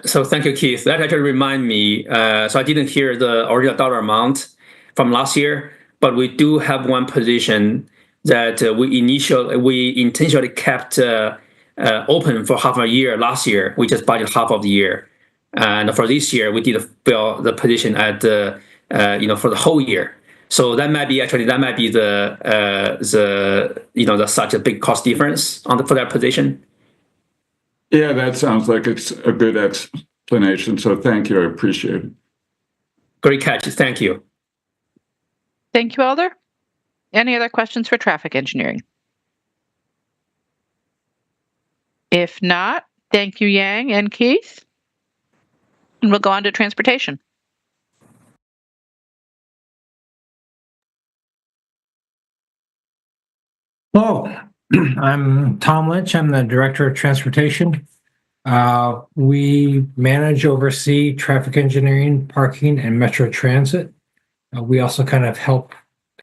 So thank you, Keith. That actually remind me. So I didn't hear the original dollar amount from last year, but we do have one position that we intentionally kept open for half a year last year. We just budgeted half of the year. And for this year, we did fill the position at for the whole year. So that might be the such a big cost difference for that position. Yeah, that sounds like it's a good explanation. So thank you. I appreciate it. Great catch. Thank you. Thank you, Alder. Any other questions for traffic engineering? If not, thank you, Yang and Keith. And we'll go on to transportation. Hello, I'm Tom Lynch. I'm the Director of Transportation. We manage, oversee traffic engineering, parking, and metro transit. We also kind of help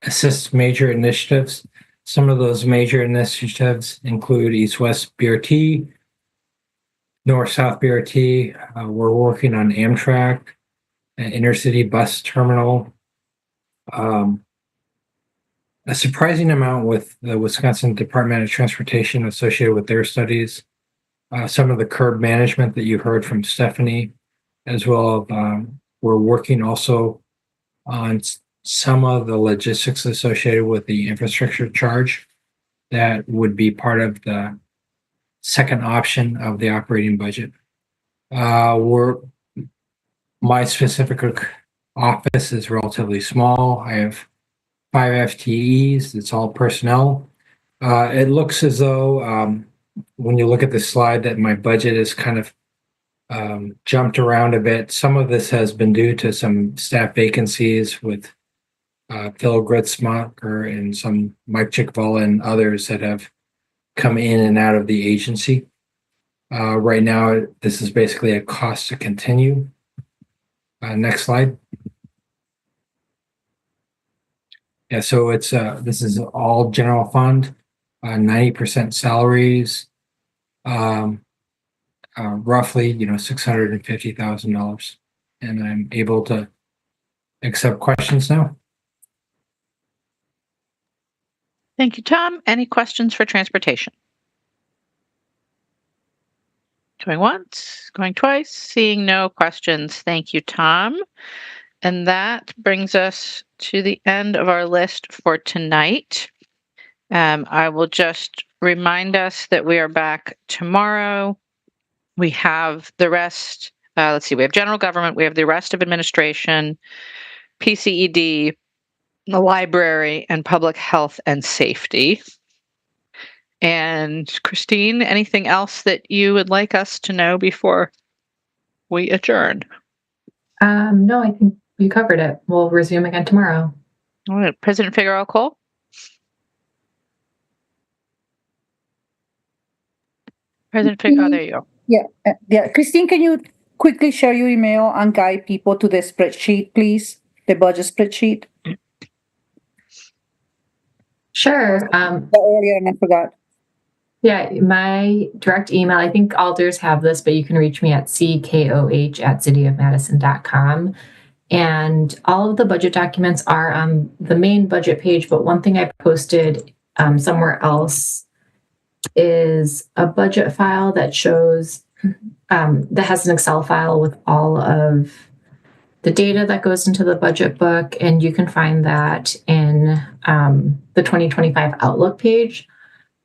assist major initiatives. Some of those major initiatives include East-West BRT, North-South BRT. We're working on Amtrak, an intercity bus terminal. A surprising amount with the Wisconsin Department of Transportation associated with their studies. Some of the curb management that you heard from Stephanie, as well. We're working also on some of the logistics associated with the infrastructure charge that would be part of the second option of the operating budget. My specific office is relatively small. I have 5 FTEs. It's all personnel. It looks as though when you look at the slide that my budget is kind of jumped around a bit. Some of this has been due to some staff vacancies with Phil Gritzmacher and some Mike Chickvala and others that have come in and out of the agency. Right now, this is basically a cost to continue. Next slide. Yeah, so it's this is all general fund, 90% salaries, roughly $650,000, and I'm able to accept questions now. Thank you, Tom. Any questions for transportation? Going once, going twice, seeing no questions. Thank you, Tom. And that brings us to the end of our list for tonight. I will just remind us that we are back tomorrow. We have the rest. Let's see, we have general government, we have the rest of administration, PCED, the library, and public health and safety. And Christine, anything else that you would like us to know before we adjourn? No, I think you covered it. We'll resume again tomorrow. All right, President Figueroa Cole. President Fig, oh, there you go. Yeah. Christine, can you quickly share your email and guide people to the spreadsheet, please? The budget spreadsheet? Sure. Earlier and I forgot. Yeah, my direct email, I think alders have this, but you can reach me at ckoh@cityofmadison.com. And all of the budget documents are on the main budget page, but one thing I posted somewhere else is a budget file that shows, that has an Excel file with all of the data that goes into the budget book. And you can find that in the 2025 Outlook page.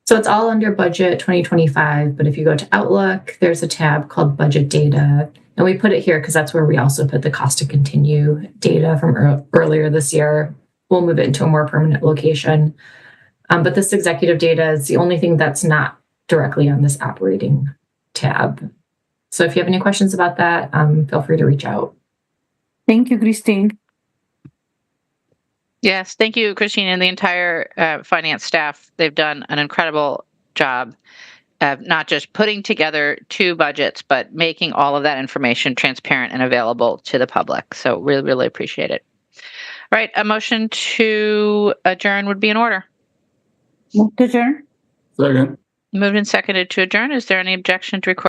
So it's all under budget 2025, but if you go to Outlook, there's a tab called budget data. And we put it here because that's where we also put the cost to continue data from earlier this year. We'll move it into a more permanent location. But this executive data is the only thing that's not directly on this operating tab. So if you have any questions about that, feel free to reach out. Thank you, Christine. Yes, thank you, Christine, and the entire finance staff. They've done an incredible job of not just putting together two budgets, but making all of that information transparent and available to the public. So really, really appreciate it. All right, a motion to adjourn would be in order. Move to adjourn. Second. Moved and seconded to adjourn. Is there any objection to record